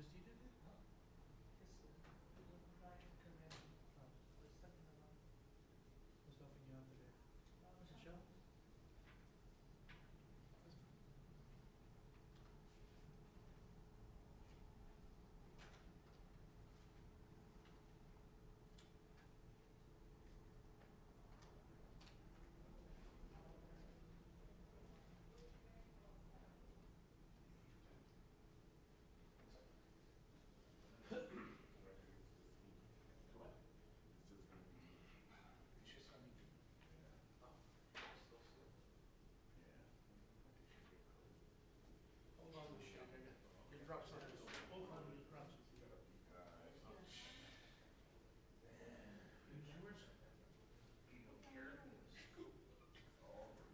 just you did it? Huh? Guess Brian come in. There's stuff in the mouth. There's nothing you have to do. Michelle? Hold on to Scheck. You drop something. Both of them drop something. You don't care. Scoop.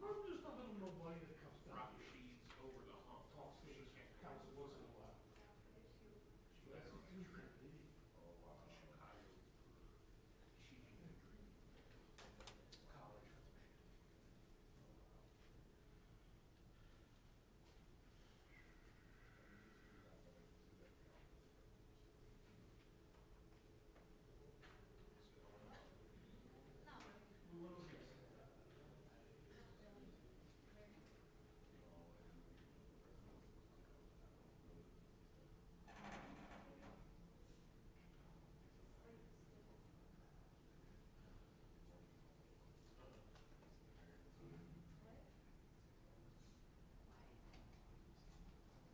I'm just a little nobody that comes down. Drop sheets over the hump. Talks to the council once in a while. That's a trip. Oh, wow. Chicago. She did a dream. College.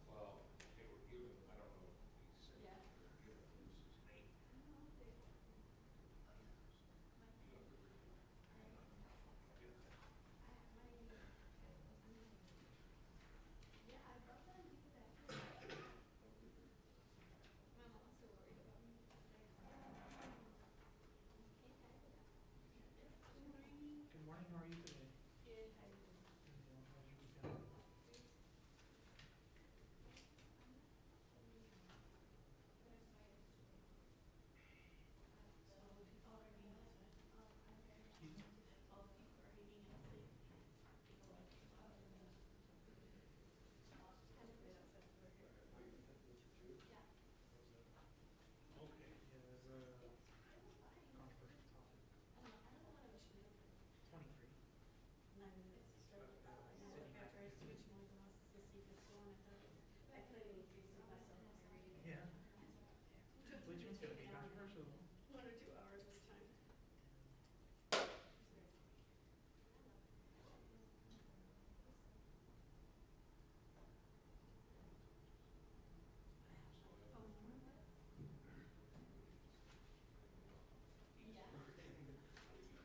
Well, they were given, I don't know if he said, they were given his name. Yeah, I brought them people back. My mom's so worried about me. Good morning. Good morning, how are you today? Good, how are you doing? How's your weekend? Excuse me? All people are eating and sleep. Kind of great outside for here. Yeah. Okay, yeah, there's a controversial topic. I don't know what I was doing. 23. 9 minutes to start. After I switch more glasses to see if it's on. I put it in case of myself as a reading. Yeah. Which one's gonna be controversial? 1 or 2 hours this time. Yeah.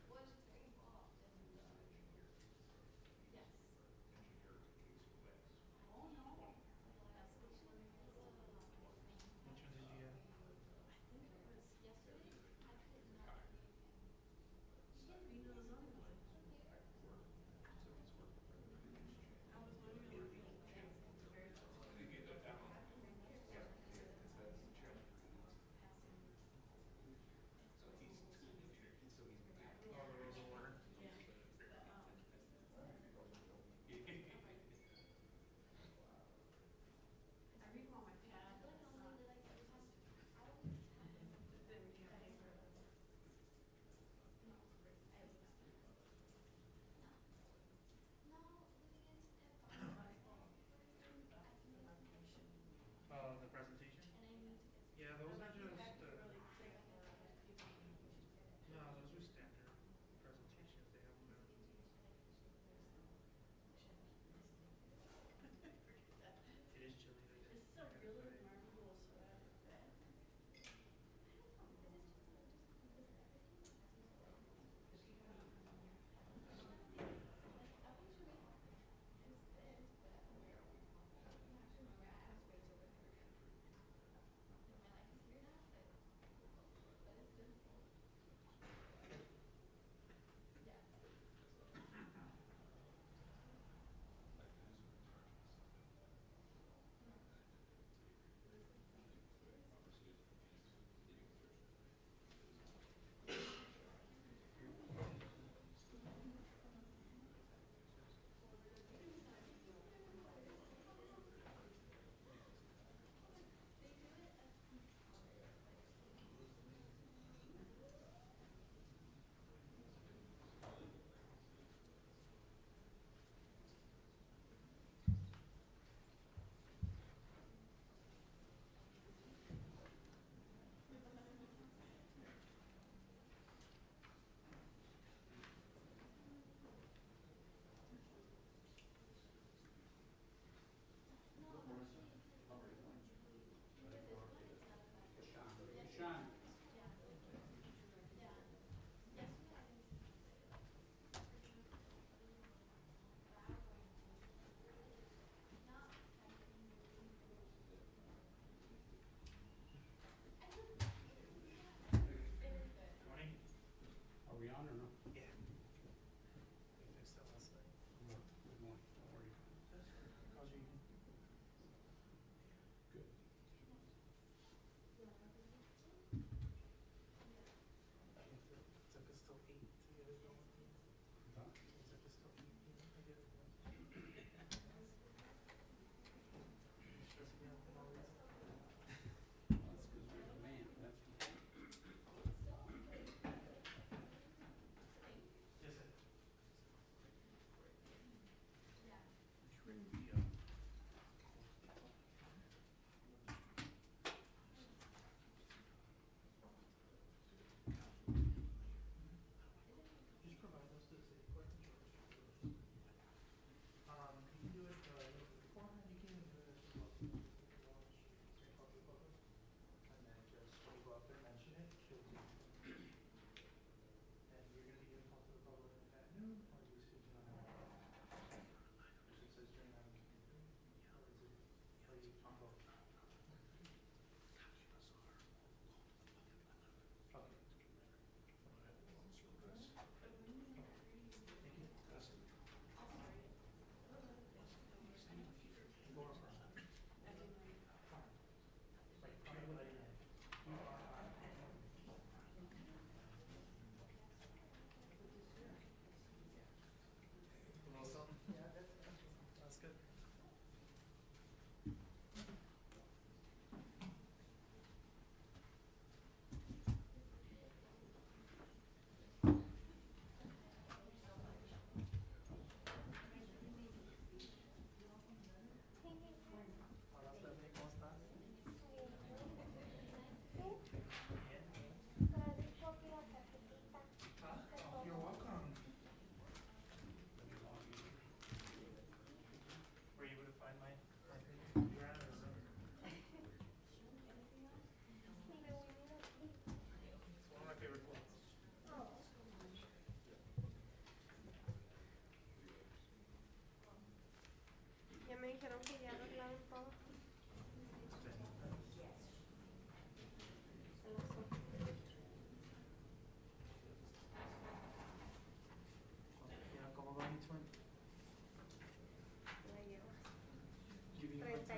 Well, it's very involved and, yes. Engineer to case of West. Oh, no. That's which one it is. Which one did you get? I think it was yesterday.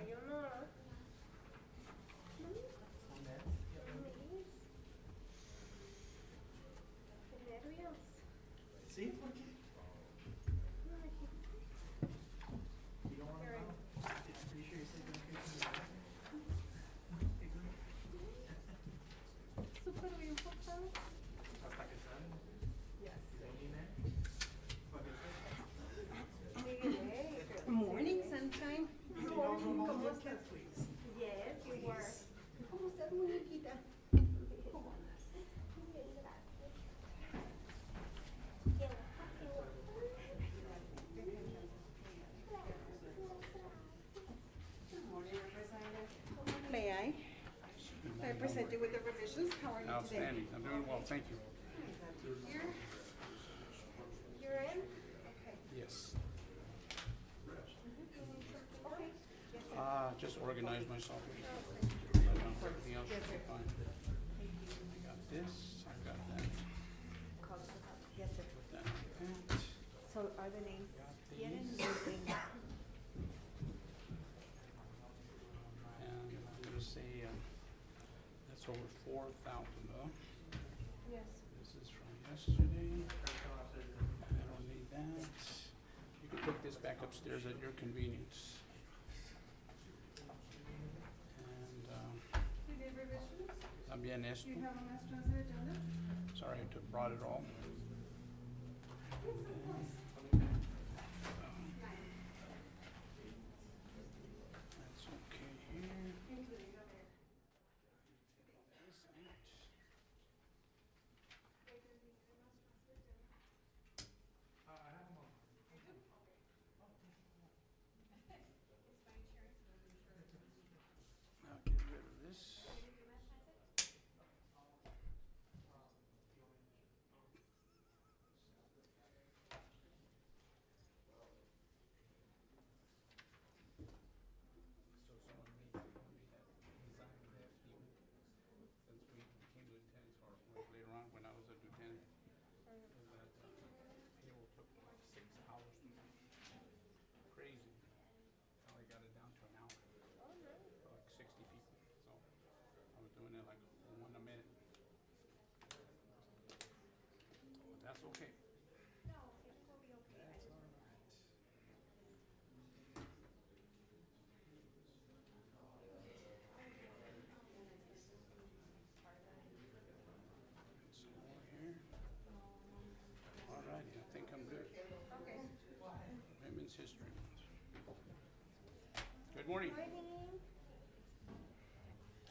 Sayonara. Qué nervios. ¿Sí? ¿Por qué? You don't want to know? I'm pretty sure you said you're okay from the bathroom. Súper bien portado. Hasta que salen. Yes. Morning, sunshine. ¿Cómo estás? Please. Yes, you were. ¿Cómo estás, muñequita? ¿Cómo andas? Bien, gracias. Good morning, Representative. May I? I present you with the revisions. How are you today? Outstanding. I'm doing well, thank you. Here. You're in? Okay. Yes. Okay. Just organize myself. Everything else should be fine. I got this, I got that, Yes, sir. that, that. So are the names? ¿Quieren These. moving? And I'm gonna say, that's over 4,000 though. Yes. This is from yesterday. I don't need that. You can take this back upstairs at your convenience. And, You need revisions? también Do esto. you have a mass transit agenda? Sorry, I brought it all. That's okay here. Including the mayor. This out. I have them all. I'll get rid of this. So someone made that design that even since we became lieutenants or later on when I was a lieutenant. That payroll took like 6 hours to do. Crazy. Now I got it down to an hour. Oh, nice. For like 60 people. So I was doing it like 1 a minute. But that's okay. No, it will be okay. That's all right. Some more here. All righty, I think I'm good. Okay. Women's History Month. Good morning. Morning.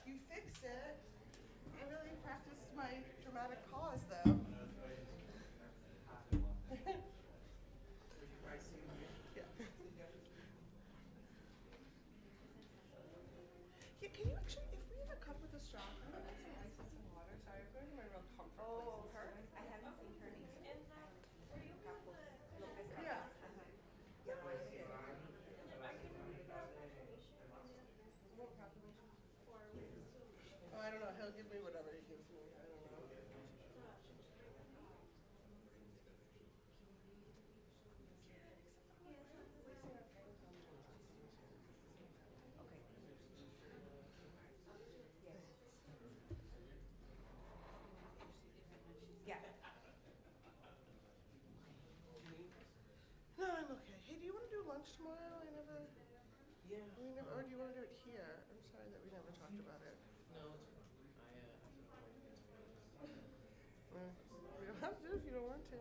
You fixed it. I really practiced my dramatic pause though. Yeah. Yeah, can you actually, if we have a cup with a straw, can I get some ice and some water? Sorry, I'm going to my real comfort Oh, place. her? I haven't seen her name. Yeah. Oh, I don't know. He'll give me whatever he gives me. I don't know. Yeah. No, I'm okay. Hey, do you want to do lunch tomorrow? I never. Yeah. We never. Or do you want to do it here? I'm sorry that we never talked about it. No, it's fine. We don't have to if you don't want to.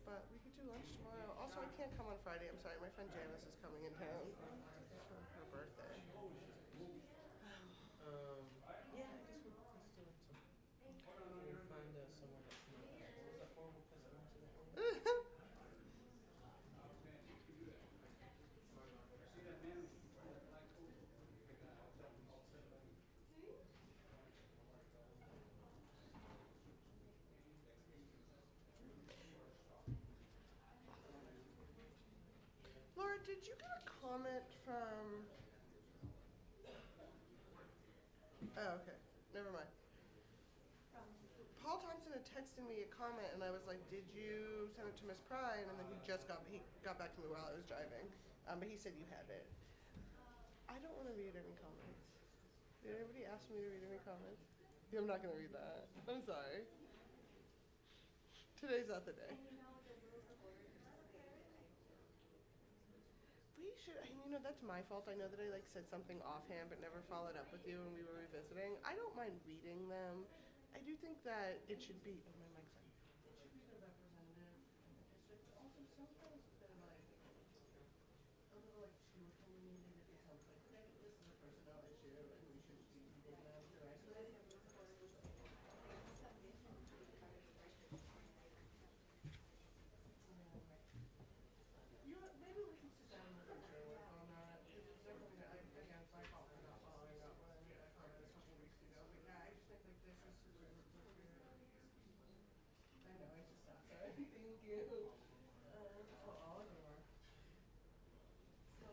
But we could do lunch tomorrow. Also, I can't come on Friday. I'm sorry. My friend Janice is coming in town for her birthday. Yeah, I guess let's do it. We'll find somewhere that's not. What was that horrible place that went to the horrible? Laura, did you get a comment from? Oh, okay. Never mind. Paul Thompson had texted me a comment, and I was like, "Did you send it to Miss Prine?" And then he got back to me while I was driving, but he said you had it. I don't want to read any comments. Did anybody ask me to read any comments? Yeah, I'm not going to read that. I'm sorry. Today's not the day. And you know, the rules of order just say that We should, and you know, that's my fault. I know that I like said something offhand but never followed up with you when we were revisiting. I don't mind reading them. I do think that it should be, oh, my mic's on. It should be the representative and the district, but also sometimes they're like a little like too opinionated. It becomes like, okay, this is a personnel issue and we shouldn't be reading them directly. You know what, maybe we can sit down and look and work on that. Because it's definitely, again, it's my fault for not following up when I made that comment a couple weeks ago. But yeah, I just think like this is super weird. I know, I just thought so. Thank you. All of you are. So,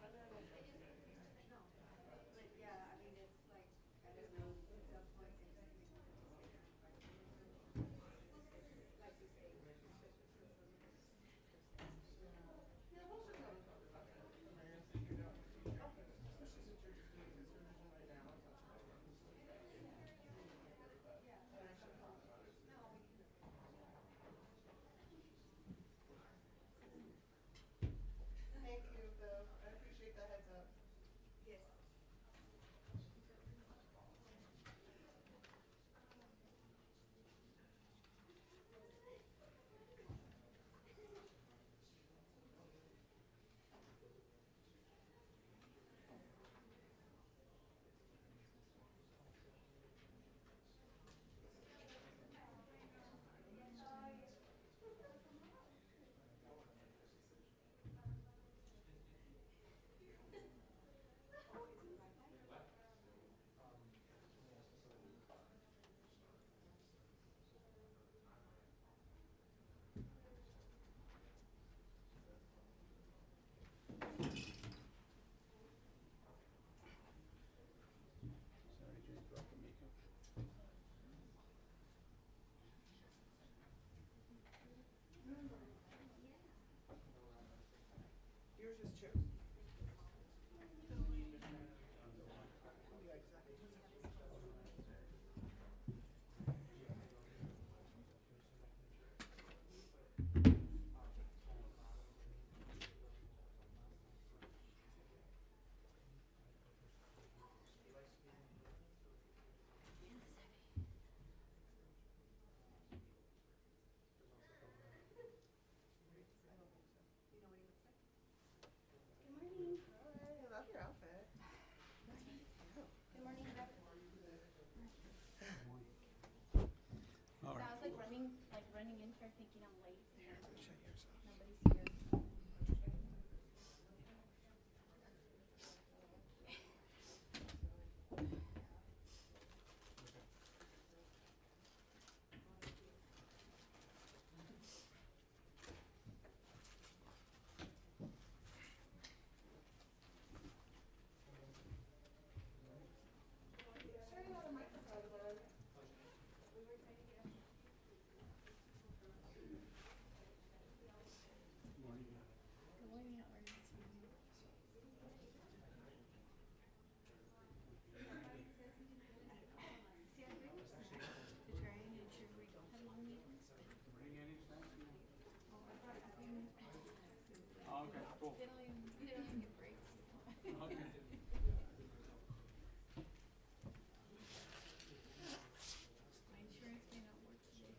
I know I don't know. no, but yeah, I mean, it's like, I don't know, it's a point that you can like you say, Yeah, we'll sit down and talk about it. And we're gonna figure it out in the future. Especially since you're just doing this revision right now. It's not something that we can look at. But I actually thought about it. Thank you, though. I appreciate the heads up. yes. Sorry to interrupt the makeup. Yours is two. You know what he looks like? Good morning. Hi, I love your outfit. Good morning, Beth. All So I right. was like running in here thinking I'm late. Shut yours off. Nobody's here. Turning on the microphone, Glenn. Good morning, how are you this morning? See, I bring this to try and ensure we don't have long meetings, but Bring any snacks? No. I bring Oh, okay, cool. they don't even get breaks. Okay. My insurance may not work today.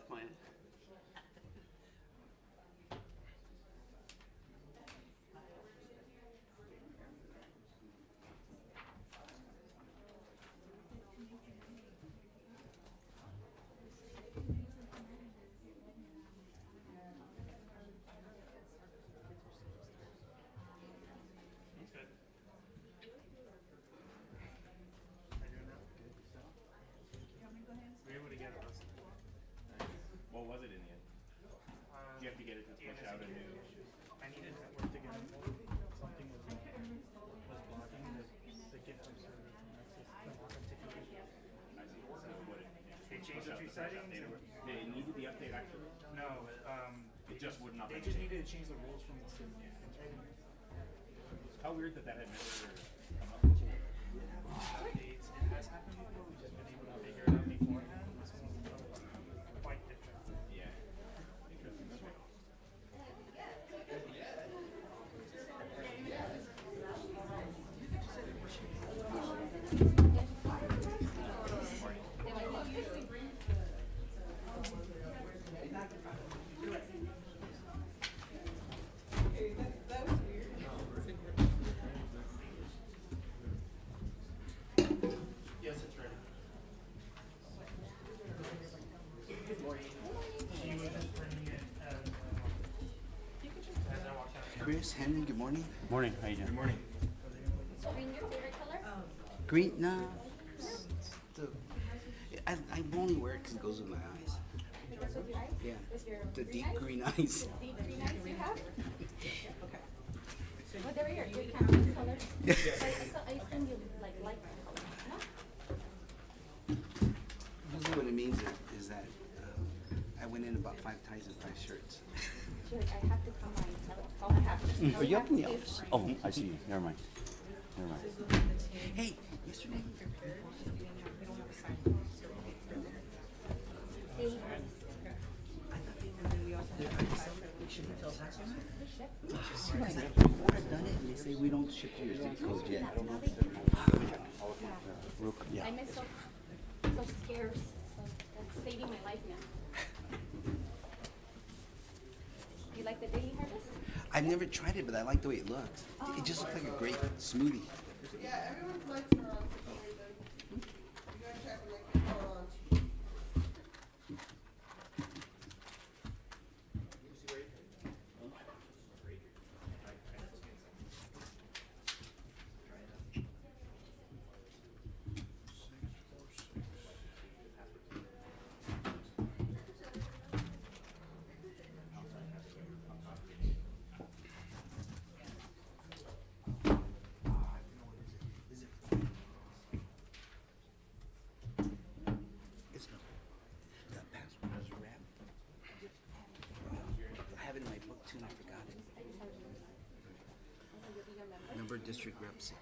That's my. Good. How you doing now? Were you able to get it? What was it in the end? Did you have to get it to push out a new? I needed network to get involved. Something was blocking the GitHub server from access from authentication. I see. So what it They changed a push out few the fresh settings. update And, or- Did it need the update actually? no, It just would not. they just needed to change the rules from the system. How weird that had never come up before. Updates. It has happened before. We've just been able to figure it out beforehand. This one's quite different. Yeah. Interesting. Okay. Yes, it's ready. She was just bringing it as I walked out. Chris, Henry, good morning. Morning. How you doing? Good morning. Green, your favorite color? Green, no. I only wear it because it goes with my eyes. It goes with your eyes? Yeah. With your The green deep eyes? green eyes. Deep green eyes you have? Well, they're here. We can't see color. Yeah. I assume you like light color, no? Usually what it means is that I went in about 5 ties and 5 shirts. She's like, I have to come by and tell it. Oh, I have to. Are you up in the office? Oh, I see. Never mind. Never mind. Hey, yesterday. Because before I've done it, and they say we don't ship to your zip code yet. Yeah. I miss so scarce. So that's saving my life now. You like the daily harvest? I've never tried it, but I like the way it looks. It just looks like a great smoothie. Yeah, everyone's lights are on for some reason. You gotta check when they keep going on. It's no. The password is rap. I have it in my book too, and I forgot it. Number district rep 6.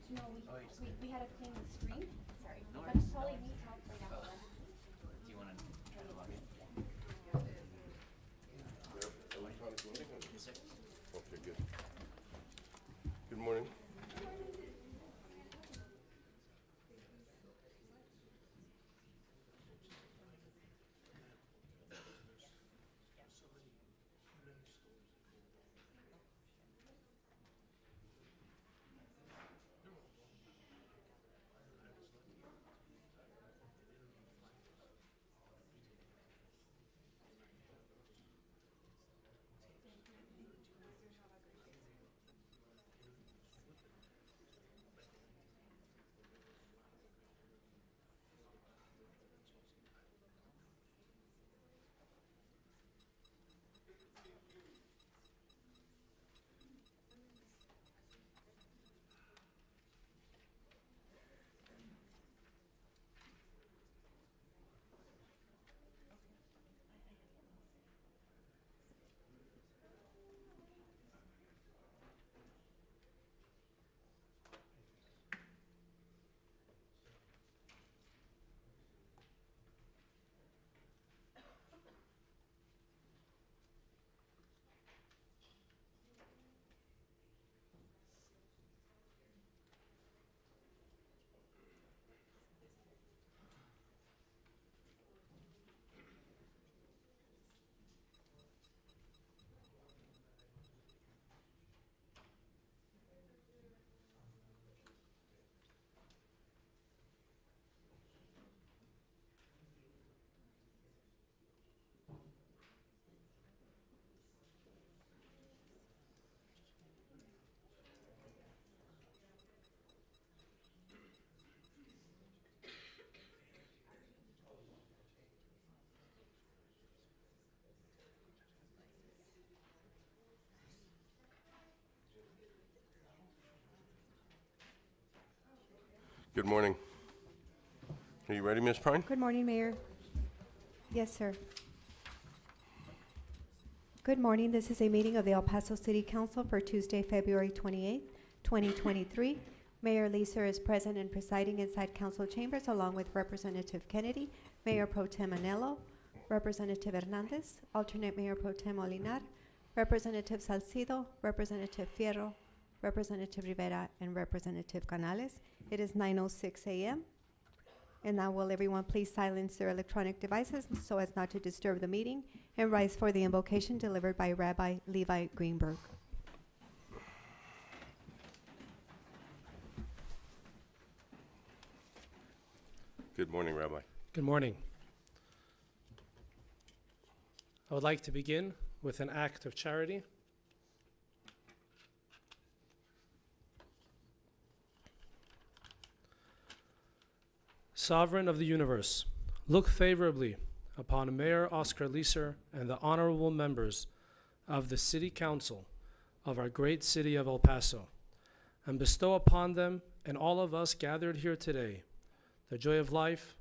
No, we had to clean the screen. Sorry. But probably we talked right after. Do you want to try to log in? Okay, good. Good morning. Good morning. Are you ready, Ms. Prine? Good morning, Mayor. Yes, sir. Good morning. This is a meeting of the El Paso City Council for Tuesday, February 28th, 2023. Mayor Leeser is present and presiding inside council chambers along with Representative Kennedy, Mayor Pro Tem Anello, Representative Hernandez, alternate Mayor Pro Tem Molinar, Representative Salcido, Representative Fierro, Representative Rivera, and Representative Canales. It is 9:06 a.m. And now will everyone please silence their electronic devices so as not to disturb the meeting and rise for the invocation delivered by Rabbi Levi Greenberg. Good morning, Rabbi. Good morning. I would like to begin with an act of charity. Sovereign of the universe, look favorably upon Mayor Oscar Leeser and the honorable members of the City Council of our great city of El Paso, and bestow upon them and all of us gathered here today the joy of life,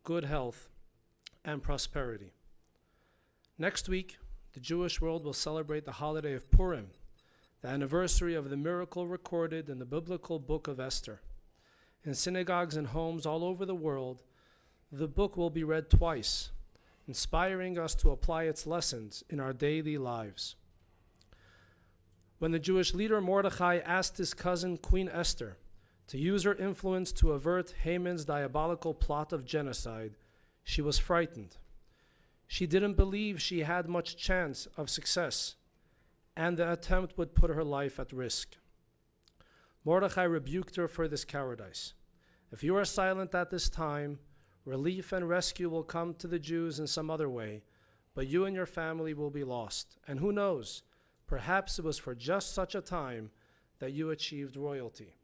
good health, and prosperity. Next week, the Jewish world will celebrate the holiday of Purim, the anniversary of the miracle recorded in the biblical book of Esther. In synagogues and homes all over the world, the book will be read twice, inspiring us to apply its lessons in our daily lives. When the Jewish leader Mordechai asked his cousin Queen Esther to use her influence to avert Haman's diabolical plot of genocide, she was frightened. She didn't believe she had much chance of success, and the attempt would put her life at risk. Mordechai rebuked her for this cowardice. If you are silent at this time, relief and rescue will come to the Jews in some other way, but you and your family will be lost. And who knows, perhaps it was for just such a time that you achieved royalty.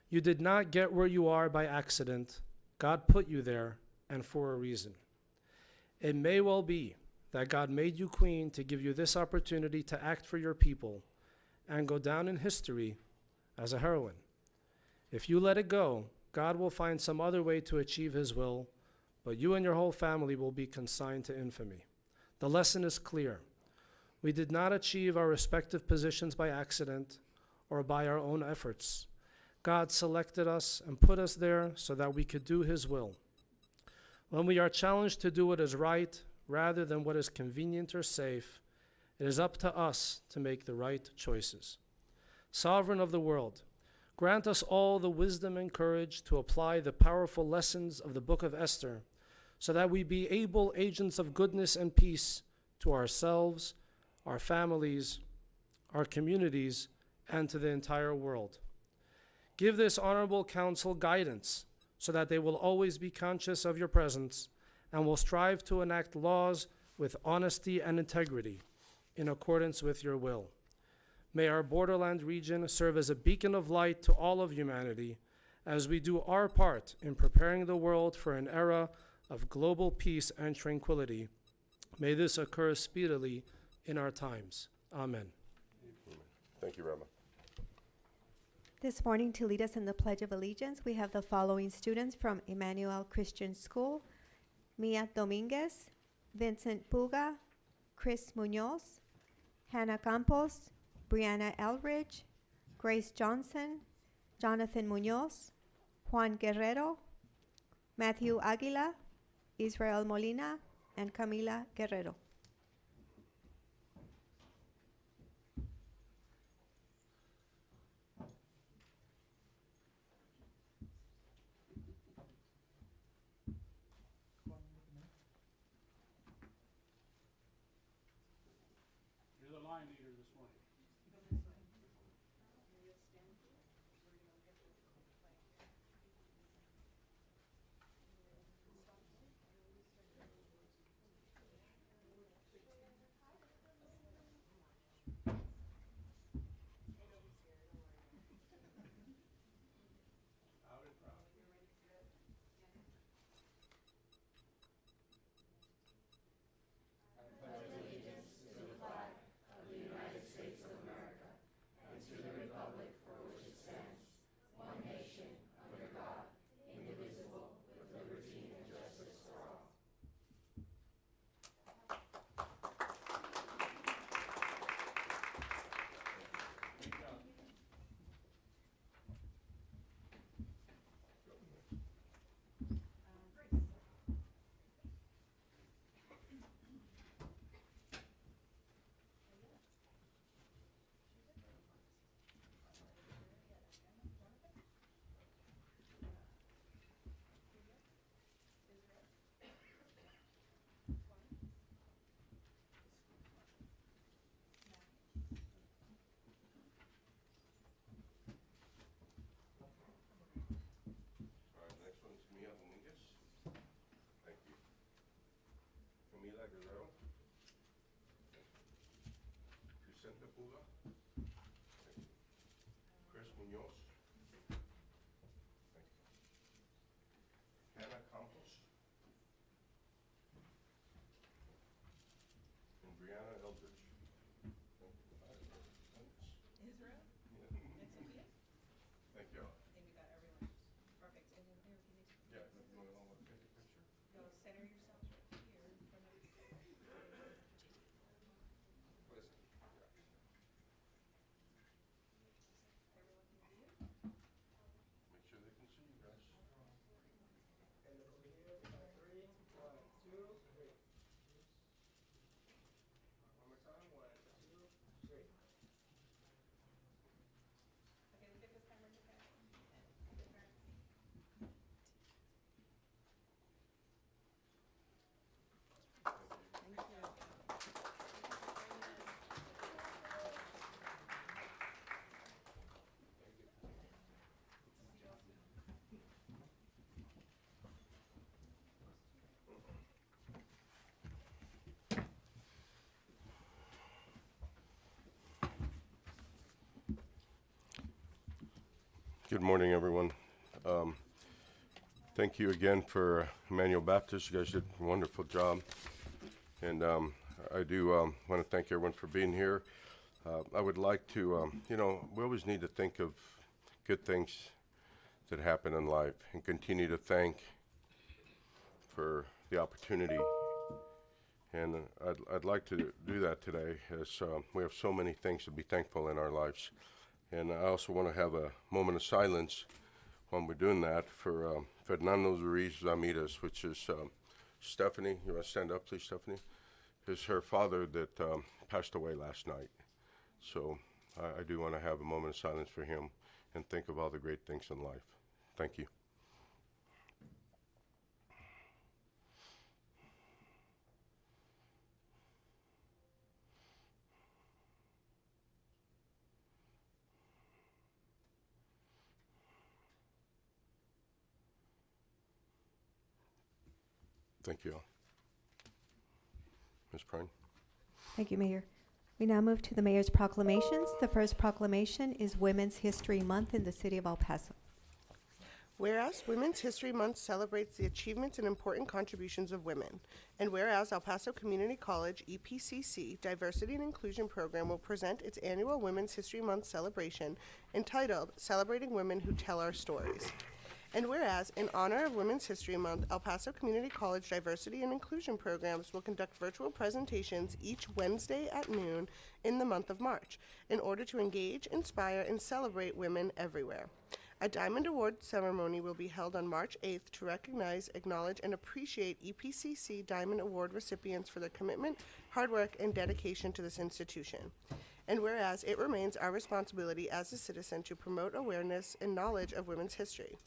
You did not get where you are by accident. God put you there, and for a reason. It may well be that God made you queen to give you this opportunity to act for your people and go down in history as a heroine. If you let it go, God will find some other way to achieve his will, but you and your whole family will be consigned to infamy. The lesson is clear. We did not achieve our respective positions by accident or by our own efforts. God selected us and put us there so that we could do his will. When we are challenged to do what is right rather than what is convenient or safe, it is up to us to make the right choices. Sovereign of the world, grant us all the wisdom and courage to apply the powerful lessons of the book of Esther so that we be able agents of goodness and peace to ourselves, our families, our communities, and to the entire world. Give this honorable council guidance so that they will always be conscious of your presence and will strive to enact laws with honesty and integrity in accordance with your will. May our borderland region serve as a beacon of light to all of humanity as we do our part in preparing the world for an era of global peace and tranquility. May this occur speedily in our times. Amen. Thank you, Rabbi. This morning, to lead us in the Pledge of Allegiance, we have the following students from Emmanuel Christian School: Mia Dominguez, Vincent Puga, Chris Munoz, Hannah Campos, Brianna Elridge, Grace Johnson, Jonathan Munoz, Juan Guerrero, Matthew Aguila, Israel Molina, and Camila Guerrero. You're the line leader this morning. Allegiance to the flag of the United States Puga. Thank you. Chris Munoz. Thank you. Hannah Campos. And Brianna Eldridge. Thank you. Israel? Yeah. And Sophia? Thank you. I think we got everyone. Perfect. And then here, can you Yeah, you want to take a picture? go center yourselves right here in front of Listen. everyone can see you? Make sure they can see you guys. Okay, look at this camera, look at it. Good morning, everyone. Thank you again for Emmanuel Baptist. You guys did a wonderful job. And I do want to thank everyone for being here. I would like to, we always need to think of good things that happen in life and continue to thank for the opportunity. And I'd like to do that today, as we have so many things to be thankful in our lives. And I also want to have a moment of silence when we're doing that for Fernando Ruiz Ramirez, which is Stephanie. You want to stand up, please, Stephanie? Is her father that passed away last night. So I do want to have a moment of silence for him and think of all the great things in life. Thank you. Thank you all. Ms. Prine? Thank you, Mayor. We now move to the mayor's proclamations. The first proclamation is Women's History Month in the city of El Paso. Whereas Women's History Month celebrates the achievements and important contributions of women, and whereas El Paso Community College EPCC Diversity and Inclusion Program will present its annual Women's History Month celebration entitled Celebrating Women Who Tell Our Stories. And whereas, in honor of Women's History Month, El Paso Community College Diversity and Inclusion Programs will conduct virtual presentations each Wednesday at noon in the month of March in order to engage, inspire, and celebrate women everywhere. A Diamond Award ceremony will be held on March 8th to recognize, acknowledge, and appreciate EPCC Diamond Award recipients for their commitment, hard work, and dedication to this institution. And whereas it remains our responsibility as a citizen to promote awareness and knowledge of women's history.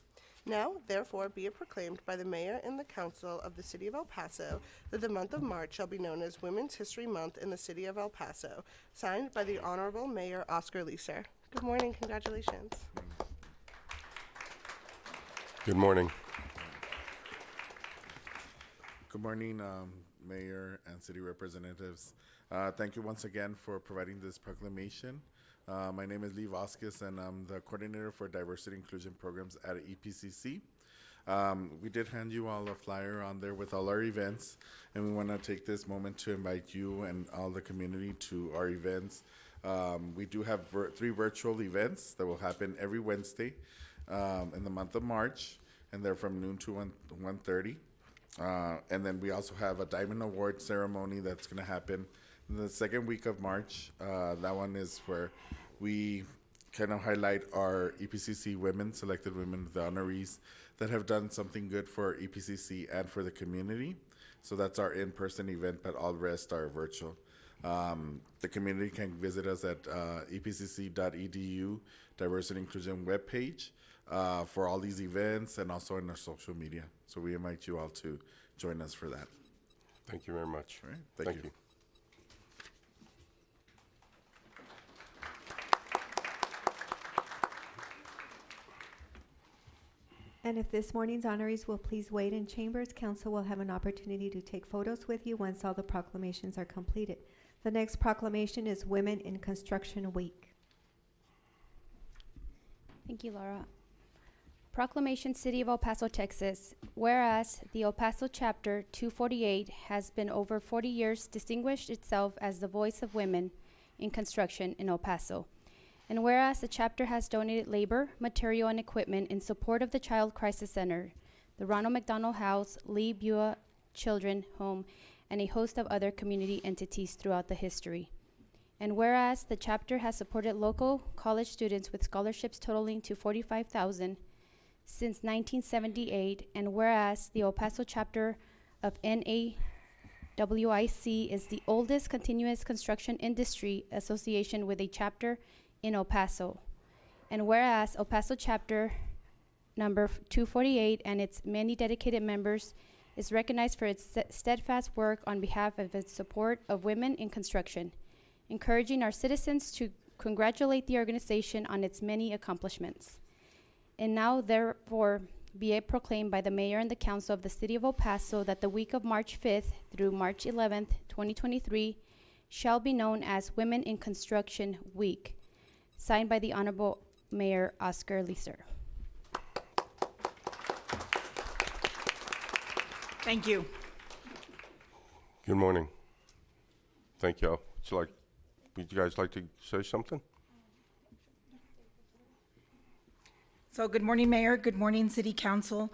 Now, therefore, be it proclaimed by the mayor and the council of the city of El Paso that the month of March shall be known as Women's History Month in the city of El Paso, signed by the Honorable Mayor Oscar Leeser. Good morning, congratulations. Good morning. Good morning, Mayor and City Representatives. Thank you once again for providing this proclamation. My name is Lee Vasquez, and I'm the Coordinator for Diversity Inclusion Programs at EPCC. We did hand you all a flyer on there with all our events, and we want to take this moment to invite you and all the community to our events. We do have 3 virtual events that will happen every Wednesday in the month of March, and they're from noon to 1:30. And then we also have a Diamond Award ceremony that's going to happen in the second week of March. That one is where we kind of highlight our EPCC women, selected women, the honorees that have done something good for EPCC and for the community. So that's our in-person event, but all rest are virtual. The community can visit us at epcc.edu diversity inclusion webpage for all these events and also in our social media. So we invite you all to join us for that. Thank you very much. All right, thank you. And if this morning's honorees will please wait in chambers, council will have an opportunity to take photos with you once all the proclamations are completed. The next proclamation is Women in Construction Week. Thank you, Laura. Proclamation, City of El Paso, Texas. Whereas the El Paso Chapter 248 has been over 40 years distinguished itself as the voice of women in construction in El Paso. And whereas the chapter has donated labor, material, and equipment in support of the Child Crisis Center, the Ronald McDonald House, Lee Bua Children Home, and a host of other community entities throughout the history. And whereas the chapter has supported local college students with scholarships totaling to $45,000 since 1978, and whereas the El Paso chapter of NAWIC is the oldest continuous construction industry association with a chapter in El Paso, and whereas El Paso chapter number 248 and its many dedicated members is recognized for its steadfast work on behalf of its support of women in construction, encouraging our citizens to congratulate the organization on its many accomplishments. And now, therefore, be it proclaimed by the mayor and the council of the city of El Paso that the week of March 5th through March 11th, 2023, shall be known as Women in Construction Week, signed by the Honorable Mayor Oscar Leeser. Thank you. Good morning. Thank y'all. Would you guys like to say something? So good morning, Mayor. Good morning, City Council.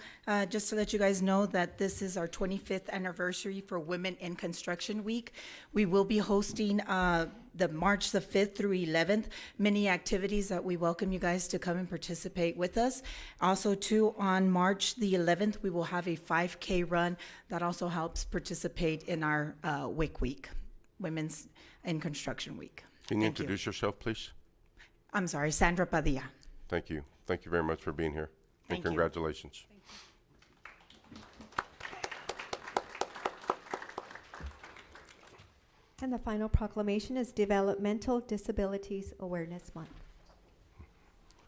Just to let you guys know that this is our 25th anniversary for Women in Construction Week. We will be hosting the March the 5th through 11th, many activities that we welcome you guys to come and participate with us. Also, too, on March the 11th, we will have a 5K run that also helps participate in our WIC Week, Women's in Construction Week. Can you introduce yourself, please? I'm sorry, Sandra Padilla. Thank you. Thank you very much for being here. Thank and you. congratulations. And the final proclamation is Developmental Disabilities Awareness Month.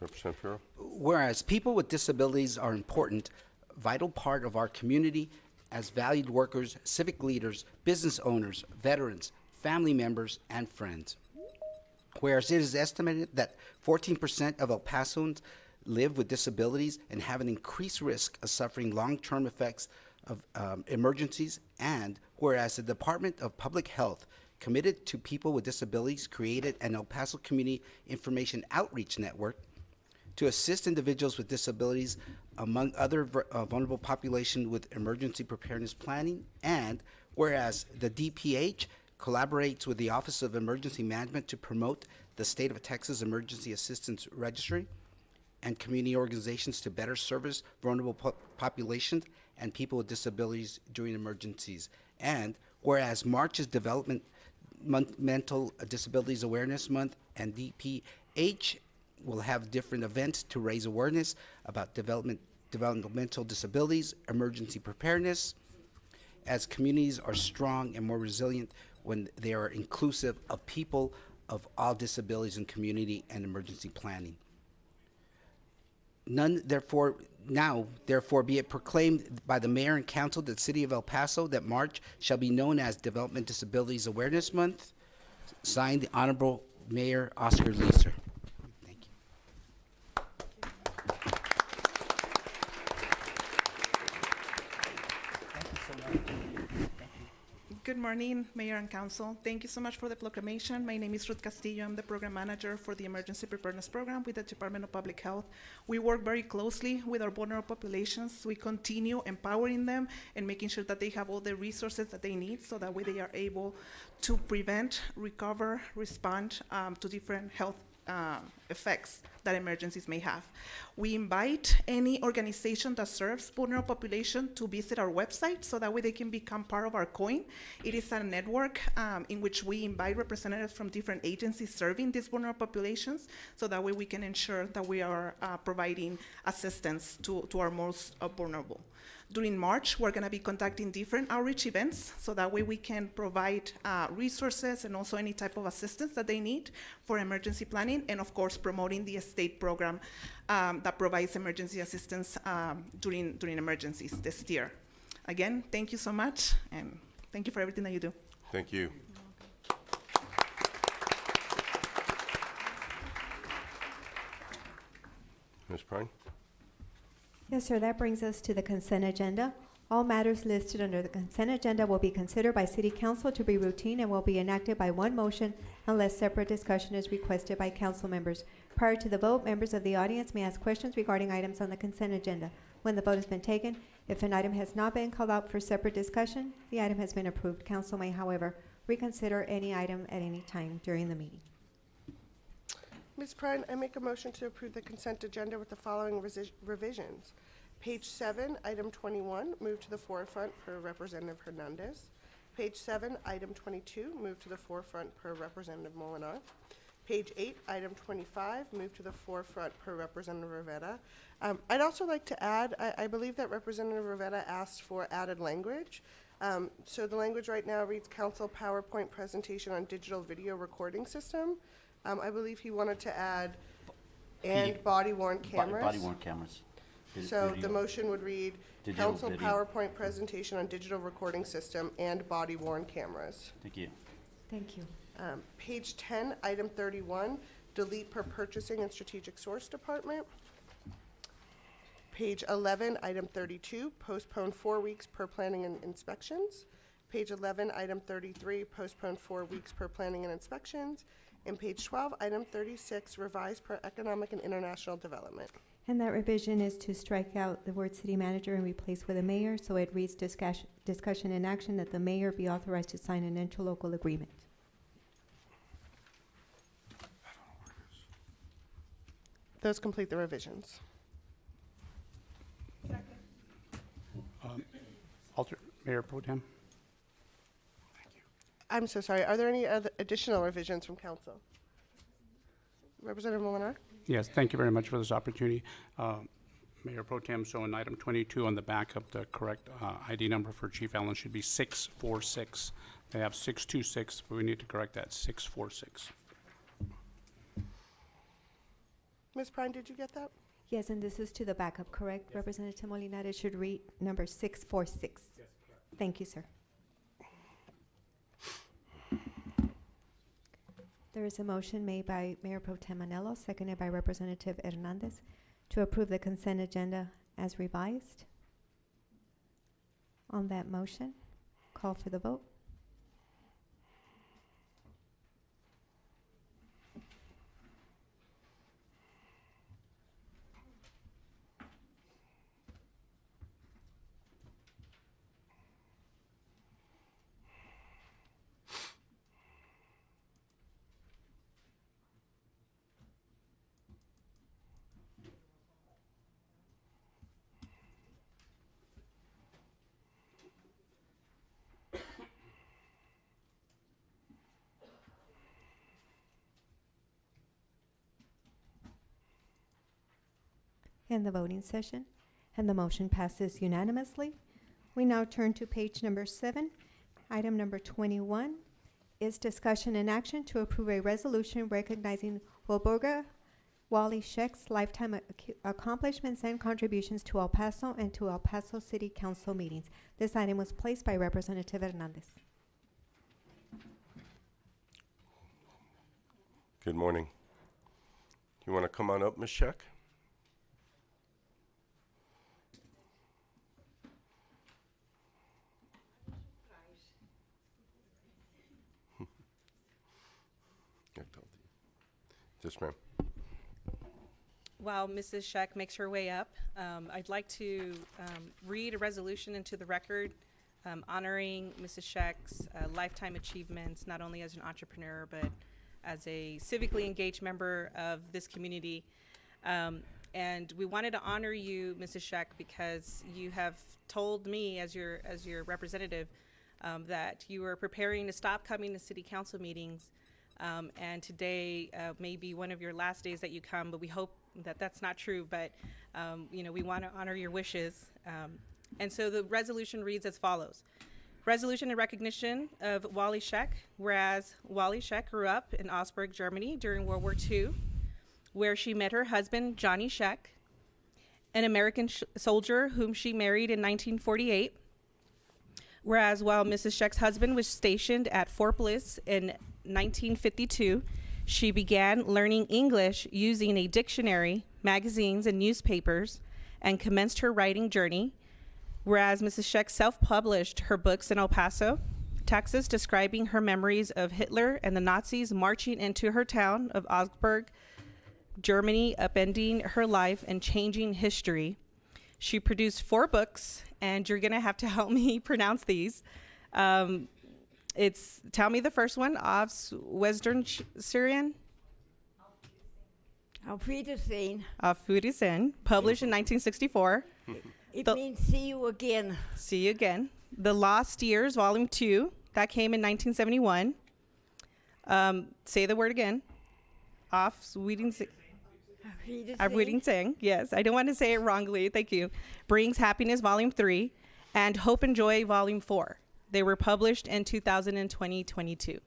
Representative Farrell? Whereas people with disabilities are important, vital part of our community as valued workers, civic leaders, business owners, veterans, family members, and friends. Whereas it is estimated that 14% of El Pasoans live with disabilities and have an increased risk of suffering long-term effects of emergencies, and whereas the Department of Public Health, committed to people with disabilities, created an El Paso Community Information Outreach Network to assist individuals with disabilities, among other vulnerable population, with emergency preparedness planning, and whereas the DPH collaborates with the Office of Emergency Management to promote the State of Texas Emergency Assistance Registry and community organizations to better service vulnerable populations and people with disabilities during emergencies. And whereas March is Development Month, Mental Disabilities Awareness Month, and DPH will have different events to raise awareness about developmental disabilities, emergency preparedness, as communities are strong and more resilient when they are inclusive of people of all disabilities in community and emergency planning. Therefore be it proclaimed by the mayor and council of the city of El Paso that March shall be known as Development Disabilities Awareness Month. Signed, the Honorable Mayor Oscar Leeser. Thank you. Good morning, Mayor and Council. Thank you so much for the proclamation. My name is Ruth Castillo. I'm the Program Manager for the Emergency Preparedness Program with the Department of Public Health. We work very closely with our vulnerable populations. We continue empowering them and making sure that they have all the resources that they need so that way they are able to prevent, recover, respond to different health effects that emergencies may have. We invite any organization that serves vulnerable population to visit our website so that way they can become part of our COIN. It is a network in which we invite representatives from different agencies serving these vulnerable populations so that way we can ensure that we are providing assistance to our most vulnerable. During March, we're going to be conducting different outreach events so that way we can provide resources and also any type of assistance that they need for emergency planning, and of course promoting the state program that provides emergency assistance during emergencies this year. Again, thank you so much, and thank you for everything that you do. Thank you. Ms. Prine? Yes, sir. That brings us to the consent agenda. All matters listed under the consent agenda will be considered by City Council to be routine and will be enacted by one motion unless separate discussion is requested by council members. Prior to the vote, members of the audience may ask questions regarding items on the consent agenda. When the vote has been taken, if an item has not been called out for separate discussion, the item has been approved. Council may, however, reconsider any item at any time during the meeting. Ms. Prine, I make a motion to approve the consent agenda with the following revisions. Page 7, item 21, move to the forefront per Representative Hernandez. Page 7, item 22, move to the forefront per Representative Molinar. Page 8, item 25, move to the forefront per Representative Rivera. I'd also like to add, I believe that Representative Rivera asked for added language. So the language right now reads Council PowerPoint presentation on digital video recording system. I believe he wanted to add and body-worn cameras. Body-worn cameras. So the motion would read, Digital Council video. PowerPoint presentation on digital recording system and body-worn cameras. Thank you. Thank you. Page 10, item 31, delete per purchasing and strategic source department. Page 11, item 32, postpone 4 weeks per planning and inspections. Page 11, item 33, postpone 4 weeks per planning and inspections. And page 12, item 36, revise per economic and international development. And that revision is to strike out the word city manager and replace with a mayor, so it reads discussion and action that the mayor be authorized to sign an interlocal agreement. Those complete the revisions. Mayor Pro Tem? I'm so sorry. Are there any other additional revisions from council? Representative Molinar? Yes, thank you very much for this opportunity. Mayor Pro Tem, so in item 22 on the back of the correct ID number for Chief Allen should be 646. They have 626, but we need to correct that, 646. Ms. Prine, did you get that? Yes, and this is to the backup, correct? Yes. Representative Molinar, it should read number 646. Yes, correct. Thank you, sir. There is a motion made by Mayor Pro Tem Manello, seconded by Representative Hernandez, to approve the consent agenda as revised. On that motion, call for the vote. In the voting session, and the motion passes unanimously. We now turn to page number 7. Item number 21 is discussion and action to approve a resolution recognizing Wally Scheck's lifetime accomplishments and contributions to El Paso and to El Paso City Council meetings. This item was placed by Representative Hernandez. Good morning. You want to come on up, Ms. Scheck? Yes, ma'am. While Mrs. Scheck makes her way up, I'd like to read a resolution into the record honoring Mrs. Scheck's lifetime achievements, not only as an entrepreneur, but as a civically engaged member of this community. And we wanted to honor you, Mrs. Scheck, because you have told me as your representative that you were preparing to stop coming to city council meetings. And today may be one of your last days that you come, but we hope that that's not true. But, we want to honor your wishes. And so the resolution reads as follows. Resolution in recognition of Wally Scheck, whereas Wally Scheck grew up in Augsburg, Germany during World War II, where she met her husband, Johnny Scheck, an American soldier whom she married in 1948. Whereas while Mrs. Scheck's husband was stationed at Fort Bliss in 1952, she began learning English using a dictionary magazines, and newspapers, and commenced her writing journey. Whereas Mrs. Scheck self-published her books in El Paso, Texas, describing her memories of Hitler and the Nazis marching into her town of Augsburg, Germany, upending her life and changing history. She produced 4 books, and you're gonna have to help me pronounce these. Tell me the first one, Aufs Western Syrian? Auf Wiedersehen. Auf Wiedersehen, published in 1964. It means see you again. See you again. The Lost Years, Volume 2, that came in 1971. Say the word again. Auf Wiedersehen. Auf Wiedersehen, yes. I don't want to say it wrongly, thank you. Brings Happiness, Volume 3, and Hope and Joy, Volume 4. They were published in 2020-22.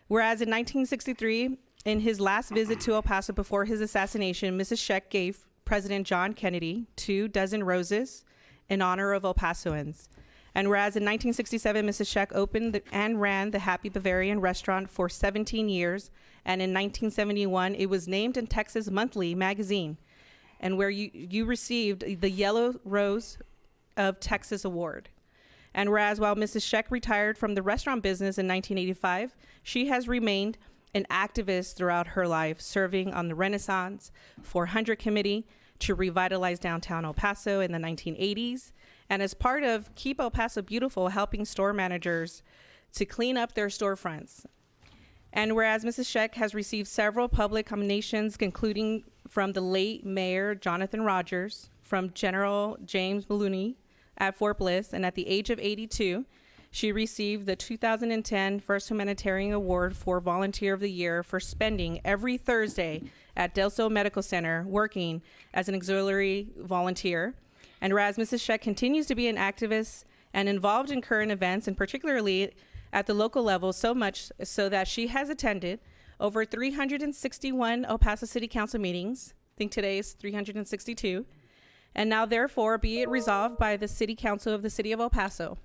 Whereas in 1963, in his last visit to El Paso before his assassination, Mrs. Scheck gave President John Kennedy 2 dozen roses in honor of El Pasoans. And whereas in 1967, Mrs. Scheck opened and ran the Happy Bavarian restaurant for 17 years, and in 1971, it was named in Texas Monthly magazine, and where you received the Yellow Rose of Texas Award. And whereas while Mrs. Scheck retired from the restaurant business in 1985, she has remained an activist throughout her life, serving on the Renaissance 400 Committee to revitalize downtown El Paso in the 1980s, and as part of Keep El Paso Beautiful, helping store managers to clean up their storefronts. And whereas Mrs. Scheck has received several public commendations, including from the late Mayor Jonathan Rogers, from General James Maloney at Fort Bliss, and at the age of 82, she received the 2010 First Humanitarian Award for Volunteer of the Year for spending every Thursday at Del Sol Medical Center working as an auxiliary volunteer. And whereas Mrs. Scheck continues to be an activist and involved in current events, and particularly at the local level, so much so that she has attended over 361 El Paso City Council meetings. I think today is 362. And now therefore be it resolved by the City Council of the City of El Paso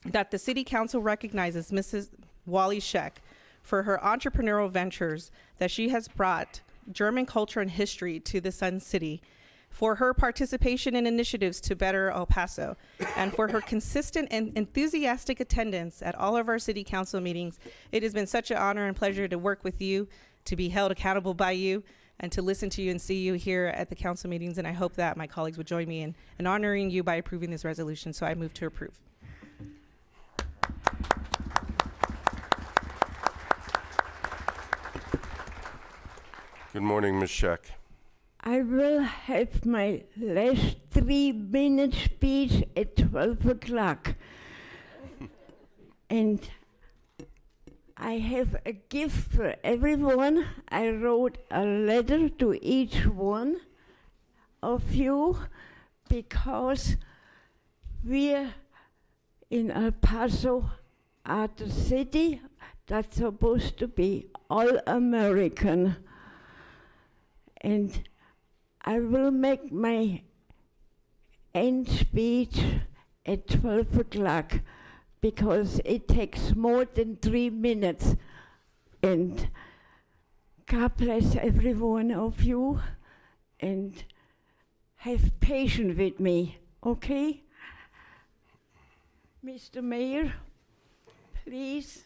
that the City Council recognizes Mrs. Wally Scheck for her entrepreneurial ventures that she has brought German culture and history to the Sun City, for her participation in initiatives to better El Paso, and for her consistent and enthusiastic attendance at all of our City Council meetings. It has been such an honor and pleasure to work with you, to be held accountable by you, and to listen to you and see you here at the council meetings. And I hope that my colleagues would join me in honoring you by approving this resolution. So I move to approve. Good morning, Ms. Scheck. I will have my last 3-minute speech at 12 o'clock. And I have a gift for everyone. I wrote a letter to each one of you because we're in El Paso are the city that's supposed to be all American. And I will make my end speech at 12 o'clock because it takes more than 3 minutes. And God bless every one of you and have patience with me, okay? Mr. Mayor, please.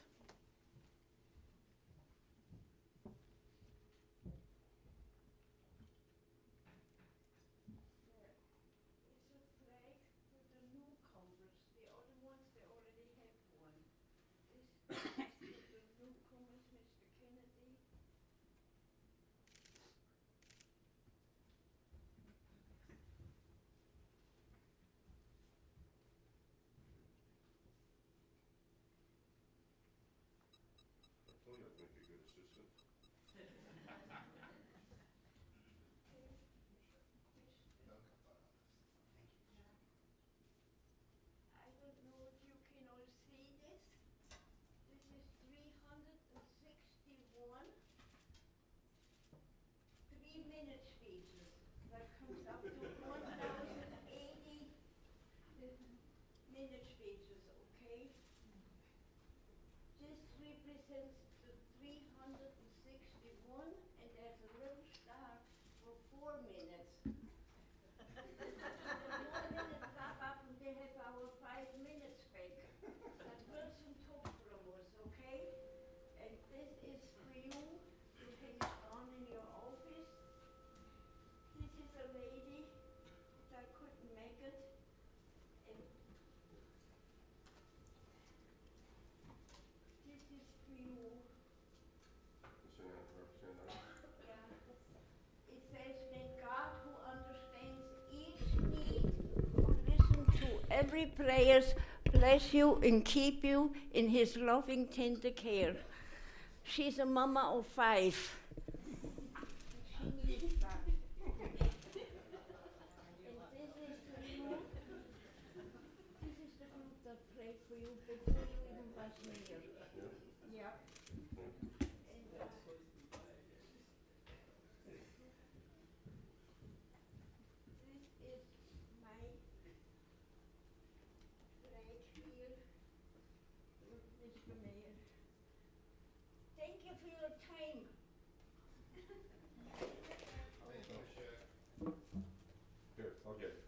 And there's a little star for 4 minutes. every prayers bless you and keep you in his loving, tender care. She's a mama of 5. She needs that. This is the group that prayed for you before you even was mayor. Yeah. This is my flag here. Look, Mr. Mayor. Thank you for your time. Here, I'll get it.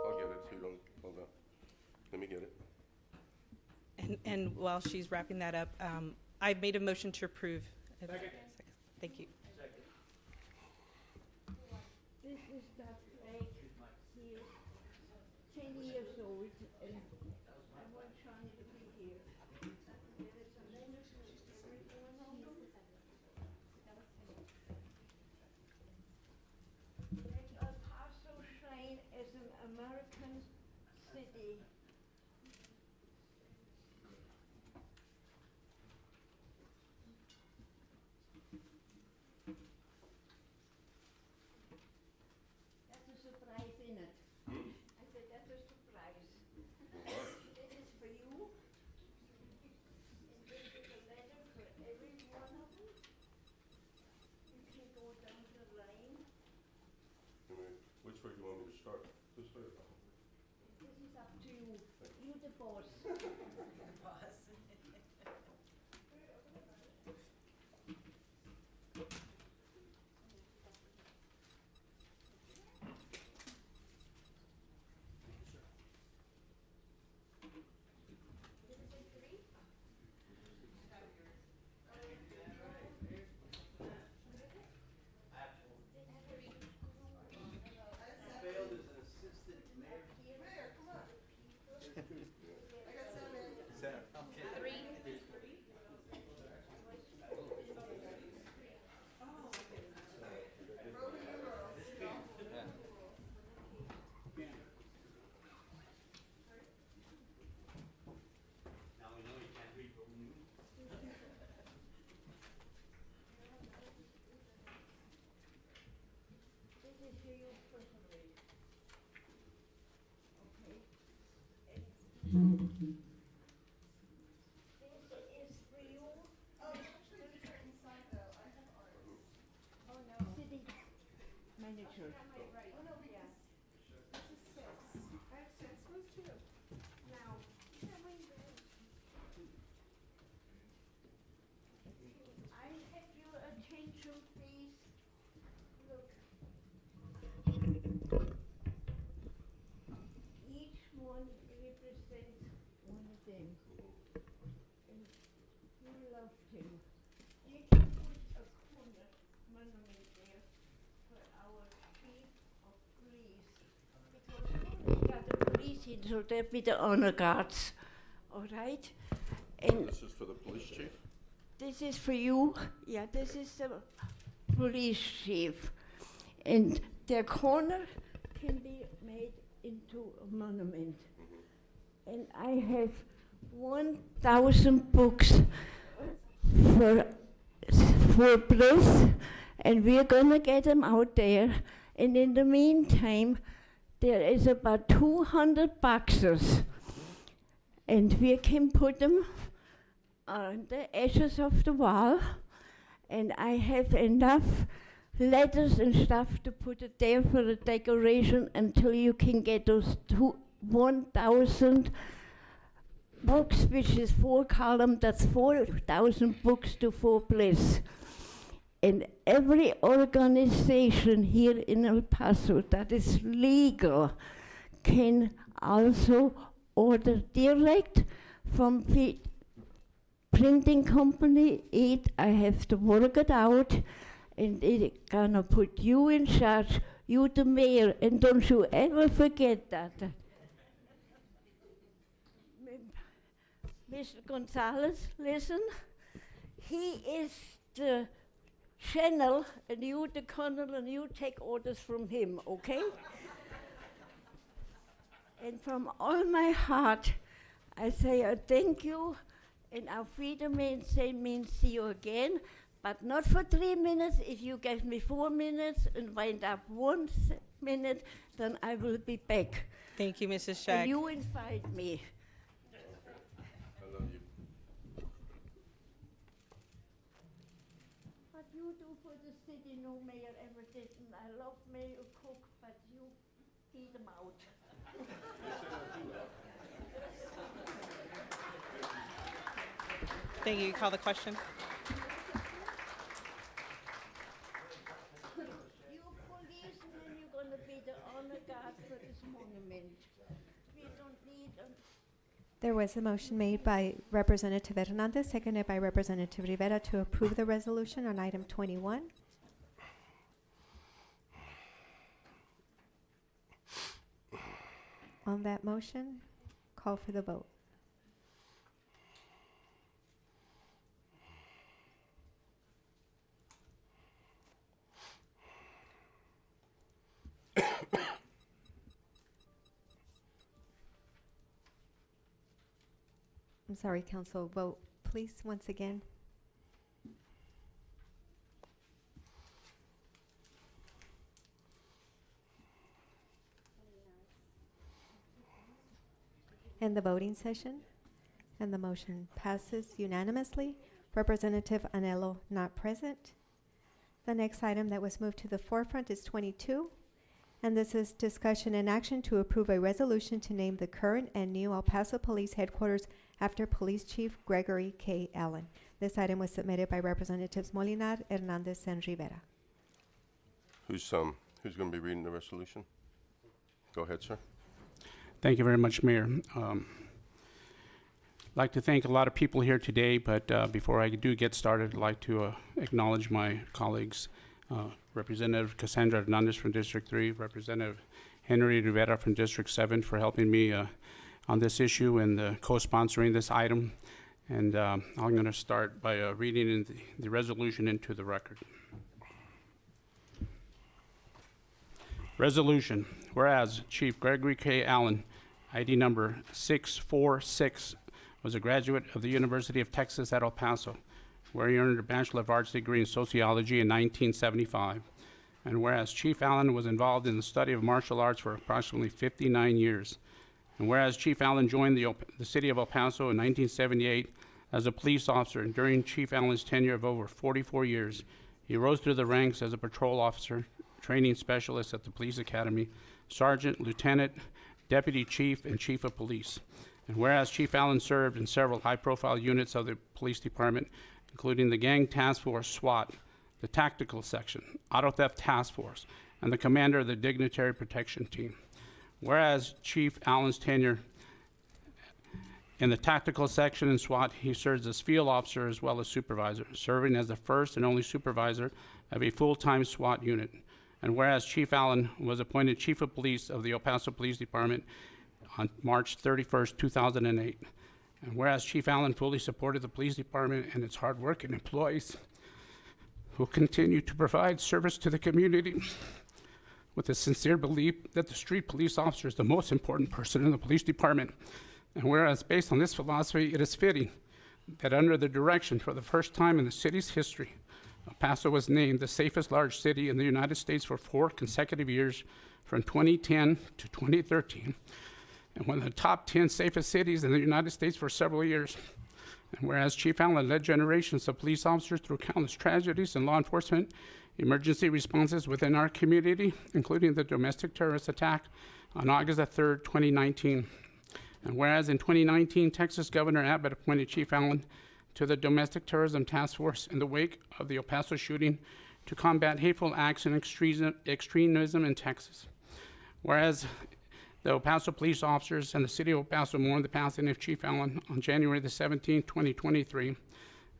I'll get it so you don't, hold on. Let me get it. And while she's wrapping that up, I've made a motion to approve. Thank you. This is that flag here, 10 years old, and I want Johnny to be here. There is a letter to every one of them. Let El Paso shine as an American city. That's a surprise, isn't it? I said, that's a surprise. This is for you. And this is a letter for every one of them. You can go down the line. Which way do you want me to start? This way? This is up to you. You the boss. This is for you personally. Okay. This is for you. Oh, actually, these are inside though. I have ours. Oh no. City manager. Oh no, because this is 6. I have 6. Where's 2? Now, I have your attention, please. Look. Each one represents one of them. And you loved him. You can put a corner monument there for our chief of police. Because we got a police in, so there'll be the honor guards. All right? And This is for the police chief? this is for you. Yeah, this is the police chief. And their corner can be made into a monument. And I have 1,000 books for bliss, and we're gonna get them out there. And in the meantime, there is about 200 boxes, and we can put them on the edges of the wall. And I have enough letters and stuff to put it there for the decoration until you can get those 1,000 books, which is 4 columns. That's 4,000 books to for bliss. And every organization here in El Paso that is legal can also order direct from printing company. I have to work it out, and they're gonna put you in charge, you the mayor, and don't you ever forget that. Mr. Gonzalez, listen, he is the channel, and you the colonel, and you take orders from him, okay? And from all my heart, I say thank you. And our freedom means see you again, but not for 3 minutes. If you give me 4 minutes and wind up 1 minute, then I will be back. Thank you, Mrs. And Scheck. you invite me. I love you. What you do for the city, no mayor ever did. And I love Mayor Cook, but you beat him out. Thank you. Call the question. You policemen, you're gonna be the honor guard for this monument. We don't need There was a motion made by Representative Hernandez, seconded by Representative Rivera to approve the resolution on item 21. On that motion, call for the vote. I'm sorry, council, vote please once again. End the voting session, and the motion passes unanimously. Representative Anello not present. The next item that was moved to the forefront is 22, and this is discussion and action to approve a resolution to name the current and new El Paso Police Headquarters after Police Chief Gregory K. Allen. This item was submitted by Representatives Molinar, Hernandez, and Rivera. Who's going to be reading the resolution? Go ahead, sir. Thank you very much, Mayor. I'd like to thank a lot of people here today, but before I do get started, I'd like to acknowledge my colleagues, Representative Cassandra Hernandez from District 3, Representative Henry Rivera from District 7 for helping me on this issue and co-sponsoring this item. And I'm going to start by reading in the resolution into the record. Resolution, whereas Chief Gregory K. Allen, ID number 646, was a graduate of the University of Texas at El Paso, where he earned a Bachelor of Arts degree in sociology in 1975. And whereas Chief Allen was involved in the study of martial arts for approximately 59 years. And whereas Chief Allen joined the city of El Paso in 1978 as a police officer, and during Chief Allen's tenure of over 44 years, he rose through the ranks as a patrol officer, training specialist at the police academy, sergeant, lieutenant, deputy chief, and chief of police. And whereas Chief Allen served in several high-profile units of the police department, including the Gang Task Force, SWAT, the Tactical Section, Auto Theft Task Force, and the commander of the Dignitary Protection Team. Whereas Chief Allen's tenure in the Tactical Section in SWAT, he serves as field officer as well as supervisor, serving as the first and only supervisor of a full-time SWAT unit. And whereas Chief Allen was appointed Chief of Police of the El Paso Police Department on March 31st, 2008. And whereas Chief Allen fully supported the police department and its hardworking employees who continue to provide service to the community with a sincere belief that the street police officer is the most important person in the police department. And whereas based on this philosophy, it is fitting that under the direction for the first time in the city's history, El Paso was named the safest large city in the United States for 4 consecutive years from 2010 to 2013, and one of the top 10 safest cities in the United States for several years. And whereas Chief Allen led generations of police officers through countless tragedies and law enforcement emergency responses within our community, including the domestic terrorist attack on August 3rd, 2019. And whereas in 2019, Texas Governor Abbott appointed Chief Allen to the Domestic Terrorism Task Force in the wake of the El Paso shooting to combat hateful acts and extremism in Texas. Whereas the El Paso police officers and the city of El Paso mourned the passing of Chief Allen on January the 17th, 2023.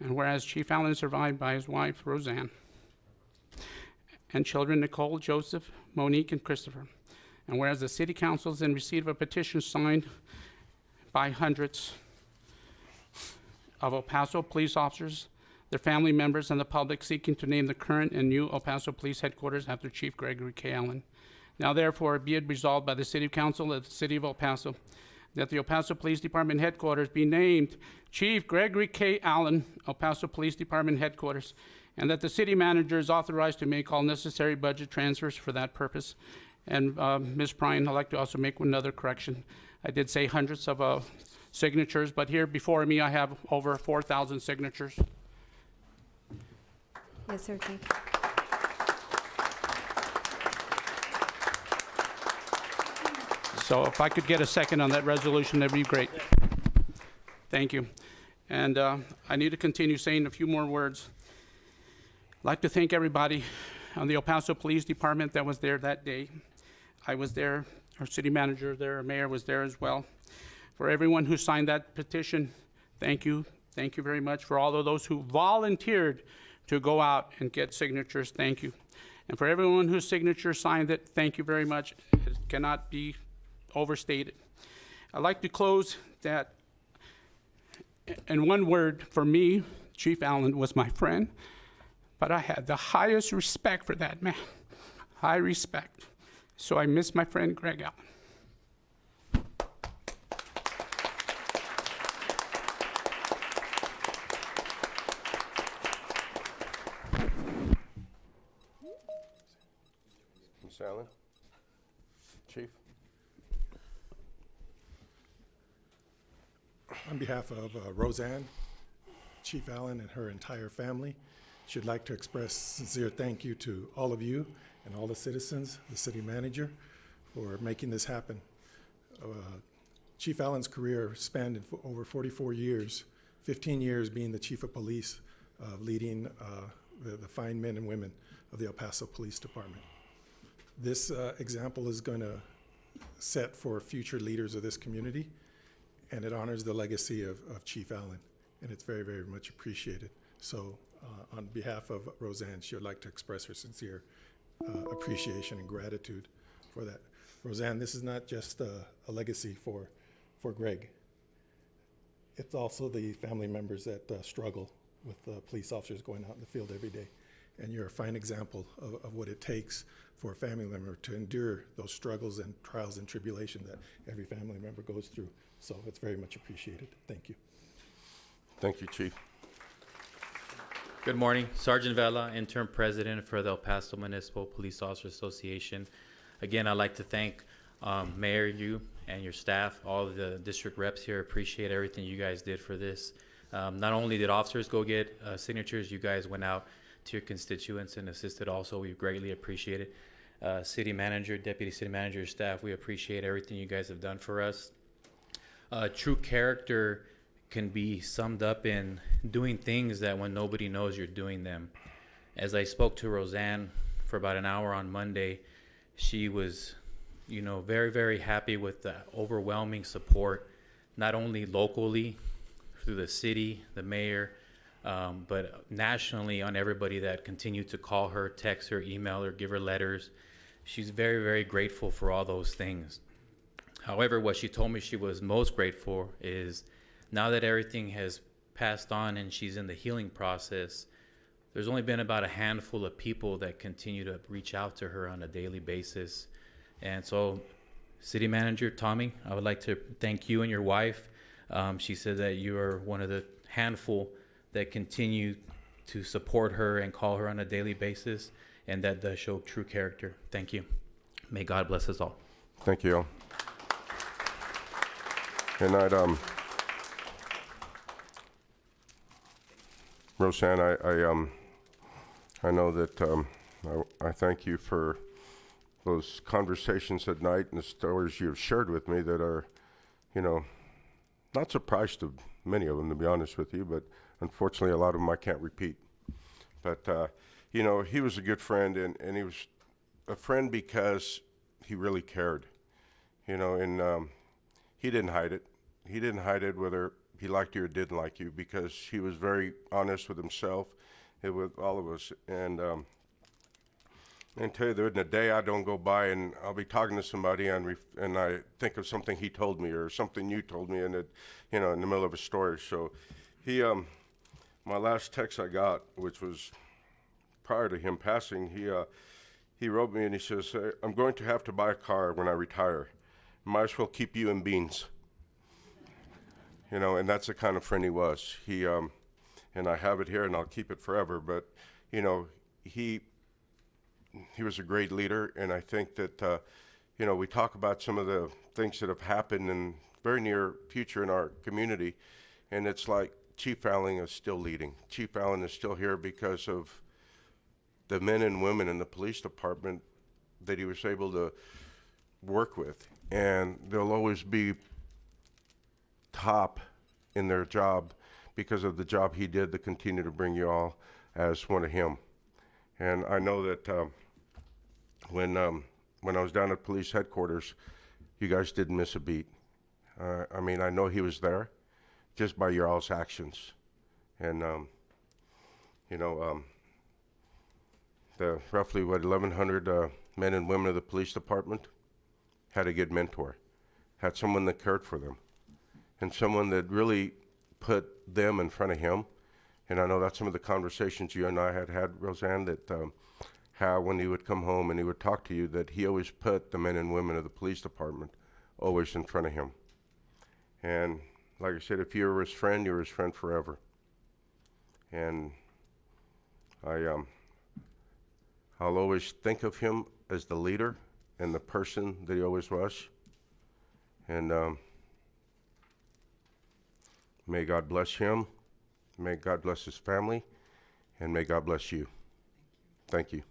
And whereas Chief Allen is survived by his wife, Roseanne, and children, Nicole, Joseph, Monique, and Christopher. And whereas the city council is in receipt of a petition signed by hundreds of El Paso police officers, their family members, and the public seeking to name the current and new El Paso Police Headquarters after Chief Gregory K. Allen. Now therefore be it resolved by the City Council of the City of El Paso that the El Paso Police Department Headquarters be named Chief Gregory K. Allen, El Paso Police Department Headquarters, and that the city manager is authorized to make all necessary budget transfers for that purpose. And Ms. Bryan, I'd like to also make another correction. I did say hundreds of signatures, but here before me I have over 4,000 signatures. Yes, sir, thank you. So if I could get a second on that resolution, that'd be great. Thank you. And I need to continue saying a few more words. I'd like to thank everybody on the El Paso Police Department that was there that day. I was there, our city manager there, our mayor was there as well. For everyone who signed that petition, thank you. Thank you very much. For all of those who volunteered to go out and get signatures, thank you. And for everyone whose signature signed it, thank you very much. It cannot be overstated. I'd like to close that in one word. For me, Chief Allen was my friend, but I had the highest respect for that man, high respect. So I miss my friend Greg Allen. Ms. Allen? Chief? On behalf of Roseanne, Chief Allen, and her entire family, she'd like to express sincere thank you to all of you and all the citizens, the city manager, for making this happen. Chief Allen's career spanned over 44 years, 15 years being the chief of police, leading the fine men and women of the El Paso Police Department. This example is going to set for future leaders of this community, and it honors the legacy of Chief Allen, and it's very, very much appreciated. So on behalf of Roseanne, she would like to express her sincere appreciation and gratitude for that. Roseanne, this is not just a legacy for Greg. It's also the family members that struggle with police officers going out in the field every day. And you're a fine example of what it takes for a family member to endure those struggles and trials and tribulation that every family member goes through. So it's very much appreciated. Thank you. Thank you, Chief. Good morning. Sergeant Vela, Interim President for the El Paso Municipal Police Officers Association. Again, I'd like to thank Mayor, you and your staff, all of the district reps here. Appreciate everything you guys did for this. Not only did officers go get signatures, you guys went out to your constituents and assisted also. We greatly appreciate it. City Manager, Deputy City Manager, staff, we appreciate everything you guys have done for us. True character can be summed up in doing things that when nobody knows you're doing them. As I spoke to Roseanne for about an hour on Monday, she was, very, very happy with the overwhelming support, not only locally through the city, the mayor, but nationally on everybody that continued to call her, text her, email her, give her letters. She's very, very grateful for all those things. However, what she told me she was most grateful is now that everything has passed on and she's in the healing process, there's only been about a handful of people that continue to reach out to her on a daily basis. And so, City Manager Tommy, I would like to thank you and your wife. She said that you are one of the handful that continue to support her and call her on a daily basis, and that does show true character. Thank you. May God bless us all. Thank you. And Roseanne, I know that I thank you for those conversations at night and the stories you've shared with me that are, not surprised to many of them, to be honest with you, but unfortunately a lot of them I can't repeat. But, he was a good friend, and he was a friend because he really cared, and he didn't hide it. He didn't hide it whether he liked you or didn't like you, because he was very honest with himself and with all of us. And tell you, there isn't a day I don't go by and I'll be talking to somebody and I think of something he told me or something you told me, and it, in the middle of a story. So he, my last text I got, which was prior to him passing, he wrote me and he says, I'm going to have to buy a car when I retire. Might as well keep you in beans. You know, and that's the kind of friend he was. He, and I have it here and I'll keep it forever, but, you know, he was a great leader, and I think that, you know, we talk about some of the things that have happened in very near future in our community, and it's like Chief Allen is still leading. Chief Allen is still here because of the men and women in the police department that he was able to work with, and they'll always be top in their job because of the job he did to continue to bring you all as one of him. And I know that when I was down at police headquarters, you guys didn't miss a beat. I mean, I know he was there just by your all's actions. And, you know, the roughly, 1,100 men and women of the police department had a good mentor, had someone that cared for them, and someone that really put them in front of him. And I know that's some of the conversations you and I had, Roseanne, that how when he would come home and he would talk to you, that he always put the men and women of the police department always in front of him. And like I said, if you were his friend, you were his friend forever. And I'll always think of him as the leader and the person that he always was. And may God bless him, may God bless his family, and may God bless you. Thank you.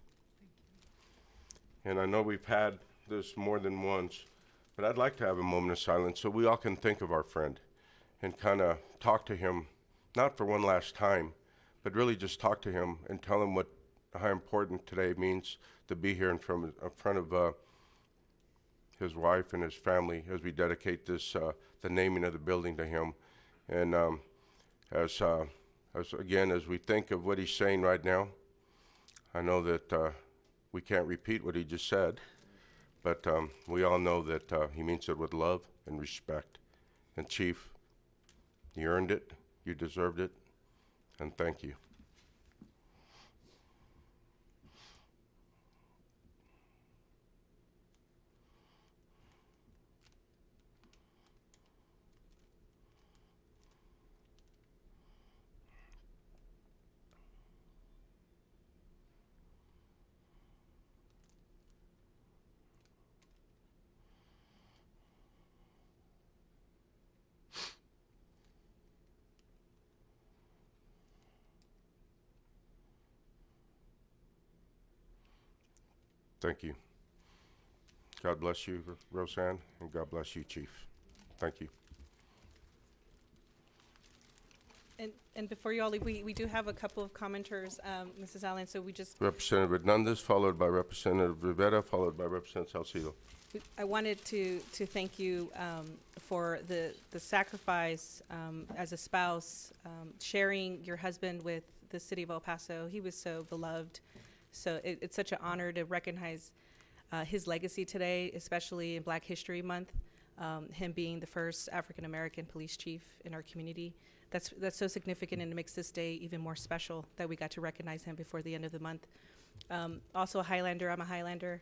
And I know we've had this more than once, but I'd like to have a moment of silence so we all can think of our friend and kind of talk to him, not for one last time, but really just talk to him and tell him how important today means to be here in front of his wife and his family as we dedicate this, the naming of the building to him. And as we think of what he's saying right now, I know that we can't repeat what he just said, but we all know that he means it with love and respect. And Chief, you earned it, you deserved it, and thank you. Thank you. God bless you, Roseanne, and God bless you, Chief. Thank you. And before you all leave, we do have a couple of commenters, Mrs. Allen, so we just... Representative Hernandez, followed by Representative Rivera, followed by Representative Salcido. I wanted to thank you for the sacrifice as a spouse, sharing your husband with the city of El Paso. He was so beloved. So it's such an honor to recognize his legacy today, especially in Black History Month, him being the first African-American police chief in our community. That's so significant, and it makes this day even more special that we got to recognize him before the end of the month. Also a Highlander, I'm a Highlander.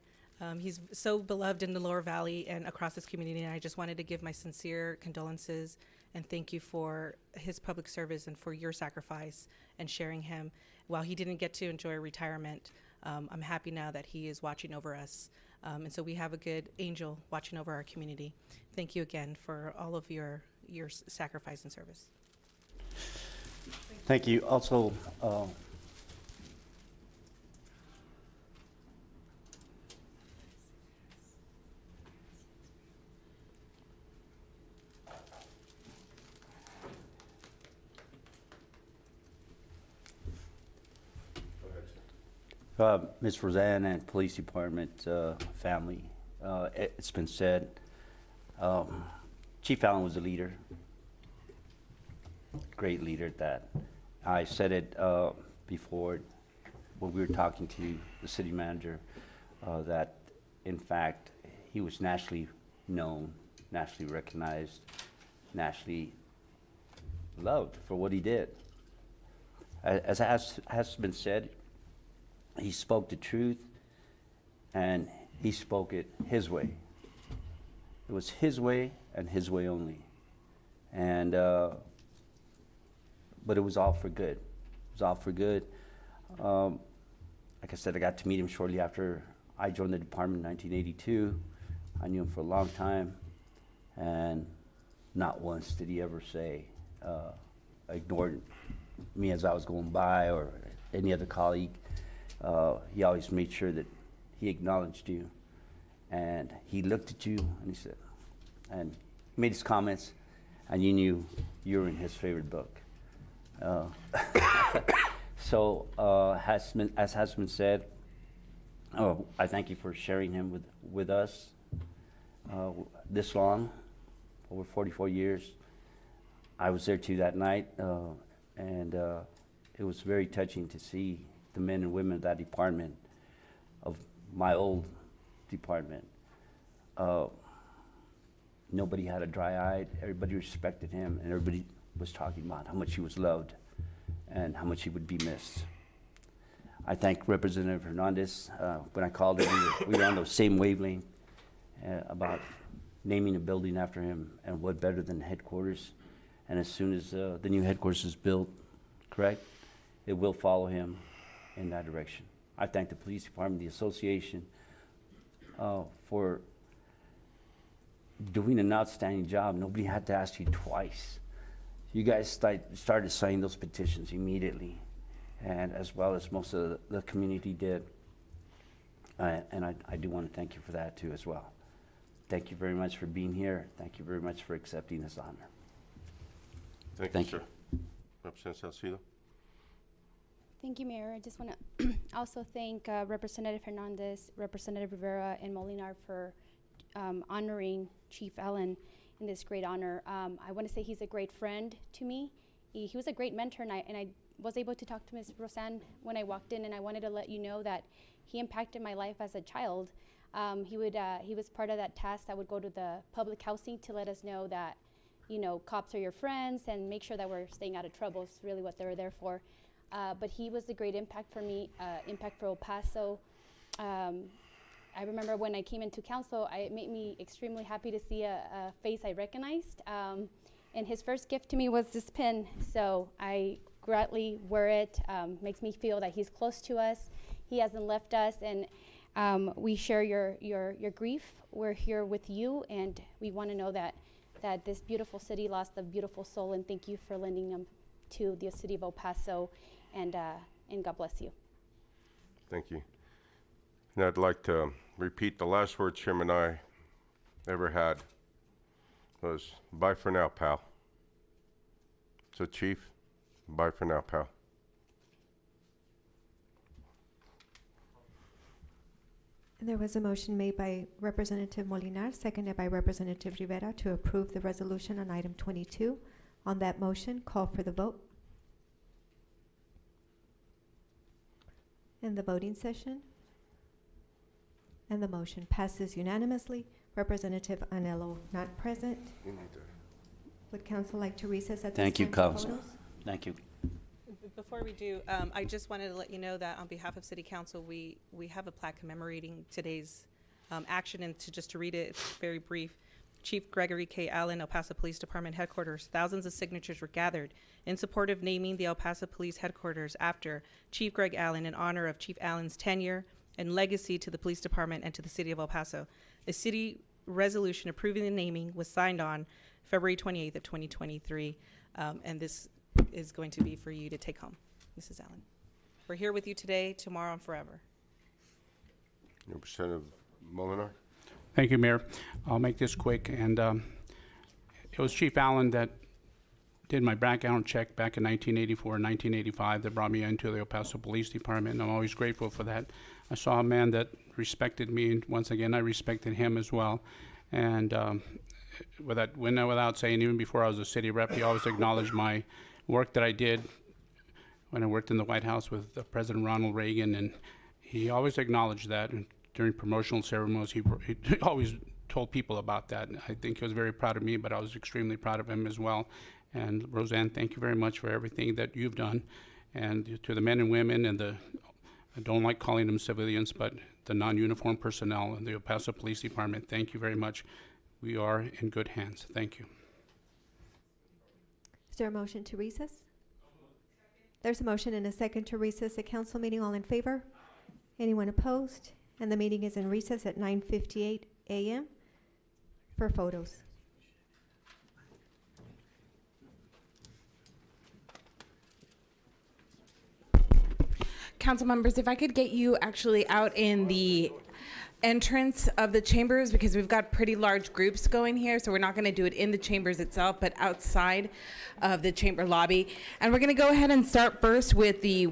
He's so beloved in the Lower Valley and across this community, and I just wanted to give my sincere condolences and thank you for his public service and for your sacrifice and sharing him. While he didn't get to enjoy retirement, I'm happy now that he is watching over us. And so we have a good angel watching over our community. Thank you again for all of your sacrifice and service. Thank you. Also, Ms. Roseanne and Police Department family, it's been said, Chief Allen was a leader, great leader at that. I said it before when we were talking to the city manager, that in fact he was nationally known, nationally recognized, nationally loved for what he did. As has been said, he spoke the truth, and he spoke it his way. It was his way and his way only. And, but it was all for good. It was all for good. Like I said, I got to meet him shortly after I joined the department in 1982. I knew him for a long time, and not once did he ever say, ignored me as I was going by or any other colleague. He always made sure that he acknowledged you, and he looked at you and he said, and he made his comments, and you knew you were in his favorite book. So, as has been said, I thank you for sharing him with us this long, over 44 years. I was there too that night, and it was very touching to see the men and women of that department, of my old department. Nobody had a dry eye. Everybody respected him, and everybody was talking about how much he was loved and how much he would be missed. I thank Representative Hernandez. When I called him, we were on the same wavelength about naming a building after him, and what better than headquarters. And as soon as the new headquarters is built, correct, it will follow him in that direction. I thank the police department, the association, for doing an outstanding job. Nobody had to ask you twice. You guys started signing those petitions immediately, and as well as most of the community did. And I do want to thank you for that too as well. Thank you very much for being here. Thank you very much for accepting this honor. Thank you, sir. Representative Salcido. Thank you, Mayor. I just want to also thank Representative Hernandez, Representative Rivera, and Molinar for honoring Chief Allen in this great honor. I want to say he's a great friend to me. He was a great mentor, and I was able to talk to Ms. Roseanne when I walked in, and I wanted to let you know that he impacted my life as a child. He was part of that task that would go to the public housing to let us know that, you know, cops are your friends and make sure that we're staying out of trouble. It's really what they were there for. But he was a great impact for me, impact for El Paso. I remember when I came into council, it made me extremely happy to see a face I recognized. And his first gift to me was this pin. So I gladly wear it. Makes me feel that he's close to us. He hasn't left us, and we share your grief. We're here with you, and we want to know that this beautiful city lost a beautiful soul, and thank you for lending them to the city of El Paso, and God bless you. Thank you. And I'd like to repeat the last word Chairman and I ever had was, bye for now, pal. So Chief, bye for now, pal. And there was a motion made by Representative Molinar, seconded by Representative Rivera, to approve the resolution on item 22. On that motion, call for the vote. In the voting session. And the motion passes unanimously. Representative Anello not present. Would council like to recess at this time? Thank you, for council. photos? Thank you. Before we do, I just wanted to let you know that on behalf of City Council, we have a plaque commemorating today's action, and to read it, it's very brief. Chief Gregory K. Allen, El Paso Police Department Headquarters. Thousands of signatures were gathered in support of naming the El Paso Police Headquarters after Chief Greg Allen in honor of Chief Allen's tenure and legacy to the police department and to the city of El Paso. A city resolution approving the naming was signed on February 28th of 2023, and this is going to be for you to take home, Mrs. Allen. We're here with you today, tomorrow, and forever. Representative Molinar. Thank you, Mayor. I'll make this quick. And it was Chief Allen that did my background check back in 1984 and 1985 that brought me into the El Paso Police Department, and I'm always grateful for that. I saw a man that respected me, and once again, I respected him as well. And without saying, even before I was a city rep, he always acknowledged my work that I did when I worked in the White House with President Ronald Reagan, and he always acknowledged that. And during promotional ceremonies, he always told people about that. And I think he was very proud of me, but I was extremely proud of him as well. And Roseanne, thank you very much for everything that you've done. And to the men and women and the I don't like calling them civilians, but the non-uniformed personnel in the El Paso Police Department, thank you very much. We are in good hands. Thank you. Is there a motion to recess? There's a motion and a second to recess the council meeting. All in favor? Anyone opposed? And the meeting is in recess at 9:58 a.m. for photos. Council members, if I could get you actually out in the entrance of the chambers, because we've got pretty large groups going here, so we're not going to do it in the chambers itself, but outside of the chamber lobby. And we're going to go ahead and start first with the the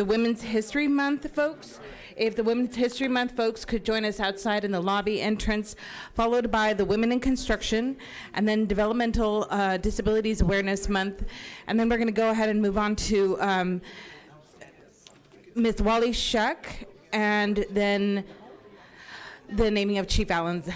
Women's History Month folks. If the Women's History Month folks could join us outside in the lobby entrance, followed by the Women in Construction, and then Developmental Disabilities Awareness Month. And then we're going to go ahead and move on to Ms. Wally Scheck, and then the naming of Chief Allen's.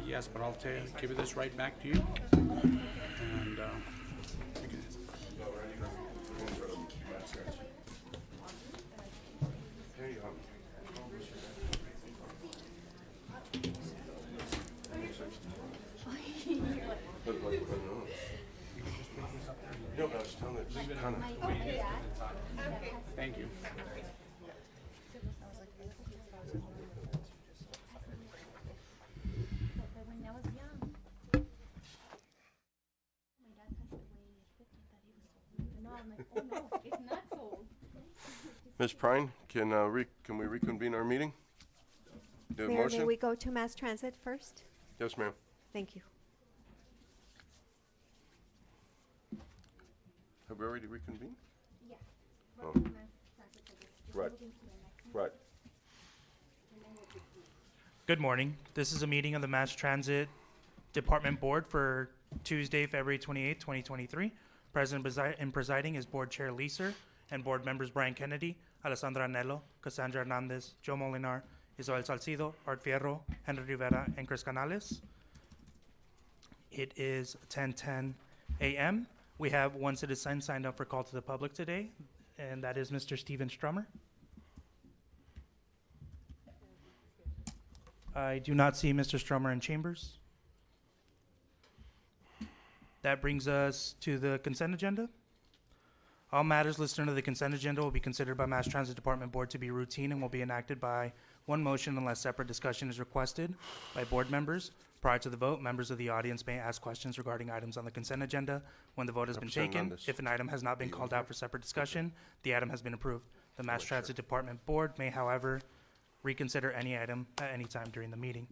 Yes, but I'll give this right back to you. And, you can- No, but I was telling it, it's kind of. Thank you. Ms. Prine, can we reconvene our meeting? Do a Mayor, may motion? we go to mass transit first? Yes, ma'am. Thank you. Have we already reconvened? Yeah. Oh. Right. Right. Good morning. This is a meeting of the Mass Transit Department Board for Tuesday, February 28, 2023. Presiding is Board Chair Leeser and Board Members Brian Kennedy, Alessandra Anello, Cassandra Hernandez, Joe Molinar, Isabel Salcido, Art Fierro, Henry Rivera, and Chris Canales. It is 10:10 a.m. We have one citizen signed up for call to the public today, and that is Mr. Steven Strummer. I do not see Mr. Strummer in chambers. That brings us to the consent agenda. All matters listed under the consent agenda will be considered by Mass Transit Department Board to be routine and will be enacted by one motion unless separate discussion is requested by board members. Prior to the vote, members of the audience may ask questions regarding items on the consent agenda. When the vote has been taken, Hernandez. if an item has not been called out for separate discussion, the item has been approved. The Mass Transit Department Board may, however, reconsider any item at any time during the meeting.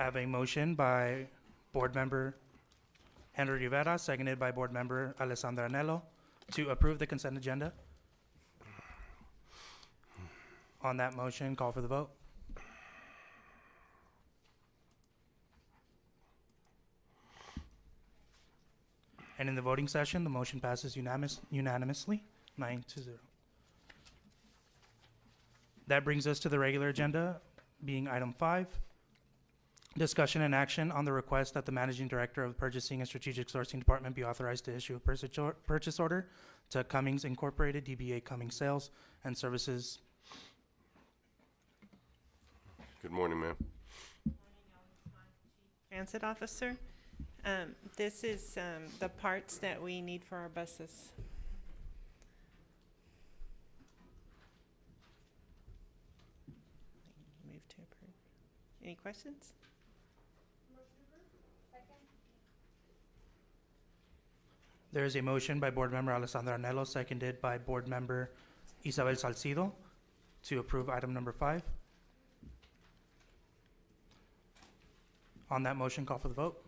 I have a motion by Board Member Henry Rivera, seconded by Board Member Alessandra Anello, to approve the consent agenda. On that motion, call for the vote. And in the voting session, the motion passes unanimously, 9-0. That brings us to the regular agenda, being item 5. Discussion and action on the request that the Managing Director of the Purchasing and Strategic Sourcing Department be authorized to issue a purchase order to Cummings Incorporated, DBA Cummings Sales and Services. Good morning, ma'am. Transit officer. This is the parts that we need for our buses. Move to approve. Any questions? There is a motion by Board Member Alessandra Anello, seconded by Board Member Isabel Salcido, to approve item number 5. On that motion, call for the vote.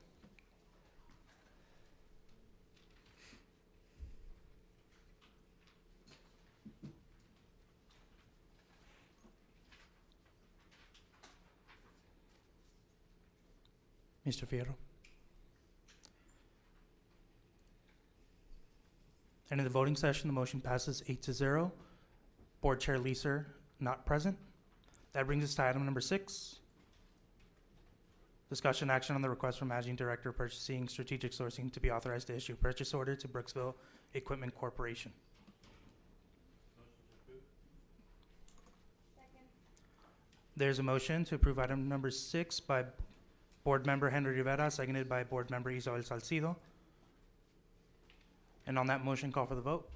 Mr. Fierro. And in the voting session, the motion passes 8-0. Board Chair Leeser not present. That brings us to item number 6. Discussion action on the request from Managing Director of Purchasing Strategic Sourcing to be authorized to issue a purchase order to Brooksville Equipment Corporation. There's a motion to approve item number 6 by Board Member Henry Rivera, seconded by Board Member Isabel Salcido. And on that motion, call for the vote.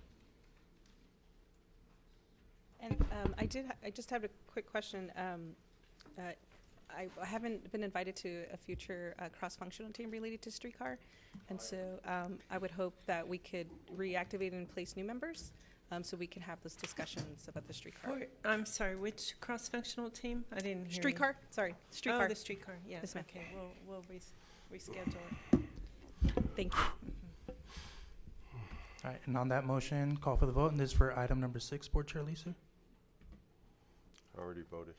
And I just have a quick question. I haven't been invited to a future cross-functional team related to streetcar, and so I would hope that we could reactivate and place new members, so we can have those discussions about the streetcar. I'm sorry, which cross-functional team? I didn't hear. Streetcar, sorry, streetcar. Oh, the streetcar, yes, Yes, ma'am. okay, we'll reschedule it. Thank you. All right, and on that motion, call for the vote, and this is for item number 6, Board Chair Leeser. Already voted.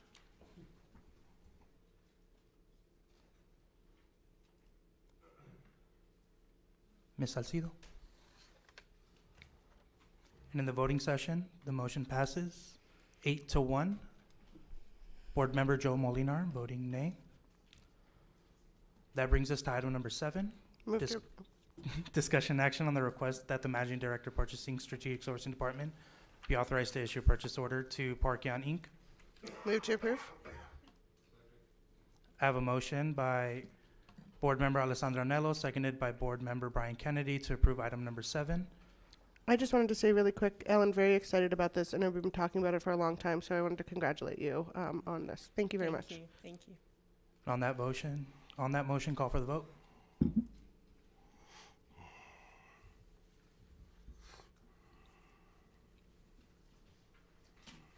Ms. Salcido. And in the voting session, the motion passes 8-1. Board Member Joe Molinar voting nay. That brings us to item number 7. Move Dis- to, Discussion action on the request that the Managing Director Purchasing Strategic Sourcing Department be authorized to issue a purchase order to Parkyan Inc. move to approve. I have a motion by Board Member Alessandra Nello, seconded by Board Member Brian Kennedy to approve item number 7. I just wanted to say really quick, Ellen, very excited about this. I know we've been talking about it for a long time, so I wanted to congratulate you on this. Thank you very much. Thank you. On that motion, call for the vote.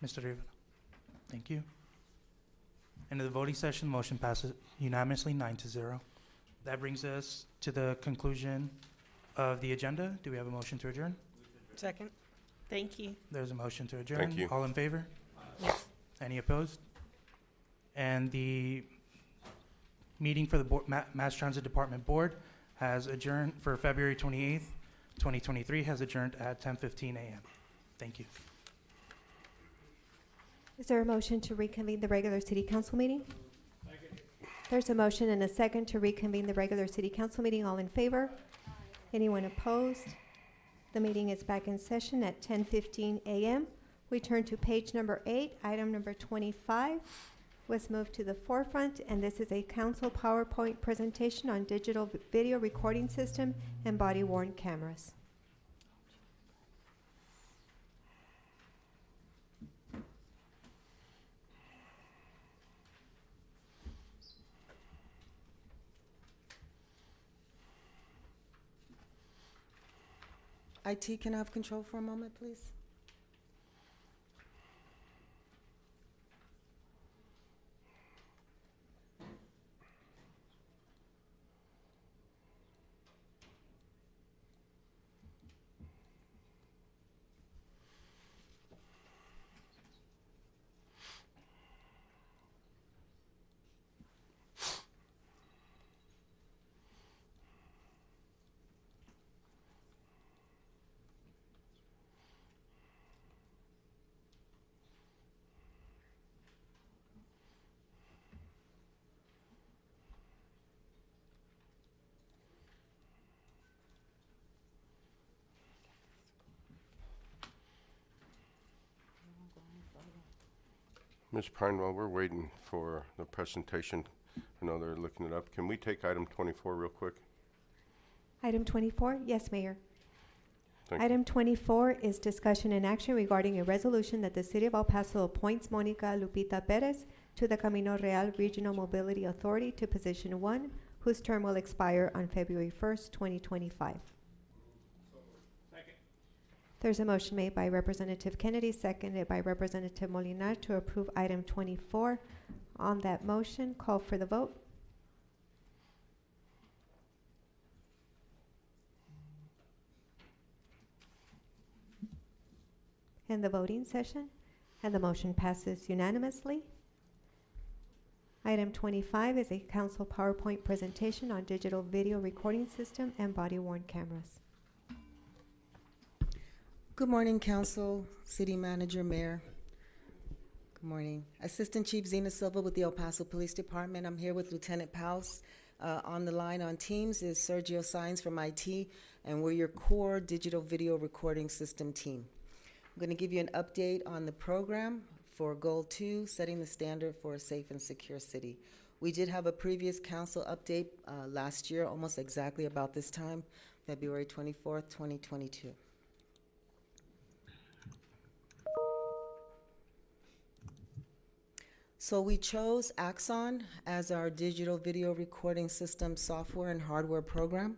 Mr. Rivera. Thank you. Into the voting session, motion passes unanimously 9-0. That brings us to the conclusion of the agenda. Do we have a motion to adjourn? Second. Thank you. There's a motion to adjourn. Thank you. All in favor? Yes. Any opposed? And the meeting for the Mass Transit Department Board has adjourned for February 28th, 2023, has adjourned at 10:15 a.m. Thank you. Is there a motion to reconvene the regular city council meeting? There's a motion and a second to reconvene the regular city council meeting. All in favor? Anyone opposed? The meeting is back in session at 10:15 a.m. We turn to page number 8, item number 25 was moved to the forefront, and this is a council PowerPoint presentation on digital video recording system and body-worn cameras. IT, can I have control for a moment, please? Ms. Pine, while we're waiting for the presentation, I know they're looking it up. Can we take item 24 real quick? Item 24, yes, Mayor. Thank you. Item 24 is discussion and action regarding a resolution that the City of El Paso appoints Monica Lupita Perez to the Camino Real Regional Mobility Authority to position 1, whose term will expire on February 1st, 2025. There's a motion made by Representative Kennedy, seconded by Representative Molinar to approve item 24. On that motion, call for the vote. And the voting session, and the motion passes unanimously. Item 25 is a council PowerPoint presentation on digital video recording system and body-worn cameras. Good morning, Council, City Manager, Mayor. Good morning. Assistant Chief Zena Silva with the El Paso Police Department. I'm here with Lieutenant Paus. On the line on Teams is Sergio Sainz from IT, and we're your core digital video recording system team. I'm going to give you an update on the program for Goal 2, setting the standard for a safe and secure city. We did have a previous council update last year, almost exactly about this time, February 24th, 2022. So we chose Axon as our digital video recording system software and hardware program.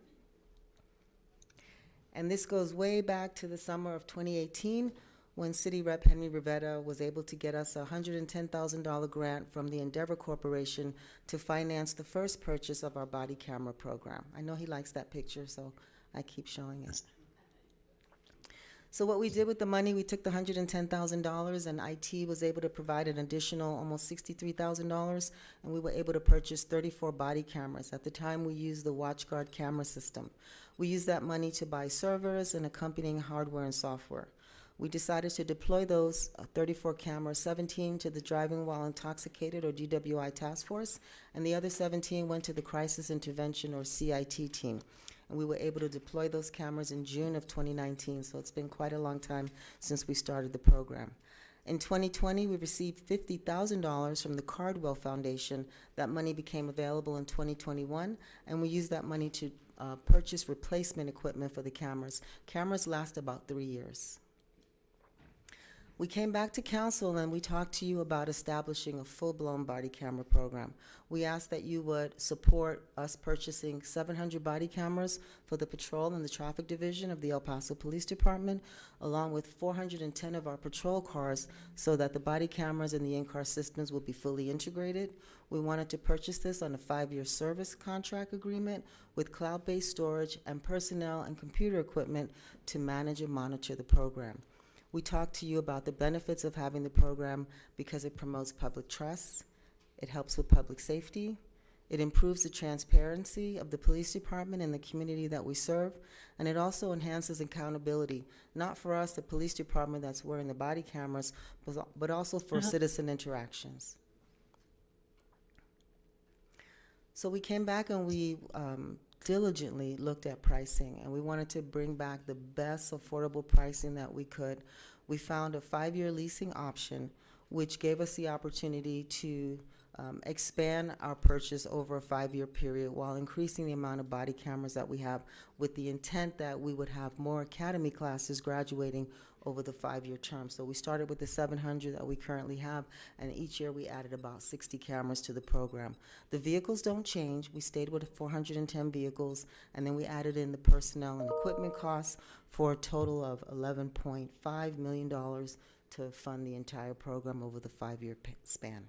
And this goes way back to the summer of 2018 when City Rep Henry Rivera was able to get us a $110,000 grant from the Endeavor Corporation to finance the first purchase of our body camera program. I know he likes that picture, so I keep showing it. So what we did with the money, we took the $110,000 and IT was able to provide an additional almost $63,000, and we were able to purchase 34 body cameras. At the time, we used the WatchGuard camera system. We used that money to buy servers and accompanying hardware and software. We decided to deploy those 34 cameras, 17 to the driving while intoxicated or DWI task force, and the other 17 went to the crisis intervention or CIT team. And we were able to deploy those cameras in June of 2019, so it's been quite a long time since we started the program. In 2020, we received $50,000 from the Cardwell Foundation. That money became available in 2021, and we used that money to purchase replacement equipment for the cameras. Cameras last about 3 years. We came back to council and we talked to you about establishing a full-blown body camera program. We asked that you would support us purchasing 700 body cameras for the patrol and the traffic division of the El Paso Police Department, along with 410 of our patrol cars, so that the body cameras and the in-car systems will be fully integrated. We wanted to purchase this on a 5-year service contract agreement with cloud-based storage and personnel and computer equipment to manage and monitor the program. We talked to you about the benefits of having the program because it promotes public trust, it helps with public safety, it improves the transparency of the police department and the community that we serve, and it also enhances accountability, not for us, the police department that's wearing the body cameras, but also for citizen interactions. So we came back and we diligently looked at pricing, and we wanted to bring back the best affordable pricing that we could. We found a 5-year leasing option, which gave us the opportunity to expand our purchase over a 5-year period while increasing the amount of body cameras that we have, with the intent that we would have more academy classes graduating over the 5-year term. So we started with the 700 that we currently have, and each year we added about 60 cameras to the program. The vehicles don't change. We stayed with 410 vehicles, and then we added in the personnel and equipment costs for a total of $11.5 million to fund the entire program over the 5-year span.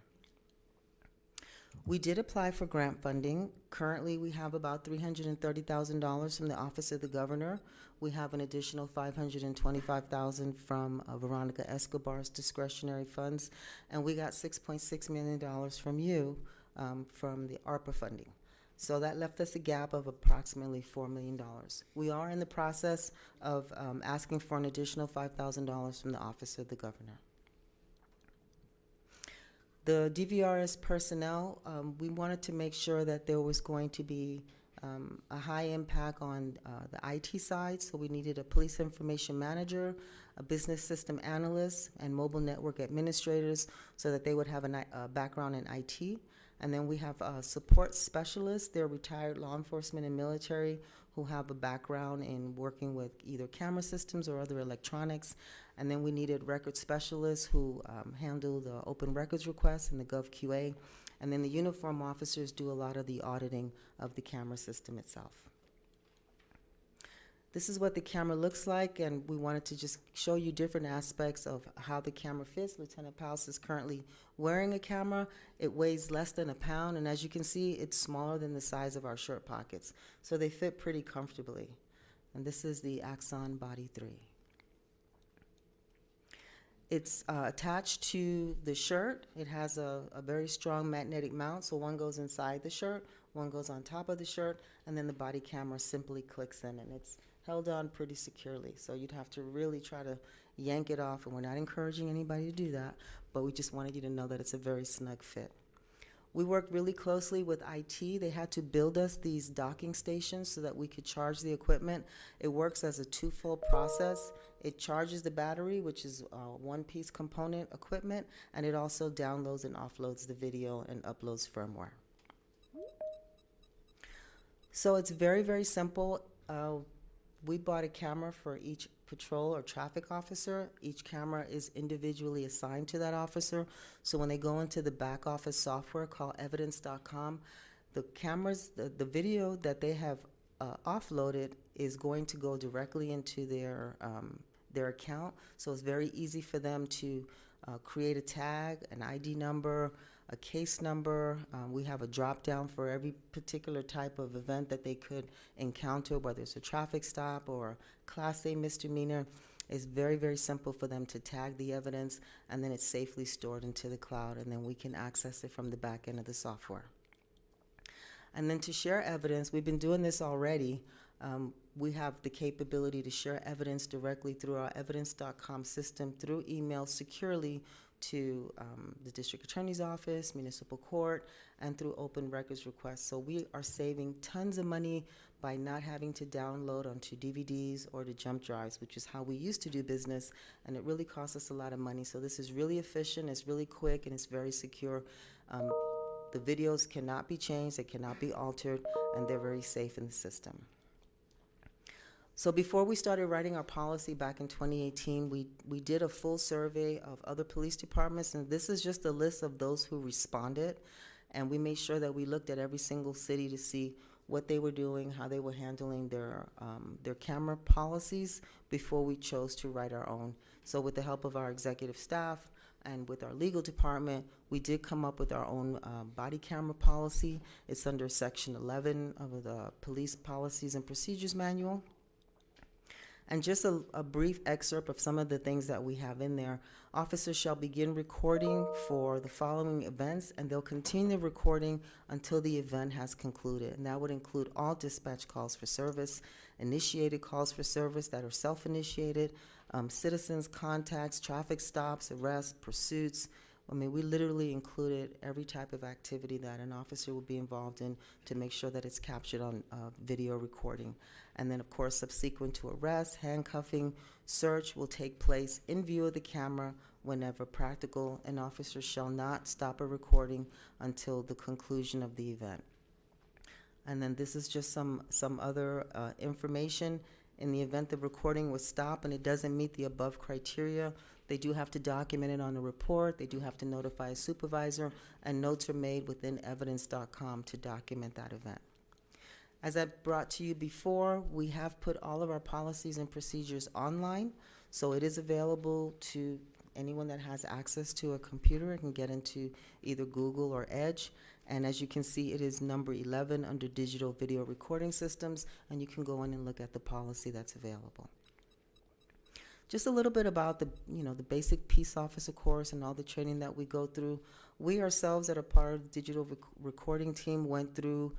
We did apply for grant funding. Currently, we have about $330,000 from the Office of the Governor. We have an additional $525,000 from Veronica Escobar's discretionary funds, and we got $6.6 million from you from the ARPA funding. So that left us a gap of approximately $4 million. We are in the process of asking for an additional $5,000 from the Office of the Governor. The DVRS personnel, we wanted to make sure that there was going to be a high impact on the IT side, so we needed a police information manager, a business system analyst, and mobile network administrators so that they would have a background in IT. And then we have support specialists. They're retired law enforcement and military who have a background in working with either camera systems or other electronics. And then we needed record specialists who handle the open records requests and the GovQA. And then the uniform officers do a lot of the auditing of the camera system itself. This is what the camera looks like, and we wanted to just show you different aspects of how the camera fits. Lieutenant Powell is currently wearing a camera. It weighs less than a pound, and as you can see, it's smaller than the size of our shirt pockets. So they fit pretty comfortably. And this is the Axon Body 3. It's attached to the shirt. It has a very strong magnetic mount, so one goes inside the shirt, one goes on top of the shirt, and then the body camera simply clicks in, and it's held on pretty securely. So you'd have to really try to yank it off, and we're not encouraging anybody to do that, but we just wanted you to know that it's a very snug fit. We worked really closely with IT. They had to build us these docking stations so that we could charge the equipment. It works as a twofold process. It charges the battery, which is one-piece component equipment, and it also downloads and offloads the video and uploads firmware. So it's very, very simple. We bought a camera for each patrol or traffic officer. Each camera is individually assigned to that officer. So when they go into the back office software called evidence.com, the cameras, the video that they have offloaded is going to go directly into their account. So it's very easy for them to create a tag, an ID number, a case number. We have a drop down for every particular type of event that they could encounter, whether it's a traffic stop or a Class A misdemeanor. It's very, very simple for them to tag the evidence, and then it's safely stored into the cloud, and then we can access it from the back end of the software. And then to share evidence, we've been doing this already. We have the capability to share evidence directly through our evidence.com system through email securely to the district attorney's office, municipal court, and through open records requests. So we are saving tons of money by not having to download onto DVDs or to jump drives, which is how we used to do business, and it really costs us a lot of money. So this is really efficient, it's really quick, and it's very secure. The videos cannot be changed, they cannot be altered, and they're very safe in the system. So before we started writing our policy back in 2018, we did a full survey of other police departments, and this is just a list of those who responded. And we made sure that we looked at every single city to see what they were doing, how they were handling their camera policies before we chose to write our own. So with the help of our executive staff and with our legal department, we did come up with our own body camera policy. It's under Section 11 of the Police Policies and Procedures Manual. And just a brief excerpt of some of the things that we have in there. Officers shall begin recording for the following events, and they'll continue recording until the event has concluded. And that would include all dispatch calls for service, initiated calls for service that are self-initiated, citizens' contacts, traffic stops, arrests, pursuits. I mean, we literally included every type of activity that an officer will be involved in to make sure that it's captured on video recording. And then, of course, subsequent to arrest, handcuffing, search will take place in view of the camera whenever practical. An officer shall not stop a recording until the conclusion of the event. And then this is just some other information. In the event the recording was stopped and it doesn't meet the above criteria, they do have to document it on a report. They do have to notify a supervisor, and notes are made within evidence.com to document that event. As I brought to you before, we have put all of our policies and procedures online, so it is available to anyone that has access to a computer. It can get into either Google or Edge, and as you can see, it is number 11 under digital video recording systems, and you can go in and look at the policy that's available. Just a little bit about the basic peace officer course and all the training that we go through. We ourselves that are part of the digital recording team went through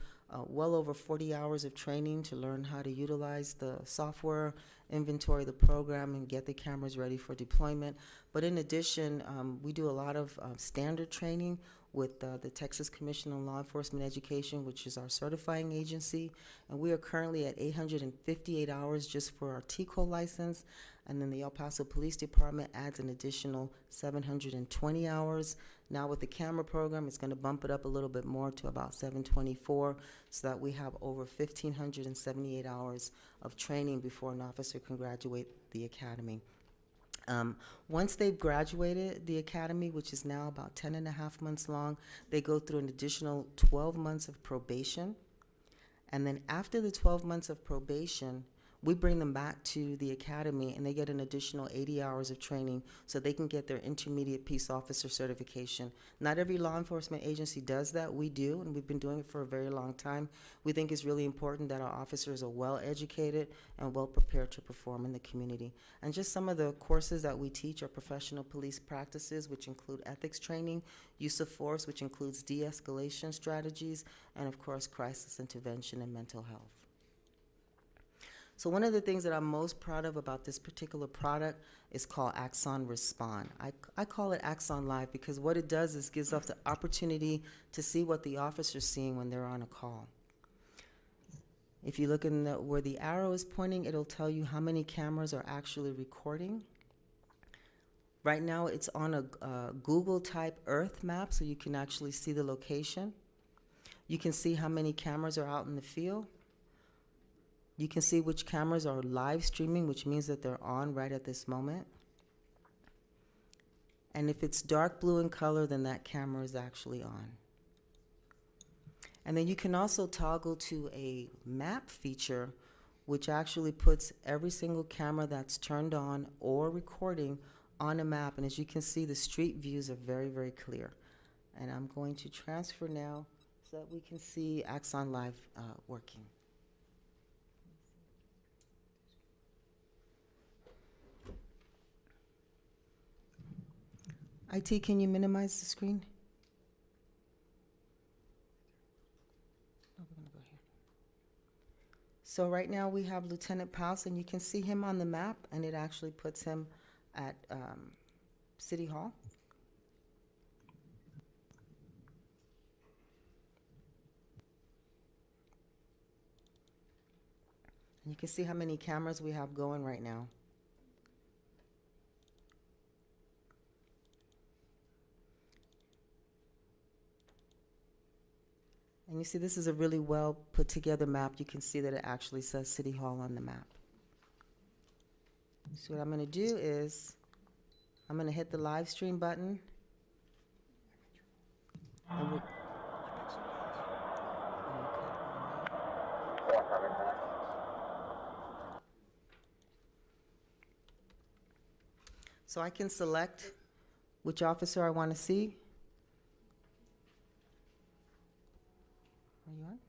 well over 40 hours of training to learn how to utilize the software, inventory the program, and get the cameras ready for deployment. But in addition, we do a lot of standard training with the Texas Commission on Law Enforcement Education, which is our certifying agency. And we are currently at 858 hours just for our TCO license. And then the El Paso Police Department adds an additional 720 hours. Now with the camera program, it's going to bump it up a little bit more to about 724, so that we have over 1,578 hours of training before an officer can graduate the academy. Once they've graduated the academy, which is now about 10 and a half months long, they go through an additional 12 months of probation. And then after the 12 months of probation, we bring them back to the academy, and they get an additional 80 hours of training so they can get their intermediate peace officer certification. Not every law enforcement agency does that. We do, and we've been doing it for a very long time. We think it's really important that our officers are well educated and well prepared to perform in the community. And just some of the courses that we teach are professional police practices, which include ethics training, use of force, which includes de-escalation strategies, and of course, crisis intervention and mental health. So one of the things that I'm most proud of about this particular product is called Axon Respond. I call it Axon Live because what it does is gives us the opportunity to see what the officer's seeing when they're on a call. If you look in where the arrow is pointing, it'll tell you how many cameras are actually recording. Right now it's on a Google type Earth map, so you can actually see the location. You can see how many cameras are out in the field. You can see which cameras are live streaming, which means that they're on right at this moment. And if it's dark blue in color, then that camera is actually on. And then you can also toggle to a map feature, which actually puts every single camera that's turned on or recording on a map. And as you can see, the street views are very, very clear. And I'm going to transfer now so that we can see Axon Live working. IT, can you minimize the screen? Oh, we're gonna go here. So right now we have Lieutenant Paus, and you can see him on the map, and it actually puts him at City Hall. And you can see how many cameras we have going right now. And you see this is a really well put together map. You can see that it actually says City Hall on the map. So what I'm going to do is I'm going to hit the live stream button. And we'll, so I can select which officer I want to see. Are you on?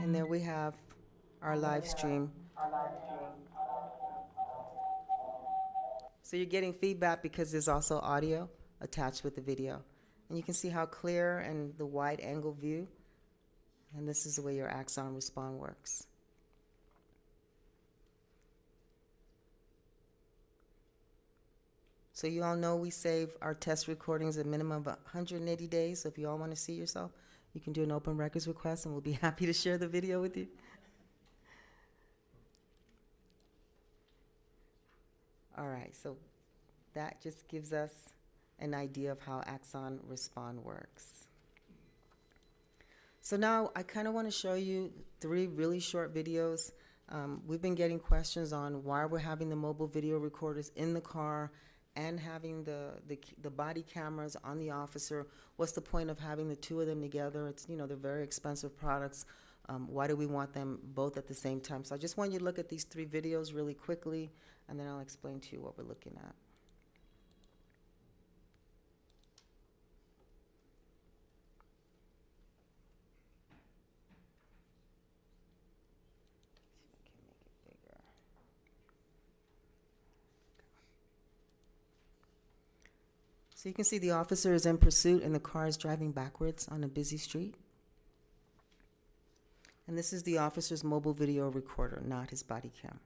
And there we have our live stream. So you're getting feedback because there's also audio attached with the video. And you can see how clear and the wide angle view. And this is the way your Axon Respond works. So you all know we save our test recordings a minimum of 180 days. So if you all want to see yourself, you can do an open records request and we'll be happy to share the video with you. All right, so that just gives us an idea of how Axon Respond works. So now I kind of want to show you 3 really short videos. We've been getting questions on why we're having the mobile video recorders in the car and having the body cameras on the officer. What's the point of having the 2 of them together? It's, you know, they're very expensive products. Why do we want them both at the same time? So I just want you to look at these 3 videos really quickly, and then I'll explain to you what we're looking at. So you can see the officer is in pursuit and the car is driving backwards on a busy street. And this is the officer's mobile video recorder, not his body cam.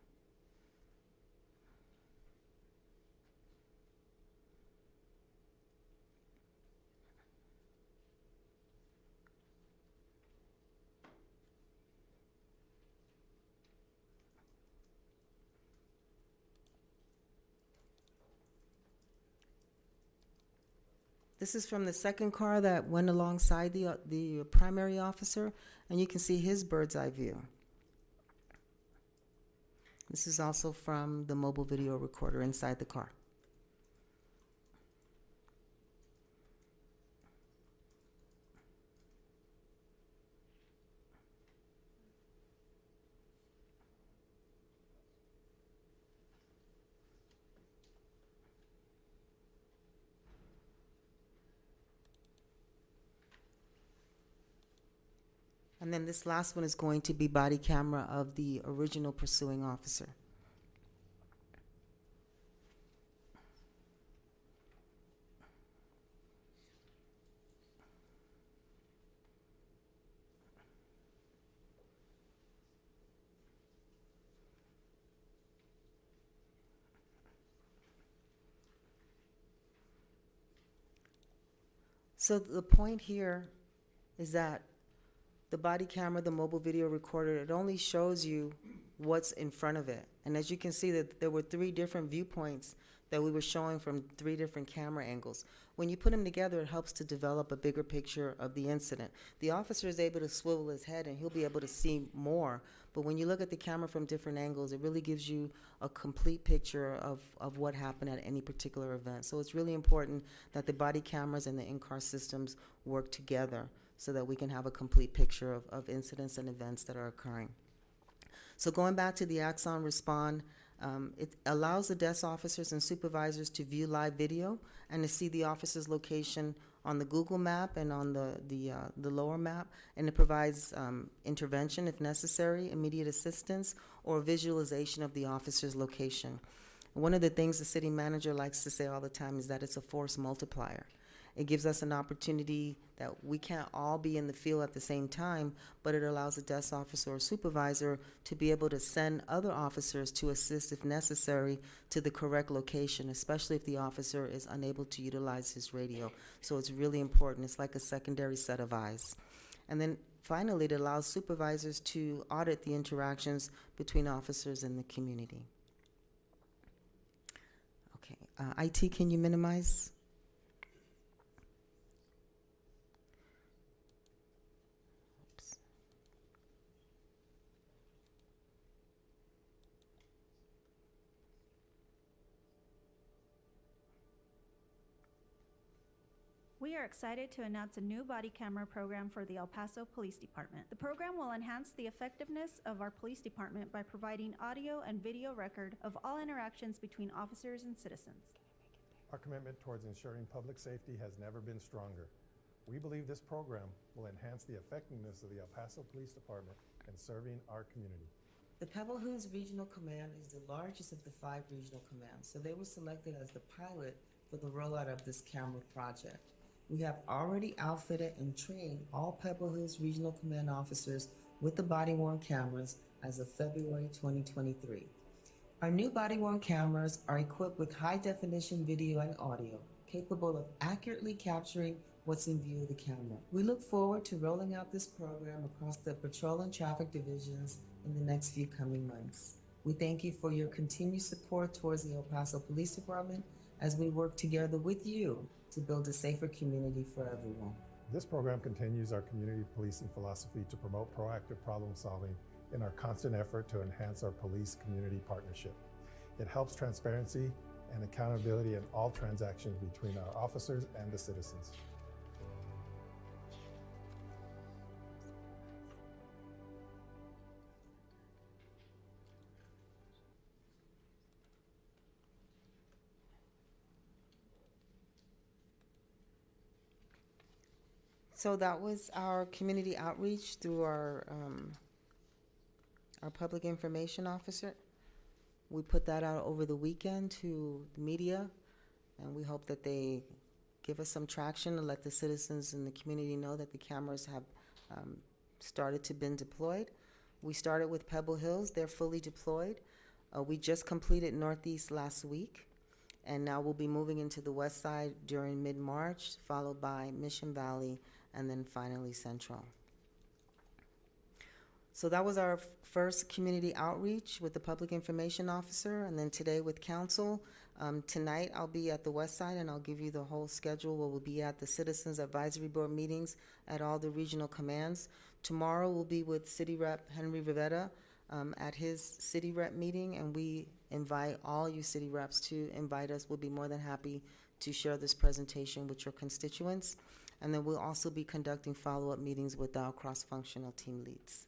This is from the second car that went alongside the primary officer, and you can see his bird's eye view. This is also from the mobile video recorder inside the car. And then this last one is going to be body camera of the original pursuing officer. So the point here is that the body camera, the mobile video recorder, it only shows you what's in front of it. And as you can see, that there were 3 different viewpoints that we were showing from 3 different camera angles. When you put them together, it helps to develop a bigger picture of the incident. The officer is able to swivel his head and he'll be able to see more. But when you look at the camera from different angles, it really gives you a complete picture of what happened at any particular event. So it's really important that the body cameras and the in-car systems work together so that we can have a complete picture of incidents and events that are occurring. So going back to the Axon Respond, it allows the desk officers and supervisors to view live video and to see the officer's location on the Google map and on the lower map, and it provides intervention if necessary, immediate assistance, or visualization of the officer's location. One of the things the city manager likes to say all the time is that it's a force multiplier. It gives us an opportunity that we can't all be in the field at the same time, but it allows a desk officer or supervisor to be able to send other officers to assist if necessary to the correct location, especially if the officer is unable to utilize his radio. So it's really important. It's like a secondary set of eyes. And then finally, it allows supervisors to audit the interactions between officers and the community. Okay, IT, can you minimize? We are excited to announce a new body camera program for the El Paso Police Department. The program will enhance the effectiveness of our police department by providing audio and video record of all interactions between officers and citizens. Our commitment towards ensuring public safety has never been stronger. We believe this program will enhance the effectiveness of the El Paso Police Department in serving our community. The Pebble Hills Regional Command is the largest of the 5 regional commands, so they were selected as the pilot for the rollout of this camera project. We have already outfitted and trained all Pebble Hills Regional Command officers with the body-worn cameras as of February 2023. Our new body-worn cameras are equipped with high-definition video and audio, capable of accurately capturing what's in view of the camera. We look forward to rolling out this program across the patrol and traffic divisions in the next few coming months. We thank you for your continued support towards the El Paso Police Department as we work together with you to build a safer community for everyone. This program continues our community policing philosophy to promote proactive problem solving in our constant effort to enhance our police-community partnership. It helps transparency and accountability in all transactions between our officers and the citizens. So that was our community outreach through our public information officer. We put that out over the weekend to the media, and we hope that they give us some traction and let the citizens in the community know that the cameras have started to been deployed. We started with Pebble Hills. They're fully deployed. We just completed Northeast last week, and now we'll be moving into the West Side during mid-March, followed by Mission Valley, and then finally Central. So that was our first community outreach with the public information officer, and then today with council. Tonight I'll be at the West Side, and I'll give you the whole schedule where we'll be at the Citizens Advisory Board meetings at all the regional commands. Tomorrow we'll be with City Rep Henry Rivera at his City Rep meeting, and we invite all you City Reps to invite us. We'll be more than happy to share this presentation with your constituents. And then we'll also be conducting follow-up meetings with our cross-functional team leads.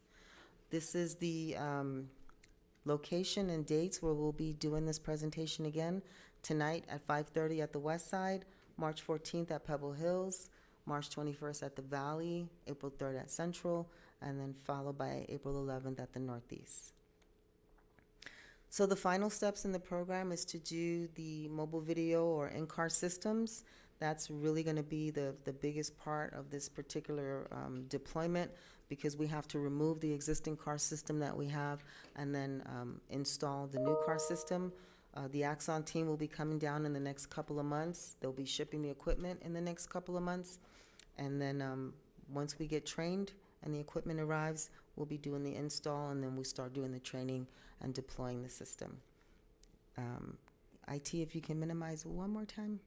This is the location and dates where we'll be doing this presentation again. Tonight at 5:30 at the West Side, March 14th at Pebble Hills, March 21st at the Valley, April 3rd at Central, and then followed by April 11th at the Northeast. So the final steps in the program is to do the mobile video or in-car systems. That's really going to be the biggest part of this particular deployment, because we have to remove the existing car system that we have and then install the new car system. The Axon team will be coming down in the next couple of months. They'll be shipping the equipment in the next couple of months. And then once we get trained and the equipment arrives, we'll be doing the install, and then we start doing the training and deploying the system. IT, if you can minimize one more time.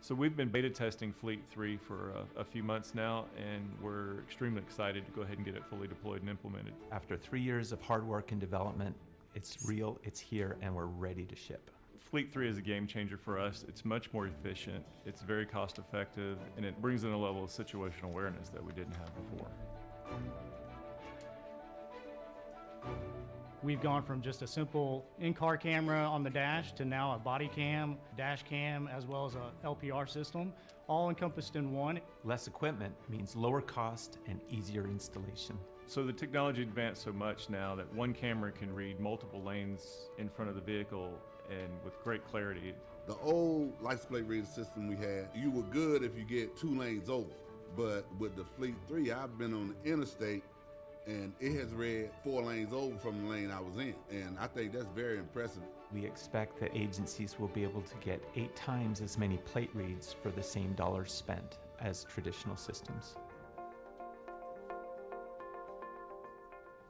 So we've been beta testing Fleet 3 for a few months now, and we're extremely excited to go ahead and get it fully deployed and implemented. After 3 years of hard work and development, it's real, it's here, and we're ready to ship. Fleet 3 is a game changer for us. It's much more efficient, it's very cost effective, and it brings in a level of situational awareness that we didn't have before. We've gone from just a simple in-car camera on the dash to now a body cam, dash cam, as well as a LPR system, all encompassed in one. Less equipment means lower cost and easier installation. So the technology advanced so much now that one camera can read multiple lanes in front of the vehicle and with great clarity. The old license plate reading system we had, you were good if you get 2 lanes over. But with the Fleet 3, I've been on the interstate and it has read 4 lanes over from the lane I was in. And I think that's very impressive. We expect that agencies will be able to get 8 times as many plate reads for the same dollars spent as traditional systems.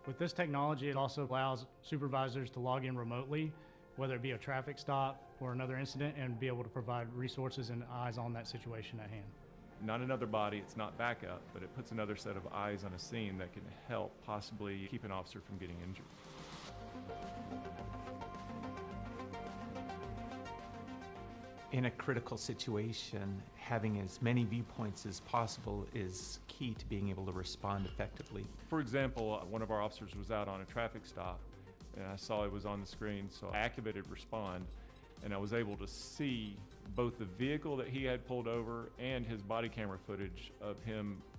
With this technology, it also allows supervisors to log in remotely, whether it be a traffic stop or another incident, and be able to provide resources and eyes on that situation at hand. Not another body, it's not backup, but it puts another set of eyes on a scene that can help possibly keep an officer from getting injured. In a critical situation, having as many viewpoints as possible is key to being able to respond effectively. For example, one of our officers was out on a traffic stop and I saw it was on the screen, so I activated respond and I was able to see both the vehicle that he had pulled over and his body camera footage of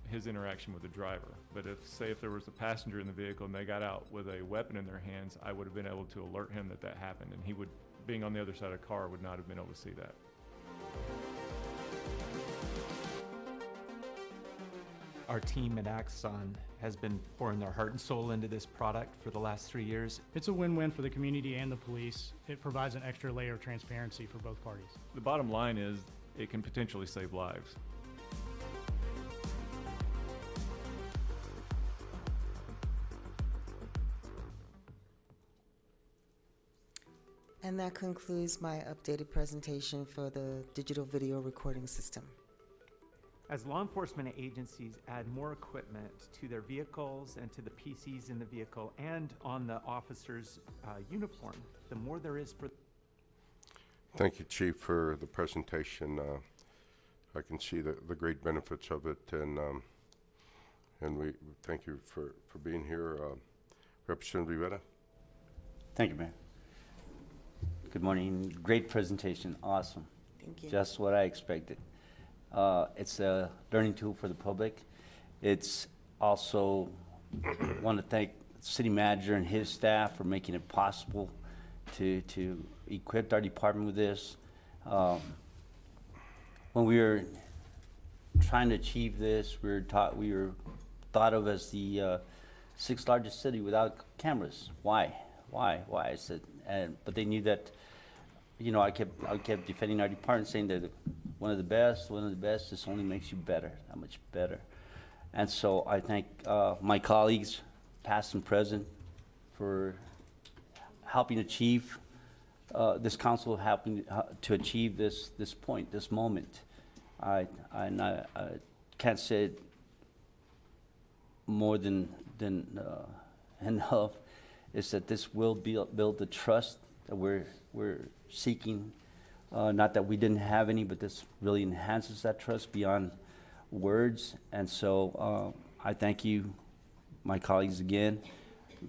his interaction with the driver. But if there was a passenger in the vehicle and they got out with a weapon in their hands, I would have been able to alert him that happened, and he would, being on the other side of the car, would not have been able to see that. Our team at Axon has been pouring their heart and soul into this product for the last 3 years. It's a win-win for the community and the police. It provides an extra layer of transparency for both parties. The bottom line is it can potentially save lives. And that concludes my updated presentation for the digital video recording system. As law enforcement agencies add more equipment to their vehicles and to the PCs in the vehicle and on the officer's uniform, the more there is for... Thank you, Chief, for the presentation. I can see the great benefits of it, and we thank you for being here. Representative Rivera. Thank you, Mayor. Good morning. Great presentation. Awesome. Thank you. Just what I expected. It's a learning tool for the public. It's also, want to thank the city manager and his staff for making it possible to equip our department with this. When we were trying to achieve this, we were thought of as the 6th largest city without cameras. Why? I said, but they knew that, you know, I kept defending our department, saying they're one of the best. This only makes you better, that much better. And so I thank my colleagues, past and present, for helping achieve this council, helping to achieve this point, this moment. I can't say it more than enough. Is that this will build the trust that we're seeking. Not that we didn't have any, but this really enhances that trust beyond words. And so I thank you, my colleagues again,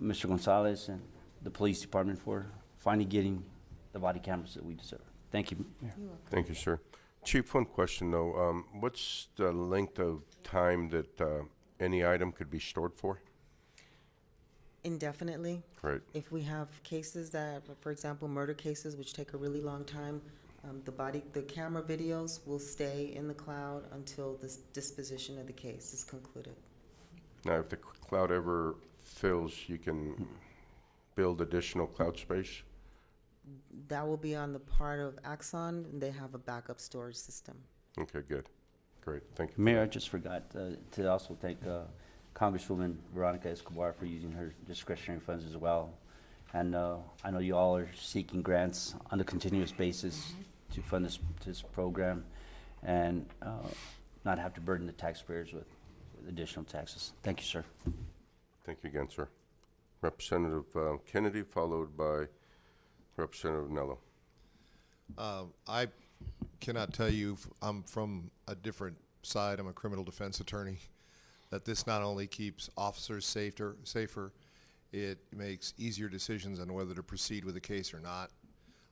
Mr. Gonzalez and the police department for finally getting the body cameras that we deserve. Thank you, Mayor. Thank you, sir. Chief, one question though. What's the length of time that any item could be stored for? Indefinitely. Right. If we have cases that, for example, murder cases, which take a really long time, the camera videos will stay in the cloud until the disposition of the case is concluded. Now, if the cloud ever fills, you can build additional cloud space? That will be on the part of Axon, and they have a backup storage system. Okay, good. Great. Thank you. Mayor, I just forgot to also thank Congresswoman Veronica Escobar for using her discretionary funds as well. And I know you all are seeking grants on a continuous basis to fund this program and not have to burden the taxpayers with additional taxes. Thank you, sir. Thank you again, sir. Representative Kennedy, followed by Representative Nello. I cannot tell you, I'm from a different side, I'm a criminal defense attorney, that this not only keeps officers safer, It makes easier decisions on whether to proceed with a case or not.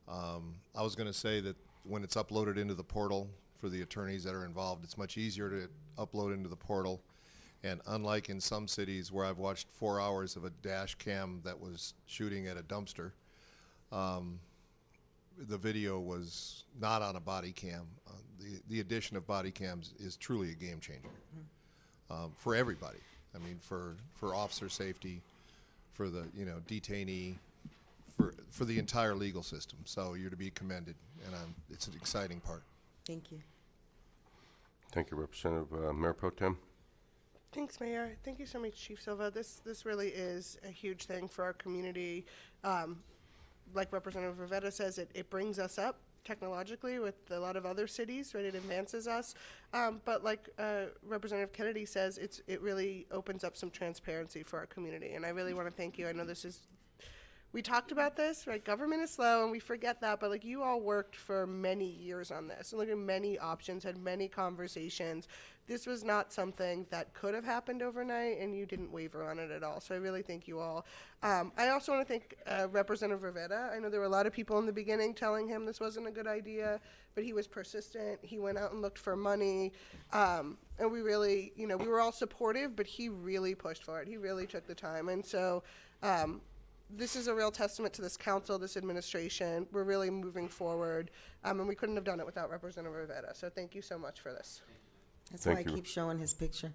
I was going to say that when it's uploaded into the portal for the attorneys that are involved, it's much easier to upload into the portal. And unlike in some cities where I've watched 4 hours of a dash cam that was shooting at a dumpster, the video was not on a body cam. The addition of body cams is truly a game changer for everybody. I mean, for officer safety, for the detainee, for the entire legal system. So you're to be commended, and it's an exciting part. Thank you. Thank you, Representative. Mayor Pro Tem. Thanks, Mayor. Thank you so much, Chief Silva. This really is a huge thing for our community. Like Representative Rivera says, it brings us up technologically with a lot of other cities, right? It advances us. But like Representative Kennedy says, it really opens up some transparency for our community. And I really want to thank you. I know we talked about this, right? Government is slow and we forget that, but like you all worked for many years on this and looked at many options, had many conversations. This was not something that could have happened overnight, and you didn't waver on it at all. So I really thank you all. I also want to thank Representative Rivera. I know there were a lot of people in the beginning telling him this wasn't a good idea, but he was persistent. He went out and looked for money. And we really, we were all supportive, but he really pushed for it. He really took the time. And so this is a real testament to this council, this administration. We're really moving forward, and we couldn't have done it without Representative Rivera. So thank you so much for this. That's why I keep showing his picture.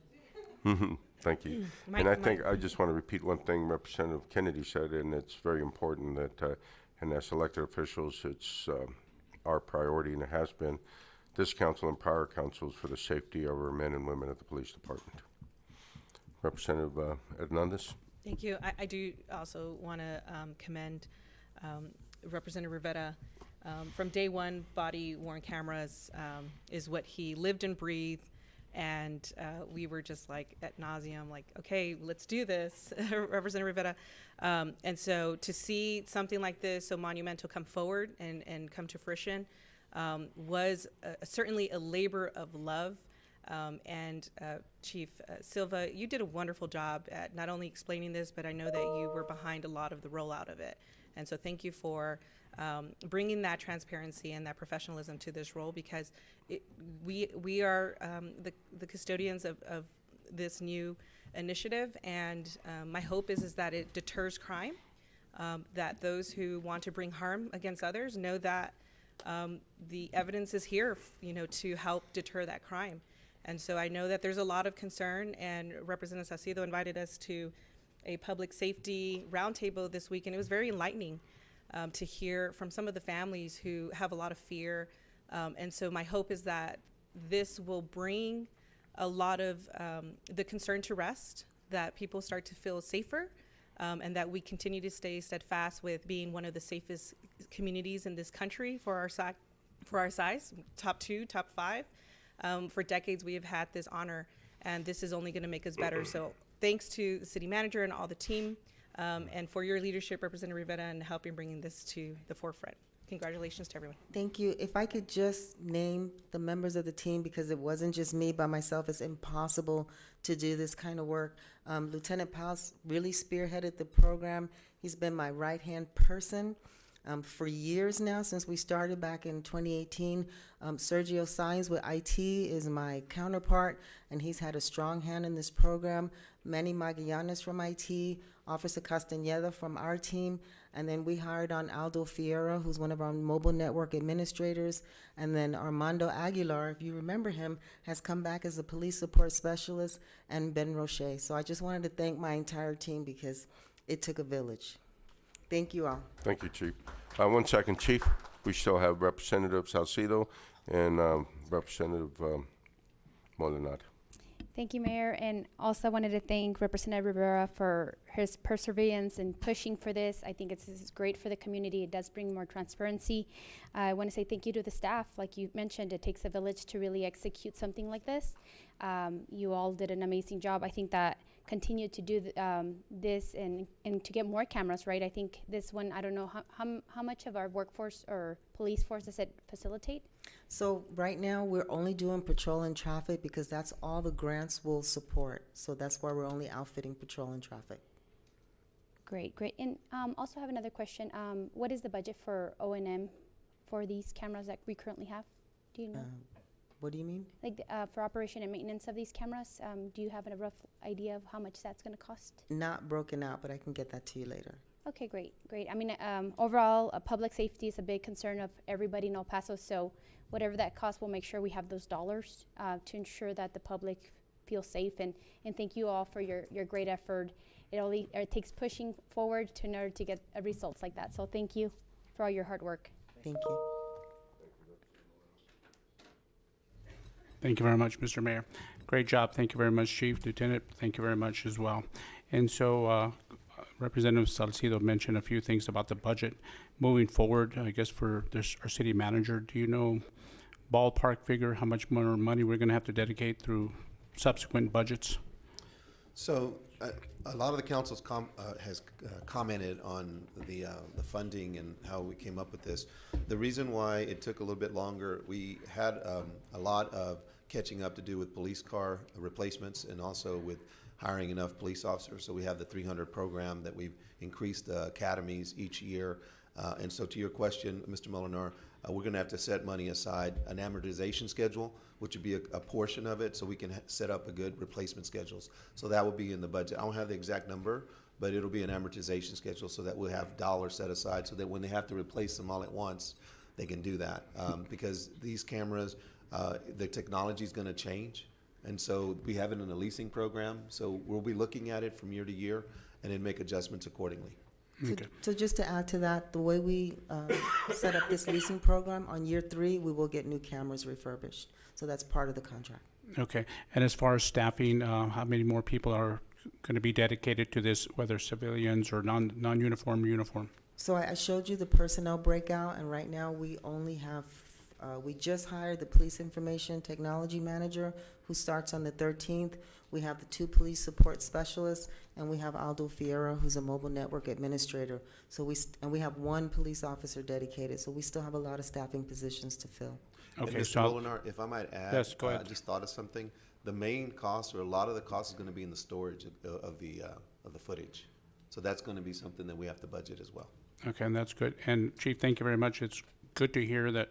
Thank you. And I think I just want to repeat one thing Representative Kennedy said, and it's very important that, and as elected officials, it's our priority, and it has been, this council and prior councils, for the safety of our men and women at the police department. Representative Hernandez. Thank you. I do also want to commend Representative Rivera. From day one, body-worn cameras is what he lived and breathed, and we were just like at nauseum, like, okay, let's do this, Representative Rivera. And so to see something like this, so monumental, come forward and come to fruition was certainly a labor of love. And Chief Silva, you did a wonderful job at not only explaining this, but I know that you were behind a lot of the rollout of it. And so thank you for bringing that transparency and that professionalism to this role, because we are the custodians of this new initiative. And my hope is that it deters crime, that those who want to bring harm against others know that the evidence is here, to help deter that crime. And so I know that there's a lot of concern, and Representative Saucedo invited us to a public safety roundtable this week, and it was very enlightening to hear from some of the families who have a lot of fear. And so my hope is that this will bring a lot of the concern to rest, that people start to feel safer, and that we continue to stay steadfast with being one of the safest communities in this country for our size, top 2, top 5. For decades, we have had this honor, and this is only going to make us better. So thanks to the city manager and all the team, and for your leadership, Representative Rivera, and helping bringing this to the forefront. Congratulations to everyone. Thank you. If I could just name the members of the team, because it wasn't just me by myself. It's impossible to do this kind of work. Lieutenant Powell really spearheaded the program. He's been my right-hand person for years now, since we started back in 2018. Sergio Sainz with IT is my counterpart, and he's had a strong hand in this program. Manny Magallanes from IT, Officer Castañeda from our team, and then we hired on Aldo Fierro, who's one of our mobile network administrators, and then Armando Aguilar, if you remember him, has come back as a police support specialist, and Ben Roche. So I just wanted to thank my entire team, because it took a village. Thank you all. Thank you, Chief. 1 second, Chief. We still have Representative Saucedo and Representative Molinat. Thank you, Mayor. And also wanted to thank Representative Rivera for his perseverance in pushing for this. I think this is great for the community. It does bring more transparency. I want to say thank you to the staff. Like you mentioned, it takes a village to really execute something like this. You all did an amazing job. I think that continue to do this and to get more cameras, right? I think this one, I don't know how much of our workforce or police force does it facilitate? So right now we're only doing patrol and traffic, because that's all the grants will support. So that's why we're only outfitting patrol and traffic. Great, great. And also have another question. What is the budget for O&M for these cameras that we currently have? Do you know? What do you mean? Like for operation and maintenance of these cameras, do you have a rough idea of how much that's going to cost? Not broken out, but I can get that to you later. Okay, great, great. I mean, overall, public safety is a big concern of everybody in El Paso, so whatever that costs, we'll make sure we have those dollars to ensure that the public feels safe. And thank you all for your great effort. It takes pushing forward in order to get results like that. So thank you for all your hard work. Thank you. Thank you very much, Mr. Mayor. Great job. Thank you very much, Chief, Lieutenant. Thank you very much as well. And so Representative Salcido mentioned a few things about the budget. Moving forward, I guess for our city manager, do you know ballpark figure how much more money we're going to have to dedicate through subsequent budgets? So a lot of the council's has commented on the funding and how we came up with this. The reason why it took a little bit longer, we had a lot of catching up to do with police car replacements and also with hiring enough police officers. So we have the 300 program that we've increased the academies each year. And so to your question, Mr. Molinar, we're going to have to set money aside, an amortization schedule, which would be a portion of it, so we can set up a good replacement schedules. So that will be in the budget. I don't have the exact number, but it'll be an amortization schedule so that we'll have dollars set aside so that when they have to replace them all at once, they can do that. Because these cameras, the technology is going to change. And so we have it in a leasing program. So we'll be looking at it from year to year and then make adjustments accordingly. Okay. So just to add to that, the way we set up this leasing program, on year 3, we will get new cameras refurbished. So that's part of the contract. Okay. And as far as staffing, how many more people are going to be dedicated to this, whether civilians or non-uniform, uniform? So I showed you the personnel breakout, and right now we only have, we just hired the police information technology manager who starts on the 13th. We have the 2 police support specialists, and we have Aldo Fierro, who's a mobile network administrator. So we have 1 police officer dedicated. So we still have a lot of staffing positions to fill. Okay, and Mr. Molinar, if I might add, yes, go ahead. I just thought of something. The main cost, or a lot of the cost, is going to be in the storage of the footage. So that's going to be something that we have to budget as well. Okay, and that's good. And Chief, thank you very much. It's good to hear that,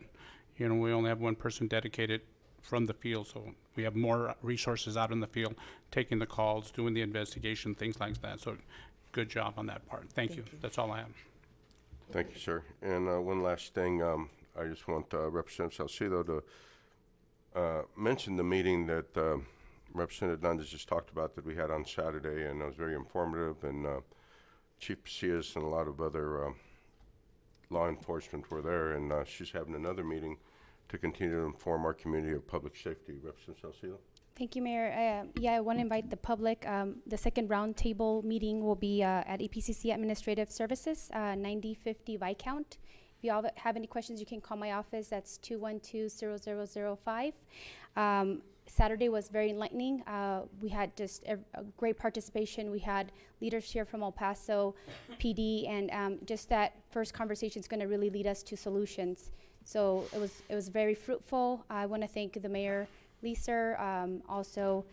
we only have 1 person dedicated from the field, so we have more resources out in the field, taking the calls, doing the investigation, things like that. So good job on that part. Thank you. That's all I have. Thank you, sir. And one last thing, I just want Representative Salcido to mention the meeting that Representative Hernandez just talked about that we had on Saturday, and it was very informative, and Chief Pasillas and a lot of other law enforcement were there, and she's having another meeting to continue to inform our community of public safety. Representative Salcido. Thank you, Mayor. I want to invite the public. The second roundtable meeting will be at EPCC Administrative Services, 9050 Viscount. If you all have any questions, you can call my office. That's 212-0005. Saturday was very enlightening. We had just a great participation. We had leaders here from El Paso PD, and just that first conversation is going to really lead us to solutions. So it was very fruitful. I want to thank the Mayor, Lisa, also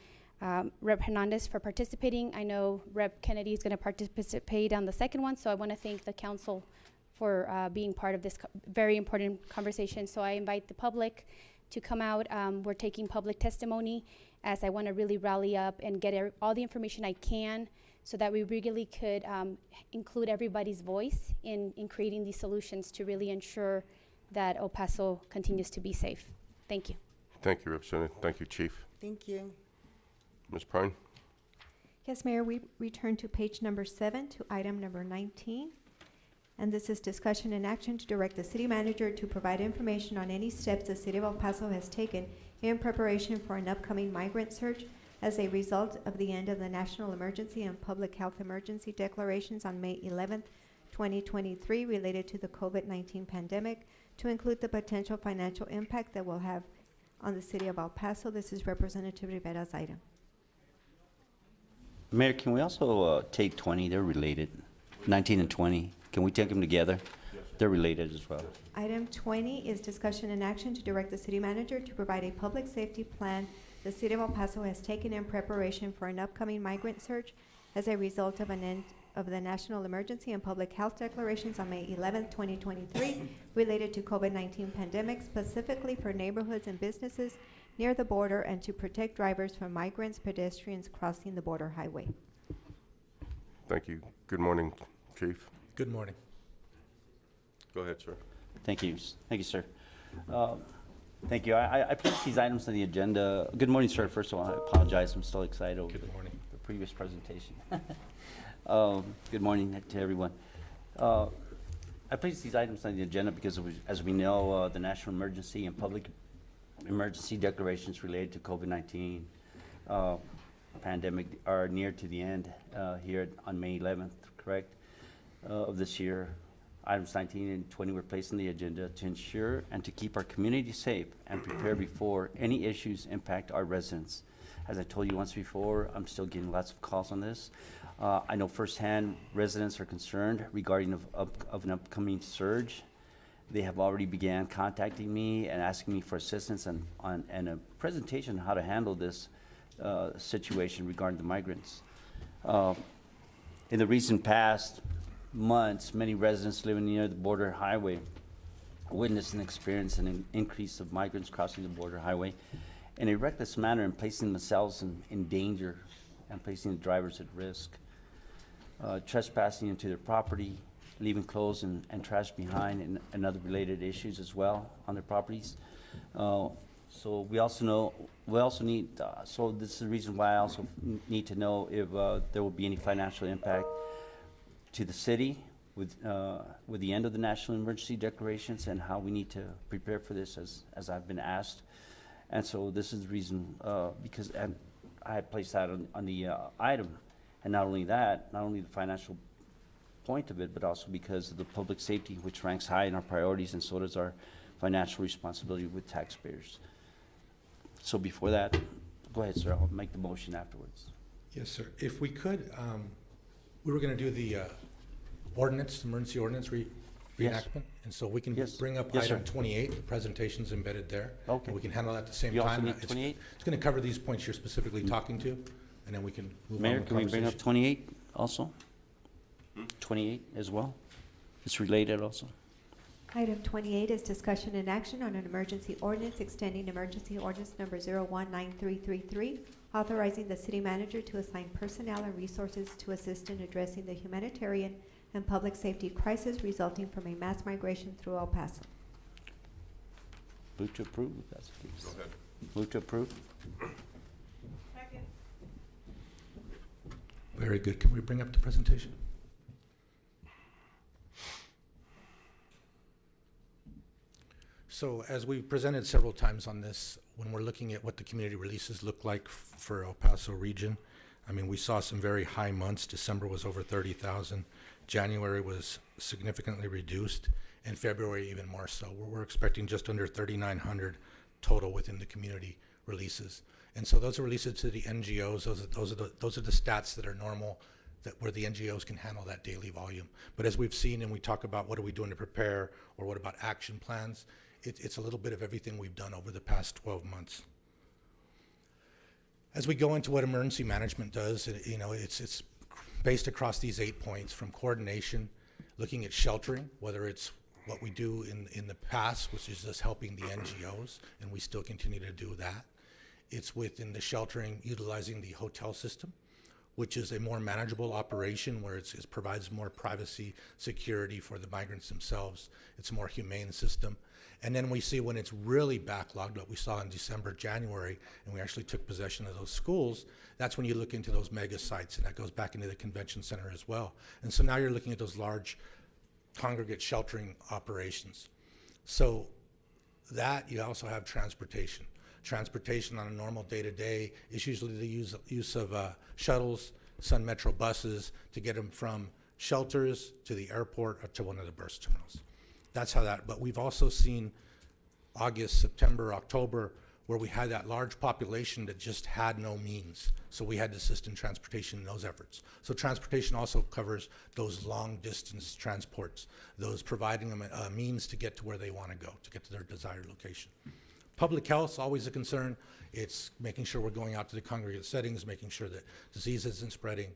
Rep Hernandez for participating. I know Rep Kennedy is going to participate on the second one, so I want to thank the council for being part of this very important conversation. So I invite the public to come out. We're taking public testimony, as I want to really rally up and get all the information I can so that we really could include everybody's voice in creating these solutions to really ensure that El Paso continues to be safe. Thank you. Thank you, Representative. Thank you, Chief. Thank you. Ms. Prine. Yes, Mayor, we return to page number 7 to item number 19. And this is discussion and action to direct the city manager to provide information on any steps the city of El Paso has taken in preparation for an upcoming migrant surge as a result of the end of the national emergency and public health emergency declarations on May 11th, 2023 related to the COVID-19 pandemic, to include the potential financial impact that will have on the city of El Paso. This is Representative Rivera's item. Mayor, can we also take 20? They're related. 19 and 20. Can we take them together? Yes. They're related as well. Item 20 is discussion and action to direct the city manager to provide a public safety plan the city of El Paso has taken in preparation for an upcoming migrant surge as a result of of the national emergency and public health declarations on May 11, 2023, related to COVID-19 pandemic, specifically for neighborhoods and businesses near the border and to protect drivers from migrants, pedestrians crossing the border highway. Thank you. Good morning, Chief. Good morning. Go ahead, sir. Thank you. Thank you, sir. Thank you. I placed these items on the agenda. Good morning, sir. First of all, I apologize. I'm still excited over the previous presentation. Good morning to everyone. I placed these items on the agenda because, as we know, the national emergency and public emergency declarations related to COVID-19 pandemic are near to the end here on May 11th, correct, of this year. Items 19 and 20 were placed on the agenda to ensure and to keep our community safe and prepare before any issues impact our residents. As I told you once before, I'm still getting lots of calls on this. I know firsthand residents are concerned regarding of an upcoming surge. They have already began contacting me and asking me for assistance and a presentation on how to handle this situation regarding the migrants. In the recent past months, many residents living near the border highway witnessed and experienced an increase of migrants crossing the border highway in a reckless manner and placing themselves in danger and placing the drivers at risk, trespassing into their property, leaving clothes and trash behind, and other related issues as well on their properties. So we also need, so this is the reason why I also need to know if there will be any financial impact to the city with the end of the national emergency declarations and how we need to prepare for this as I've been asked. And so this is the reason, because I had placed that on the item. And not only that, not only the financial point of it, but also because of the public safety, which ranks high in our priorities, and so does our financial responsibility with taxpayers. So before that, go ahead, sir, I'll make the motion afterwards. Yes, sir. If we could, we were going to do the ordinance, emergency ordinance reenactment. And so we can bring up Yes, item sir. 28, the presentation's embedded there. Okay. And we can handle that at the same You also time. need 28? It's going to cover these points you're specifically talking to, and then we can move on Mayor, with can we bring up conversation. 28 also? 28 as well? It's related also. Item 28 is discussion and action on an emergency ordinance extending emergency ordinance number 019333, authorizing the city manager to assign personnel and resources to assist in addressing the humanitarian and public safety crisis resulting from a mass migration through El Paso. Move to approve, if that's the case. Go ahead. Move to approve. Very good. Can we bring up the presentation? So as we've presented several times on this, when we're looking at what the community releases look like for El Paso region, I mean, we saw some very high months. December was over 30,000. January was significantly reduced, and February even more so. We're expecting just under 3,900 total within the community releases. And so those are releases to the NGOs. Those are the stats that are normal, where the NGOs can handle that daily volume. But as we've seen, and we talk about what are we doing to prepare, or what about action plans, it's a little bit of everything we've done over the past 12 months. As we go into what emergency management does, it's based across these 8 points, from coordination, looking at sheltering, whether it's what we do in the past, which is just helping the NGOs, and we still continue to do that. It's within the sheltering, utilizing the hotel system, which is a more manageable operation where it provides more privacy, security for the migrants themselves. It's a more humane system. And then we see when it's really backlogged, what we saw in December, January, and we actually took possession of those schools, that's when you look into those mega sites, and that goes back into the convention center as well. And so now you're looking at those large congregate sheltering operations. So that, you also have transportation. Transportation on a normal day-to-day is usually the use of shuttles, Sun Metro buses, to get them from shelters to the airport or to one of the bus terminals. That's how that, but we've also seen August, September, October, where we had that large population that just had no means. So we had to assist in transportation in those efforts. So transportation also covers those long distance transports, those providing them a means to get to where they want to go, to get to their desired location. Public health is always a concern. It's making sure we're going out to the congregate settings, making sure that disease isn't spreading.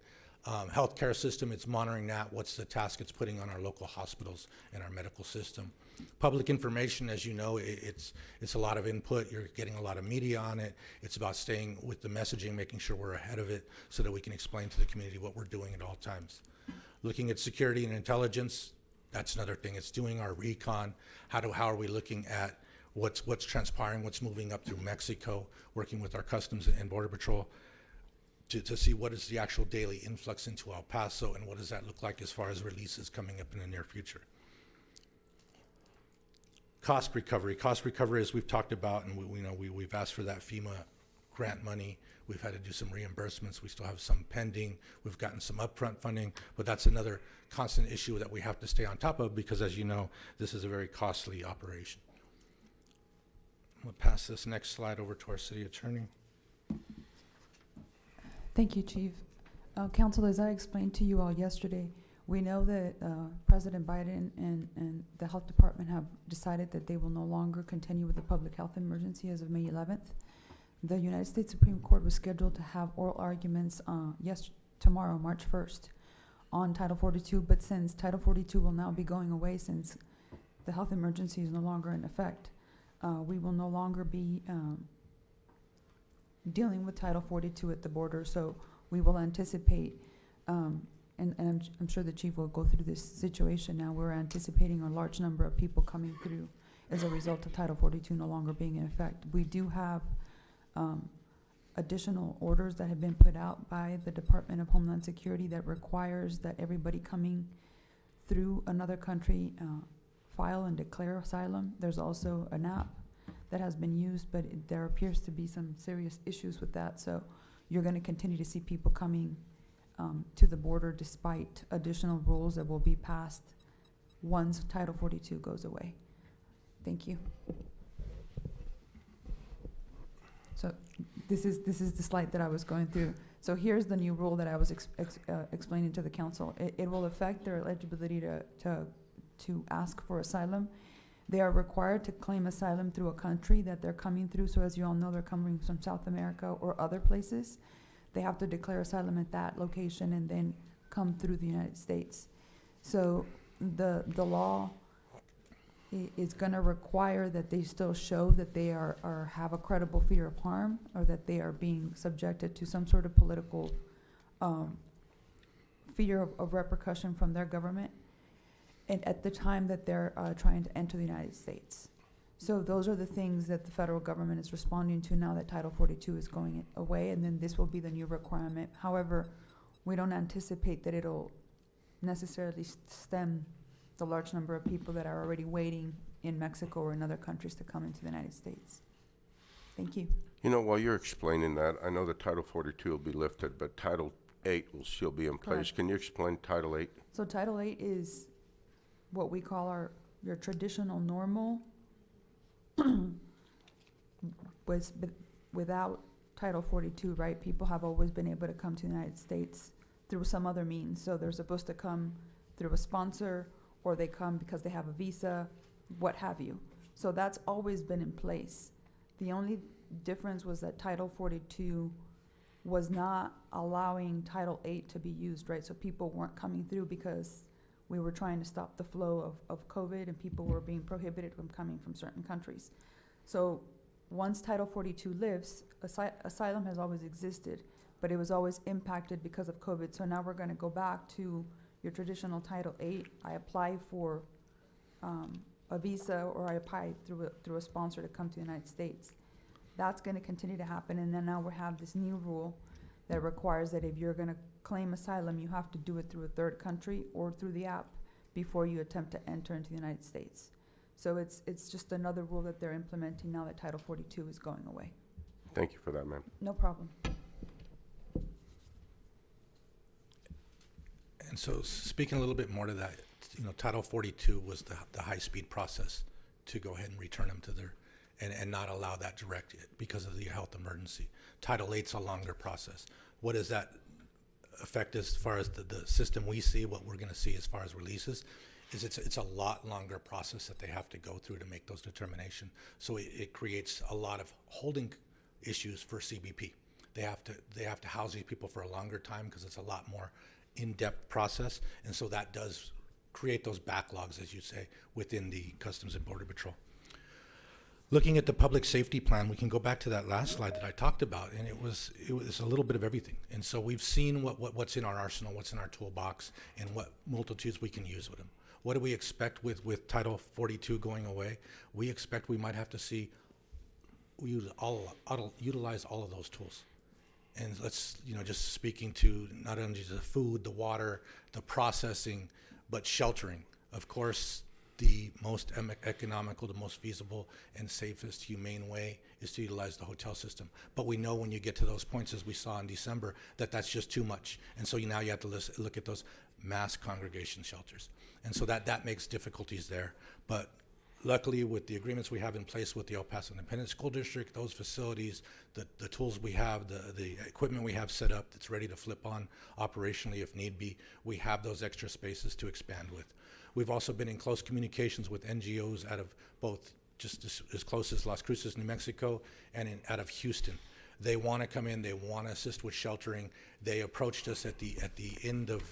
Healthcare system, it's monitoring that. What's the task it's putting on our local hospitals and our medical system? Public information, as you know, it's a lot of input. You're getting a lot of media on it. It's about staying with the messaging, making sure we're ahead of it so that we can explain to the community what we're doing at all times. Looking at security and intelligence, that's another thing. It's doing our recon. How are we looking at what's transpiring, what's moving up through Mexico, working with our Customs and Border Patrol to see what is the actual daily influx into El Paso and what does that look like as far as releases coming up in the near future. Cost recovery, as we've talked about, and we've asked for that FEMA grant money. We've had to do some reimbursements. We still have some pending. We've gotten some upfront funding, but that's another constant issue that we have to stay on top of because, as you know, this is a very costly operation. I'm going to pass this next slide over to our city attorney. Thank you, Chief. Council, as I explained to you all yesterday, we know that President Biden and the health department have decided that they will no longer continue with the public health emergency as of May 11th. The United States Supreme Court was scheduled to have oral arguments tomorrow, March 1st, on Title 42, but since Title 42 will now be going away since the health emergency is no longer in effect, we will no longer be dealing with Title 42 at the border, so we will anticipate and I'm sure the chief will go through this situation now. We're anticipating a large number of people coming through as a result of Title 42 no longer being in effect. We do have additional orders that have been put out by the Department of Homeland Security that requires that everybody coming through another country file and declare asylum. There's also an app that has been used, but there appears to be some serious issues with that. So you're going to continue to see people coming to the border despite additional rules that will be passed once Title 42 goes away. Thank you. So this is the slide that I was going through. So here's the new rule that I was explaining to the council. It will affect their eligibility to ask for asylum. They are required to claim asylum through a country that they're coming through. So as you all know, they're coming from South America or other places. They have to declare asylum at that location and then come through the United States. So the law is going to require that they still show that they have a credible fear of harm or that they are being subjected to some sort of political fear of repercussion from their government and at the time that they're trying to enter the United States. So those are the things that the federal government is responding to now that Title 42 is going away, and then this will be the new requirement. However, we don't anticipate that it'll necessarily stem the large number of people that are already waiting in Mexico or in other countries to come into the United States. Thank you. You know, while you're explaining that, I know that Title 42 will be lifted, but Title 8 will still be in place. Correct. Can you explain Title 8? So Title 8 is what we call your traditional normal without Title 42, right? People have always been able to come to the United States through some other means. So they're supposed to come through a sponsor or they come because they have a visa, what have you. So that's always been in place. The only difference was that Title 42 was not allowing Title 8 to be used, right? So people weren't coming through because we were trying to stop the flow of COVID and people were being prohibited from coming from certain countries. So once Title 42 lifts, asylum has always existed, but it was always impacted because of COVID. So now we're going to go back to your traditional Title 8. I apply for a visa or I apply through a sponsor to come to the United States. That's going to continue to happen. And then now we have this new rule that requires that if you're going to claim asylum, you have to do it through a third country or through the app before you attempt to enter into the United States. So it's just another rule that they're implementing now that Title 42 is going away. Thank you for that, ma'am. No problem. And so speaking a little bit more to that, Title 42 was the high-speed process to go ahead and return them to their, and not allow that direct because of the health emergency. Title 8's a longer process. What does that affect as far as the system we see, what we're going to see as far as releases? Is it's a lot longer process that they have to go through to make those determinations. So it creates a lot of holding issues for CBP. They have to house these people for a longer time because it's a lot more in-depth process, and so that does create those backlogs, as you say, within the Customs and Border Patrol. Looking at the public safety plan, we can go back to that last slide that I talked about, and it was a little bit of everything. And so we've seen what's in our arsenal, what's in our toolbox, and what multitudes we can use with them. What do we expect with Title 42 going away? We expect we might have to see we utilize all of those tools. And let's, just speaking to not only the food, the water, the processing, but sheltering. Of course, the most economical, the most feasible and safest, humane way is to utilize the hotel system. But we know when you get to those points, as we saw in December, that that's just too much. And so now you have to look at those mass congregation shelters. And so that makes difficulties there. But luckily, with the agreements we have in place with the El Paso Independent School District, those facilities, the tools we have, the equipment we have set up that's ready to flip on operationally if need be, we have those extra spaces to expand with. We've also been in close communications with NGOs out of both just as close as Las Cruces, New Mexico, and out of Houston. They want to come in, they want to assist with sheltering. They approached us at the end of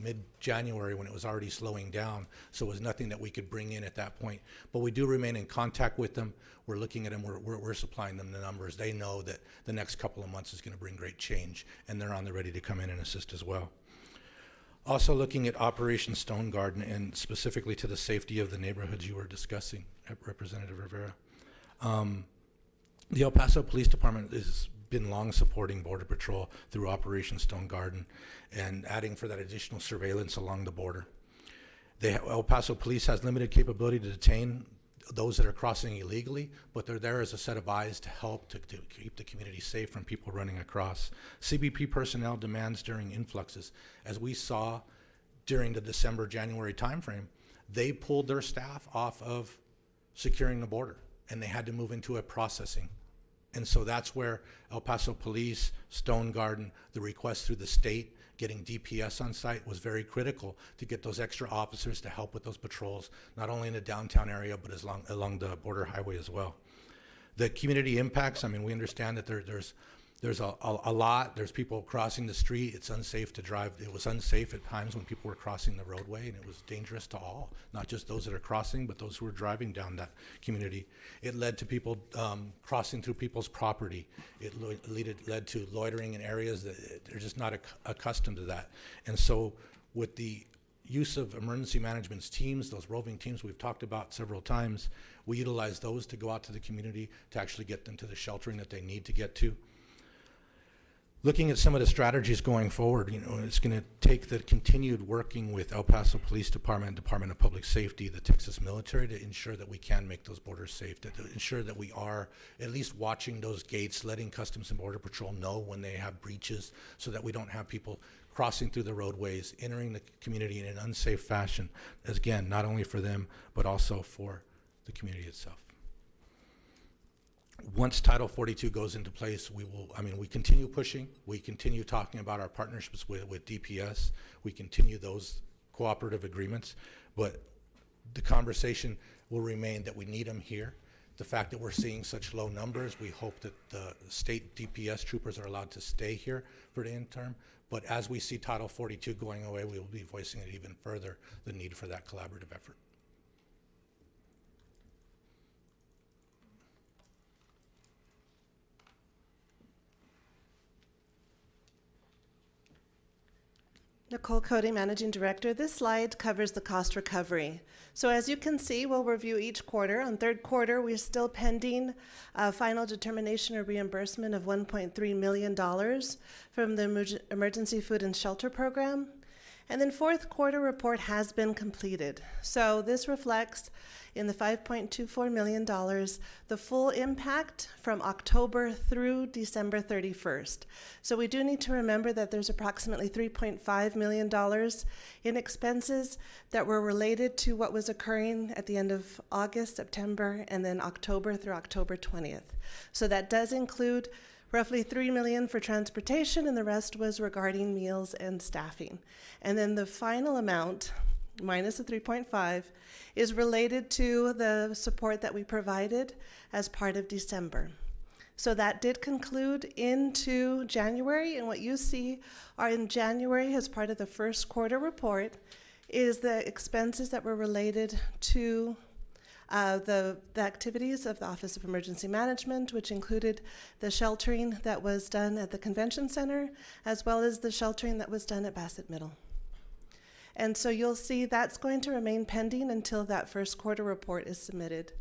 mid-January when it was already slowing down, so it was nothing that we could bring in at that point. But we do remain in contact with them. We're looking at them, we're supplying them the numbers. They know that the next couple of months is going to bring great change, and they're on the ready to come in and assist as well. Also looking at Operation Stone Garden, and specifically to the safety of the neighborhoods you were discussing, Representative Rivera. The El Paso Police Department has been long supporting Border Patrol through Operation Stone Garden and adding for that additional surveillance along the border. El Paso Police has limited capability to detain those that are crossing illegally, but they're there as a set of eyes to help to keep the community safe from people running across. CBP personnel demands during influxes. As we saw during the December-January timeframe, they pulled their staff off of securing the border, and they had to move into a processing. And so that's where El Paso Police, Stone Garden, the request through the state, getting DPS on site was very critical to get those extra officers to help with those patrols, not only in the downtown area, but along the border highway as well. The community impacts, we understand that there's a lot. There's people crossing the street. It's unsafe to drive. It was unsafe at times when people were crossing the roadway, and it was dangerous to all, not just those that are crossing, but those who are driving down that community. It led to people crossing through people's property. It led to loitering in areas that they're just not accustomed to that. And so with the use of emergency management teams, those roving teams we've talked about several times, we utilize those to go out to the community to actually get them to the sheltering that they need to get to. Looking at some of the strategies going forward, it's going to take the continued working with El Paso Police Department, Department of Public Safety, the Texas military to ensure that we can make those borders safe, to ensure that we are at least watching those gates, letting Customs and Border Patrol know when they have breaches so that we don't have people crossing through the roadways, entering the community in an unsafe fashion, as again, not only for them, but also for the community itself. Once Title 42 goes into place, we continue pushing. We continue talking about our partnerships with DPS. We continue those cooperative agreements, but the conversation will remain that we need them here. The fact that we're seeing such low numbers, we hope that the state DPS troopers are allowed to stay here for the interim. But as we see Title 42 going away, we will be voicing it even further, the need for that collaborative effort. Nicole Cody, Managing Director. This slide covers the cost recovery. So as you can see, we'll review each quarter. On third quarter, we're still pending final determination or reimbursement of $1.3 million from the Emergency Food and Shelter Program. And then fourth quarter report has been completed. So this reflects in the $5.24 million, the full impact from October through December 31st. So we do need to remember that there's approximately $3.5 million in expenses that were related to what was occurring at the end of August, September, and then October through October 20th. So that does include roughly $3 million for transportation, and the rest was regarding meals and staffing. And then the final amount, minus the 3.5, is related to the support that we provided as part of December. So that did conclude into January, and what you see are in January as part of the first quarter report is the expenses that were related to the activities of the Office of Emergency Management, which included the sheltering that was done at the Convention Center, as well as the sheltering that was done at Bassett Middle. And so you'll see that's going to remain pending until that first quarter report is submitted.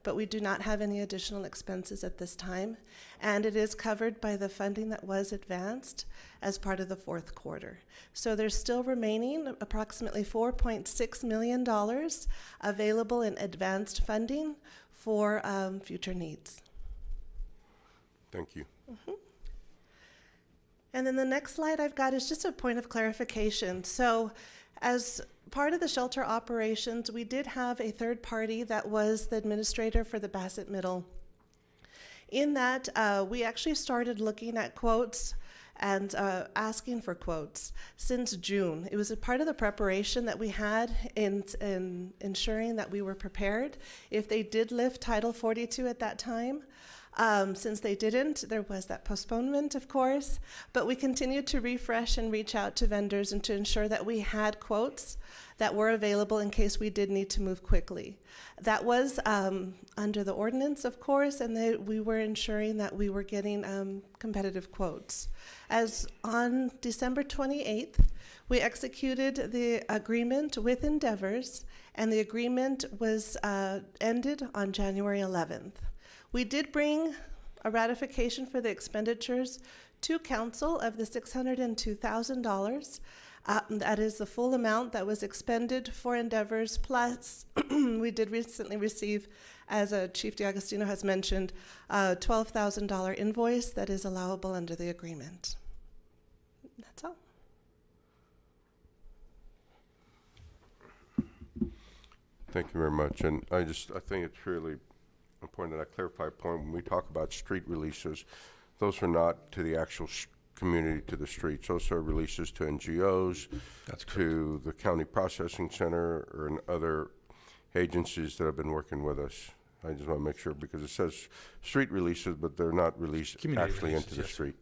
But we do not have any additional expenses at this time, and it is covered by the funding that was advanced as part of the fourth quarter. So there's still remaining approximately $4.6 million available in advanced funding for future needs. Thank you. Mm-hmm. And then the next slide I've got is just a point of clarification. So as part of the shelter operations, we did have a third party that was the administrator for the Bassett Middle. In that, we actually started looking at quotes and asking for quotes since June. It was a part of the preparation that we had in ensuring that we were prepared. If they did lift Title 42 at that time, since they didn't, there was that postponement, of course, but we continued to refresh and reach out to vendors and to ensure that we had quotes that were available in case we did need to move quickly. That was under the ordinance, of course, and we were ensuring that we were getting competitive quotes. As on December 28th, we executed the agreement with Endeavors, and the agreement was ended on January 11th. We did bring a ratification for the expenditures to council of the $602,000. That is the full amount that was expended for Endeavors, plus we did recently receive, as Chief D'Agostino has mentioned, a $12,000 invoice that is allowable under the agreement. That's all. Thank you very much. And I think it's really important that I clarify a point. When we talk about street releases, those are not to the actual community, to the streets. Those are releases to NGOs, to the county processing center, or in other agencies that have been working with us. I just want to make sure, because it says street releases, but they're not released Community actually releases, into the yes. street.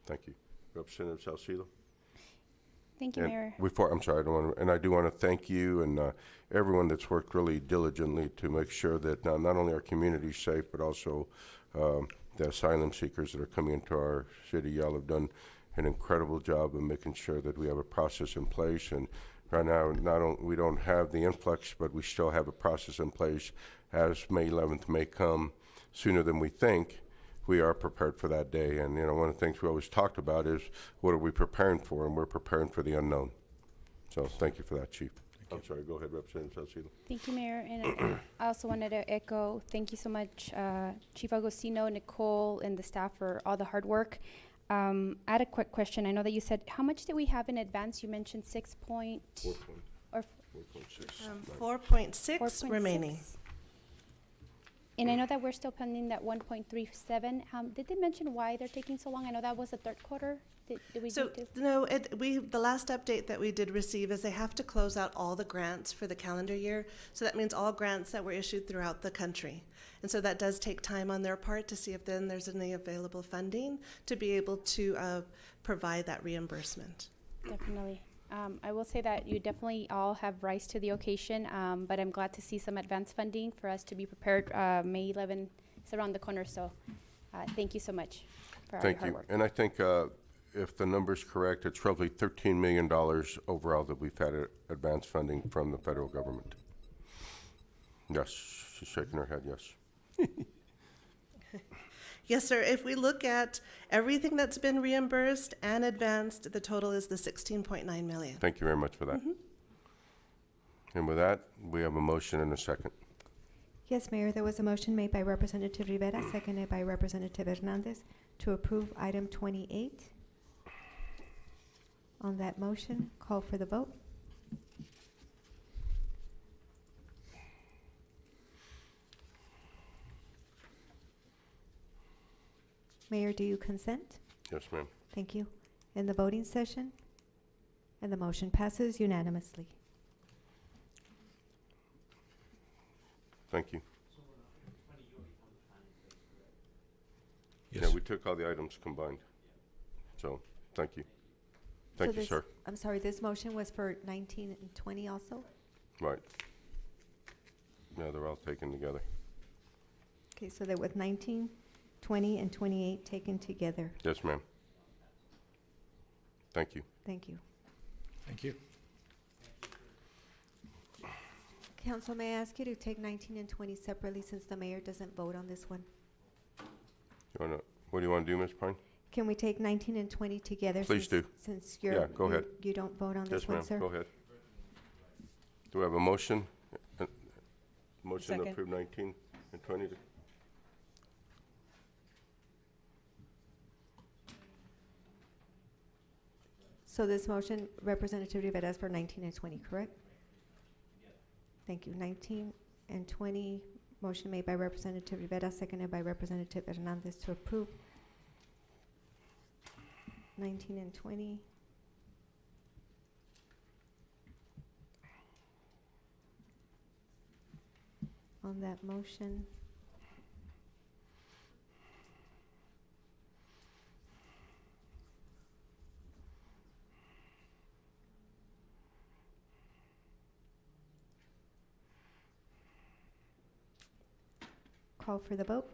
Thank you. Representative Salcido? Thank you, And Mayor. I'm sorry, I do want to thank you and everyone that's worked really diligently to make sure that not only our community is safe, but also the asylum seekers that are coming into our city. Y'all have done an incredible job of making sure that we have a process in place. And right now, we don't have the influx, but we still have a process in place. As May 11th may come sooner than we think, we are prepared for that day. And one of the things we always talked about is what are we preparing for, and we're preparing for the unknown. So thank you for that, Chief. I'm sorry, go ahead, Representative Salcido. Thank you, Mayor. And I also wanted to echo, thank you so much, Chief Agostino, Nicole, and the staff for all the hard work. I had a quick question. I know that you said, how much did we have in advance? You mentioned 4.6 4.6 remaining. And I know that we're still pending that 1.37. Did they mention why they're taking so long? I know that was the third quarter. Did we So do no, the last update that we did receive is they have to close out all the grants for the calendar year. So that means all grants that were issued throughout the country. And so that does take time on their part to see if then there's any available funding to be able to provide that reimbursement. Definitely. I will say that you definitely all have rise to the occasion, but I'm glad to see some advance funding for us to be prepared. May 11 is around the corner, so thank you so much for all your hard work. And I think if the number's correct, it's roughly $13 million overall that we've had advance funding from the federal government. Yes, she's shaking her head, yes. Yes, sir. If we look at everything that's been reimbursed and advanced, the total is the $16.9 million. Thank you very much for that. Mm-hmm. And with that, we have a motion and a second. Yes, Mayor, there was a motion made by Representative Rivera, seconded by Representative Hernandez, to approve item 28. On that motion, call for the vote. Mayor, do you consent? Yes, ma'am. Thank you. In the voting session, and the motion passes unanimously. Thank you. Yeah, we took all the items combined. So, thank you. Thank you, sir. I'm sorry, this motion was for 19 and 20 also? Right. Yeah, they're all taken together. Okay, so that with 19, 20, and 28 taken together. Yes, ma'am. Thank you. Thank you. Thank you. Council, may I ask you to take 19 and 20 separately since the mayor doesn't vote on this one? What do you want to do, Ms. Pine? Can we take 19 and 20 together? Please do. Since Yeah, go ahead. you don't vote on this one, Yes, sir? ma'am, go ahead. Do we have a motion? Motion to Second. approve 19 and 20? So this motion, Representative Rivera, is for 19 and 20, correct? Thank you. 19 and 20, motion made by Representative Rivera, seconded by Representative Hernandez to approve. 19 and 20. On that motion. Call for the vote.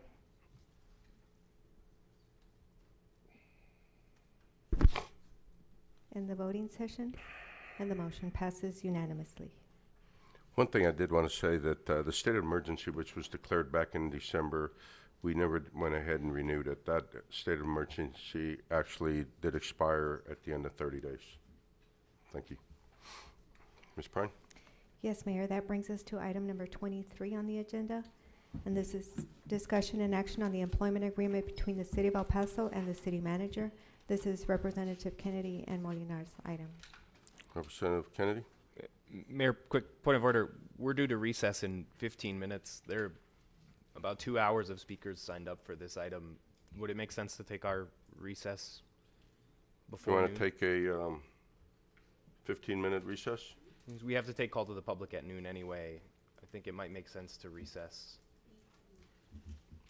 In the voting session, and the motion passes unanimously. One thing I did want to say that the state of emergency, which was declared back in December, we never went ahead and renewed it. That state of emergency actually did expire at the end of 30 days. Thank you. Ms. Prine? Yes, Mayor, that brings us to item number 23 on the agenda. And this is discussion and action on the employment agreement between the City of El Paso and the City Manager. This is Representative Kennedy and Molinar's item. Representative Kennedy? Mayor, quick point of order. We're due to recess in 15 minutes. There are about 2 hours of speakers signed up for this item. Would it make sense to take our recess You before want noon? to take a 15-minute recess? We have to take call to the public at noon anyway. I think it might make sense to recess.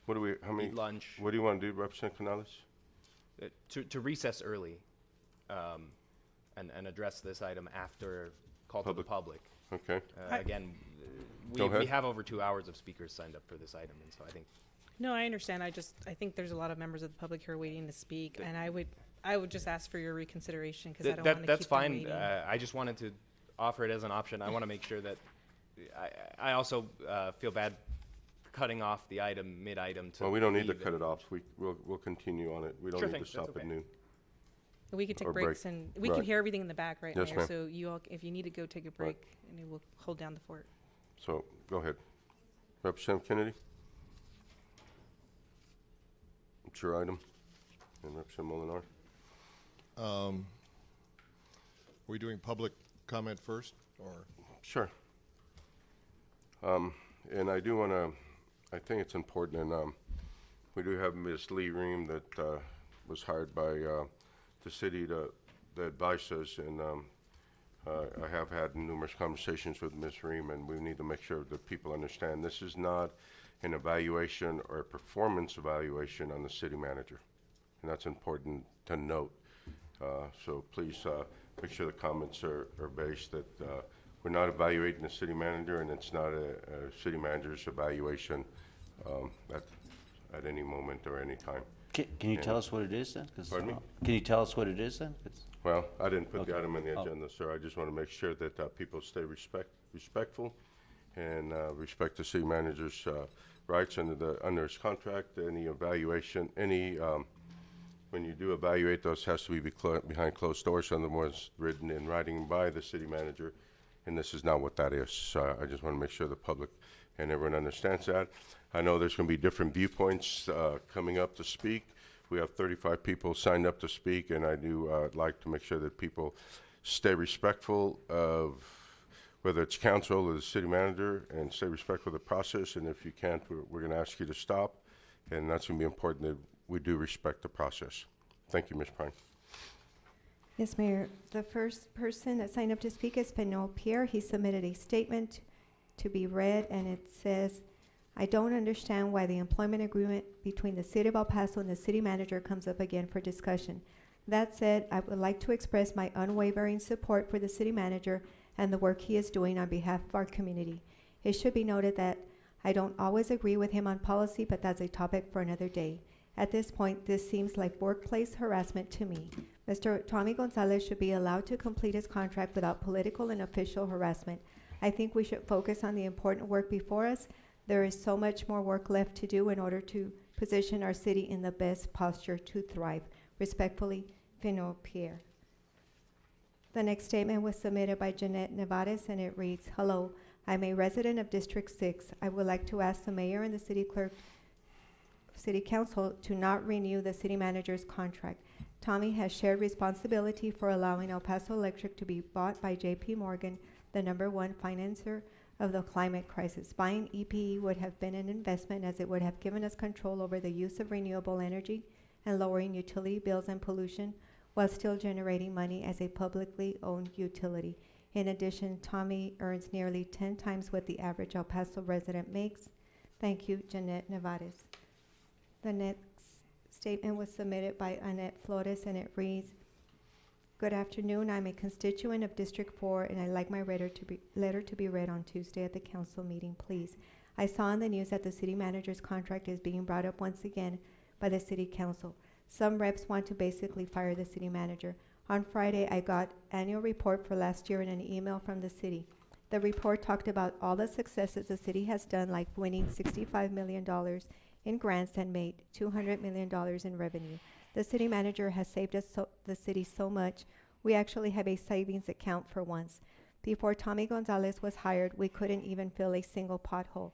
What do we, how many? Eat lunch. What do you want to do, Representative Canales? To recess early, and address this item after call to the public. Okay. Again, Go we ahead. have over 2 hours of speakers signed up for this item, and so I think No, I understand. I think there's a lot of members of the public who are waiting to speak, and I would just ask for your reconsideration because I don't want to keep that's them fine. waiting. I just wanted to offer it as an option. I want to make sure that I also feel bad cutting off the item mid-item to. Well, we don't need to leave cut it off. We'll continue on it. We don't Sure need thing. to stop That's at okay. noon. We can take or breaks break. and we can Right. hear everything in the back right Yes, now. ma'am. So you all, if you need to go take a break, and it will hold down the fort. So, go ahead. Representative Kennedy? It's your item. And Representative Molinar? Are we doing public comment first, or? Sure. And I do want to, I think it's important, and we do have Ms. Lee Ream that was hired by the city to advise us, and I have had numerous conversations with Ms. Ream, and we need to make sure that people understand this is not an evaluation or a performance evaluation on the city manager. And that's important to note. So please make sure the comments are based that we're not evaluating the city manager, and it's not a city manager's evaluation at any moment or any time. Can you tell us what it is then? 'Cause, Pardon me? Can you tell us what it is then? 'Cause- Well, I didn't put the Okay. item on the Oh. agenda, sir. I just want to make sure that people stay respectful and respect the city manager's rights under his contract. Any evaluation, when you do evaluate, those has to be behind closed doors, otherwise written in writing by the city manager, and this is not what that is. So I just want to make sure the public and everyone understands that. I know there's going to be different viewpoints coming up to speak. We have 35 people signed up to speak, and I do like to make sure that people stay respectful of whether it's council or the city manager, and stay respectful of the process. And if you can't, we're going to ask you to stop, and that's going to be important that we do respect the process. Thank you, Ms. Pine. Yes, Mayor. The first person that signed up to speak is Fenol Pierre. He submitted a statement to be read, and it says, I don't understand why the employment agreement between the City of El Paso and the city manager comes up again for discussion. That said, I would like to express my unwavering support for the city manager and the work he is doing on behalf of our community. It should be noted that I don't always agree with him on policy, but that's a topic for another day. At this point, this seems like workplace harassment to me. Mr. Tommy Gonzalez should be allowed to complete his contract without political and official harassment. I think we should focus on the important work before us. There is so much more work left to do in order to position our city in the best posture to thrive. Respectfully, Fino Pierre. The next statement was submitted by Jeanette Nevares, and it reads, "Hello, I'm a resident of District 6. I would like to ask the mayor and the city clerk, city council to not renew the city manager's contract. Tommy has shared responsibility for allowing El Paso Electric to be bought by JP Morgan, the #1 financer of the climate crisis. Buying EPE would have been an investment, as it would have given us control over the use of renewable energy and lowering utility bills and pollution while still generating money as a publicly owned utility. In addition, Tommy earns nearly 10 times what the average El Paso resident makes. Thank you, Jeanette Nevares." The next statement was submitted by Annette Flores, and it reads, "Good afternoon. I'm a constituent of District 4, and I'd like my letter to be read on Tuesday at the council meeting, please. I saw in the news that the city manager's contract is being brought up once again by the city council. Some reps want to basically fire the city manager. On Friday, I got annual report for last year in an email from the city. The report talked about all the successes the city has done, like winning $65 million in grants and made $200 million in revenue. The city manager has saved us the city so much, we actually have a savings account for once. Before Tommy Gonzalez was hired, we couldn't even fill a single pothole.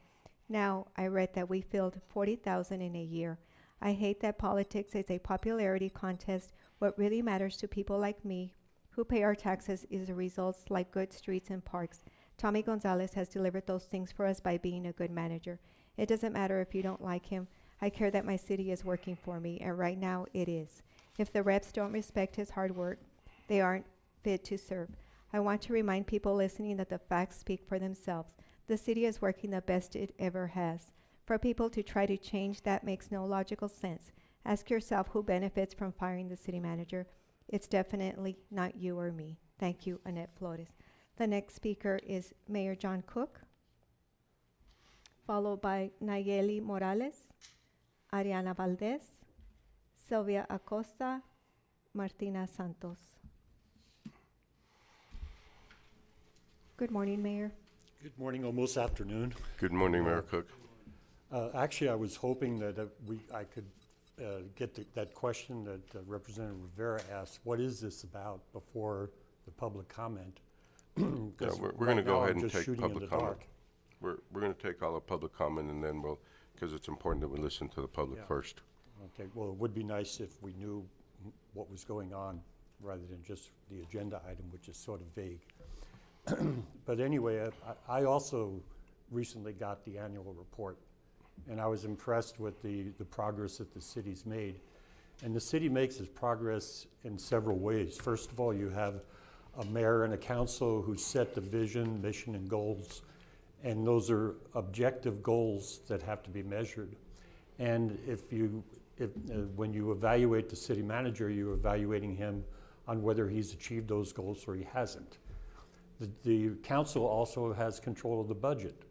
Now, I read that we filled 40,000 in a year. I hate that politics is a popularity contest. What really matters to people like me, who pay our taxes, is the results like good streets and parks. Tommy Gonzalez has delivered those things for us by being a good manager. It doesn't matter if you don't like him. I care that my city is working for me, and right now it is. If the reps don't respect his hard work, they aren't fit to serve. I want to remind people listening that the facts speak for themselves. The city is working the best it ever has. For people to try to change that makes no logical sense. Ask yourself who benefits from firing the city manager. It's definitely not you or me. Thank you, Annette Flores." The next speaker is Mayor John Cook, followed by Nayeli Morales, Ariana Valdez, Sylvia Acosta, Martina Santos. Good morning, Mayor. Good morning, almost afternoon. Good morning, Mayor Cook. Actually, I was hoping that I could get that question that Representative Rivera asked, what is this about, before the public comment. Yeah, we're right going to go now, ahead I'm and just take shooting in public the comment. dark. We're going to take all the public comment, and then we'll, because it's important that we listen to the public Yeah. first. Okay, well, it would be nice if we knew what was going on, rather than just the agenda item, which is sort of vague. But anyway, I also recently got the annual report, and I was impressed with the progress that the city's made. And the city makes its progress in several ways. First of all, you have a mayor and a council who set the vision, mission, and goals, and those are objective goals that have to be measured. And when you evaluate the city manager, you're evaluating him on whether he's achieved those goals or he hasn't. The council also has control of the budget.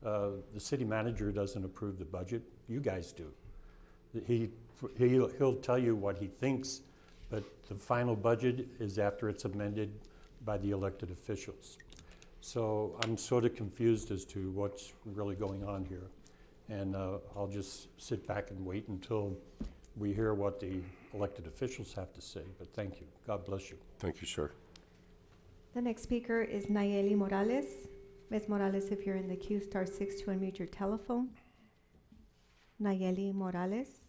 The city manager doesn't approve the budget, you guys do. He'll tell you what he thinks, but the final budget is after it's amended by the elected officials. So I'm sort of confused as to what's really going on here. And I'll just sit back and wait until we hear what the elected officials have to say. But thank you. God bless you. Thank you, sir. The next speaker is Nayeli Morales. Ms. Morales, if you're in the queue, *6 to unmute your telephone. Nayeli Morales.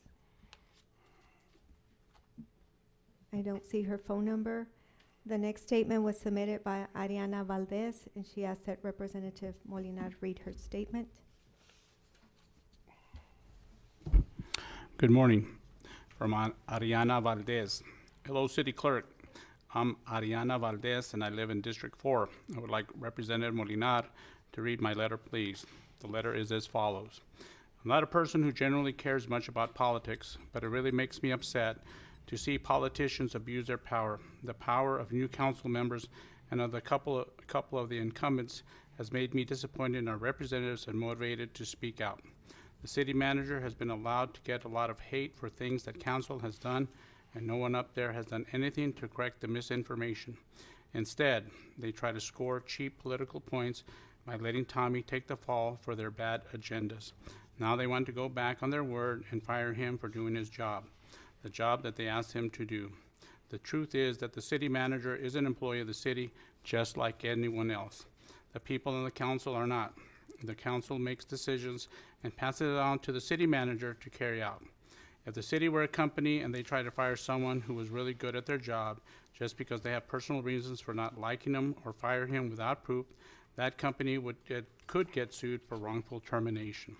I don't see her phone number. The next statement was submitted by Ariana Valdez, and she asked that Representative Molinar read her statement. Good morning. From Ariana Valdez. Hello, City Clerk. I'm Ariana Valdez, and I live in District 4. I would like Representative Molinar to read my letter, please. The letter is as follows. I'm not a person who generally cares much about politics, but it really makes me upset to see politicians abuse their power. The power of new council members and of the couple of the incumbents has made me disappointed in our representatives and motivated to speak out. The city manager has been allowed to get a lot of hate for things that council has done, and no one up there has done anything to correct the misinformation. Instead, they try to score cheap political points by letting Tommy take the fall for their bad agendas. Now they want to go back on their word and fire him for doing his job, the job that they asked him to do. The truth is that the city manager is an employee of the city just like anyone else. The people in the council are not. The council makes decisions and passes it on to the city manager to carry out. If the city were a company and they tried to fire someone who was really good at their job just because they have personal reasons for not liking him or fire him without proof, that company could get sued for wrongful termination.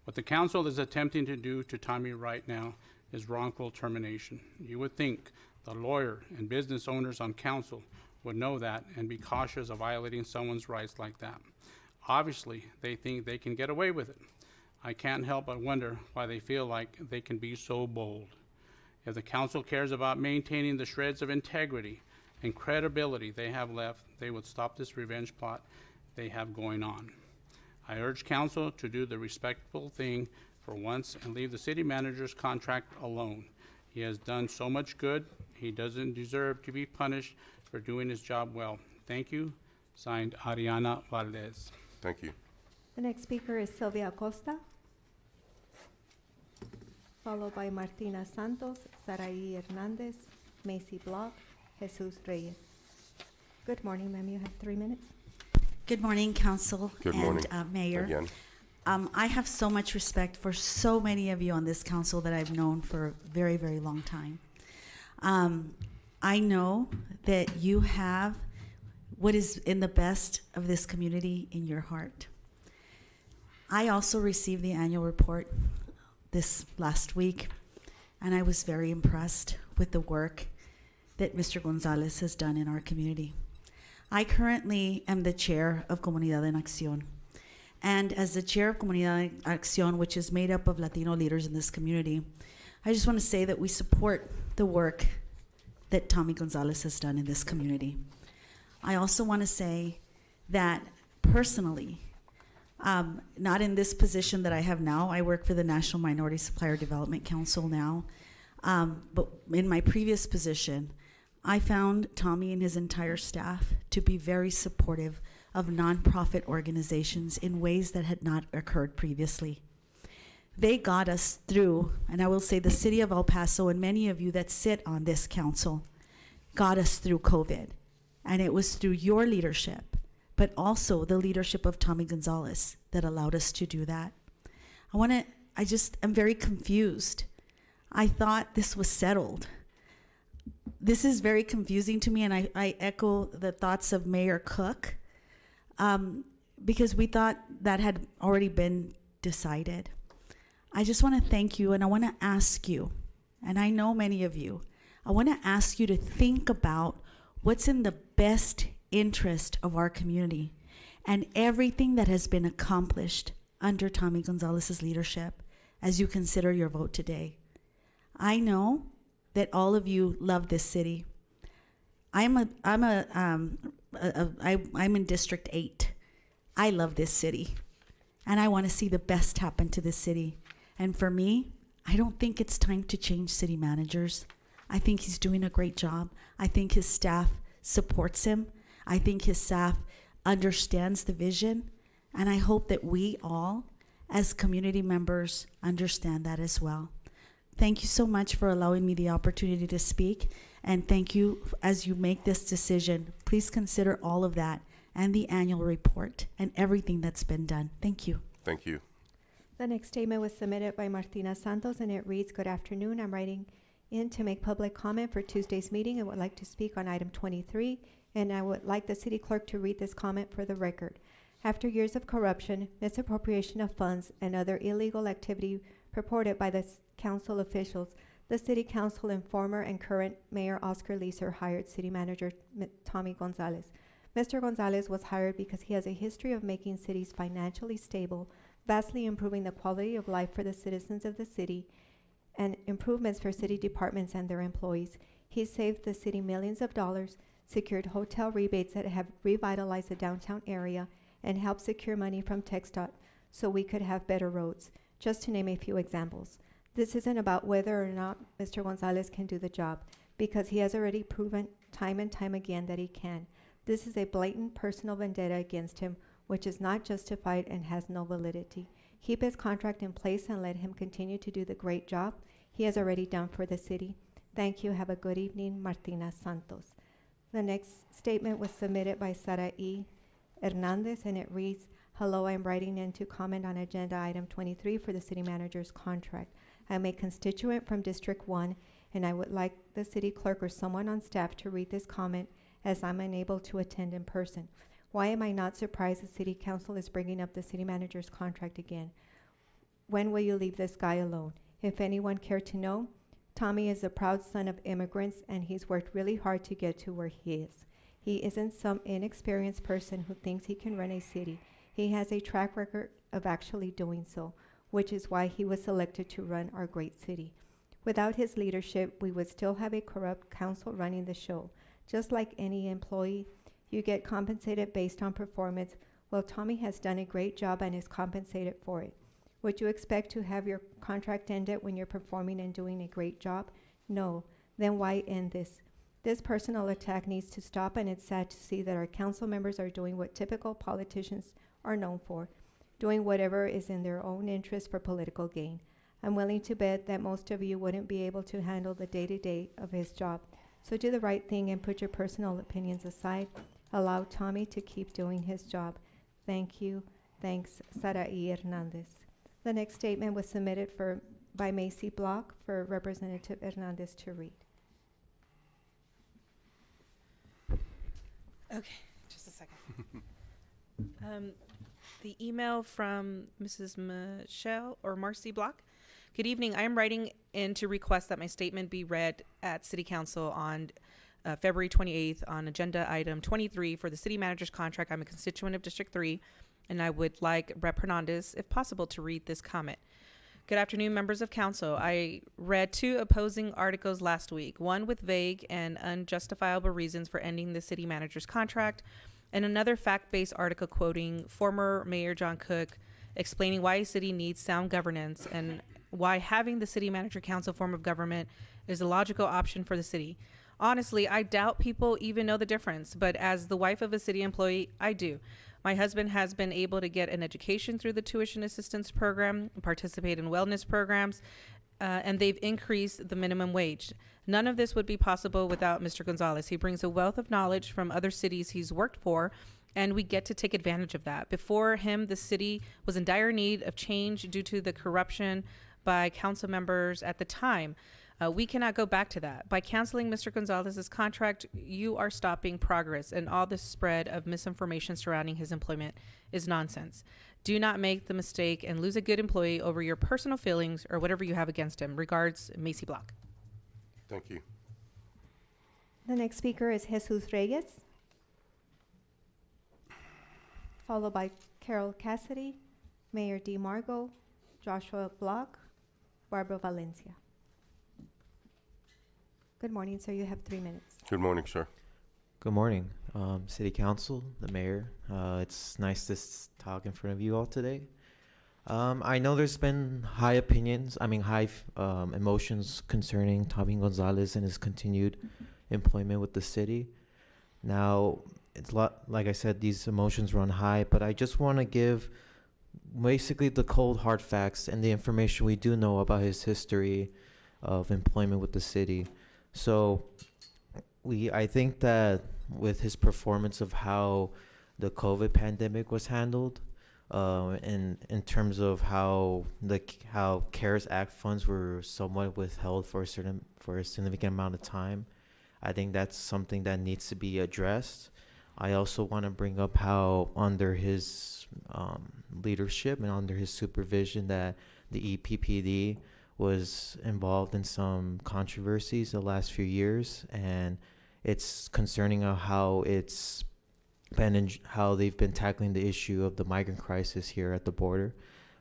What the council is attempting to do to Tommy right now is wrongful termination. You would think the lawyer and business owners on council would know that and be cautious of violating someone's rights like that. Obviously, they think they can get away with it. I can't help but wonder why they feel like they can be so bold. If the council cares about maintaining the shreds of integrity and credibility they have left, they would stop this revenge plot they have going on. I urge council to do the respectful thing for once and leave the city manager's contract alone. He has done so much good, he doesn't deserve to be punished for doing his job well. Thank you. Signed, Ariana Valdez. Thank you. The next speaker is Sylvia Acosta, followed by Martina Santos, Saraí Hernandez, Macy Block, Jesus Reyes. Good morning, ma'am. You have 3 minutes. Good morning, Council Good morning. and Mayor. Again. I have so much respect for so many of you on this council that I've known for a very, very long time. I know that you have what is in the best of this community in your heart. I also received the annual report this last week, and I was very impressed with the work that Mr. Gonzalez has done in our community. I currently am the chair of Comunidad en Acción. And as the chair of Comunidad en Acción, which is made up of Latino leaders in this community, I just want to say that we support the work that Tommy Gonzalez has done in this community. I also want to say that personally, not in this position that I have now, I work for the National Minority Supplier Development Council now, but in my previous position, I found Tommy and his entire staff to be very supportive of nonprofit organizations in ways that had not occurred previously. They got us through, and I will say the city of El Paso and many of you that sit on this council got us through COVID. And it was through your leadership, but also the leadership of Tommy Gonzalez that allowed us to do that. I'm very confused. I thought this was settled. This is very confusing to me, and I echo the thoughts of Mayor Cook, because we thought that had already been decided. I just want to thank you, and I want to ask you, and I know many of you, I want to ask you to think about what's in the best interest of our community and everything that has been accomplished under Tommy Gonzalez's leadership as you consider your vote today. I know that all of you love this city. I'm in District 8. I love this city, and I want to see the best happen to this city. And for me, I don't think it's time to change city managers. I think he's doing a great job. I think his staff supports him. I think his staff understands the vision. And I hope that we all, as community members, understand that as well. Thank you so much for allowing me the opportunity to speak. And thank you as you make this decision. Please consider all of that and the annual report and everything that's been done. Thank you. Thank you. The next statement was submitted by Martina Santos, and it reads, "Good afternoon. I'm writing in to make public comment for Tuesday's meeting and would like to speak on item 23, and I would like the city clerk to read this comment for the record. After years of corruption, misappropriation of funds, and other illegal activity purported by the council officials, the city council and former and current mayor Oscar Leeser hired city manager Tommy Gonzalez. Mr. Gonzalez was hired because he has a history of making cities financially stable, vastly improving the quality of life for the citizens of the city, and improvements for city departments and their employees. He saved the city millions of dollars, secured hotel rebates that have revitalized the downtown area, and helped secure money from TxDOT so we could have better roads, just to name a few examples. This isn't about whether or not Mr. Gonzalez can do the job, because he has already proven time and time again that he can. This is a blatant personal vendetta against him, which is not justified and has no validity. Keep his contract in place and let him continue to do the great job he has already done for the city. Thank you. Have a good evening. Martina Santos. The next statement was submitted by Sara E. Hernandez, and it reads, hello, I'm writing in to comment on agenda item 23 for the city manager's contract. I'm a constituent from District 1, and I would like the city clerk or someone on staff to read this comment as I'm unable to attend in person. Why am I not surprised the city council is bringing up the city manager's contract again? When will you leave this guy alone? If anyone cared to know, Tommy is the proud son of immigrants, and he's worked really hard to get to where he is. He isn't some inexperienced person who thinks he can run a city. He has a track record of actually doing so, which is why he was selected to run our great city. Without his leadership, we would still have a corrupt council running the show. Just like any employee, you get compensated based on performance. Well, Tommy has done a great job and is compensated for it. Would you expect to have your contract ended when you're performing and doing a great job? No. Then why end this? This personal attack needs to stop, and it's sad to see that our council members are doing what typical politicians are known for, doing whatever is in their own interest for political gain. I'm willing to bet that most of you wouldn't be able to handle the day-to-day of his job. So do the right thing and put your personal opinions aside. Allow Tommy to keep doing his job. Thank you. Thanks, Sara E. Hernandez. The next statement was submitted by Macy Block for Representative Hernandez to read. Okay, just a second. The email from Mrs. Michelle or Marcy Block. Good evening. I am writing in to request that my statement be read at City Council on February 28th on agenda item 23 for the city manager's contract. I'm a constituent of District 3, and I would like Rep. Hernandez, if possible, to read this comment. Good afternoon, members of council. I read 2 opposing articles last week, one with vague and unjustifiable reasons for ending the city manager's contract, and another fact-based article quoting former Mayor John Cook, explaining why a city needs sound governance and why having the city manager council form of government is a logical option for the city. Honestly, I doubt people even know the difference, but as the wife of a city employee, I do. My husband has been able to get an education through the tuition assistance program, participate in wellness programs, and they've increased the minimum wage. None of this would be possible without Mr. Gonzalez. He brings a wealth of knowledge from other cities he's worked for, and we get to take advantage of that. Before him, the city was in dire need of change due to the corruption by council members at the time. We cannot go back to that. By canceling Mr. Gonzalez's contract, you are stopping progress, and all the spread of misinformation surrounding his employment is nonsense. Do not make the mistake and lose a good employee over your personal feelings or whatever you have against him. Regards, Macy Block. Thank you. The next speaker is Jesus Reyes, followed by Carol Cassidy, Mayor DeMargo, Joshua Block, Barbara Valencia. Good morning, sir. You have 3 minutes. Good morning, sir. Good morning, City Council, the Mayor. It's nice to talk in front of you all today. I know there's been high emotions concerning Tommy Gonzalez and his continued employment with the city. Now, it's like I said, these emotions run high, but I just want to give basically the cold hard facts and the information we do know about his history of employment with the city. So I think that with his performance of how the COVID pandemic was handled, and in terms of how CARES Act funds were somewhat withheld for a significant amount of time, I think that's something that needs to be addressed. I also want to bring up how under his leadership and under his supervision that the EPPD was involved in some controversies the last few years, and it's concerning how it's and how they've been tackling the issue of the migrant crisis here at the border.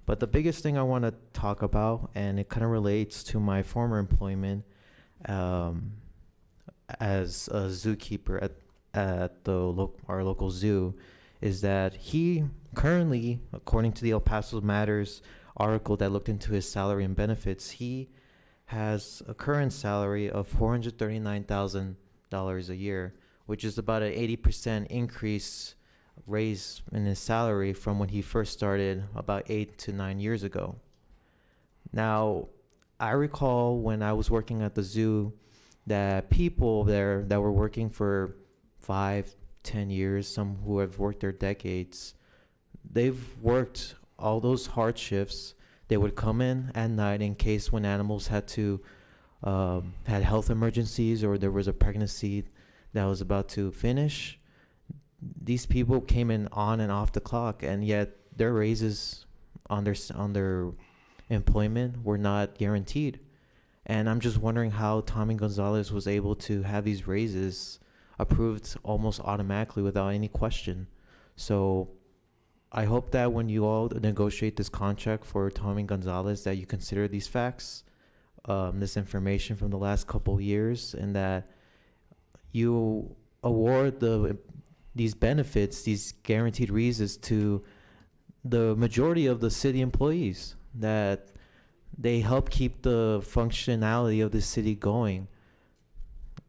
But the biggest thing I want to talk about, and it kind of relates to my former employment as a zookeeper at our local zoo, is that he currently, according to the El Paso Matters article that looked into his salary and benefits, he has a current salary of $439,000 a year, which is about an 80% increase raise in his salary from when he first started about 8 to 9 years ago. Now, I recall when I was working at the zoo that people there that were working for 5, 10 years, some who have worked there decades, they've worked all those hard shifts. They would come in at night in case when animals had health emergencies or there was a pregnancy that was about to finish. These people came in on and off the clock, and yet their raises on their employment were not guaranteed. And I'm just wondering how Tommy Gonzalez was able to have these raises approved almost automatically without any question. So I hope that when you all negotiate this contract for Tommy Gonzalez, that you consider these facts, this information from the last couple years, and that you award these benefits, these guaranteed raises to the majority of the city employees, that they help keep the functionality of the city going.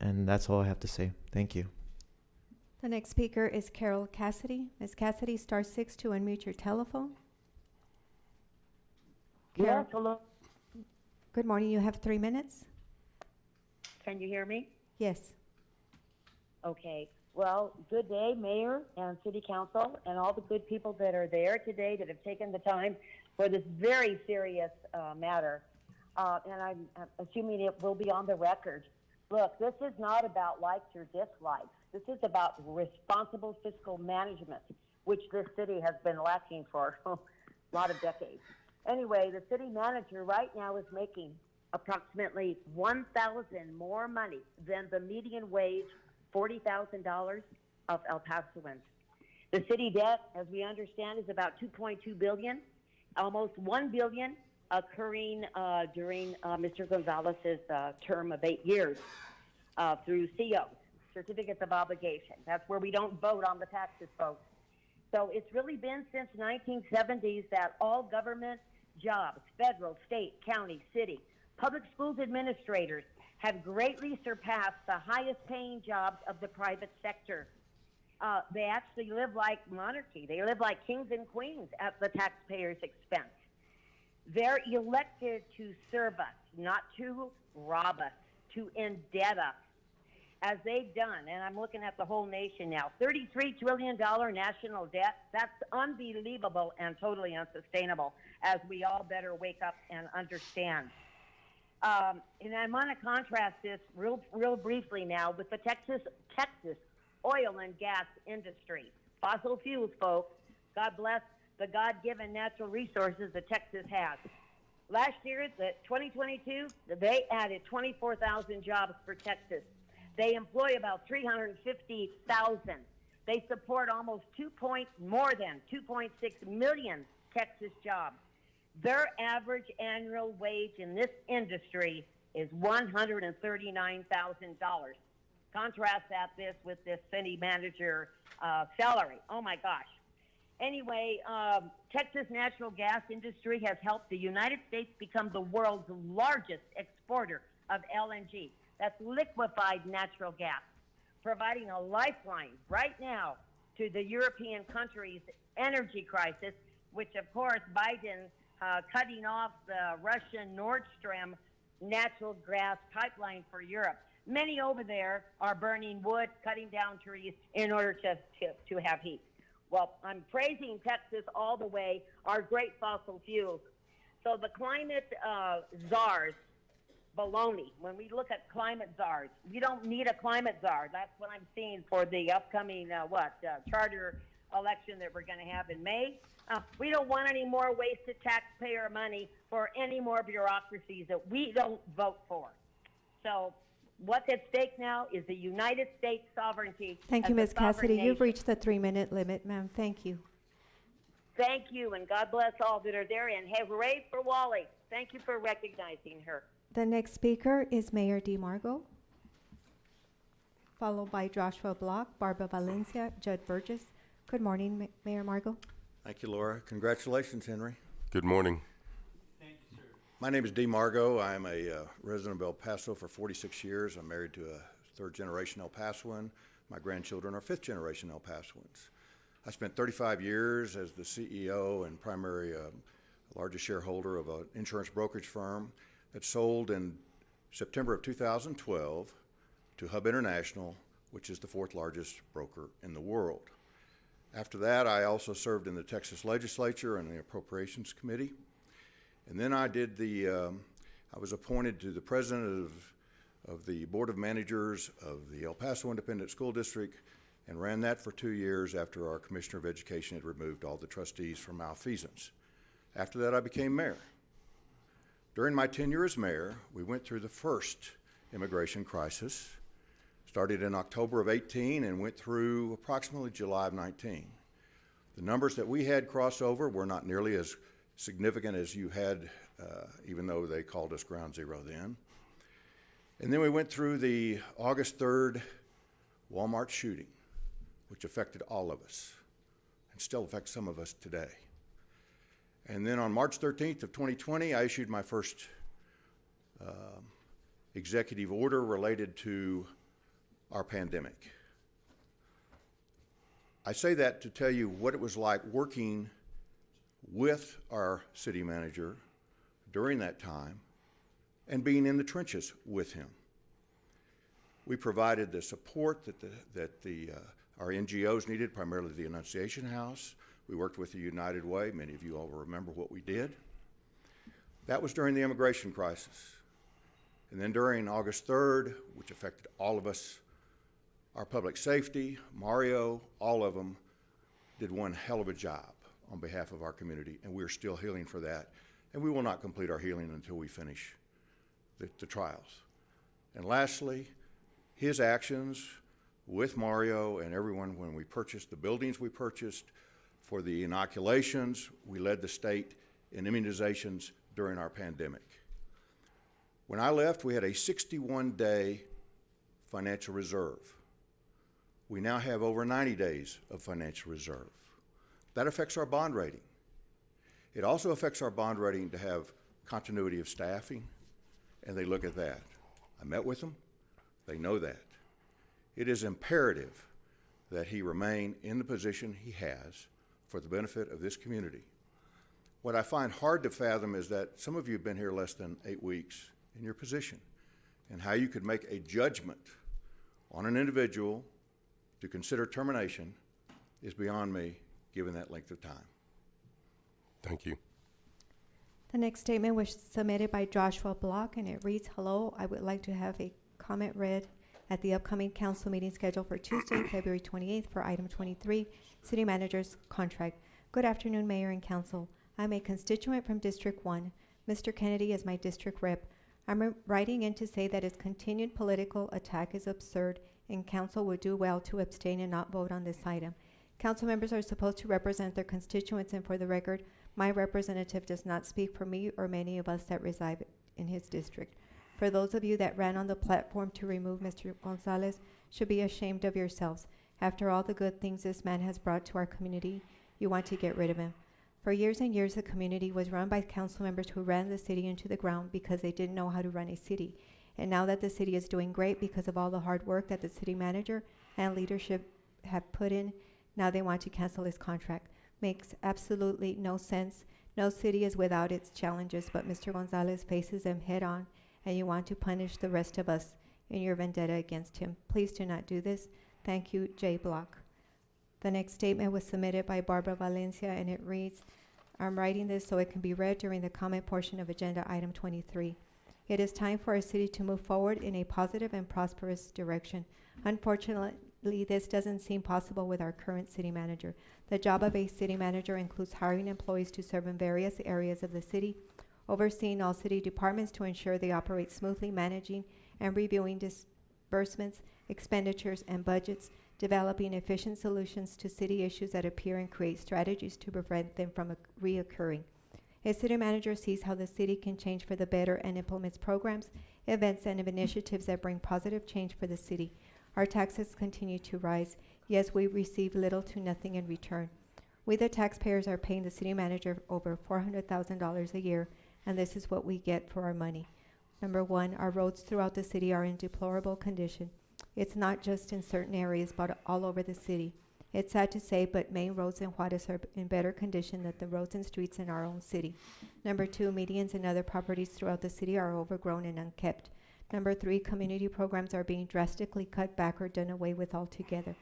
And that's all I have to say. Thank you. The next speaker is Carol Cassidy. Ms. Cassidy, *6 to unmute your telephone. Carol, Yes, hello. good morning. You have 3 minutes. Can you hear me? Yes. Okay. Well, good day, Mayor and City Council, and all the good people that are there today that have taken the time for this very serious matter. And I'm assuming it will be on the record. Look, this is not about likes or dislikes. This is about responsible fiscal management, which this city has been lacking for a lot of decades. Anyway, the city manager right now is making approximately $1,000 more money than the median wage, $40,000 of El Pasoans. The city debt, as we understand, is about $2.2 billion, almost $1 billion occurring during Mr. Gonzalez's term of 8 years through COs, certificates of obligation. That's where we don't vote on the taxes, folks. So it's really been since 1970s that all government jobs, federal, state, county, city, public schools administrators have greatly surpassed the highest paying jobs of the private sector. They actually live like monarchy. They live like kings and queens at the taxpayers' expense. They're elected to serve us, not to rob us, to indebt us, as they've done. And I'm looking at the whole nation now. $33 trillion national debt. That's unbelievable and totally unsustainable, as we all better wake up and understand. And I'm going to contrast this real briefly now with the Texas oil and gas industry. Fossil fuels, folks. God bless the God-given natural resources that Texas has. Last year, 2022, they added 24,000 jobs for Texas. They employ about 350,000. They support almost more than 2.6 million Texas jobs. Their average annual wage in this industry is $139,000. Contrast this with this city manager salary. Oh my gosh. Anyway, Texas natural gas industry has helped the United States become the world's largest exporter of LNG. That's liquefied natural gas, providing a lifeline right now to the European countries' energy crisis, which of course Biden cutting off the Russian Nord Stream natural gas pipeline for Europe. Many over there are burning wood, cutting down trees in order to have heat. Well, I'm praising Texas all the way, our great fossil fuels. So the climate czars, baloney. When we look at climate czars, we don't need a climate czar. That's what I'm seeing for the upcoming, charter election that we're going to have in May. We don't want any more wasted taxpayer money for any more bureaucracies that we don't vote for. So What's at stake now is the United States sovereignty. Thank as you, a Ms. Cassidy. sovereign You've nation. reached the 3-minute limit, ma'am. Thank you. Thank you, and God bless all that are there, and hey, hooray for Wally. Thank you for recognizing her. The next speaker is Mayor DeMargo, followed by Joshua Block, Barbara Valencia, Judd Burgess. Good morning, Mayor Margo. Thank you, Laura. Congratulations, Henry. Good morning. My name is Dee Margo. I'm a resident of El Paso for 46 years. I'm married to a third-generation El Pasoan. My grandchildren are fifth-generation El Pasoans. I spent 35 years as the CEO and primary largest shareholder of an insurance brokerage firm that sold in September of 2012 to Hub International, which is the fourth largest broker in the world. After that, I also served in the Texas legislature and the Appropriations Committee. And then I was appointed to the president of the Board of Managers of the El Paso Independent School District and ran that for 2 years after our Commissioner of Education had removed all the trustees for malfeasance. After that, I became mayor. During my tenure as mayor, we went through the first immigration crisis, started in October of 18 and went through approximately July of 19. The numbers that we had crossover were not nearly as significant as you had, even though they called us ground zero then. And then we went through the August 3rd Walmart shooting, which affected all of us and still affects some of us today. And then on March 13th of 2020, I issued my first executive order related to our pandemic. I say that to tell you what it was like working with our city manager during that time and being in the trenches with him. We provided the support that our NGOs needed, primarily the Annunciation House. We worked with the United Way. Many of you all remember what we did. That was during the immigration crisis. And then during August 3rd, which affected all of us, our public safety, Mario, all of them did one hell of a job on behalf of our community, and we're still healing for that. And we will not complete our healing until we finish the trials. And lastly, his actions with Mario and everyone when we purchased the buildings we purchased, for the inoculations, we led the state in immunizations during our pandemic. When I left, we had a 61-day financial reserve. We now have over 90 days of financial reserve. That affects our bond rating. It also affects our bond rating to have continuity of staffing, and they look at that. I met with them. They know that. It is imperative that he remain in the position he has for the benefit of this community. What I find hard to fathom is that some of you have been here less than 8 weeks in your position, and how you could make a judgment on an individual to consider termination is beyond me, given that length of time. Thank you. The next statement was submitted by Joshua Block, and it reads, "Hello, I would like to have a comment read at the upcoming council meeting scheduled for Tuesday, February 28th for item 23, City Manager's Contract. Good afternoon, Mayor and Council. I'm a constituent from District 1. Mr. Kennedy is my district rep. I'm writing in to say that his continued political attack is absurd, and Council would do well to abstain and not vote on this item. Council members are supposed to represent their constituents, and for the record, my representative does not speak for me or many of us that reside in his district. For those of you that ran on the platform to remove Mr. Gonzalez should be ashamed of yourselves. After all the good things this man has brought to our community, you want to get rid of him. For years and years, the community was run by council members who ran the city into the ground because they didn't know how to run a city. And now that the city is doing great because of all the hard work that the city manager and leadership have put in, now they want to cancel his contract. Makes absolutely no sense. No city is without its challenges, but Mr. Gonzalez faces them head on, and you want to punish the rest of us in your vendetta against him. Please do not do this. Thank you, J. Block." The next statement was submitted by Barbara Valencia, and it reads, "I'm writing this so it can be read during the comment portion of agenda item 23. It is time for our city to move forward in a positive and prosperous direction. Unfortunately, this doesn't seem possible with our current city manager. The job of a city manager includes hiring employees to serve in various areas of the city, overseeing all city departments to ensure they operate smoothly, managing and reviewing disbursements, expenditures, and budgets, developing efficient solutions to city issues that appear and create strategies to prevent them from reoccurring. A city manager sees how the city can change for the better and implements programs, events, and initiatives that bring positive change for the city. Our taxes continue to rise. Yes, we receive little to nothing in return. We, the taxpayers, are paying the city manager over $400,000 a year, and this is what we get for our money. Number one, our roads throughout the city are in deplorable condition. It's not just in certain areas, but all over the city. It's sad to say, but main roads in Juarez are in better condition than the roads and streets in our own city. Number two, medians and other properties throughout the city are overgrown and unkept. Number three, community programs are being drastically cut back or done away with altogether.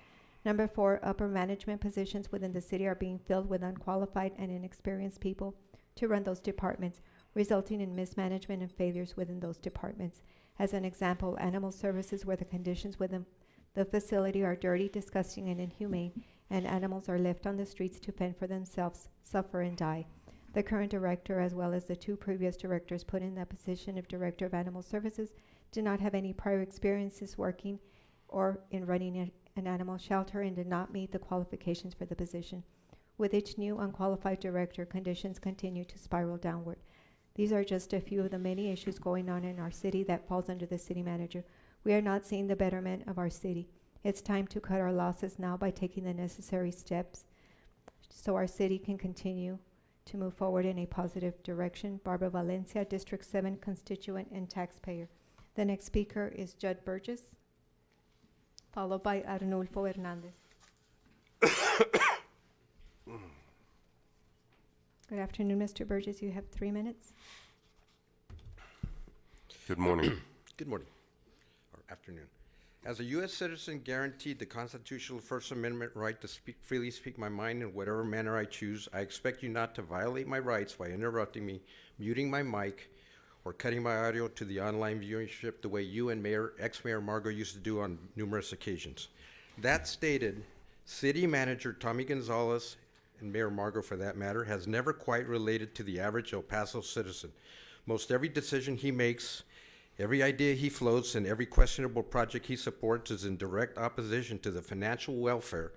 Number four, upper management positions within the city are being filled with unqualified and inexperienced people to run those departments, resulting in mismanagement and failures within those departments. As an example, animal services, where the conditions within the facility are dirty, disgusting, and inhumane, and animals are left on the streets to fend for themselves, suffer, and die. The current director, as well as the two previous directors put in the position of Director of Animal Services, did not have any prior experiences working or in running an animal shelter and did not meet the qualifications for the position. With each new unqualified director, conditions continue to spiral downward. These are just a few of the many issues going on in our city that falls under the city manager. We are not seeing the betterment of our city. It's time to cut our losses now by taking the necessary steps so our city can continue to move forward in a positive direction. Barbara Valencia, District 7 constituent and taxpayer. The next speaker is Judd Burgess, followed by Arnulfo Hernandez. Good afternoon, Mr. Burgess. You have 3 minutes. Good morning. Good morning, or afternoon. As a U.S. citizen guaranteed the constitutional First Amendment right to freely speak my mind in whatever manner I choose, I expect you not to violate my rights by interrupting me, muting my mic, or cutting my audio to the online viewership the way you and ex-Mayor Margo used to do on numerous occasions. That stated, City Manager Tommy Gonzalez, and Mayor Margo for that matter, has never quite related to the average El Paso citizen. Most every decision he makes, every idea he floats, and every questionable project he supports is in direct opposition to the financial welfare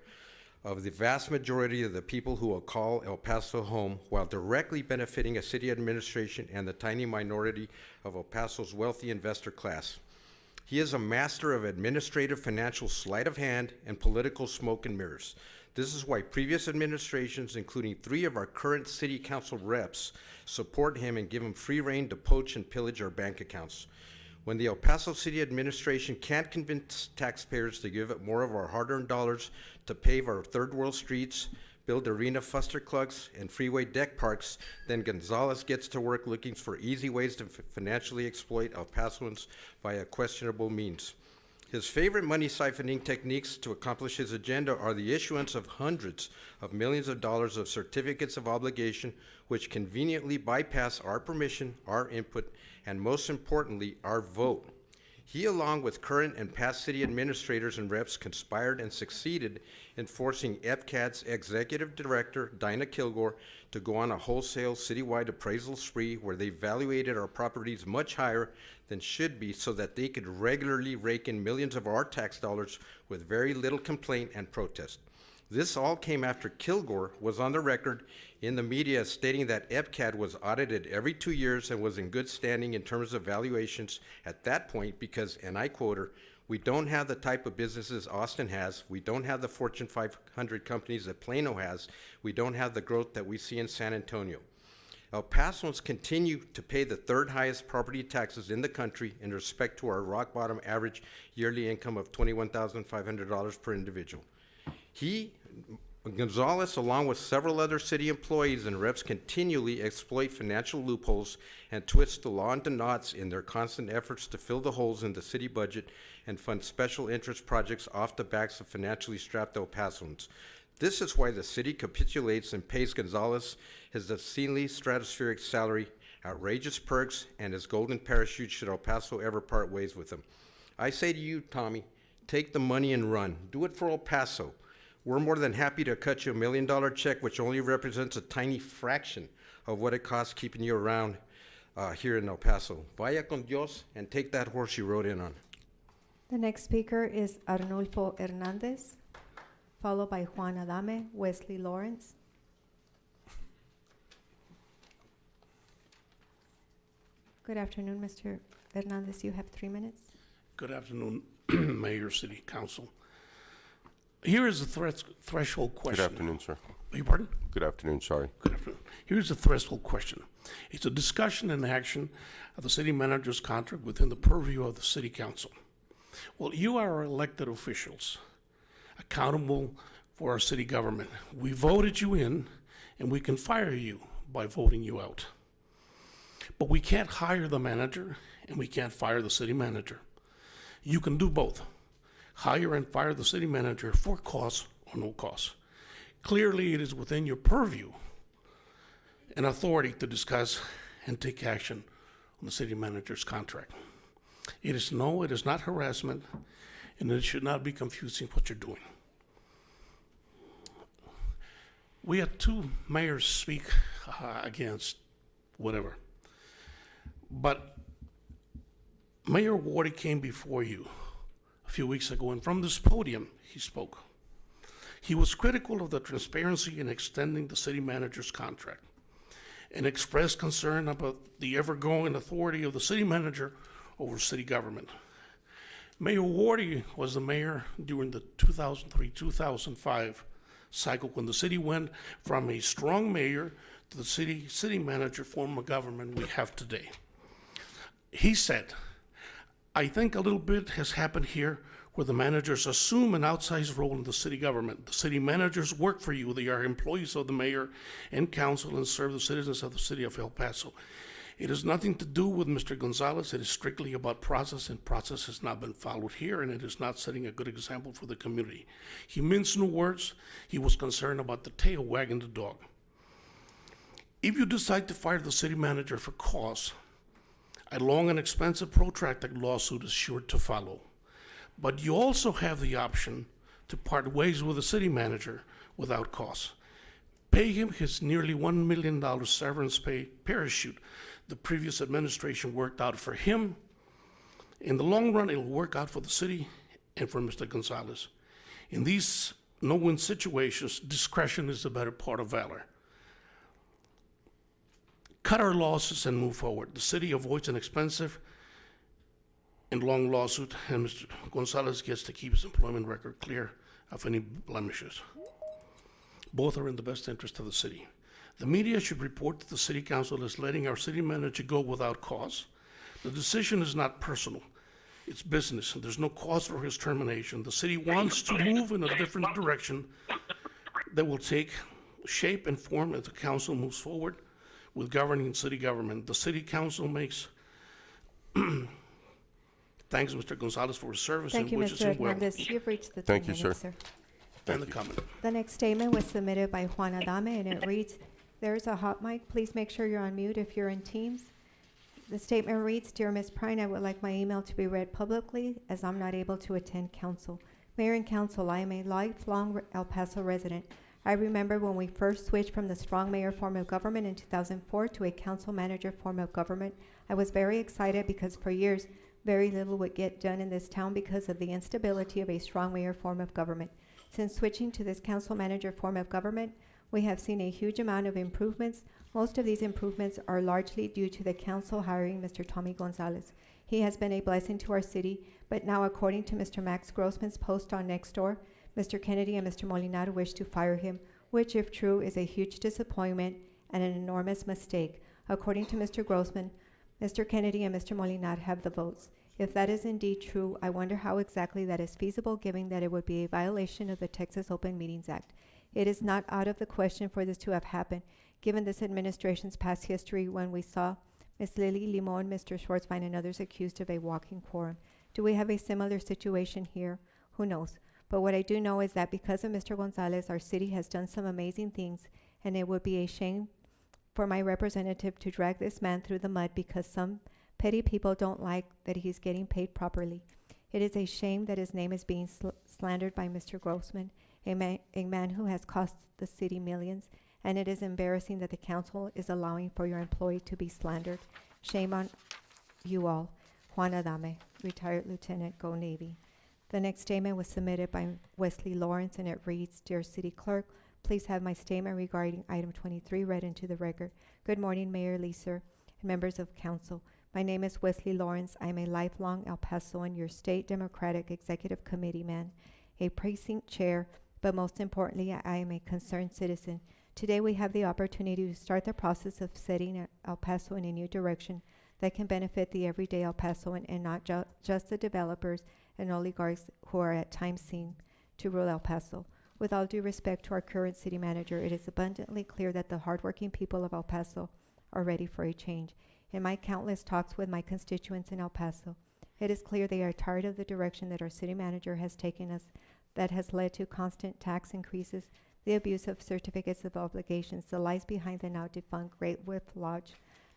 of the vast majority of the people who will call El Paso home, while directly benefiting a city administration and the tiny minority of El Paso's wealthy investor class. He is a master of administrative financial sleight of hand and political smoke and mirrors. This is why previous administrations, including 3 of our current city council reps, support him and give him free rein to poach and pillage our bank accounts. When the El Paso City Administration can't convince taxpayers to give up more of our hard-earned dollars to pave our third world streets, build arena fuster clubs, and freeway deck parks, then Gonzalez gets to work looking for easy ways to financially exploit El Pasoans via questionable means. His favorite money siphoning techniques to accomplish his agenda are the issuance of hundreds of millions of dollars of certificates of obligation, which conveniently bypass our permission, our input, and most importantly, our vote. He, along with current and past city administrators and reps, conspired and succeeded in forcing EPCAD's executive director, Dinah Kilgore, to go on a wholesale citywide appraisal spree where they evaluated our properties much higher than should be so that they could regularly rake in millions of our tax dollars with very little complaint and protest. This all came after Kilgore was on the record in the media stating that EPCAD was audited every 2 years and was in good standing in terms of valuations at that point because, and I quote her, "We don't have the type of businesses Austin has. We don't have the Fortune 500 companies that Plano has. We don't have the growth that we see in San Antonio." El Pasoans continue to pay the 3rd highest property taxes in the country in respect to our rock bottom average yearly income of $21,500 per individual. Gonzalez, along with several other city employees and reps, continually exploit financial loopholes and twist the law into knots in their constant efforts to fill the holes in the city budget and fund special interest projects off the backs of financially strapped El Pasoans. This is why the city capitulates and pays Gonzalez his obscenely stratospheric salary, outrageous perks, and his golden parachute should El Paso ever part ways with him. I say to you, Tommy, take the money and run. Do it for El Paso. We're more than happy to cut you $1 million check, which only represents a tiny fraction of what it costs keeping you around here in El Paso. Vaya con Dios and take that horse you rode in on. The next speaker is Arnulfo Hernandez, followed by Juan Adame, Wesley Lawrence. Good afternoon, Mr. Hernandez. You have 3 minutes. Good afternoon, Mayor, City Council. Here is the threshold question. Good afternoon, sir. Beg your pardon? Good afternoon, sorry. Good afternoon. Here's the threshold question. It's a discussion and action of the city manager's contract within the purview of the city council. Well, you are our elected officials, accountable for our city government. We voted you in, and we can fire you by voting you out. But we can't hire the manager, and we can't fire the city manager. You can do both. Hire and fire the city manager for cause or no cause. Clearly, it is within your purview and authority to discuss and take action on the city manager's contract. It is not harassment, and it should not be confusing what you're doing. We had 2 mayors speak against whatever. But Mayor Wally came before you a few weeks ago, and from this podium, he spoke. He was critical of the transparency in extending the city manager's contract and expressed concern about the ever-growing authority of the city manager over city government. Mayor Wally was the mayor during the 2003-2005 cycle when the city went from a strong mayor to the city manager form of government we have today. He said, I think a little bit has happened here where the managers assume an outsized role in the city government. The city managers work for you. They are employees of the mayor and council and serve the citizens of the city of El Paso. It has nothing to do with Mr. Gonzalez. It is strictly about process, and process has not been followed here, and it is not setting a good example for the community. He minced no words. He was concerned about the tail wagging the dog. If you decide to fire the city manager for cause, a long and expensive protracted lawsuit is sure to follow. But you also have the option to part ways with the city manager without cause. Pay him his nearly $1 million severance pay parachute the previous administration worked out for him. In the long run, it'll work out for the city and for Mr. Gonzalez. In these no-win situations, discretion is the better part of valor. Cut our losses and move forward. The city avoids an expensive and long lawsuit, and Mr. Gonzalez gets to keep his employment record clear of any blemishes. Both are in the best interest of the city. The media should report that the city council is letting our city manager go without cause. The decision is not personal. It's business, and there's no cause for his termination. The city wants to move in a different direction that will take shape and form as the council moves forward with governing city government. The city council makes thanks Mr. Gonzalez for his service Thank and you, wishes Mr. him well. Hernandez. You've reached the Thank 10 you, minutes, sir. sir. And the comment. The next statement was submitted by Juan Adame, and it reads, there's a hot mic. Please make sure you're on mute if you're in Teams. The statement reads, Dear Ms. Prine, I would like my email to be read publicly as I'm not able to attend council. Mayor and council, I am a lifelong El Paso resident. I remember when we first switched from the strong mayor form of government in 2004 to a council manager form of government. I was very excited because for years, very little would get done in this town because of the instability of a strong mayor form of government. Since switching to this council manager form of government, we have seen a huge amount of improvements. Most of these improvements are largely due to the council hiring Mr. Tommy Gonzalez. He has been a blessing to our city, but now according to Mr. Max Grossman's post on Nextdoor, Mr. Kennedy and Mr. Molinar wish to fire him, which if true is a huge disappointment and an enormous mistake. According to Mr. Grossman, Mr. Kennedy and Mr. Molinar have the votes. If that is indeed true, I wonder how exactly that is feasible given that it would be a violation of the Texas Open Meetings Act. It is not out of the question for this to have happened, given this administration's past history when we saw Ms. Lily Limon, Mr. Schwartzbein, and others accused of a walking quorum. Do we have a similar situation here? Who knows? But what I do know is that because of Mr. Gonzalez, our city has done some amazing things, and it would be a shame for my representative to drag this man through the mud because some petty people don't like that he's getting paid properly. It is a shame that his name is being slandered by Mr. Grossman, a man who has cost the city millions, and it is embarrassing that the council is allowing for your employee to be slandered. Shame on you all. Juan Adame, retired lieutenant, Go Navy. The next statement was submitted by Wesley Lawrence, and it reads, Dear City Clerk, please have my statement regarding item 23 read into the record. Good morning, Mayor Leeser and members of council. My name is Wesley Lawrence. I am a lifelong El Pasoan, your state Democratic Executive Committee man, a precinct chair, but most importantly, I am a concerned citizen. Today we have the opportunity to start the process of setting El Paso in a new direction that can benefit the everyday El Pasoan and not just the developers and oligarchs who are at times seen to rule El Paso. With all due respect to our current city manager, it is abundantly clear that the hardworking people of El Paso are ready for a change. In my countless talks with my constituents in El Paso, it is clear they are tired of the direction that our city manager has taken us that has led to constant tax increases, the abuse of certificates of obligations, the lies behind the now defunct Great Whip Lodge,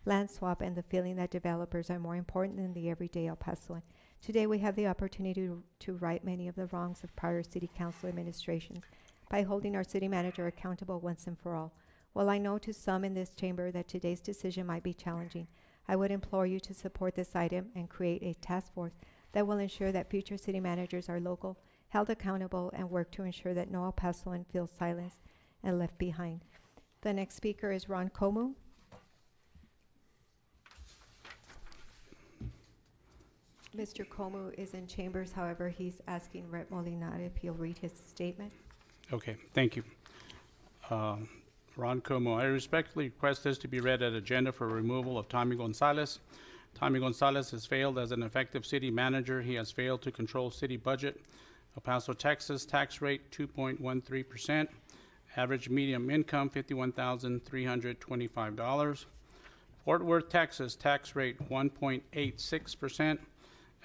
land swap, and the feeling that developers are more important than the everyday El Pasoan. Today we have the opportunity to right many of the wrongs of prior city council administrations by holding our city manager accountable once and for all. While I know to some in this chamber that today's decision might be challenging, I would implore you to support this item and create a task force that will ensure that future city managers are local, held accountable, and work to ensure that no El Pasoan feels silenced and left behind. The next speaker is Ron Comu. Mr. Comu is in chambers, however, he's asking Rep Molinar if he'll read his statement. Okay, thank you. Ron Como, I respectfully request this to be read at agenda for removal of Tommy Gonzalez. Tommy Gonzalez has failed as an effective city manager. He has failed to control city budget. El Paso, Texas, tax rate 2.13%. Average medium income $51,325. Fort Worth, Texas, tax rate 1.86%.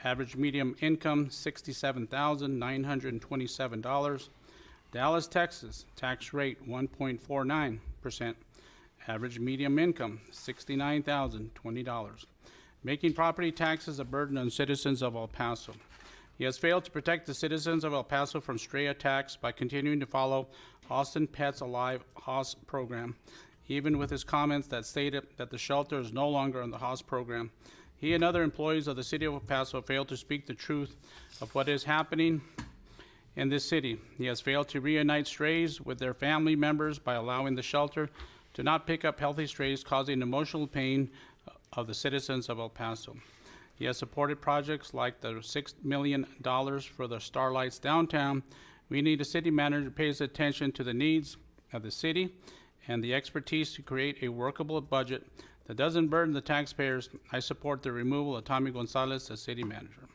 Average medium income $67,927. Dallas, Texas, tax rate 1.49%. Average medium income $69,020. Making property taxes a burden on citizens of El Paso. He has failed to protect the citizens of El Paso from stray attacks by continuing to follow Austin Pets Alive HOS program, even with his comments that stated that the shelter is no longer on the HOS program. He and other employees of the city of El Paso failed to speak the truth of what is happening in this city. He has failed to reunite strays with their family members by allowing the shelter to not pick up healthy strays, causing emotional pain of the citizens of El Paso. He has supported projects like the $6 million for the Starlights downtown. We need a city manager who pays attention to the needs of the city and the expertise to create a workable budget that doesn't burden the taxpayers. I support the removal of Tommy Gonzalez as city manager.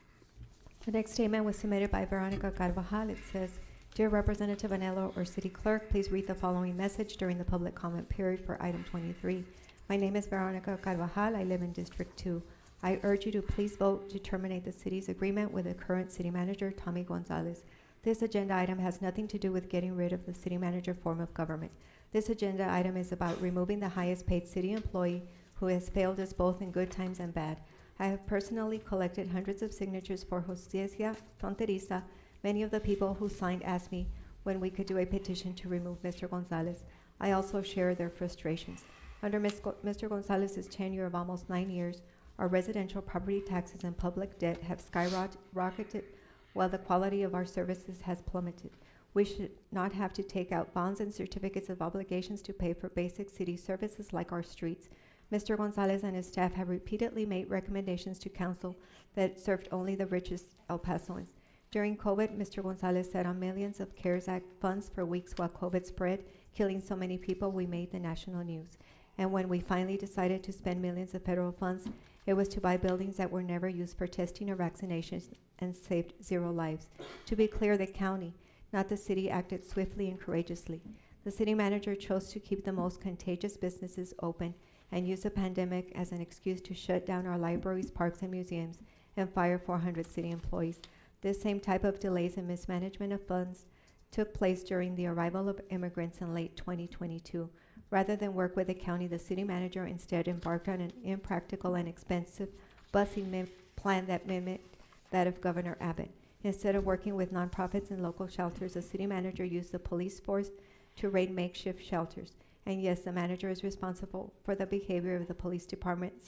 The next statement was submitted by Veronica Carvajal. It says, Dear Representative Anello or City Clerk, please read the following message during the public comment period for item 23. My name is Veronica Carvajal. I live in District 2. I urge you to please vote to terminate the city's agreement with the current city manager, Tommy Gonzalez. This agenda item has nothing to do with getting rid of the city manager form of government. This agenda item is about removing the highest paid city employee who has failed us both in good times and bad. I have personally collected hundreds of signatures for Justicia Fronteriza. Many of the people who signed asked me when we could do a petition to remove Mr. Gonzalez. I also share their frustrations. Under Mr. Gonzalez's tenure of almost 9 years, our residential property taxes and public debt have skyrocketed while the quality of our services has plummeted. We should not have to take out bonds and certificates of obligations to pay for basic city services like our streets. Mr. Gonzalez and his staff have repeatedly made recommendations to council that served only the richest El Pasoans. During COVID, Mr. Gonzalez sat on millions of CARES Act funds for weeks while COVID spread, killing so many people we made the national news. And when we finally decided to spend millions of federal funds, it was to buy buildings that were never used for testing or vaccinations and saved 0 lives. To be clear, the county, not the city, acted swiftly and courageously. The city manager chose to keep the most contagious businesses open and use the pandemic as an excuse to shut down our libraries, parks, and museums and fire 400 city employees. This same type of delays and mismanagement of funds took place during the arrival of immigrants in late 2022. Rather than work with the county, the city manager instead embarked on an impractical and expensive busing plan that mimicked that of Governor Abbott. Instead of working with nonprofits and local shelters, the city manager used the police force to raid makeshift shelters. And yes, the manager is responsible for the behavior of the police department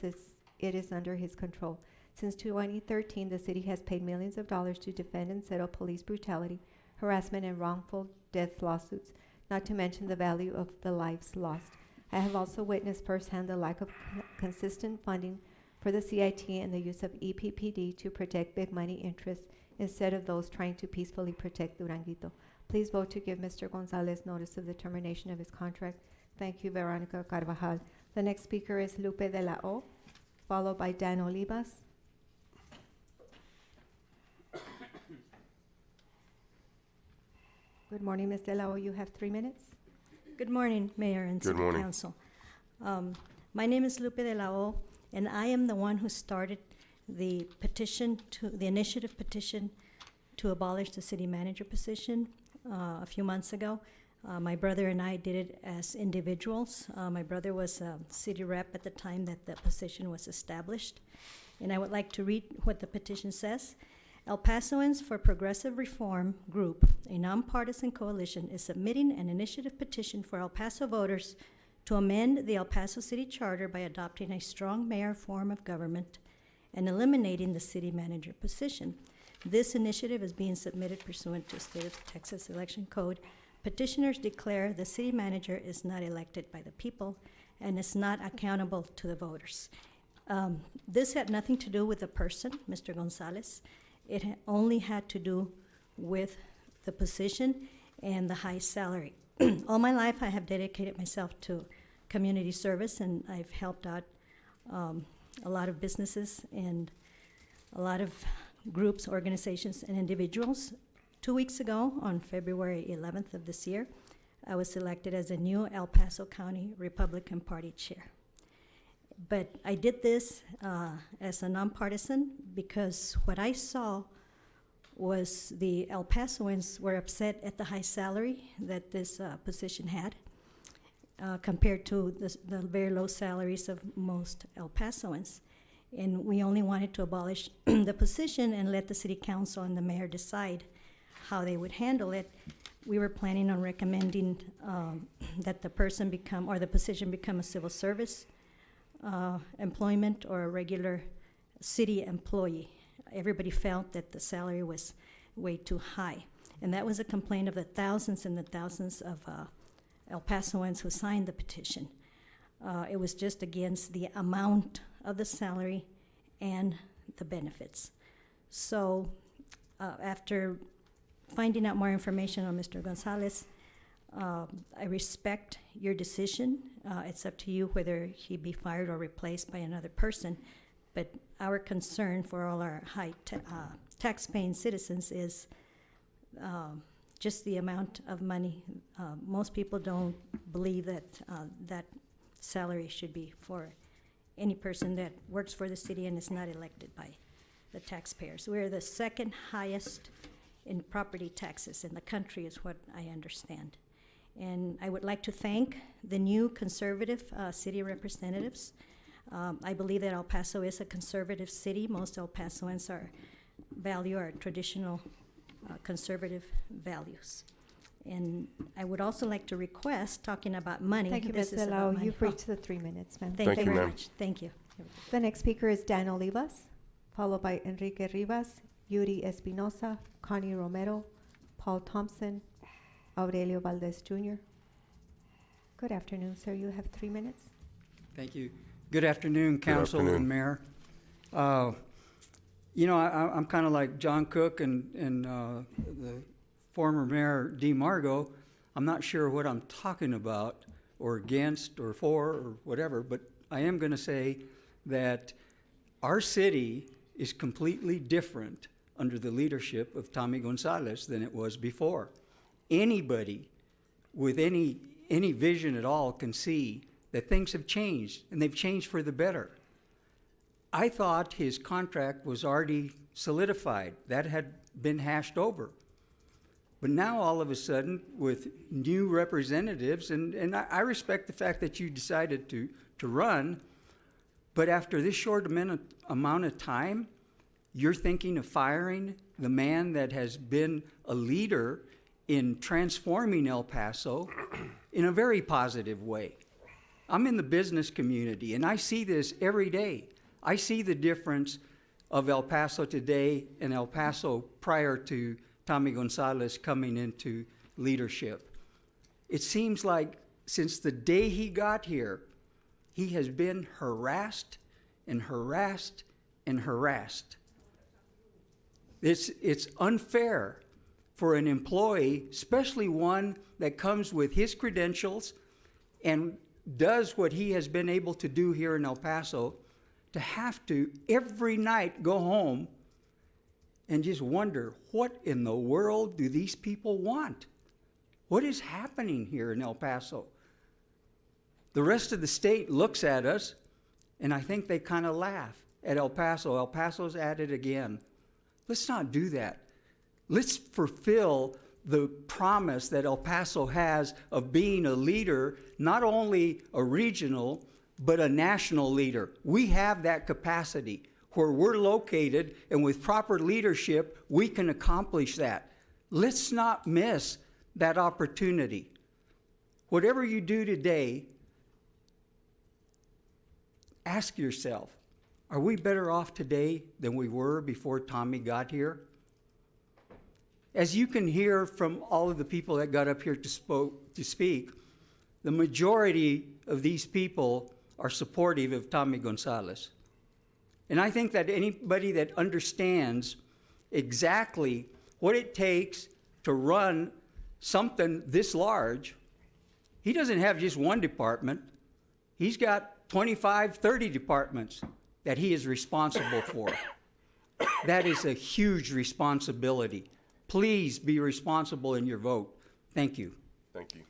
it is under his control. Since 2013, the city has paid millions of dollars to defend and settle police brutality, harassment, and wrongful death lawsuits, not to mention the value of the lives lost. I have also witnessed firsthand the lack of consistent funding for the CIT and the use of EPPD to protect big money interests instead of those trying to peacefully protect Duranguito. Please vote to give Mr. Gonzalez notice of the termination of his contract. Thank you, Veronica Carvajal. The next speaker is Lupe de la O, followed by Dan Olivas. Good morning, Ms. de la O. You have 3 minutes. Good morning, Mayor and Good City morning. Council. My name is Lupe de la O, and I am the one who started the initiative petition to abolish the city manager position a few months ago. My brother and I did it as individuals. My brother was a city rep at the time that the position was established. And I would like to read what the petition says. El Pasoans for Progressive Reform Group, a nonpartisan coalition, is submitting an initiative petition for El Paso voters to amend the El Paso City Charter by adopting a strong mayor form of government and eliminating the city manager position. This initiative is being submitted pursuant to State of Texas Election Code. Petitioners declare the city manager is not elected by the people and is not accountable to the voters. This had nothing to do with the person, Mr. Gonzalez. It only had to do with the position and the high salary. All my life, I have dedicated myself to community service, and I've helped out a lot of businesses and a lot of groups, organizations, and individuals. 2 weeks ago, on February 11th of this year, I was elected as a new El Paso County Republican Party chair. But I did this as a nonpartisan because what I saw was the El Pasoans were upset at the high salary that this position had compared to the very low salaries of most El Pasoans. And we only wanted to abolish the position and let the city council and the mayor decide how they would handle it. We were planning on recommending that the person become, or the position become a civil service employment or a regular city employee. Everybody felt that the salary was way too high. And that was a complaint of the thousands and the thousands of El Pasoans who signed the petition. It was just against the amount of the salary and the benefits. So after finding out more information on Mr. Gonzalez, I respect your decision. It's up to you whether he be fired or replaced by another person. But our concern for all our high tax-paying citizens is just the amount of money. Most people don't believe that that salary should be for any person that works for the city and is not elected by the taxpayers. We're the second highest in property taxes in the country, is what I understand. And I would like to thank the new conservative city representatives. I believe that El Paso is a conservative city. Most El Pasoans value our traditional conservative values. And I would also like to request, talking about money. Thank you, this Ms. is about Delau. money. You've reached the 3 minutes, ma'am. Thank you Thank you, very ma'am. much. Thank you. The next speaker is Dan Olivas, followed by Enrique Rivas, Yuri Espinosa, Connie Romero, Paul Thompson, Aurelio Valdez Jr. Good afternoon, sir. You have 3 minutes. Thank you. Good afternoon, council afternoon. and mayor. You know, I'm kind of like John Cook and the former mayor Dee Margo. I'm not sure what I'm talking about or against or for or whatever, but I am going to say that our city is completely different under the leadership of Tommy Gonzalez than it was before. Anybody with any vision at all can see that things have changed, and they've changed for the better. I thought his contract was already solidified. That had been hashed over. But now all of a sudden, with new representatives, and I respect the fact that you decided to run, but after this short amount of time, you're thinking of firing the man that has been a leader in transforming El Paso in a very positive way. I'm in the business community, and I see this every day. I see the difference of El Paso today and El Paso prior to Tommy Gonzalez coming into leadership. It seems like since the day he got here, he has been harassed and harassed and harassed. It's unfair for an employee, especially one that comes with his credentials and does what he has been able to do here in El Paso, to have to every night go home and just wonder, what in the world do these people want? What is happening here in El Paso? The rest of the state looks at us, and I think they kind of laugh at El Paso. El Paso's at it again. Let's not do that. Let's fulfill the promise that El Paso has of being a leader, not only a regional, but a national leader. We have that capacity. Where we're located, and with proper leadership, we can accomplish that. Let's not miss that opportunity. Whatever you do today, ask yourself, are we better off today than we were before Tommy got here? As you can hear from all of the people that got up here to speak, the majority of these people are supportive of Tommy Gonzalez. And I think that anybody that understands exactly what it takes to run something this large, he doesn't have just one department. He's got 25, 30 departments that he is responsible for. That is a huge responsibility. Please be responsible in your vote. Thank you. Thank you.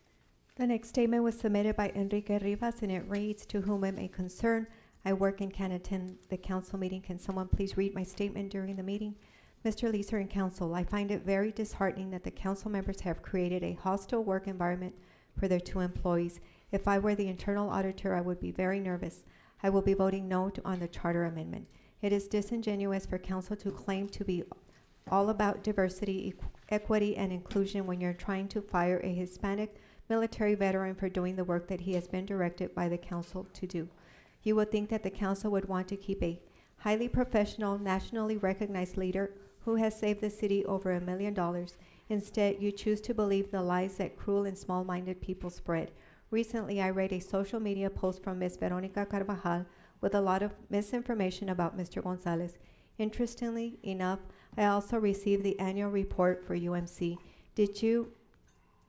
The next statement was submitted by Enrique Rivas, and it reads, "To whom it may concern, I work and can attend the council meeting. Can someone please read my statement during the meeting?" Mr. Leeser and council, I find it very disheartening that the council members have created a hostile work environment for their two employees. If I were the internal auditor, I would be very nervous. I will be voting no on the charter amendment. It is disingenuous for council to claim to be all about diversity, equity, and inclusion when you're trying to fire a Hispanic military veteran for doing the work that he has been directed by the council to do. You would think that the council would want to keep a highly professional, nationally recognized leader who has saved the city over $1 million. Instead, you choose to believe the lies that cruel and small-minded people spread. Recently, I read a social media post from Ms. Veronica Carvajal with a lot of misinformation about Mr. Gonzalez. Interestingly enough, I also received the annual report for UMC. Did you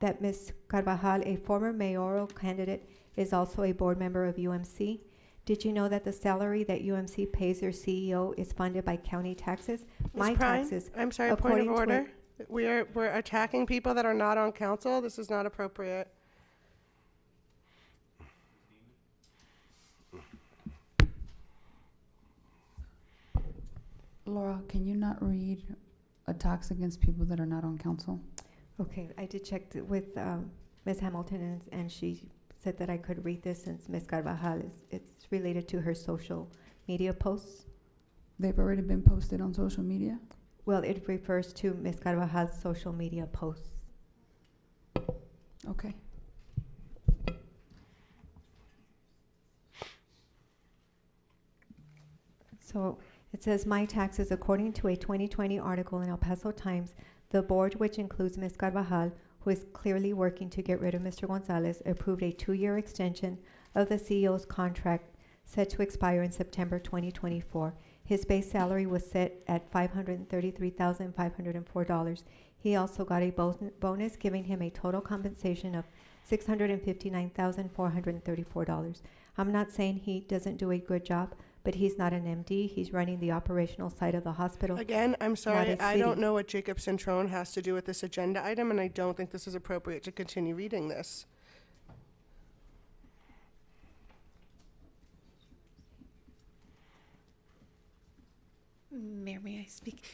that Ms. Carvajal, a former mayoral candidate, is also a board member of UMC? Did you know that the salary that UMC pays their CEO is funded by county taxes? Ms. Prime, I'm sorry, point of order. We're attacking people that are not on council. This is not appropriate. Laura, can you not read attacks against people that are not on council? Okay, I did check with Ms. Hamilton, and she said that I could read this since Ms. Carvajal it's related to her social media posts. They've already been posted on social media? Well, it refers to Ms. Carvajal's social media posts. Okay. So it says, my taxes, according to a 2020 article in El Paso Times, the board, which includes Ms. Carvajal, who is clearly working to get rid of Mr. Gonzalez, approved a 2-year extension of the CEO's contract set to expire in September 2024. His base salary was set at $533,504. He also got a bonus, giving him a total compensation of $659,434. I'm not saying he doesn't do a good job, but he's not an MD. He's running the operational side of the hospital. Again, I'm sorry, I don't know what Jacob Centrone has to do with this agenda item, and I don't think this is appropriate to continue reading this. Mayor, may I speak?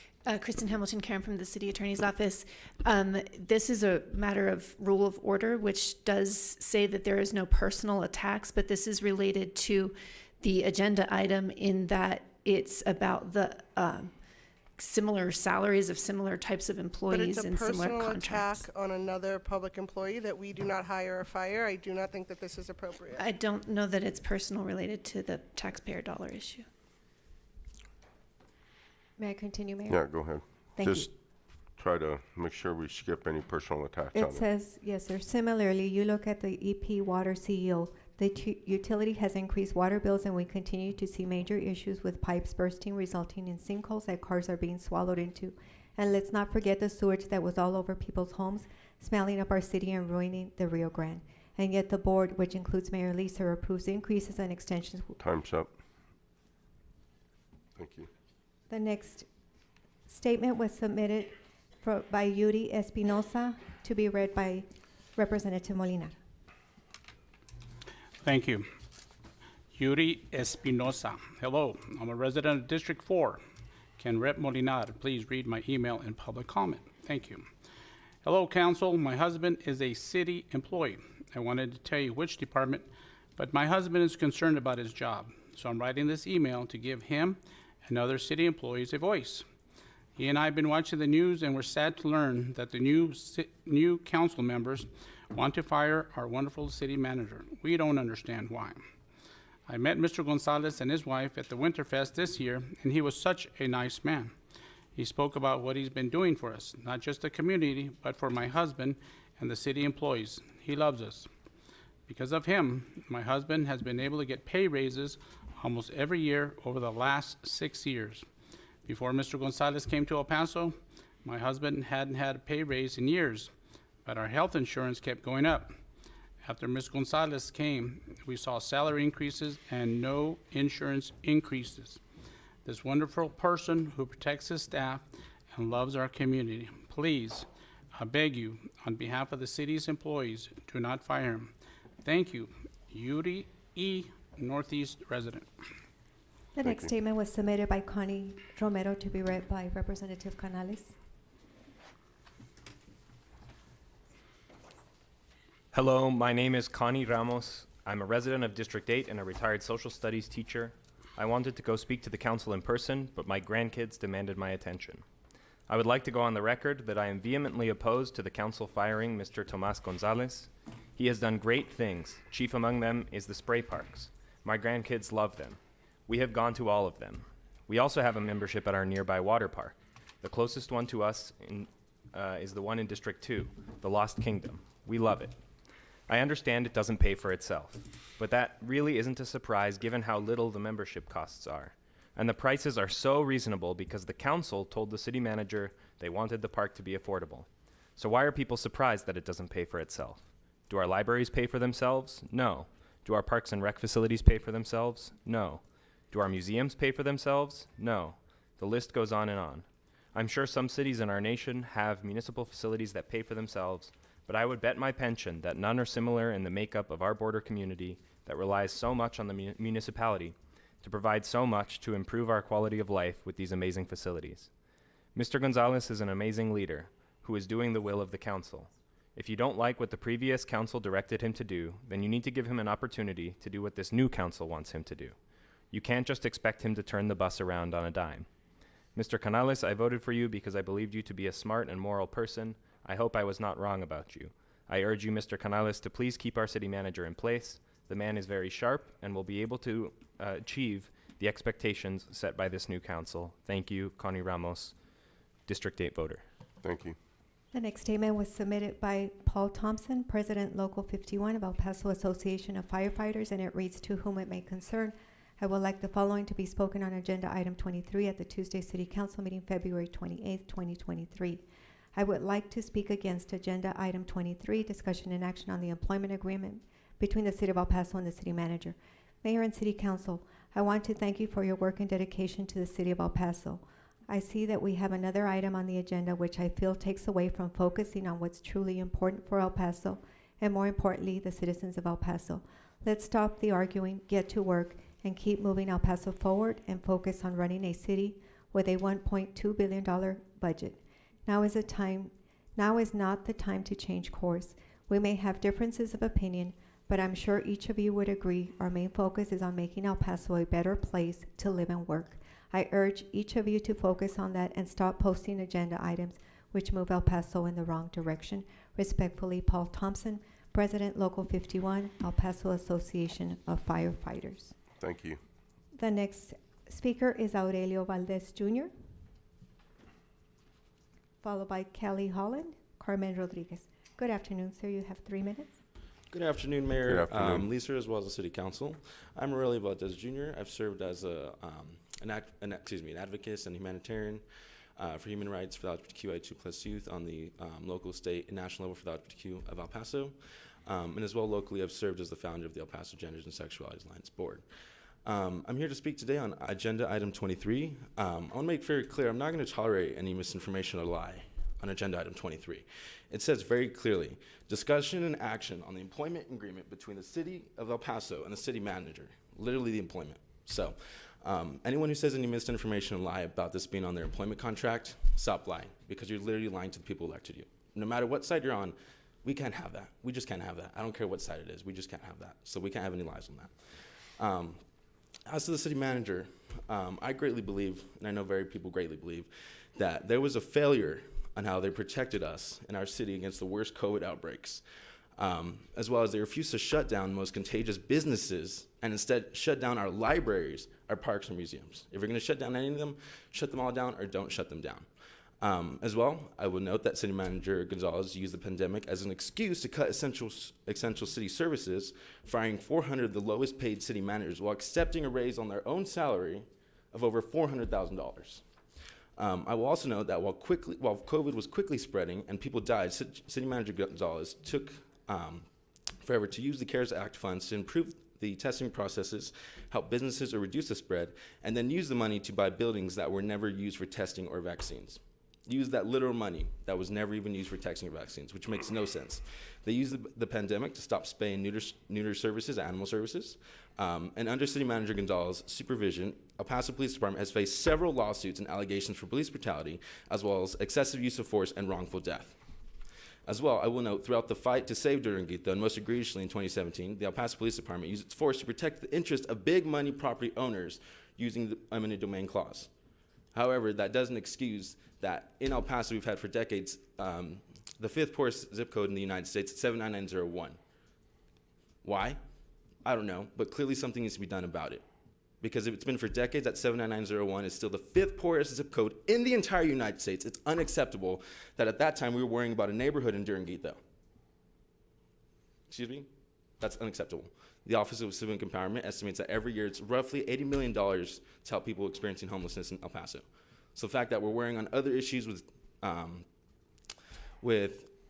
Kristen Hamilton, Karen from the City Attorney's Office. This is a matter of rule of order, which does say that there is no personal attacks, but this is related to the agenda item in that it's about the similar salaries of similar types of employees and similar contracts. But it's a personal attack on another public employee that we do not hire or fire. I do not think that this is appropriate. I don't know that it's personal related to the taxpayer dollar issue. May I continue, Mayor? Yeah, go ahead. Thank you. Just try to make sure we skip any personal attacks on It it. says, yes, sir. Similarly, you look at the EP Water CEO. The utility has increased water bills, and we continue to see major issues with pipes bursting, resulting in sinkholes that cars are being swallowed into. And let's not forget the sewage that was all over people's homes, smelling up our city and ruining the Rio Grande. And yet the board, which includes Mayor Lisa, approves increases and extensions. Time's up. Thank you. The next statement was submitted by Yuri Espinosa to be read by Representative Molinar. Thank you. Yuri Espinosa. Hello, I'm a resident of District 4. Can Rep Molinar please read my email and public comment? Thank you. Hello, Council. My husband is a city employee. I wanted to tell you which department, but my husband is concerned about his job. So I'm writing this email to give him and other city employees a voice. He and I have been watching the news, and we're sad to learn that the new council members want to fire our wonderful city manager. We don't understand why. I met Mr. Gonzalez and his wife at the Winterfest this year, and he was such a nice man. He spoke about what he's been doing for us, not just the community, but for my husband and the city employees. He loves us. Because of him, my husband has been able to get pay raises almost every year over the last 6 years. Before Mr. Gonzalez came to El Paso, my husband hadn't had a pay raise in years, but our health insurance kept going up. After Ms. Gonzalez came, we saw salary increases and no insurance increases. This wonderful person who protects his staff and loves our community, please, I beg you, on behalf of the city's employees, do not fire him. Thank you, Yuri E. Northeast resident. The next statement was submitted by Connie Romero to be read by Representative Canales. Hello, my name is Connie Ramos. I'm a resident of District 8 and a retired social studies teacher. I wanted to go speak to the council in person, but my grandkids demanded my attention. I would like to go on the record that I am vehemently opposed to the council firing Mr. Tomas Gonzalez. He has done great things. Chief among them is the spray parks. My grandkids love them. We have gone to all of them. We also have a membership at our nearby water park. The closest one to us is the one in District 2, the Lost Kingdom. We love it. I understand it doesn't pay for itself, but that really isn't a surprise given how little the membership costs are. And the prices are so reasonable because the council told the city manager they wanted the park to be affordable. So why are people surprised that it doesn't pay for itself? Do our libraries pay for themselves? No. Do our parks and rec facilities pay for themselves? No. Do our museums pay for themselves? No. The list goes on and on. I'm sure some cities in our nation have municipal facilities that pay for themselves, but I would bet my pension that none are similar in the makeup of our border community that relies so much on the municipality to provide so much to improve our quality of life with these amazing facilities. Mr. Gonzalez is an amazing leader who is doing the will of the council. If you don't like what the previous council directed him to do, then you need to give him an opportunity to do what this new council wants him to do. You can't just expect him to turn the bus around on a dime. Mr. Canales, I voted for you because I believed you to be a smart and moral person. I hope I was not wrong about you. I urge you, Mr. Canales, to please keep our city manager in place. The man is very sharp and will be able to achieve the expectations set by this new council. Thank you, Connie Ramos, District 8 voter. Thank you. The next statement was submitted by Paul Thompson, President Local 51 of El Paso Association of Firefighters, and it reads, to whom it may concern. I would like the following to be spoken on agenda item 23 at the Tuesday City Council meeting, February 28th, 2023. I would like to speak against agenda item 23, discussion and action on the employment agreement between the City of El Paso and the City Manager. Mayor and City Council, I want to thank you for your work and dedication to the City of El Paso. I see that we have another item on the agenda which I feel takes away from focusing on what's truly important for El Paso and, more importantly, the citizens of El Paso. Let's stop the arguing, get to work, and keep moving El Paso forward and focus on running a city with a $1.2 billion budget. Now is not the time to change course. We may have differences of opinion, but I'm sure each of you would agree our main focus is on making El Paso a better place to live and work. I urge each of you to focus on that and stop posting agenda items which move El Paso in the wrong direction. Respectfully, Paul Thompson, President Local 51, El Paso Association of Firefighters. Thank you. The next speaker is Aurelio Valdez Jr. followed by Kelly Holland, Carmen Rodriguez. Good afternoon, sir. You have 3 minutes. Good afternoon, Mayor. Good afternoon. Lisa, as well as the City Council. I'm Aurelio Valdez Jr. I've served as an advocate and humanitarian for human rights for the LGBTQI2+ youth on the local, state, and national level for the LGBTQ of El Paso. And as well locally, I've served as the founder of the El Paso Genders and Sexualities Alliance Board. I'm here to speak today on agenda item 23. I want to make very clear, I'm not going to tolerate any misinformation or lie on agenda item 23. It says very clearly, discussion and action on the employment agreement between the city of El Paso and the city manager, literally the employment. So anyone who says any misinformation and lie about this being on their employment contract, stop lying, because you're literally lying to the people who elected you. No matter what side you're on, we can't have that. We just can't have that. I don't care what side it is. We just can't have that. So we can't have any lies on that. As to the city manager, I greatly believe, and I know very people greatly believe, that there was a failure on how they protected us in our city against the worst COVID outbreaks, as well as they refused to shut down most contagious businesses and instead shut down our libraries, our parks, and museums. If you're going to shut down any of them, shut them all down or don't shut them down. As well, I will note that City Manager Gonzalez used the pandemic as an excuse to cut essential city services, firing 400 of the lowest paid city managers while accepting a raise on their own salary of over $400,000. I will also note that while COVID was quickly spreading and people died, City Manager Gonzalez took forever to use the CARES Act funds to improve the testing processes, help businesses or reduce the spread, and then use the money to buy buildings that were never used for testing or vaccines. Use that literal money that was never even used for testing or vaccines, which makes no sense. They used the pandemic to stop spay and neuter services, animal services. And under City Manager Gonzalez's supervision, El Paso Police Department has faced several lawsuits and allegations for police brutality, as well as excessive use of force and wrongful death. As well, I will note, throughout the fight to save Duranguito, and most egregiously in 2017, the El Paso Police Department used its force to protect the interest of big money property owners using the eminent domain clause. However, that doesn't excuse that in El Paso we've had for decades the fifth poorest zip code in the United States, 79901. Why? I don't know, but clearly something needs to be done about it. Because if it's been for decades, that 79901 is still the fifth poorest zip code in the entire United States. It's unacceptable that at that time we were worrying about a neighborhood in Duranguito. Excuse me? That's unacceptable. The Office of Civic Empowerment estimates that every year it's roughly $80 million to help people experiencing homelessness in El Paso. So the fact that we're worrying on other issues with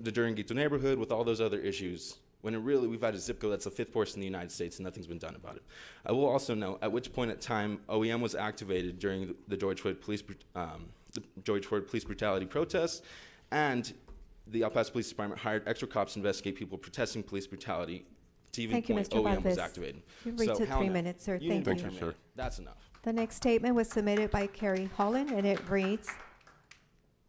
the Duranguito neighborhood, with all those other issues, when really we've had a zip code that's the fifth poorest in the United States and nothing's been done about it. I will also note at which point in time OEM was activated during the George Floyd police brutality protests, and the El Paso Police Department hired extra cops to investigate people protesting police brutality to even Thank you, point Mr. OEM Valdez. was activated. You've reached the hell 3 no. minutes, sir. You need Thank to you. terminate it. That's enough. The next statement was submitted by Carrie Holland, and it reads,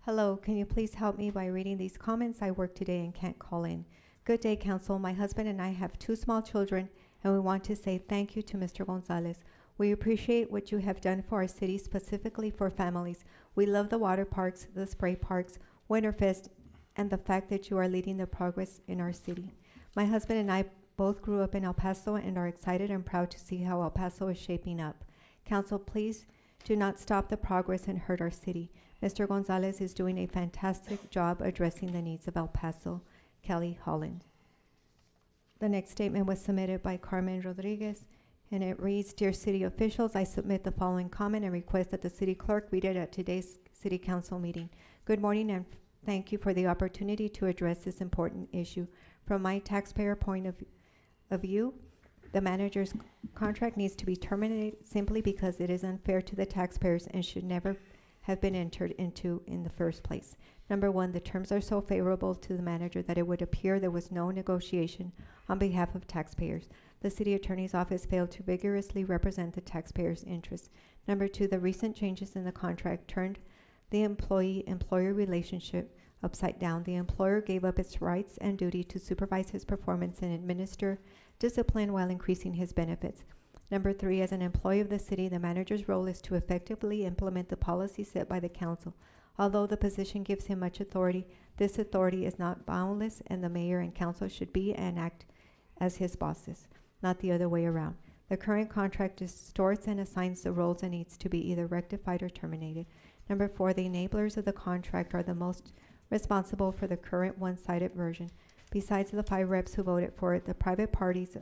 "Hello, can you please help me by reading these comments? I work today and can't call in. Good day, Council. My husband and I have 2 small children, and we want to say thank you to Mr. Gonzalez. We appreciate what you have done for our city, specifically for families. We love the water parks, the spray parks, Winterfest, and the fact that you are leading the progress in our city. My husband and I both grew up in El Paso and are excited and proud to see how El Paso is shaping up. Council, please do not stop the progress and hurt our city. Mr. Gonzalez is doing a fantastic job addressing the needs of El Paso. Kelly Holland." The next statement was submitted by Carmen Rodriguez, and it reads, "Dear city officials, I submit the following comment and request that the city clerk read it at today's city council meeting. Good morning and thank you for the opportunity to address this important issue. From my taxpayer point of view, the manager's contract needs to be terminated simply because it is unfair to the taxpayers and should never have been entered into in the first place. Number one, the terms are so favorable to the manager that it would appear there was no negotiation on behalf of taxpayers. The city attorney's office failed to vigorously represent the taxpayers' interests. Number two, the recent changes in the contract turned the employee-employer relationship upside down. The employer gave up its rights and duty to supervise his performance and administer discipline while increasing his benefits. Number three, as an employee of the city, the manager's role is to effectively implement the policy set by the council. Although the position gives him much authority, this authority is not boundless, and the mayor and council should be and act as his bosses, not the other way around. The current contract distorts and assigns the roles and needs to be either rectified or terminated. Number 4, the enablers of the contract are the most responsible for the current one-sided version. Besides the 5 reps who voted for it, the private parties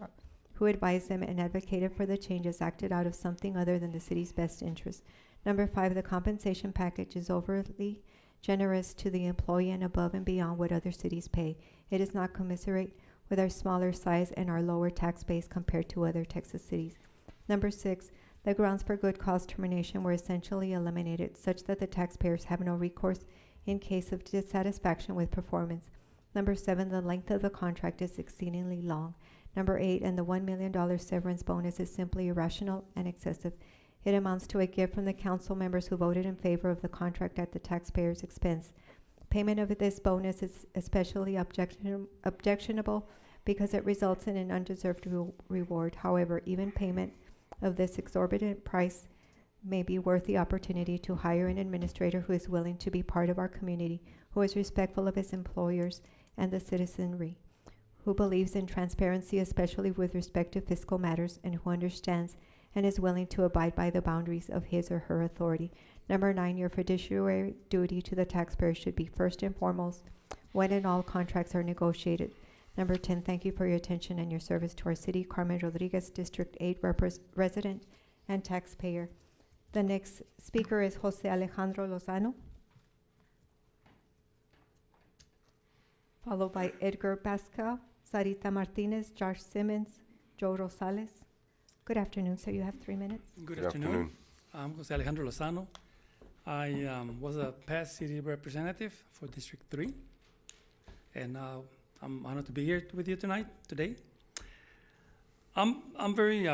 who advised them and advocated for the changes acted out of something other than the city's best interest. Number 5, the compensation package is overly generous to the employee and above and beyond what other cities pay. It is not commensurate with our smaller size and our lower tax base compared to other Texas cities. Number 6, the grounds for good cause termination were essentially eliminated such that the taxpayers have no recourse in case of dissatisfaction with performance. Number 7, the length of the contract is exceedingly long. Number 8, and the $1 million severance bonus is simply irrational and excessive. It amounts to a gift from the council members who voted in favor of the contract at the taxpayers' expense. Payment of this bonus is especially objectionable because it results in an undeserved reward. However, even payment of this exorbitant price may be worth the opportunity to hire an administrator who is willing to be part of our community, who is respectful of his employers and the citizenry, who believes in transparency, especially with respect to fiscal matters, and who understands and is willing to abide by the boundaries of his or her authority. Number 9, your fiduciary duty to the taxpayer should be first and foremost when and all contracts are negotiated. Number 10, thank you for your attention and your service to our city. Carmen Rodriguez, District 8 resident and taxpayer. The next speaker is Jose Alejandro Lozano, followed by Edgar Pascal, Sarita Martinez, Josh Simmons, Joe Rosales. Good afternoon, sir. You have 3 minutes. Good afternoon. I'm Jose Alejandro Lozano. I was a past city representative for District 3, and I'm honored to be here with you today. I'm very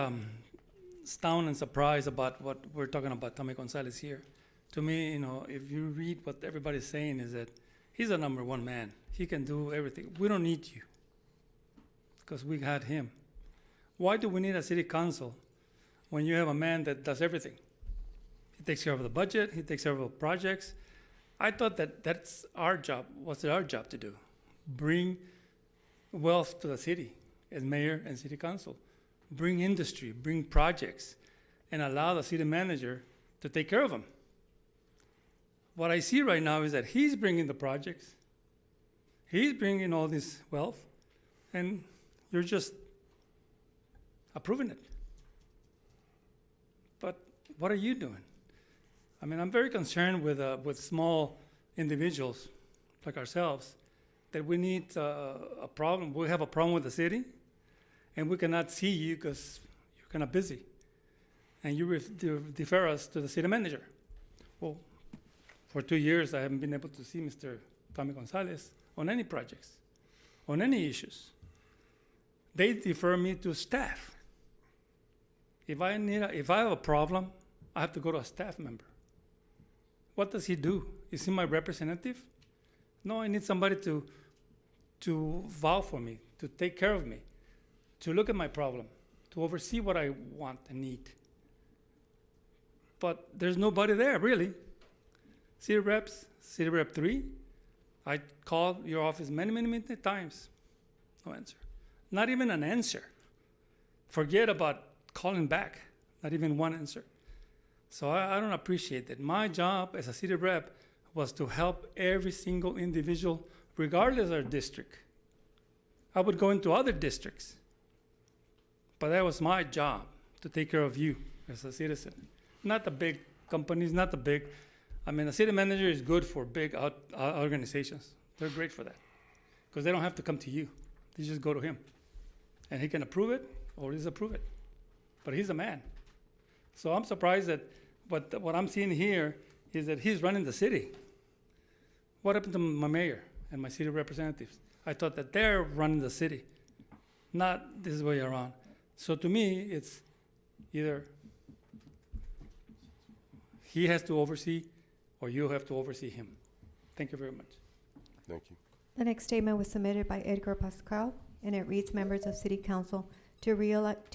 astounded and surprised about what we're talking about Tommy Gonzalez here. To me, you know, if you read what everybody's saying is that he's a number one man. He can do everything. We don't need you because we had him. Why do we need a city council when you have a man that does everything? He takes care of the budget, he takes care of the projects. I thought that that's our job, what's our job to do? Bring wealth to the city as mayor and city council. Bring industry, bring projects, and allow the city manager to take care of them. What I see right now is that he's bringing the projects, he's bringing all this wealth, and you're just approving it. But what are you doing? I mean, I'm very concerned with small individuals like ourselves that we need a problem. We have a problem with the city, and we cannot see you because you're kind of busy, and you defer us to the city manager. Well, for 2 years, I haven't been able to see Mr. Tommy Gonzalez on any projects, on any issues. They defer me to staff. If I have a problem, I have to go to a staff member. What does he do? Is he my representative? No, I need somebody to vow for me, to take care of me, to look at my problem, to oversee what I want and need. But there's nobody there, really. City reps, City Rep 3, I called your office many times. No answer. Not even an answer. Forget about calling back, not even one answer. So I don't appreciate that. My job as a city rep was to help every single individual, regardless of their district. I would go into other districts, but that was my job, to take care of you as a citizen. Not the big companies, not the big, I mean, a city manager is good for big organizations. They're great for that, because they don't have to come to you. They just go to him, and he can approve it or disapprove it. But he's a man. So I'm surprised that what I'm seeing here is that he's running the city. What happened to my mayor and my city representatives? I thought that they're running the city, not this way around. So to me, it's either he has to oversee or you have to oversee him. Thank you very much. Thank you. The next statement was submitted by Edgar Pascal, and it reads, members of City Council, do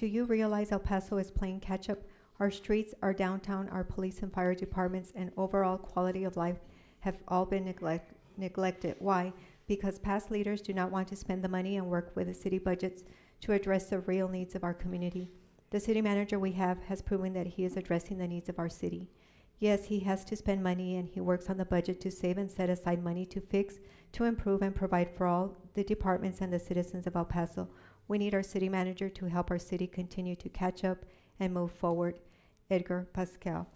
you realize El Paso is playing catch-up? Our streets, our downtown, our police and fire departments, and overall quality of life have all been neglected. Why? Because past leaders do not want to spend the money and work with the city budgets to address the real needs of our community. The city manager we have has proven that he is addressing the needs of our city. Yes, he has to spend money and he works on the budget to save and set aside money to fix, to improve, and provide for all the departments and the citizens of El Paso. We need our city manager to help our city continue to catch up and move forward. Edgar Pascal.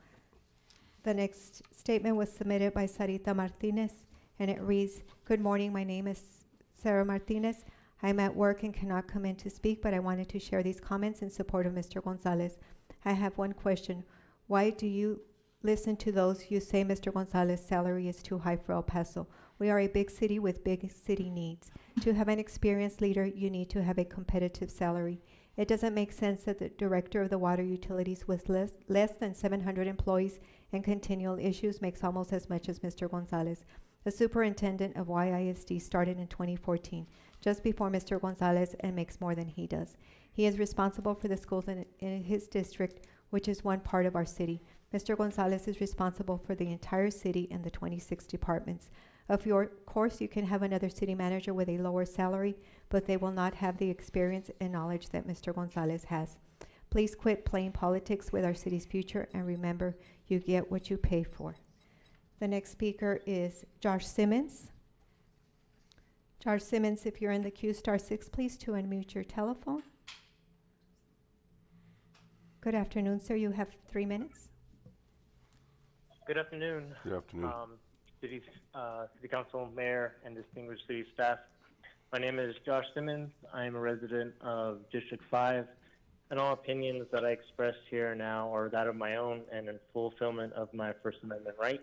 The next statement was submitted by Sarita Martinez, and it reads, "Good morning, my name is Sarah Martinez. I'm at work and cannot come in to speak, but I wanted to share these comments in support of Mr. Gonzalez. I have one question. Why do you listen to those who say Mr. Gonzalez's salary is too high for El Paso? We are a big city with big city needs. To have an experienced leader, you need to have a competitive salary. It doesn't make sense that the director of the water utilities with less than 700 employees and continual issues makes almost as much as Mr. Gonzalez. The superintendent of YISD started in 2014, just before Mr. Gonzalez, and makes more than he does. He is responsible for the schools in his district, which is one part of our city. Mr. Gonzalez is responsible for the entire city and the 26 departments. Of course, you can have another city manager with a lower salary, but they will not have the experience and knowledge that Mr. Gonzalez has. Please quit playing politics with our city's future, and remember, you get what you pay for." The next speaker is Josh Simmons. Josh Simmons, if you're in the queue, *6, please, to unmute your telephone. Good afternoon, sir. You have 3 minutes. Good afternoon. Good afternoon. City Council, Mayor, and distinguished city staff. My name is Josh Simmons. I am a resident of District 5, and all opinions that I express here now are that of my own and in fulfillment of my First Amendment right.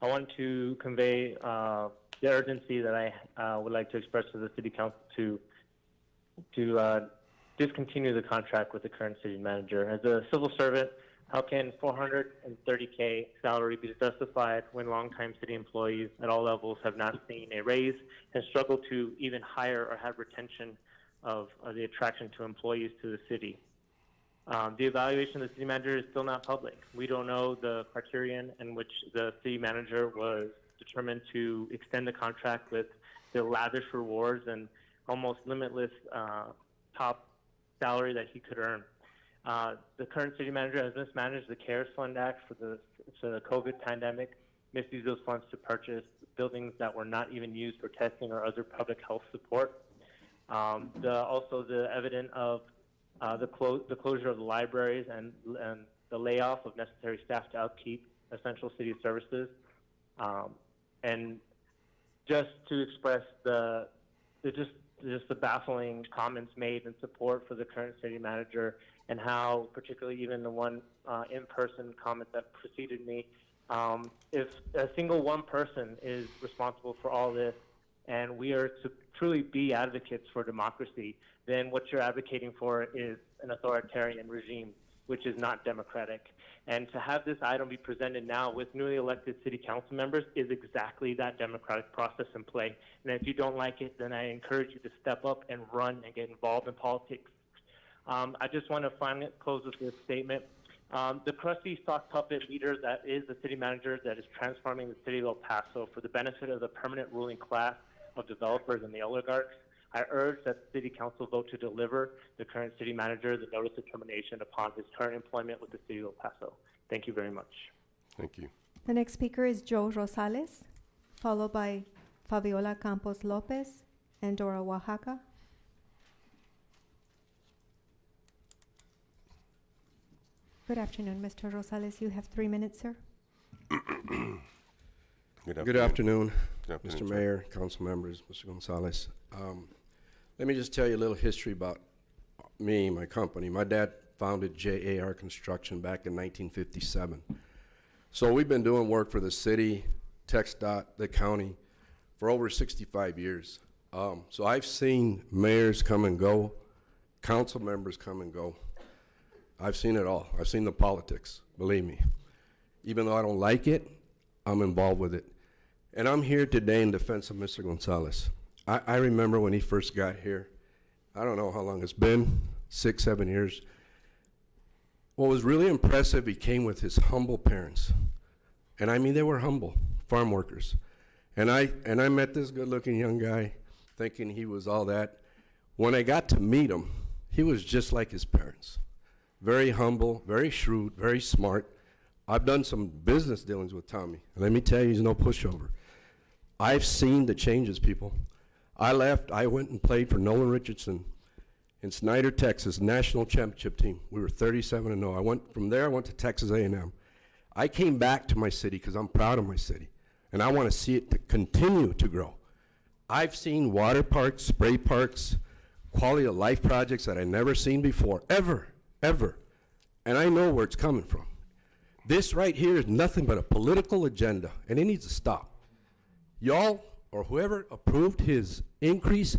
I want to convey the urgency that I would like to express to the City Council to discontinue the contract with the current city manager. As a civil servant, how can $430K salary be justified when longtime city employees at all levels have not seen a raise and struggle to even hire or have retention of the attraction to employees to the city? The evaluation of the city manager is still not public. We don't know the criterion in which the city manager was determined to extend the contract with the lavish rewards and almost limitless top salary that he could earn. The current city manager has mismanaged the CARES Fund Act for the COVID pandemic, misused those funds to purchase buildings that were not even used for testing or other public health support. Also, the evidence of the closure of the libraries and the layoff of necessary staff to upkeep essential city services. And just to express the baffling comments made in support for the current city manager, and how, particularly even the one in-person comment that preceded me, if a single one person is responsible for all this, and we are to truly be advocates for democracy, then what you're advocating for is an authoritarian regime, which is not democratic. And to have this item be presented now with newly elected city council members is exactly that democratic process in play. And if you don't like it, then I encourage you to step up and run and get involved in politics. I just want to finally close with this statement. The crusty sock puppet leader that is the city manager that is transforming the city of El Paso for the benefit of the permanent ruling class of developers and the oligarchs, I urge that the City Council vote to deliver the current city manager the notice of termination upon his current employment with the City of El Paso. Thank you very much. Thank you. The next speaker is Joe Rosales, followed by Fabiola Campos Lopez and Dora Oaxaca. Good afternoon, Mr. Rosales. You have 3 minutes, sir. Good afternoon, Good Mr. sir. Mayor, council members, Mr. Gonzalez. Let me just tell you a little history about me, my company. My dad founded JAR Construction back in 1957. So we've been doing work for the city, TxDOT, the county, for over 65 years. So I've seen mayors come and go, council members come and go. I've seen it all. I've seen the politics, believe me. Even though I don't like it, I'm involved with it. And I'm here today in defense of Mr. Gonzalez. I remember when he first got here. I don't know how long it's been, 6, 7 years. What was really impressive, he came with his humble parents. And I mean, they were humble, farm workers. And I met this good-looking young guy thinking he was all that. When I got to meet him, he was just like his parents. very humble, very shrewd, very smart. I've done some business dealings with Tommy. And let me tell you, he's no pushover. I've seen the changes, people. I went and played for Nolan Richardson in Snyder, Texas, national championship team. We were 37-0. From there, I went to Texas A&M. I came back to my city because I'm proud of my city, and I want to see it to continue to grow. I've seen water parks, spray parks, quality of life projects that I've never seen before, ever. And I know where it's coming from. This right here is nothing but a political agenda, and it needs to stop. Y'all, or whoever approved his increase,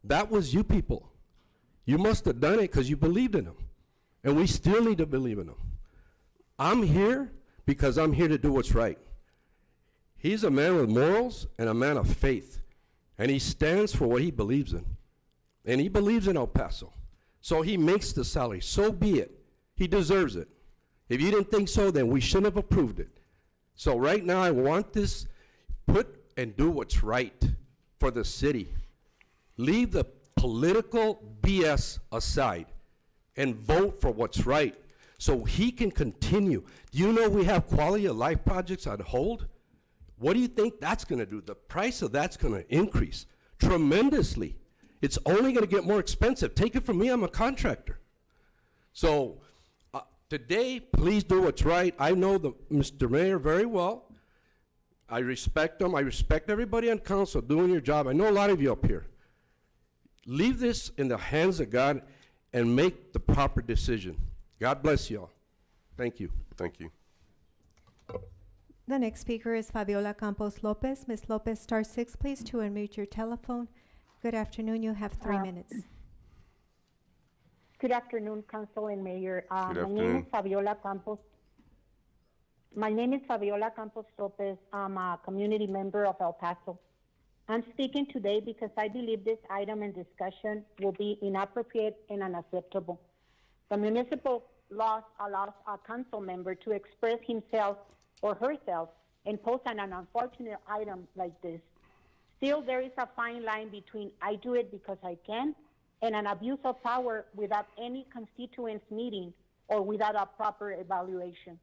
that was you people. You must have done it because you believed in him. And we still need to believe in him. I'm here because I'm here to do what's right. He's a man with morals and a man of faith. And he stands for what he believes in. And he believes in El Paso. So he makes the salary. So be it. He deserves it. If you didn't think so, then we shouldn't have approved it. So right now I want this put and do what's right for the city. Leave the political BS aside and vote for what's right so he can continue. Do you know we have quality of life projects on hold? What do you think that's going to do? The price of that's going to increase tremendously. It's only going to get more expensive. Take it from me, I'm a contractor. So today, please do what's right. I know Mr. Mayor very well. I respect him. I respect everybody on council doing your job. I know a lot of you up here. Leave this in the hands of God and make the proper decision. God bless you all. Thank you. Thank you. The next speaker is Fabiola Campos Lopez. Ms. Lopez, star 6, please, to unmute your telephone. Good afternoon. You have 3 minutes. Good afternoon, Council and Mayor. Good My name afternoon. is Fabiola Campos. My name is Fabiola Campos Lopez. I'm a community member of El Paso. I'm speaking today because I believe this item in discussion will be inappropriate and unacceptable. The municipal law allows a council member to express himself or herself and post on an unfortunate item like this. Still, there is a fine line between I do it because I can and an abuse of power without any constituents meeting or without a proper evaluation.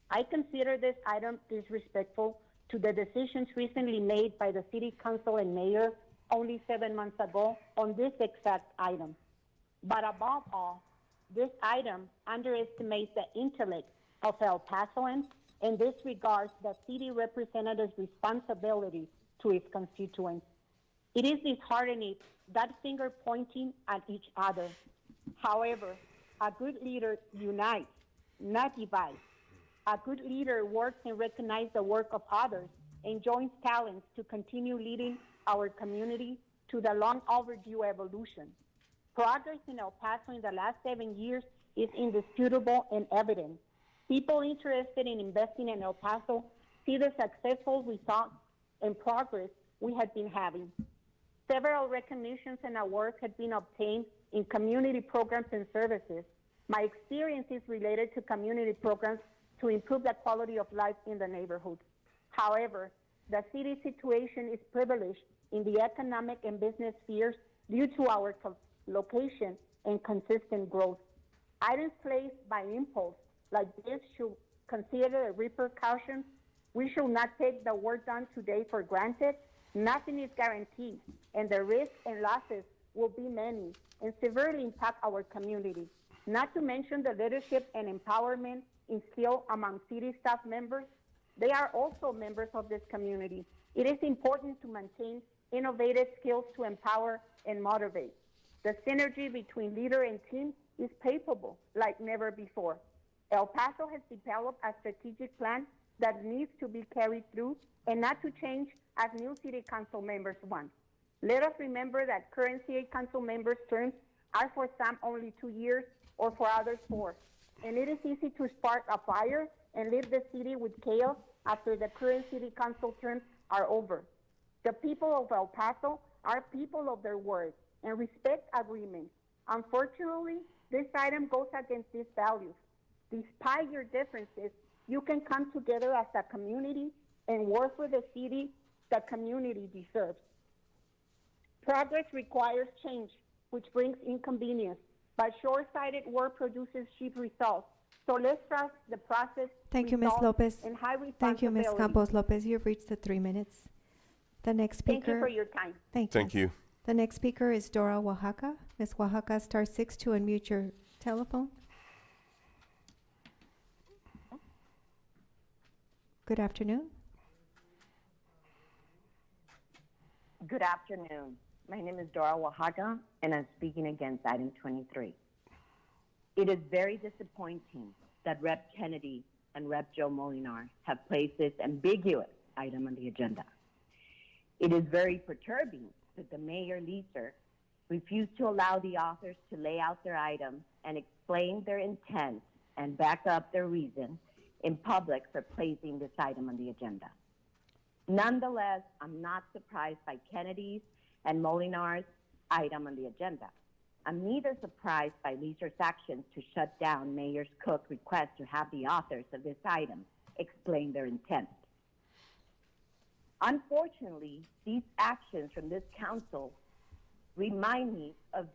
I consider this item disrespectful to the decisions recently made by the City Council and Mayor only 7 months ago on this exact item. But above all, this item underestimates the intellect of El Pasoans and disregards the city representative's responsibility to its constituents. It is disheartening that finger pointing at each other. However, a good leader unites, not divides. A good leader works and recognizes the work of others and joins talents to continue leading our community to the long overdue evolution. Progress in El Paso in the last 7 years is indisputable and evident. People interested in investing in El Paso see the successful results and progress we have been having. Several recognitions and awards have been obtained in community programs and services. My experience is related to community programs to improve the quality of life in the neighborhoods. However, the city situation is privileged in the economic and business spheres due to our location and consistent growth. Items placed by impulse like this should consider the repercussions. We should not take the work done today for granted. Nothing is guaranteed, and the risks and losses will be many and severely impact our community. Not to mention the leadership and empowerment instilled among city staff members. They are also members of this community. It is important to maintain innovative skills to empower and motivate. The synergy between leader and team is palpable like never before. El Paso has developed a strategic plan that needs to be carried through and not to change as new city council members want. Let us remember that current city council members' terms are for some only 2 years or for others 4. And it is easy to spark a fire and leave the city with chaos after the current city council terms are over. The people of El Paso are people of their word and respect agreements. Unfortunately, this item goes against these values. Despite your differences, you can come together as a community and work for the city the community deserves. Progress requires change, which brings inconvenience. but short-sighted work produces cheap results. So let's trust the process. Thank you, Ms. Lopez. And high Thank you, Ms. responsibility. Campos Lopez. You've reached the 3 minutes. The next speaker. Thank you for your time. Thank you. The next speaker is Dora Oaxaca. Ms. Oaxaca, star 6 to unmute your telephone. Good afternoon. Good afternoon. My name is Dora Oaxaca, and I'm speaking against item 23. It is very disappointing that Rep. Kennedy and Rep. Joe Molinar have placed this ambiguous item on the agenda. It is very perturbing that the Mayor Leeser refused to allow the authors to lay out their items and explain their intent and back up their reason in public for placing this item on the agenda. Nonetheless, I'm not surprised by Kennedy's and Molinar's item on the agenda. I'm neither surprised by Leeser's actions to shut down Mayor Cook's request to have the authors of this item explain their intent. Unfortunately, these actions from this council remind me of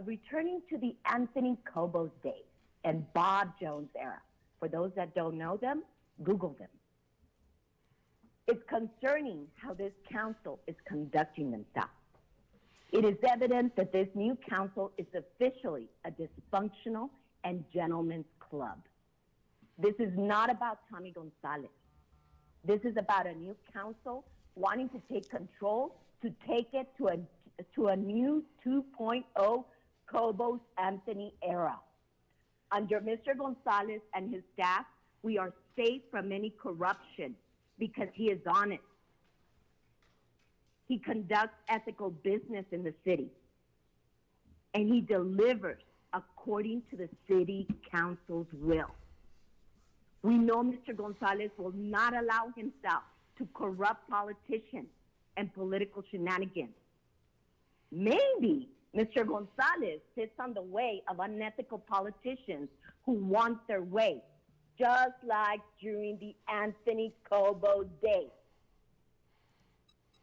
returning to the Anthony Cobos days and Bob Jones era. For those that don't know them, Google them. It's concerning how this council is conducting themselves. It is evident that this new council is officially a dysfunctional and gentleman's club. This is not about Tommy Gonzalez. This is about a new council wanting to take control, to take it to a new 2.0 Cobos Anthony era. Under Mr. Gonzalez and his staff, we are safe from any corruption because he is honest. He conducts ethical business in the city, and he delivers according to the city council's will. We know Mr. Gonzalez will not allow himself to corrupt politicians and political shenanigans. Maybe Mr. Gonzalez sits on the way of unethical politicians who want their way, just like during the Anthony Cobos days.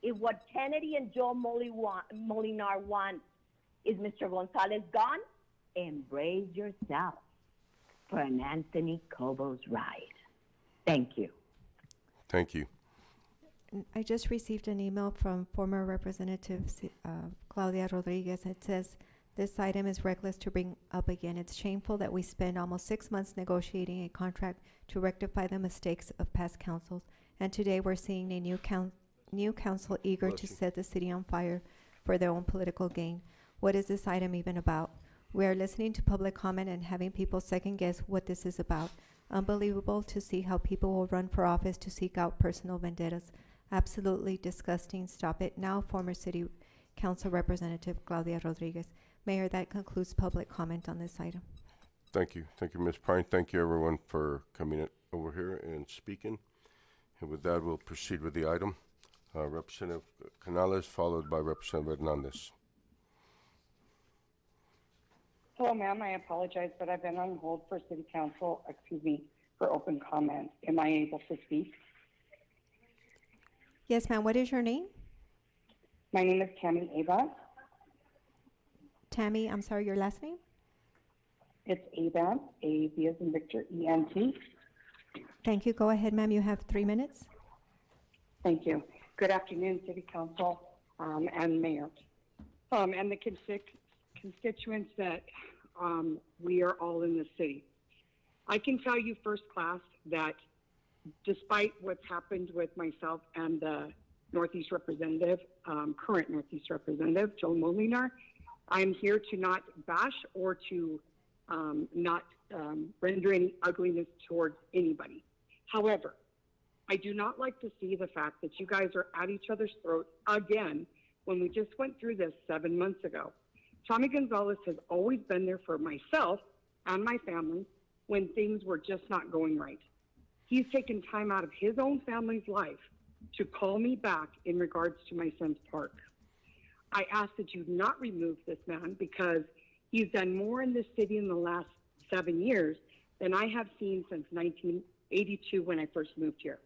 If what Kennedy and Joe Molinar want is Mr. Gonzalez gone, embrace yourself for an Anthony Cobos ride. Thank you. Thank you. I just received an email from former Representative Claudia Rodriguez. It says, this item is reckless to bring up again. It's shameful that we spend almost 6 months negotiating a contract to rectify the mistakes of past councils. And today we're seeing a new council eager to set the city on fire for their own political gain. What is this item even about? We are listening to public comment and having people second guess what this is about. Unbelievable to see how people will run for office to seek out personal vendettas. Absolutely disgusting. Stop it now, former City Council Representative Claudia Rodriguez. Mayor, that concludes public comment on this item. Thank you. Thank you, Ms. Pine. Thank you, everyone, for coming over here and speaking. And with that, we'll proceed with the item. Representative Canales, followed by Representative Hernandez. Hello, ma'am. I apologize, but I've been on hold for City Council, for open comment. Am I able to speak? Yes, ma'am. What is your name? My name is Tammy Ava. Tammy, I'm sorry, your last name? It's Ava, A-V as in Victor, E-N-T. Thank you. Go ahead, ma'am. You have 3 minutes. Thank you. Good afternoon, City Council and Mayor. And the constituents that we are all in the city. I can tell you first class that despite what's happened with myself and the Northeast Representative, current Northeast Representative, Joe Molinar, I'm here to not bash or to not render any ugliness towards anybody. However, I do not like to see the fact that you guys are at each other's throats again when we just went through this 7 months ago. Tommy Gonzalez has always been there for myself and my family when things were just not going right. He's taken time out of his own family's life to call me back in regards to my son's park. I ask that you not remove this man because he's done more in this city in the last 7 years than I have seen since 1982 when I first moved here.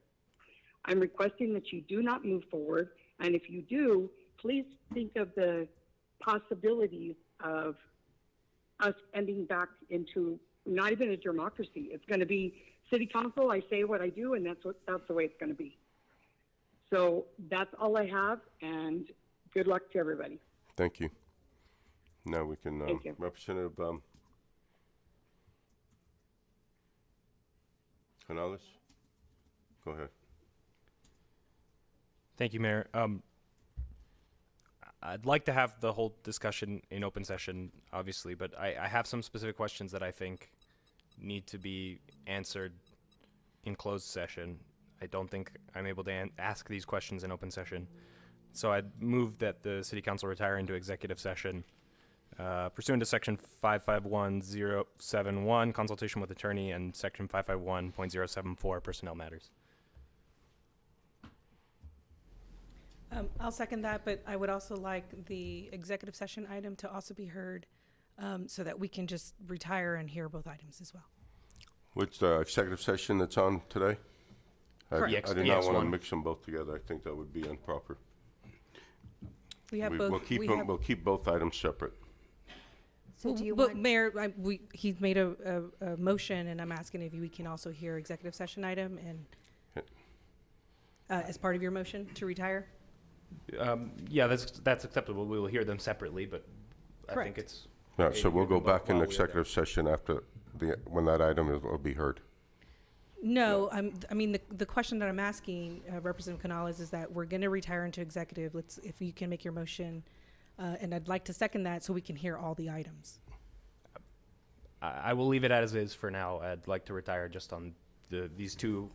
I'm requesting that you do not move forward, and if you do, please think of the possibilities of us ending back into not even a democracy. It's going to be city council. I say what I do, and that's the way it's going to be. So that's all I have, and good luck to everybody. Thank you. Now we can, Thank you. Representative Canales, go ahead. Thank you, Mayor. I'd like to have the whole discussion in open session, obviously, but I have some specific questions that I think need to be answered in closed session. I don't think I'm able to ask these questions in open session. So I'd move that the City Council retire into executive session pursuant to Section 551071, consultation with attorney, and Section 551.074, personnel matters. I'll second that, but I would also like the executive session item to also be heard so that we can just retire and hear both items as well. Which executive session that's on today? Correct. I do not want to mix them both together. I think that would be improper. We have both. We'll keep both items separate. So do you but want? Mayor, he's made a motion, and I'm asking if we can also hear executive session item and as part of your motion to retire. Yeah, that's acceptable. We will hear them separately, but I think it's. Yeah, so we'll go back in executive session after when that item will be heard. No, I mean the question that I'm asking Representative Canales is that we're going to retire into executive. If you can make your motion, and I'd like to second that so we can hear all the items. I will leave it as is for now. I'd like to retire just on these two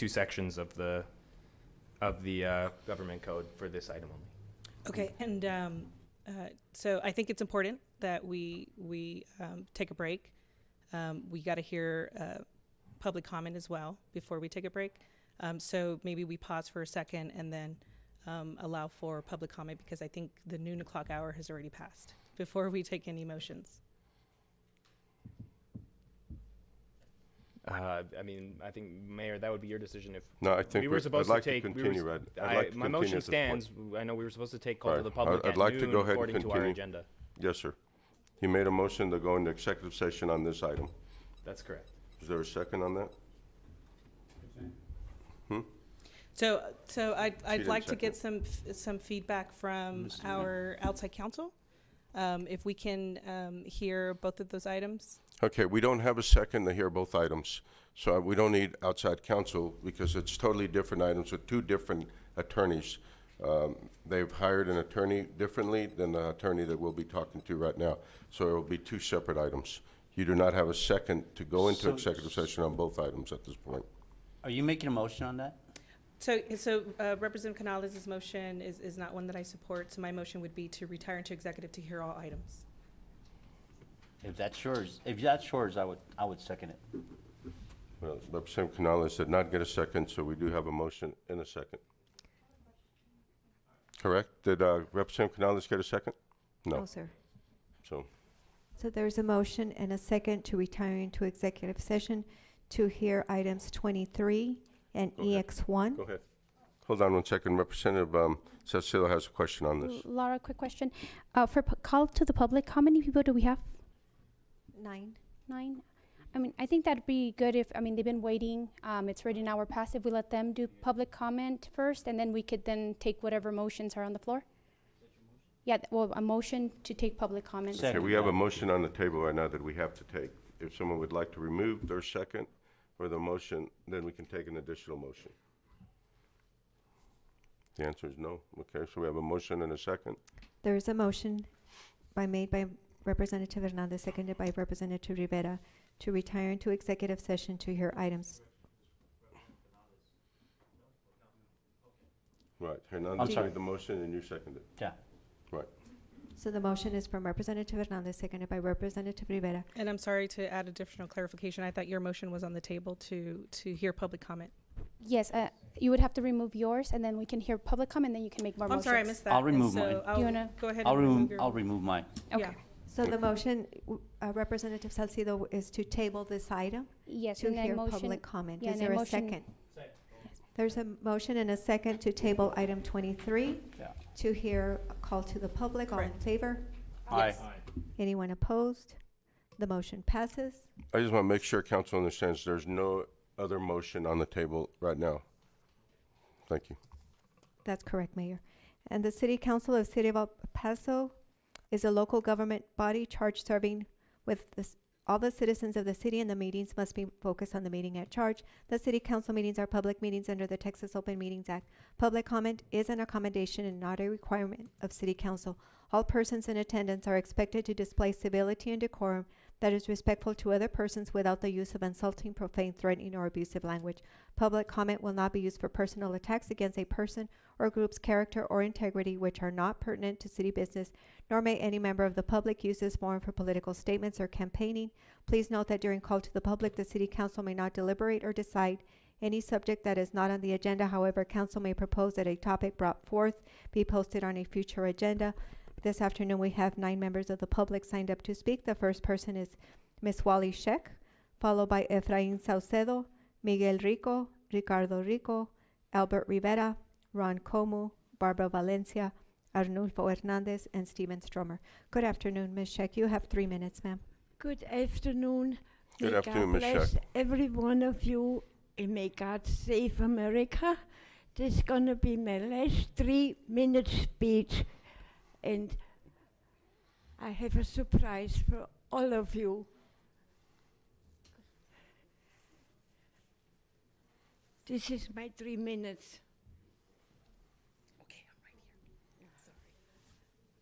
sections of the government code for this item only. Okay, and so I think it's important that we take a break. We got to hear public comment as well before we take a break. So maybe we pause for a second and then allow for public comment, because I think the noon o'clock hour has already passed before we take any motions. I mean, I think, Mayor, that would be your decision. If no, I think we were supposed I'd like to take, to continue. my motion stands. I know we were supposed to take call to the public I'd like at to noon go ahead according and to continue. our agenda. Yes, sir. He made a motion to go into executive session on this item. That's correct. Is there a second on that? So I'd like to second. get some feedback from our outside counsel, if we can hear both of those items. Okay, we don't have a second to hear both items, so we don't need outside counsel because it's totally different items with two different attorneys. They've hired an attorney differently than the attorney that we'll be talking to right now, so it will be two separate items. You do not have a second to go into executive session on both items at this point. Are you making a motion on that? So Representative Canales' motion is not one that I support, so my motion would be to retire into executive to hear all items. If that's yours, I would second it. Well, Representative Canales did not get a second, so we do have a motion in a second. Correct? Did Representative Canales get a second? No, sir. So there's a motion and a second to retire into executive session to hear items 23 and EX1. go ahead. Hold on one second. Representative Salcido has a question on this. Laura, quick question. For call to the public, how many people do we have? 9. 9? I mean, I think that'd be good if, they've been waiting. It's already an hour past. If we let them do public comment first, and then we could then take whatever motions are on the floor. Yeah, well, a motion to take public comments. Okay, we have a motion on the table right now that we have to take. If someone would like to remove their second or the motion, then we can take an additional motion. The answer is no. Okay, so we have a motion and a second. There is a motion made by Representative Hernandez, seconded by Representative Rivera, to retire into executive session to hear items. Right, Hernandez made the motion and you seconded. Yeah. Right. So the motion is from Representative Hernandez, seconded by Representative Rivera. And I'm sorry to add additional clarification. I thought your motion was on the table to hear public comment. Yes, you would have to remove yours, and then we can hear public comment, and then you can make more I'm motions. sorry, I missed that. I'll remove and mine. so Do you wanna- go ahead I'll and remove remove. I'll remove mine. Okay. Yeah. So the motion, Representative Salcido, is to table this item Yes, to and then hear motion. public comment. Yeah, Is and then there a motion- second? There's a motion and a second to table item 23 Yeah. to hear a call to the public. All in favor? Aye. Anyone opposed? The motion passes. I just want to make sure council understands there's no other motion on the table right now. Thank you. That's correct, Mayor. And the City Council of City of El Paso is a local government body charged serving with all the citizens of the city, and the meetings must be focused on the meeting at charge. The City Council meetings are public meetings under the Texas Open Meetings Act. Public comment is an accommodation and not a requirement of City Council. All persons in attendance are expected to display civility and decorum that is respectful to other persons without the use of insulting, profane, threatening, or abusive language. Public comment will not be used for personal attacks against a person or group's character or integrity which are not pertinent to city business, nor may any member of the public use this forum for political statements or campaigning. Please note that during call to the public, the City Council may not deliberate or decide any subject that is not on the agenda. However, council may propose that a topic brought forth be posted on a future agenda. This afternoon, we have 9 members of the public signed up to speak. The first person is Ms. Wally Scheck, followed by Efrain Saucedo, Miguel Rico, Ricardo Rico, Albert Rivera, Ron Comu, Barbara Valencia, Arnulfo Hernandez, and Steven Stromer. Good afternoon, Ms. Scheck. You have 3 minutes, ma'am. Good afternoon. Good May afternoon, God Ms. bless Scheck. every one of you, and may God save America. This is going to be my last 3-minute speech, and I have a surprise for all of you. This is my 3 minutes. Okay, I'm right here. I'm sorry.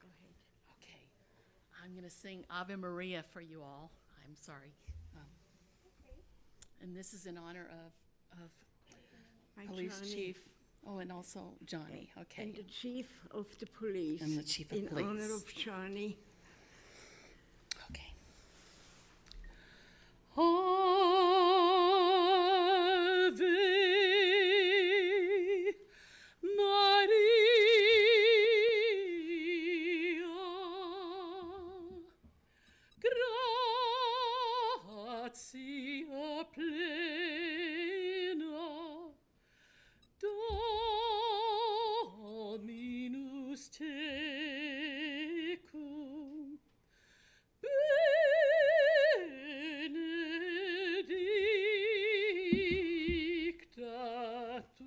Go ahead. Okay. I'm going to sing Ave Maria for you all. I'm sorry. And this is in honor of My Police Johnny. Chief. Oh, and also Johnny. Okay. And the chief of the police. And the chief of in police. honor of Johnny. Okay. Ave Maria, gratia plena, Dominus tecum, benedicta tu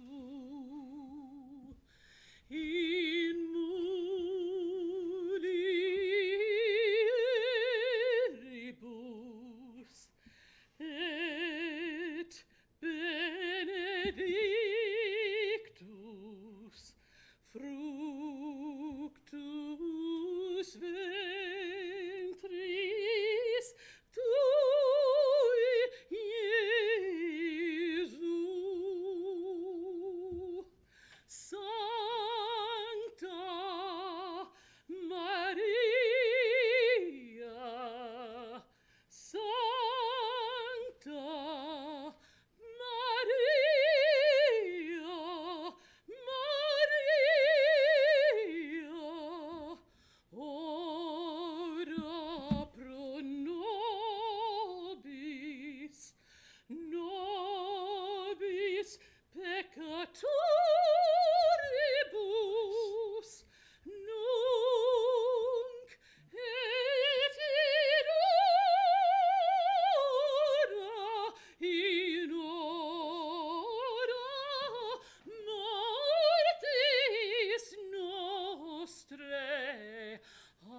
in mulieribus et benedictus fructus ventris tui, Iesu. Sancta Maria, Sancta Maria, Maria, ora pro nobis, nobis peccatoribus, nunc et in hora mortis nostrae. Amen.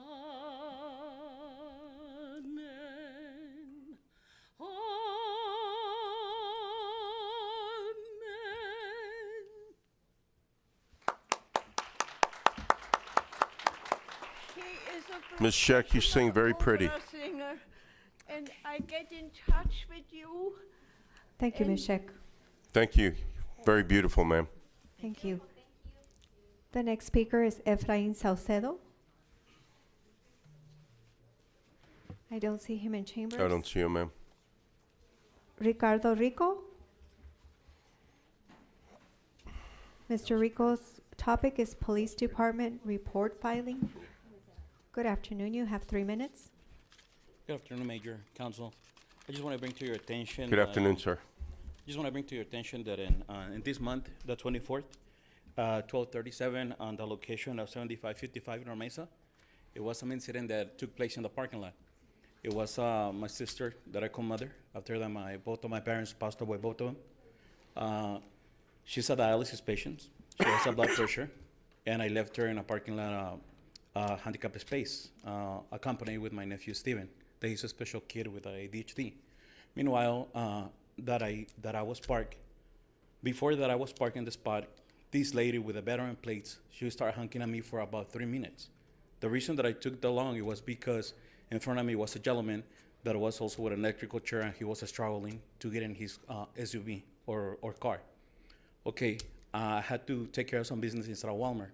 Amen. He is a Ms. Scheck, you sing very pretty. opera singer, and I get in touch with you. Thank you, Ms. Scheck. Thank you. Very beautiful, ma'am. Thank you. The next speaker is Efrain Saucedo. I don't see him in chambers. I don't see you, ma'am. Ricardo Rico. Mr. Rico's topic is Police Department report filing. Good afternoon. You have 3 minutes. Good afternoon, Major, Council. I just want to bring to your attention. Good afternoon, sir. Just want to bring to your attention that in this month, the 24th, 12:37, on the location of 7555 North Mesa, It was some incident that took place in the parking lot. It was my sister that I call mother. After that, both of my parents passed away, both of them. She's a dialysis patient. She has a blood pressure, and I left her in a parking lot, handicapped space, accompanied with my nephew Steven. That he's a special kid with ADHD. Meanwhile, that I was parked. Before that, I was parked in the spot. This lady with the veteran plates, she started honking at me for about 3 minutes. The reason that I took that long, it was because in front of me was a gentleman that was also with an electrical chair, and he was struggling to get in his SUV or car. Okay, I had to take care of some business inside of Walmart.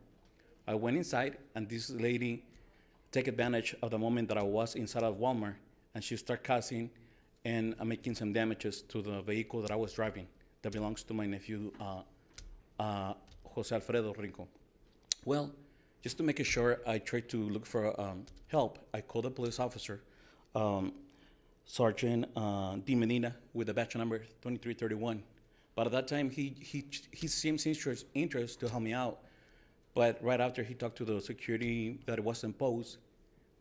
I went inside, and this lady took advantage of the moment that I was inside of Walmart, and she started cussing and making some damages to the vehicle that I was driving that belongs to my nephew, Jose Alfredo Rincon. Well, just to make it sure, I tried to look for help. I called a police officer, Sergeant D. Medina, with the badge number 2331. But at that time, he seemed interest to help me out. But right after he talked to the security that was imposed,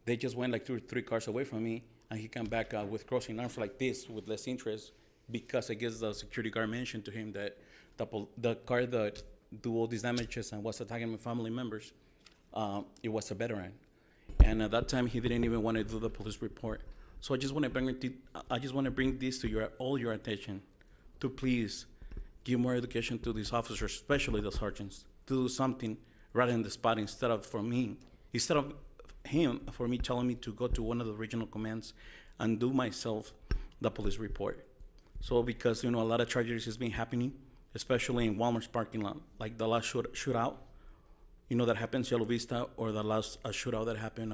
they just went like 2 or 3 cars away from me, and he came back with crossing arms like this with less interest, because I guess the security guard mentioned to him that the car that do all these damages and was attacking my family members, it was a veteran. And at that time, he didn't even want to do the police report. So I just want to bring this to all your attention, to please give more education to these officers, especially the sergeants, to do something right in the spot instead of him telling me to go to one of the regional commands and do myself the police report. So because, a lot of tragedies has been happening, especially in Walmart's parking lot, like the last shootout, that happened in Cielo Vista, or the last shootout that happened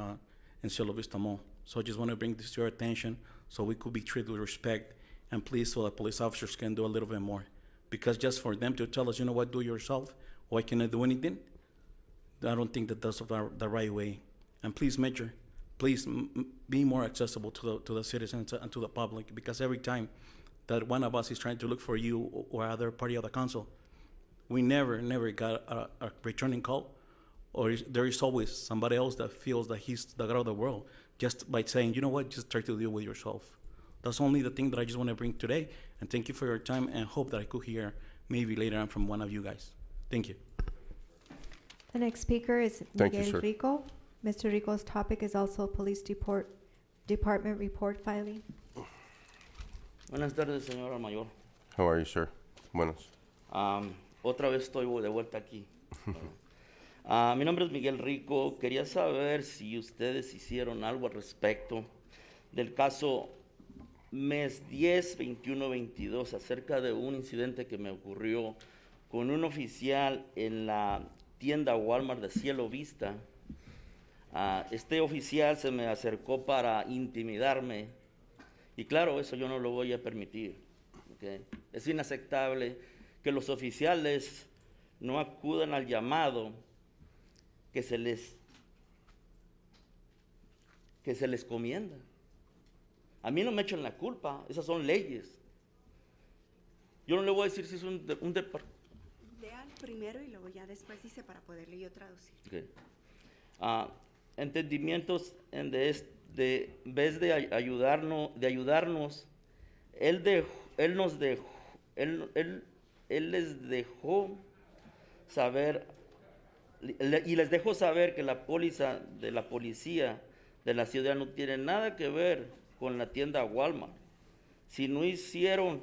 in Cielo Vista Mall. So I just want to bring this to your attention so we could be treated with respect, and please, so the police officers can do a little bit more. Because just for them to tell us, do it yourself, or I cannot do anything, I don't think that that's the right way. And please, Major, please be more accessible to the citizens and to the public, because every time that one of us is trying to look for you or other party of the council, we never got a returning call, or there is always somebody else that feels that he's the God of the world, just by saying, just try to deal with yourself. That's only the thing that I just want to bring today, and thank you for your time, and hope that I could hear maybe later on from one of you guys. Thank you. The next speaker is Thank you, Miguel sir. Rico. Mr. Rico's topic is also police department report filing. Buenas tardes, señora mayor. How are you, sir? Buenos. Otra vez estoy de vuelta aquí. Mi nombre es Miguel Rico. Quería saber si ustedes hicieron algo al respecto del caso mes 10, 21, 22, acerca de un incidente que me ocurrió con un oficial en la tienda Walmart de Cielo Vista. Este oficial se me acercó para intimidarme, y claro, eso yo no lo voy a permitir. ¿Okay? Es inaceptable que los oficiales no acudan al llamado que se les comienda. A mí no me echan la culpa, esas son leyes. Yo no le voy a decir si es un departamento. Lean primero y luego ya después dice para poderle yo traducir. Okay. Entendimientos en vez de ayudarnos, él les dejó saber, y les dejó saber que la póliza de la policía de la ciudad no tiene nada que ver con la tienda Walmart. Si no hicieron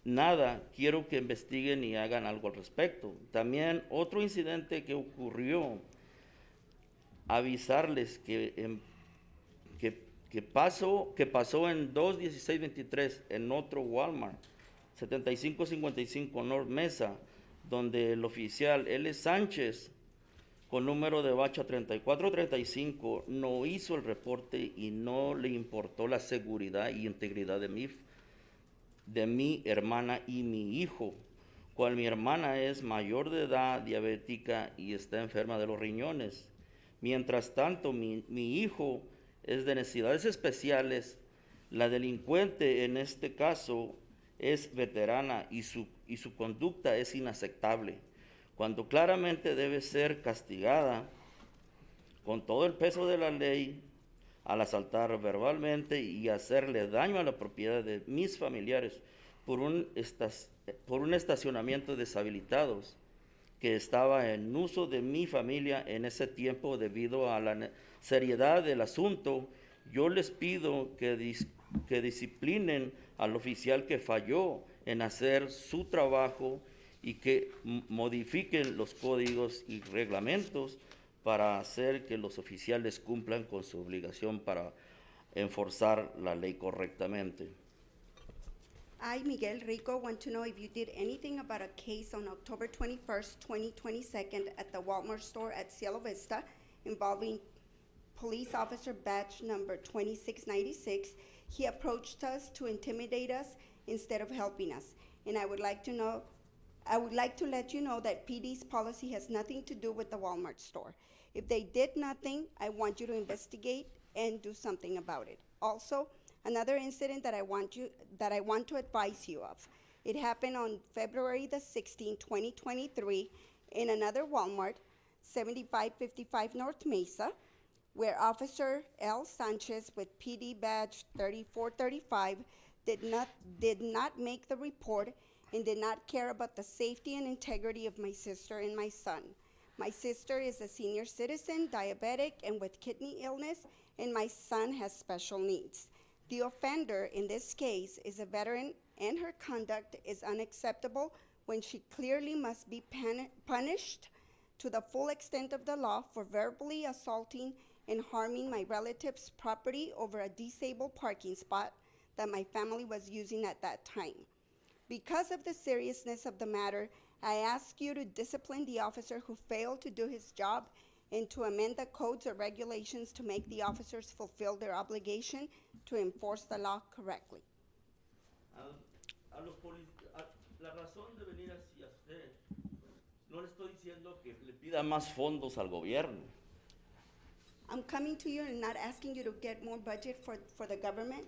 nada, quiero que investiguen y hagan algo al respecto. También otro incidente que ocurrió, avisarles que pasó en 2-16-23 en otro Walmart, 7555 North Mesa, donde el oficial L. Sánchez, con número de bacha 3435, no hizo el reporte y no le importó la seguridad y integridad de mi hermana y mi hijo, cual mi hermana es mayor de edad, diabética y está enferma de los riñones. Mientras tanto, mi hijo es de necesidades especiales. La delincuente en este caso es veterana y su conducta es inaceptable, cuando claramente debe ser castigada con todo el peso de la ley al asaltar verbalmente y hacerle daño a la propiedad de mis familiares por un estacionamiento deshabilitado que estaba en uso de mi familia en ese tiempo debido a la seriedad del asunto. Yo les pido que disciplinen al oficial que falló en hacer su trabajo y que modifiquen los códigos y reglamentos para hacer que los oficiales cumplan con su obligación para enforzar la ley correctamente. I, Miguel Rico, want to know if you did anything about a case on October 21st, 2022 at the Walmart store at Cielo Vista involving police officer badge number 2696. He approached us to intimidate us instead of helping us. And I would like to let you know that PD's policy has nothing to do with the Walmart store. If they did nothing, I want you to investigate and do something about it. Also, another incident that I want to advise you of. It happened on February the 16th, 2023, in another Walmart, 7555 North Mesa, where Officer L. Sanchez with PD badge 3435 did not make the report and did not care about the safety and integrity of my sister and my son. My sister is a senior citizen, diabetic, and with kidney illness, and my son has special needs. The offender in this case is a veteran, and her conduct is unacceptable when she clearly must be punished to the full extent of the law for verbally assaulting and harming my relative's property over a disabled parking spot that my family was using at that time. Because of the seriousness of the matter, I ask you to discipline the officer who failed to do his job and to amend the codes or regulations to make the officers fulfill their obligation to enforce the law correctly. La razón de venir hacia usted, no le estoy diciendo que le pida más fondos al gobierno. I'm coming to you and not asking you to get more budget for the government.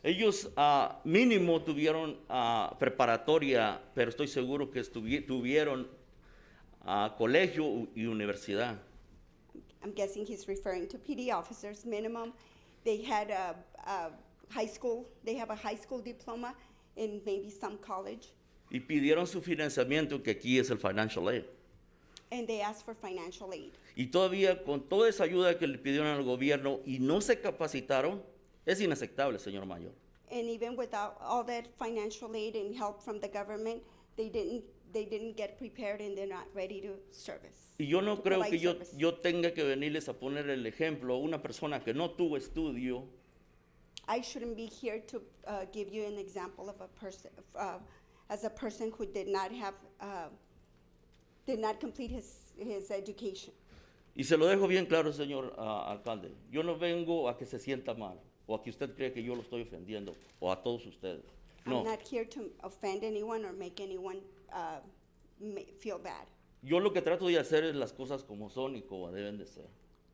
Ellos mínimo tuvieron preparatoria, pero estoy seguro que tuvieron colegio y universidad. I'm guessing he's referring to PD officers. Minimum, they had a high school. They have a high school diploma and maybe some college. Y pidieron su financiamiento, que aquí es el financial aid. And they asked for financial aid. Y todavía con toda esa ayuda que le pidieron al gobierno y no se capacitaron, es inaceptable, señor mayor. And even without all that financial aid and help from the government, they didn't get prepared and they're not ready to service. Y yo no creo que yo tenga que venirles a poner el ejemplo a una persona que no tuvo estudio. I shouldn't be here to give you an example of a person, as a person who did not complete his education. Y se lo dejo bien claro, señor alcalde. Yo no vengo a que se sienta mal, o a que usted cree que yo lo estoy ofendiendo, o a todos ustedes. No. I'm not here to offend anyone or make anyone feel bad. Yo lo que trato de hacer es las cosas como son y como deben de ser.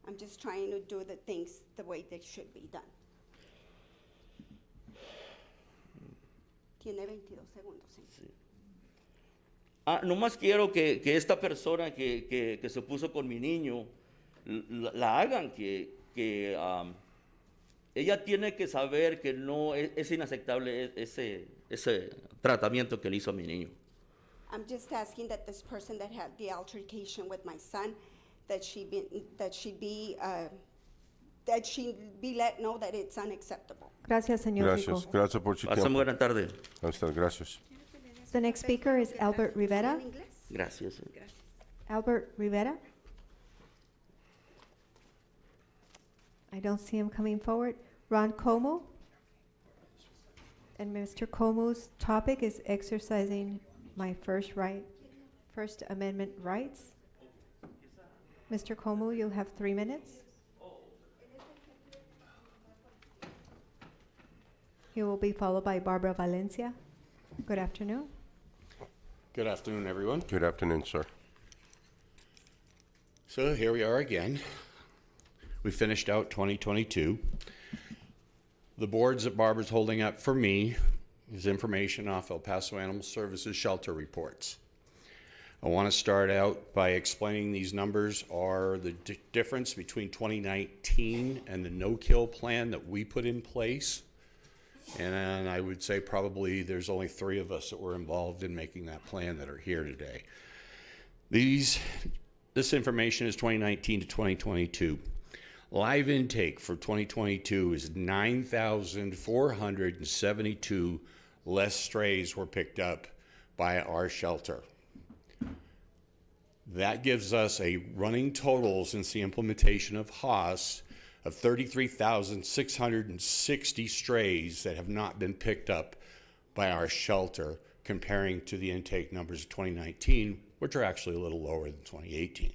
I'm just trying to do the things the way they should be done. Tiene 22 segundos. Sí. Nomás quiero que esta persona que se puso con mi niño la hagan, que ella tiene que saber que no es inaceptable ese tratamiento que le hizo a mi niño. I'm just asking that this person that had the altercation with my son, that she be let know that it's unacceptable. Gracias, señor Rico. Gracias por su tiempo. Pasen buena tarde. Gracias. The next speaker is Albert Rivera. Gracias. Albert Rivera. I don't see him coming forward. Ron Como. And Mr. Como's topic is exercising my First Amendment rights. Mr. Como, you have 3 minutes. He will be followed by Barbara Valencia. Good afternoon. Good afternoon, everyone. Good afternoon, sir. So here we are again. We finished out 2022. The boards that Barbara's holding up for me is information off El Paso Animal Services shelter reports. I want to start out by explaining these numbers are the difference between 2019 and the no-kill plan that we put in place. And I would say probably there's only 3 of us that were involved in making that plan that are here today. This information is 2019 to 2022. Live intake for 2022 is 9,472 less strays were picked up by our shelter. That gives us a running total since the implementation of HOS of 33,660 strays that have not been picked up by our shelter, comparing to the intake numbers of 2019, which are actually a little lower than 2018.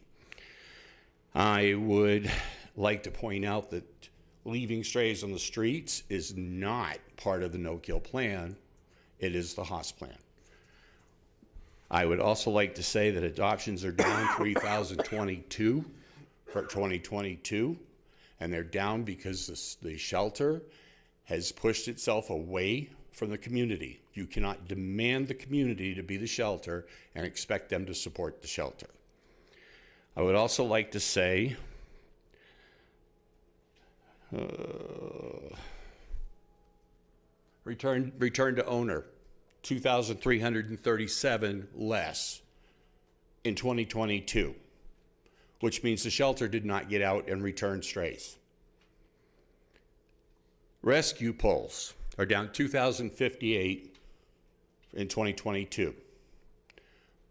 I would like to point out that leaving strays on the streets is not part of the no-kill plan. It is the HOS plan. I would also like to say that adoptions are down 3,022 for 2022, and they're down because the shelter has pushed itself away from the community. You cannot demand the community to be the shelter and expect them to support the shelter. I would also like to say return to owner, 2,337 less in 2022, which means the shelter did not get out and return strays. Rescue pulls are down 2,058 in 2022.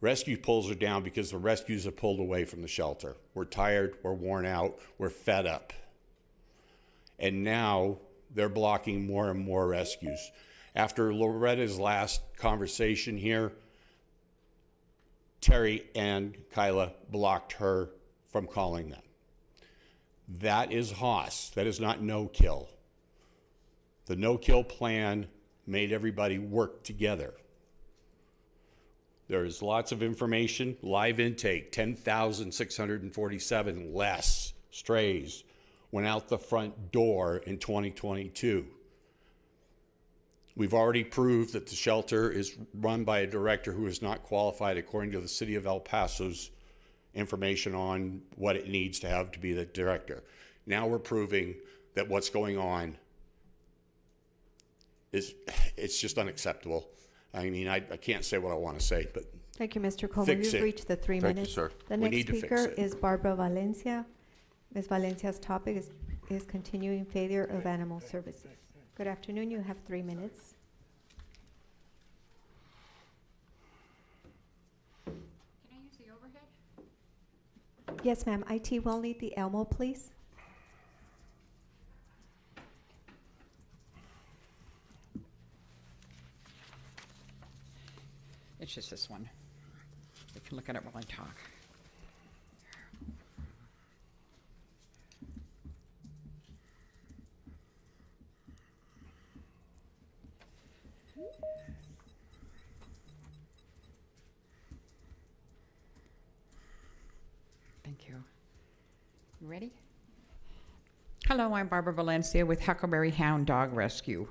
Rescue pulls are down because the rescues have pulled away from the shelter. We're tired, we're worn out, we're fed up. And now they're blocking more and more rescues. After Loretta's last conversation here, Terry and Kyla blocked her from calling them. That is HOS. That is not no-kill. The no-kill plan made everybody work together. There is lots of information. Live intake, 10,647 less strays went out the front door in 2022. We've already proved that the shelter is run by a director who is not qualified according to the City of El Paso's information on what it needs to have to be the director. Now we're proving that what's going on it's just unacceptable. I mean, I can't say what I want to say, but Thank you, Mr. Coleman. fix You've it. reached the 3 Thank you, minutes. sir. The We next need to fix speaker it. is Barbara Valencia. Ms. Valencia's topic is continuing failure of animal services. Good afternoon. You have 3 minutes. Can I use the overhead? Yes, ma'am. IT will need the Elmo, please. It's just this one. You can look at it while I talk. Thank you. Ready? Hello, I'm Barbara Valencia with Huckleberry Hound Dog Rescue.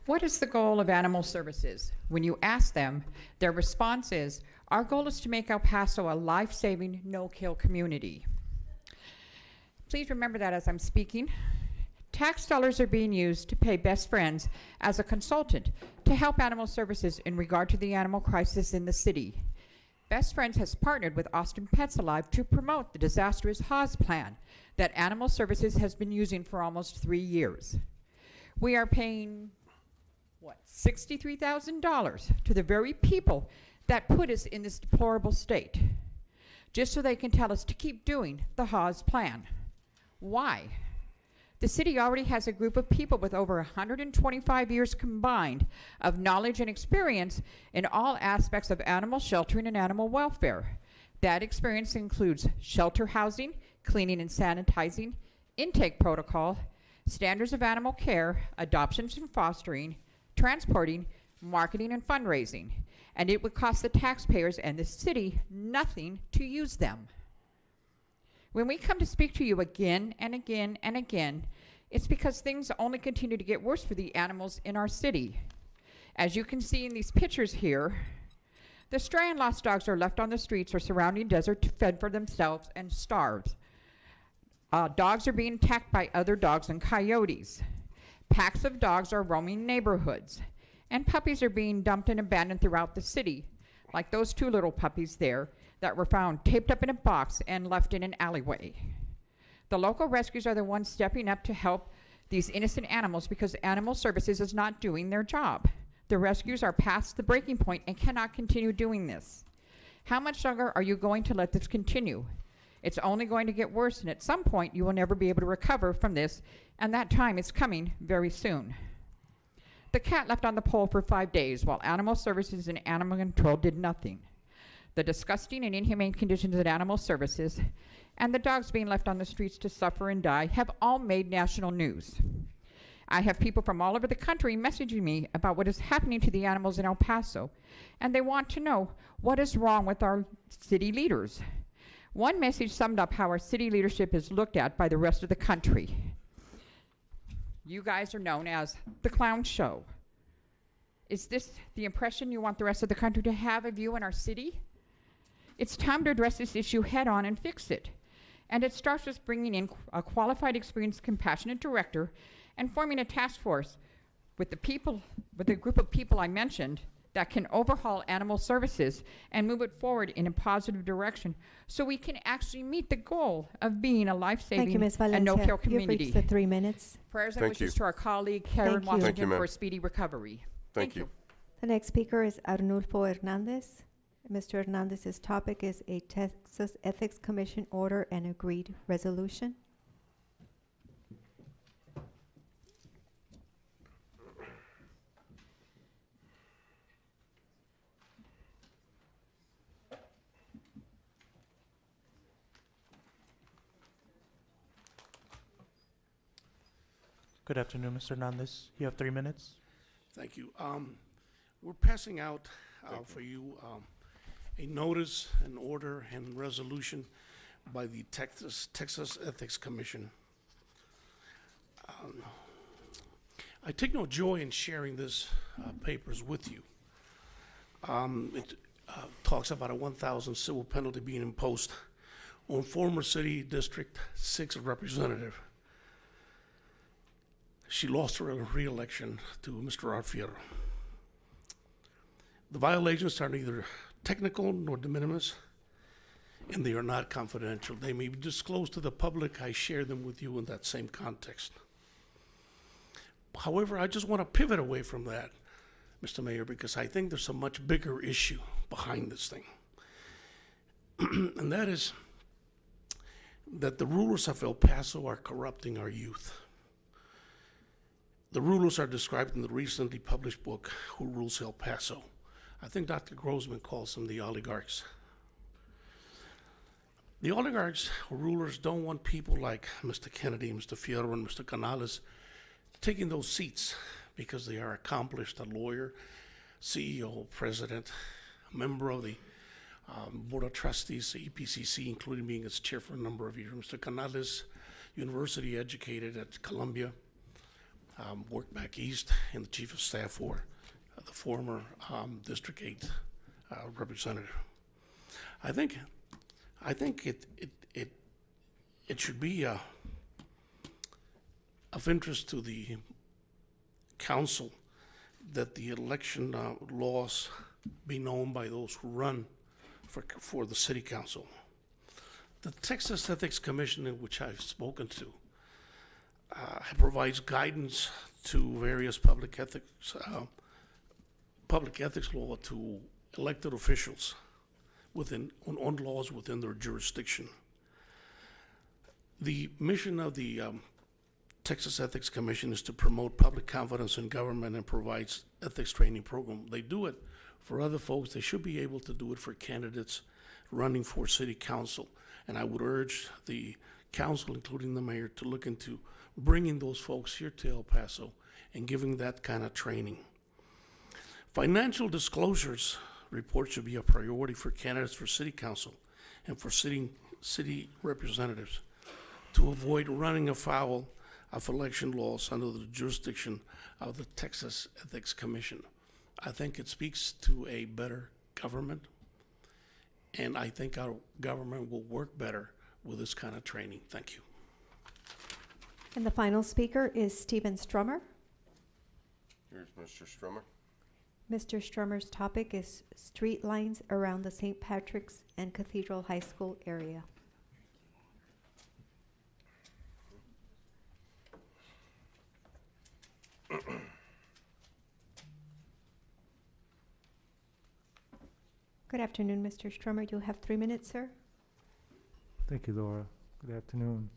What is the goal of animal services? When you ask them, their response is, our goal is to make El Paso a life-saving, no-kill community. Please remember that as I'm speaking. Tax dollars are being used to pay Best Friends as a consultant to help animal services in regard to the animal crisis in the city. Best Friends has partnered with Austin Pets Alive to promote the disastrous HOS plan that Animal Services has been using for almost 3 years. We are paying $63,000 to the very people that put us in this deplorable state, just so they can tell us to keep doing the HOS plan. Why? The city already has a group of people with over 125 years combined of knowledge and experience in all aspects of animal sheltering and animal welfare. That experience includes shelter housing, cleaning and sanitizing, intake protocol, standards of animal care, adoptions and fostering, transporting, marketing, and fundraising, and it would cost the taxpayers and the city nothing to use them. When we come to speak to you again and again and again, it's because things only continue to get worse for the animals in our city. As you can see in these pictures here, The stray and lost dogs are left on the streets or surrounding desert to fend for themselves and starve. Dogs are being attacked by other dogs and coyotes. Packs of dogs are roaming neighborhoods. And puppies are being dumped and abandoned throughout the city, like those 2 little puppies there that were found taped up in a box and left in an alleyway. The local rescues are the ones stepping up to help these innocent animals because Animal Services is not doing their job. The rescues are past the breaking point and cannot continue doing this. How much longer are you going to let this continue? It's only going to get worse, and at some point you will never be able to recover from this, and that time is coming very soon. The cat left on the pole for 5 days while Animal Services and Animal Control did nothing. The disgusting and inhumane conditions at Animal Services and the dogs being left on the streets to suffer and die have all made national news. I have people from all over the country messaging me about what is happening to the animals in El Paso, and they want to know what is wrong with our city leaders. One message summed up how our city leadership is looked at by the rest of the country. You guys are known as the clown show. Is this the impression you want the rest of the country to have of you and our city? It's time to address this issue head on and fix it. And it starts with bringing in a qualified, experienced, compassionate director and forming a task force with the group of people I mentioned that can overhaul Animal Services and move it forward in a positive direction so we can actually meet the goal of being a life-saving Thank you, Ms. and Valencia. no-kill You've community. reached the 3 minutes. Prayers and Thank wishes you. to our colleague Karen Thank you. Washington Thank you, ma'am. for a speedy recovery. Thank you. The next speaker is Arnulfo Hernandez. Mr. Hernandez's topic is a Texas Ethics Commission order and agreed resolution. Good afternoon, Mr. Hernandez. You have 3 minutes. Thank you. We're passing out for you a notice, an order, and resolution by the Texas Ethics Commission. I take no joy in sharing this papers with you. It talks about a 1,000 civil penalty being imposed on former City District 6 representative. She lost her re-election to Mr. Arfiero. The violations are neither technical nor de minimis, and they are not confidential. They may be disclosed to the public. I share them with you in that same context. However, I just want to pivot away from that, Mr. Mayor, because I think there's a much bigger issue behind this thing. And that is that the rulers of El Paso are corrupting our youth. The rulers are described in the recently published book, Who Rules El Paso. I think Dr. Grossman calls them the oligarchs. The oligarchs or rulers don't want people like Mr. Kennedy, Mr. Fierro, and Mr. Canales taking those seats because they are accomplished, a lawyer, CEO, president, a member of the Board of Trustees, the EPCC, including being its chair for a number of years. Mr. Canales, university educated at Columbia, worked back east in the chief of staff for the former District 8 representative. I think it should be of interest to the council that the election laws be known by those who run for the city council. The Texas Ethics Commission, in which I've spoken to, provides guidance to various public ethics law to elected officials on laws within their jurisdiction. The mission of the Texas Ethics Commission is to promote public confidence in government and provides ethics training program. They do it for other folks. They should be able to do it for candidates running for city council. And I would urge the council, including the mayor, to look into bringing those folks here to El Paso and giving that kind of training. Financial disclosures reports should be a priority for candidates for city council and for city representatives to avoid running afoul of election laws under the jurisdiction of the Texas Ethics Commission. I think it speaks to a better government. And I think our government will work better with this kind of training. Thank you. And the final speaker is Stephen Strummer. Here's Mr. Strummer. Mr. Strummer's topic is street lines around the St. Patrick's and Cathedral High School area. Good afternoon, Mr. Strummer. You have 3 minutes, sir. Thank you, Laura. Good afternoon.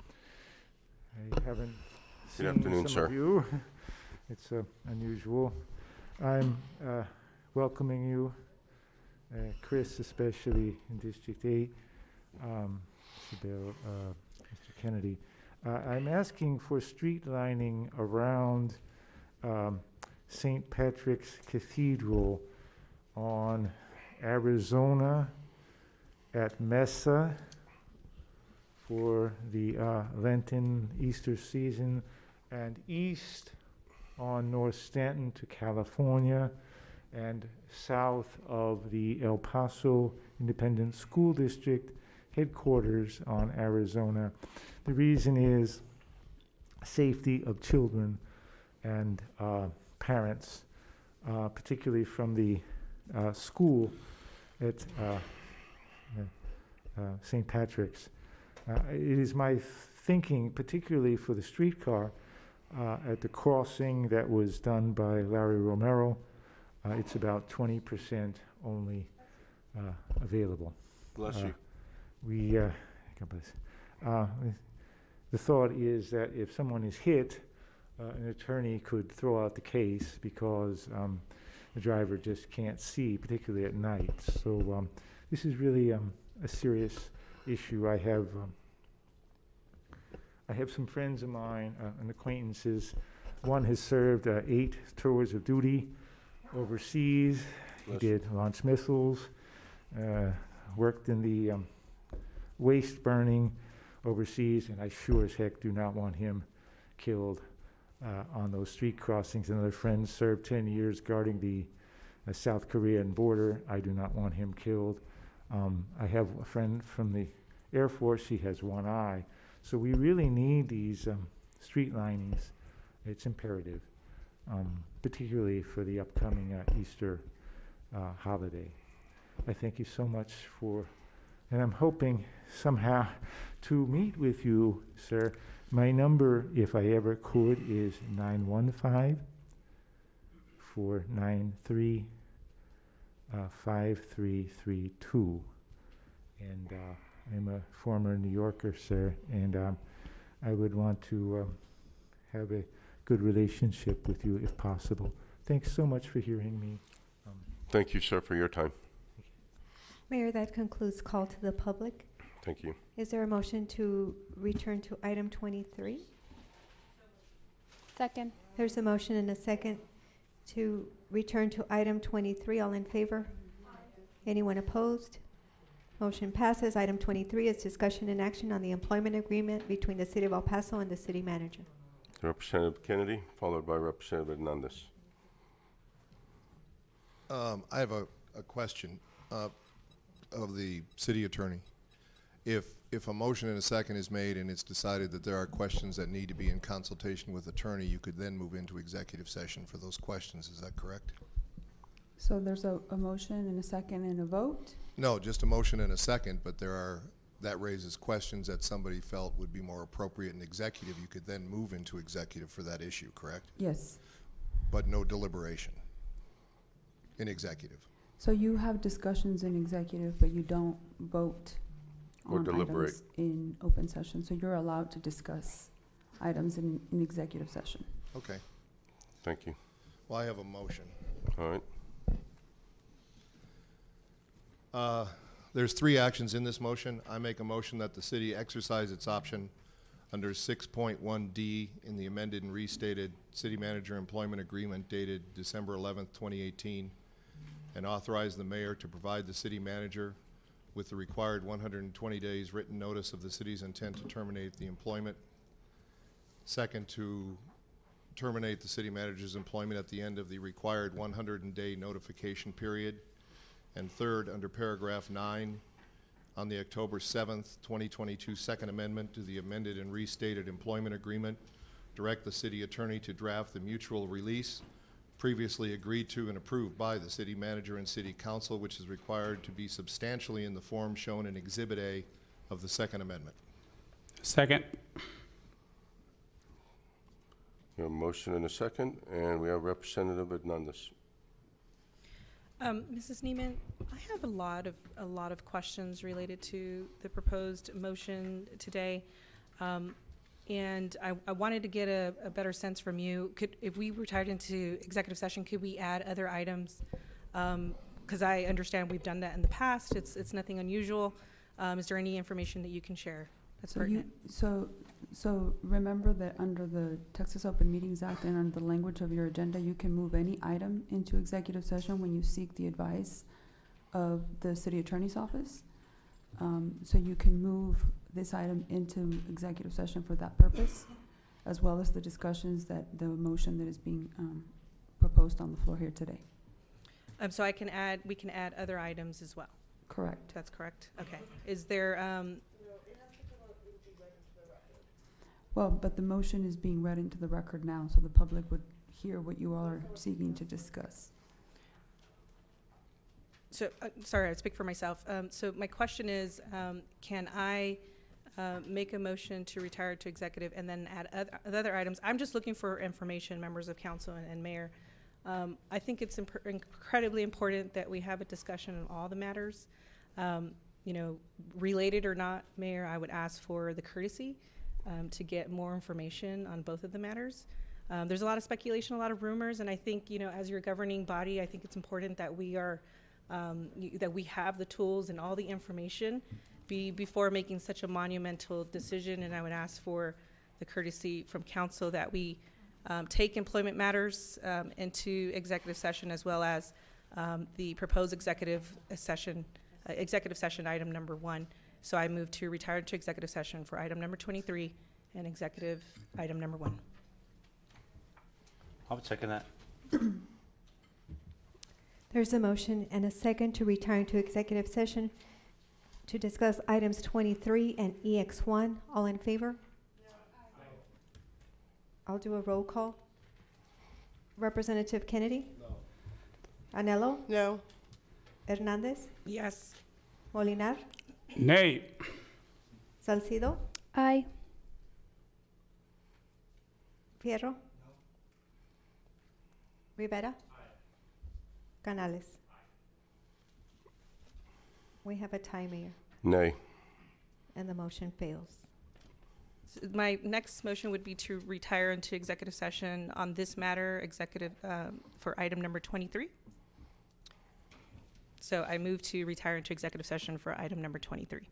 I haven't Good seen afternoon, some sir. of you. It's unusual. I'm welcoming you, Chris, especially in District 8, Isabel, Mr. Kennedy. I'm asking for street lining around St. Patrick's Cathedral on Arizona at Mesa for the Lenten Easter season, and east on North Stanton to California, and south of the El Paso Independent School District headquarters on Arizona. The reason is safety of children and parents, particularly from the school at St. Patrick's. It is my thinking, particularly for the streetcar, at the crossing that was done by Larry Romero, it's about 20% only available. Bless you. God bless. The thought is that if someone is hit, an attorney could throw out the case because the driver just can't see, particularly at night. So this is really a serious issue. I have some friends of mine and acquaintances. One has served 8 tours of duty overseas. He did launch missiles, worked in the waste burning overseas, and I sure as heck do not want him killed on those street crossings. Another friend served 10 years guarding the South Korean border. I do not want him killed. I have a friend from the Air Force. He has one eye. So we really need these street linings. It's imperative, particularly for the upcoming Easter holiday. I thank you so much and I'm hoping somehow to meet with you, sir. My number, if I ever could, is 915-493-5332. And I'm a former New Yorker, sir, and I would want to have a good relationship with you if possible. Thanks so much for hearing me. Thank you, sir, for your time. Mayor, that concludes call to the public. Thank you. Is there a motion to return to item 23? Second. There's a motion and a second to return to item 23. All in favor? Anyone opposed? Motion passes. Item 23 is discussion and action on the employment agreement between the City of El Paso and the city manager. Representative Kennedy, followed by Representative Hernandez. I have a question of the city attorney. If a motion and a second is made and it's decided that there are questions that need to be in consultation with attorney, you could then move into executive session for those questions. Is that correct? So there's a motion and a second and a vote? No, just a motion and a second, but that raises questions that somebody felt would be more appropriate in executive. You could then move into executive for that issue, correct? Yes. But no deliberation in executive. So you have discussions in executive, but you don't vote Or on deliberate. items in open session. So you're allowed to discuss items in executive session. Okay. Thank you. Well, I have a motion. All right. There's 3 actions in this motion. I make a motion that the city exercise its option under 6.1D in the amended and restated city manager employment agreement dated December 11th, 2018, and authorize the mayor to provide the city manager with the required 120 days written notice of the city's intent to terminate the employment. Second, to terminate the city manager's employment at the end of the required 100-day notification period. And third, under paragraph 9, on the October 7th, 2022 Second Amendment to the amended and restated employment agreement, direct the city attorney to draft the mutual release previously agreed to and approved by the city manager and city council, which is required to be substantially in the form shown in Exhibit A of the Second Amendment. Second. We have a motion and a second, and we have Representative Hernandez. Mrs. Neiman, I have a lot of questions related to the proposed motion today. And I wanted to get a better sense from you. If we retired into executive session, could we add other items? Because I understand we've done that in the past. It's nothing unusual. Is there any information that you can share that's pertinent? So remember that under the Texas Open Meetings Act and under the language of your agenda, you can move any item into executive session when you seek the advice of the city attorney's office. So you can move this item into executive session for that purpose, as well as the discussions that the motion that is being proposed on the floor here today. So we can add other items as well. Correct. That's correct. Okay. Is there? Well, but the motion is being read into the record now, so the public would hear what you are seeking to discuss. So, sorry, I speak for myself. So my question is, can I make a motion to retire to executive and then add other items? I'm just looking for information, members of council and mayor. I think it's incredibly important that we have a discussion on all the matters. You know, related or not, Mayor, I would ask for the courtesy to get more information on both of the matters. There's a lot of speculation, a lot of rumors, and I think, you know, as your governing body, I think it's important that we are that we have the tools and all the information before making such a monumental decision. And I would ask for the courtesy from council that we take employment matters into executive session, as well as the proposed executive session item number 1. So I move to retire to executive session for item number 23 and executive item number 1. I would second that. There's a motion and a second to return to executive session to discuss items 23 and EX1. All in favor? I'll do a roll call. Representative Kennedy? No. Anello? No. Hernandez? Yes. Molinar? Nay. Salcido? Aye. Fierro? No. Rivera? Canales? We have a tie, Mayor, Nay. and the motion fails. So my next motion would be to retire into executive session on this matter, for item number 23. So I move to retire into executive session for item number 23.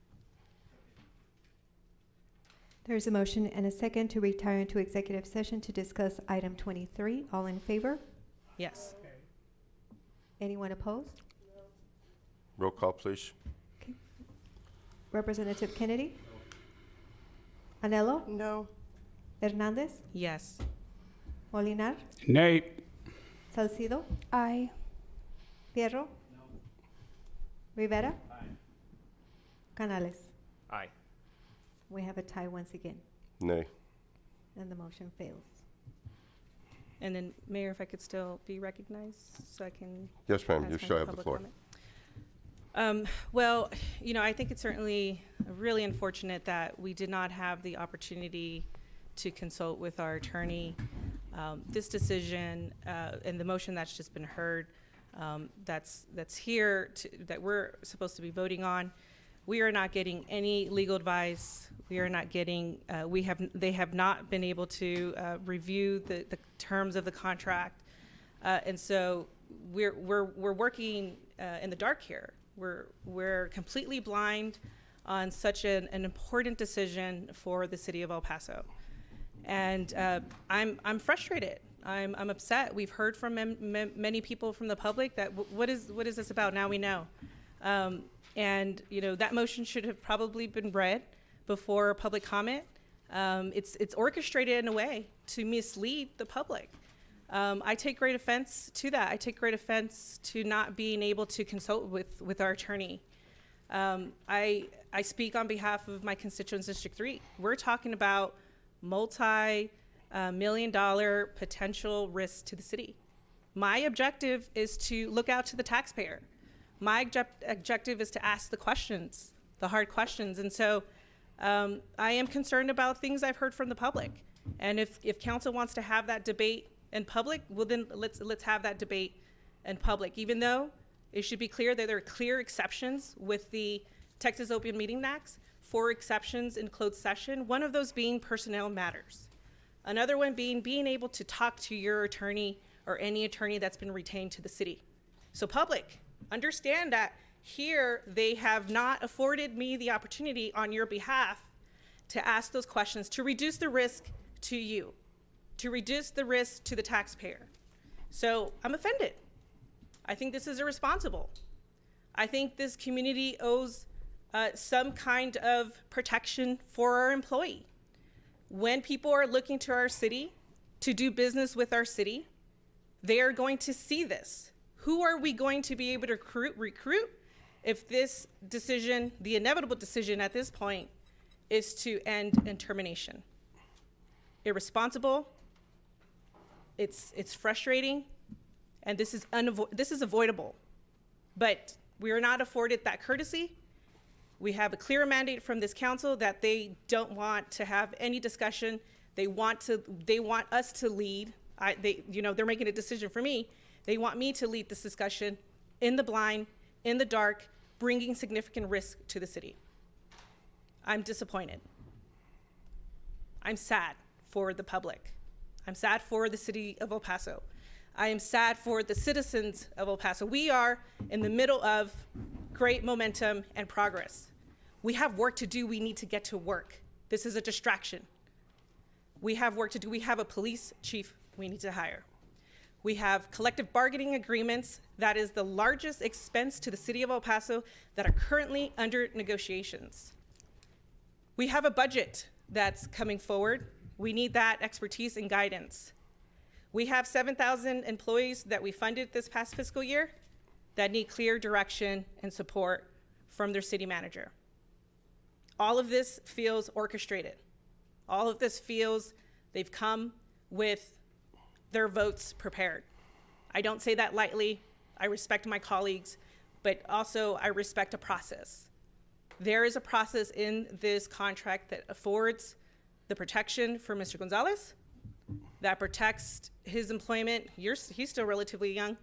There's a motion and a second to retire into executive session to discuss item 23. All in favor? Yes. Anyone opposed? Roll call, please. Okay. Representative Kennedy? Anello? No. Hernandez? Yes. Molinar? Nay. Salcido? Aye. Fierro? Rivera? Canales? Aye. We have a tie once again, Nay. and the motion fails. And then, Mayor, if I could still be recognized so I can. Yes, ma'am. ask You my shall have the public floor. comment. Well, you know, I think it's certainly really unfortunate that we did not have the opportunity to consult with our attorney. This decision and the motion that's just been heard, that's here that we're supposed to be voting on. We are not getting any legal advice. We are not getting. They have not been able to review the terms of the contract, and so we're working in the dark here. We're completely blind on such an important decision for the city of El Paso, and I'm frustrated. I'm upset. We've heard from many people from the public that what is this about? Now we know. And you know, that motion should have probably been read before public comment. It's orchestrated in a way to mislead the public. I take great offense to that. I take great offense to not being able to consult with our attorney. I speak on behalf of my constituents, District 3. We're talking about multi-million-dollar potential risks to the city. My objective is to look out to the taxpayer. My objective is to ask the questions, the hard questions. And so I am concerned about things I've heard from the public. And if council wants to have that debate in public, well then let's have that debate in public, even though it should be clear that there are clear exceptions with the Texas Open Meeting Acts, 4 exceptions in closed session, one of those being personnel matters. Another one being able to talk to your attorney or any attorney that's been retained to the city. So public, understand that here they have not afforded me the opportunity on your behalf to ask those questions, to reduce the risk to you, to reduce the risk to the taxpayer. So I'm offended. I think this is irresponsible. I think this community owes some kind of protection for our employee. When people are looking to our city to do business with our city, they are going to see this. Who are we going to be able to recruit if this decision, the inevitable decision at this point, is to end in termination? Irresponsible, it's frustrating, and this is avoidable. But we are not afforded that courtesy. We have a clear mandate from this council that they don't want to have any discussion. They want us to lead. They're making a decision for me. They want me to lead this discussion in the blind, in the dark, bringing significant risk to the city. I'm disappointed. I'm sad for the public. I'm sad for the city of El Paso. I am sad for the citizens of El Paso. We are in the middle of great momentum and progress. We have work to do. We need to get to work. This is a distraction. We have work to do. We have a police chief we need to hire. We have collective bargaining agreements. That is the largest expense to the city of El Paso that are currently under negotiations. We have a budget that's coming forward. We need that expertise and guidance. We have 7,000 employees that we funded this past fiscal year that need clear direction and support from their city manager. All of this feels orchestrated. All of this feels they've come with their votes prepared. I don't say that lightly. I respect my colleagues, but also I respect a process. There is a process in this contract that affords the protection for Mr. Gonzalez, that protects his employment. He's still relatively young,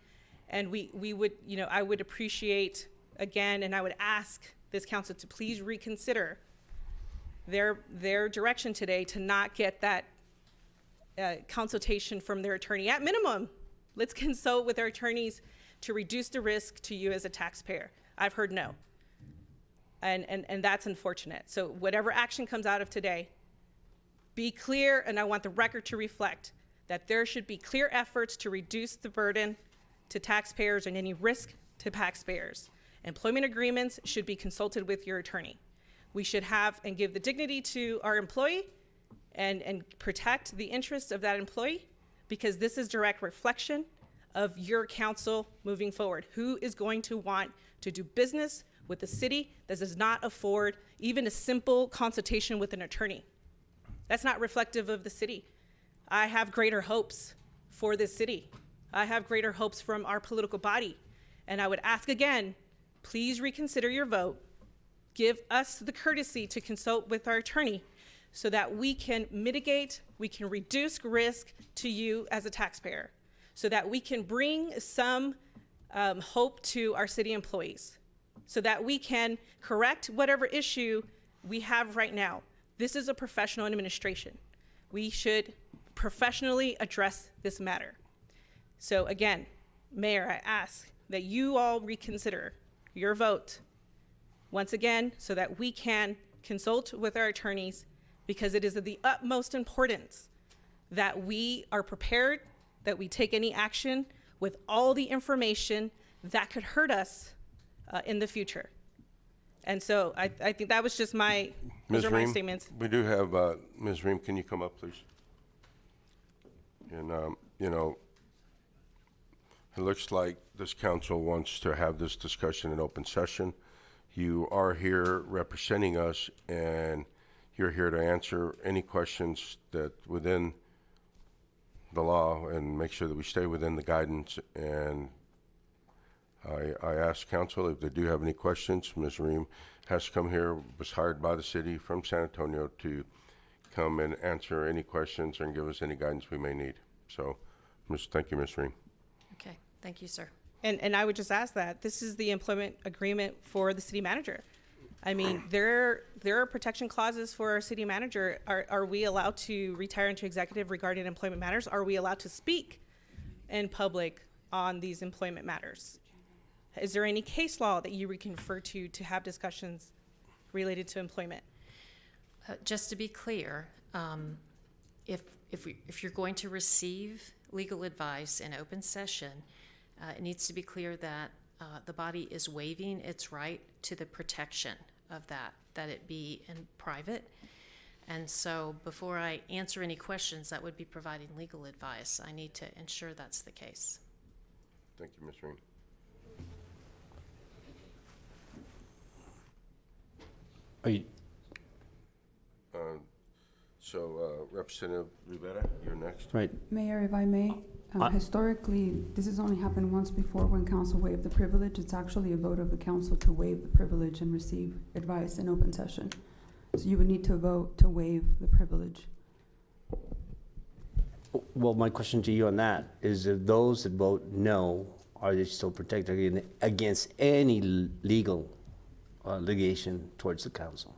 and we would, I would appreciate, again, and I would ask this council to please reconsider their direction today to not get that consultation from their attorney. At minimum, let's consult with our attorneys to reduce the risk to you as a taxpayer. I've heard no, and that's unfortunate. So whatever action comes out of today, be clear, and I want the record to reflect that there should be clear efforts to reduce the burden to taxpayers and any risk to taxpayers. Employment agreements should be consulted with your attorney. We should have and give the dignity to our employee and protect the interests of that employee, because this is direct reflection of your council moving forward. Who is going to want to do business with a city that does not afford even a simple consultation with an attorney? That's not reflective of the city. I have greater hopes for this city. I have greater hopes from our political body. And I would ask again, please reconsider your vote. Give us the courtesy to consult with our attorney so that we can mitigate, we can reduce risk to you as a taxpayer, so that we can bring some hope to our city employees, so that we can correct whatever issue we have right now. This is a professional administration. We should professionally address this matter. So again, Mayor, I ask that you all reconsider your vote once again so that we can consult with our attorneys, because it is of the utmost importance that we are prepared, that we take any action with all the information that could hurt us in the future. And so I think that was just those are my statements. We do have, Ms. Ream, can you come up, please? And, It looks like this council wants to have this discussion in open session. You are here representing us, and you're here to answer any questions that within the law and make sure that we stay within the guidance. And I asked council if they do have any questions. Ms. Reem has come here, was hired by the city from San Antonio to come and answer any questions and give us any guidance we may need. So, thank you, Ms. Reem. Okay, thank you, sir. And I would just ask that this is the employment agreement for the city manager. I mean, there are protection clauses for our city manager. Are we allowed to retire into executive regarding employment matters? Are we allowed to speak in public on these employment matters? Is there any case law that you would refer to have discussions related to employment? Just to be clear, if you're going to receive legal advice in open session, it needs to be clear that the body is waiving its right to the protection of that it be in private. And so before I answer any questions that would be providing legal advice, I need to ensure that's the case. Thank you, Ms. Reem. Are you, Representative Rivera, you're next. right? Mayor, if I may, historically, this has only happened once before when council waived the privilege. It's actually a vote of the council to waive the privilege and receive advice in open session. So you would need to vote to waive the privilege. Well, my question to you on that is if those that vote no, are they still protected against any legal litigation towards the council?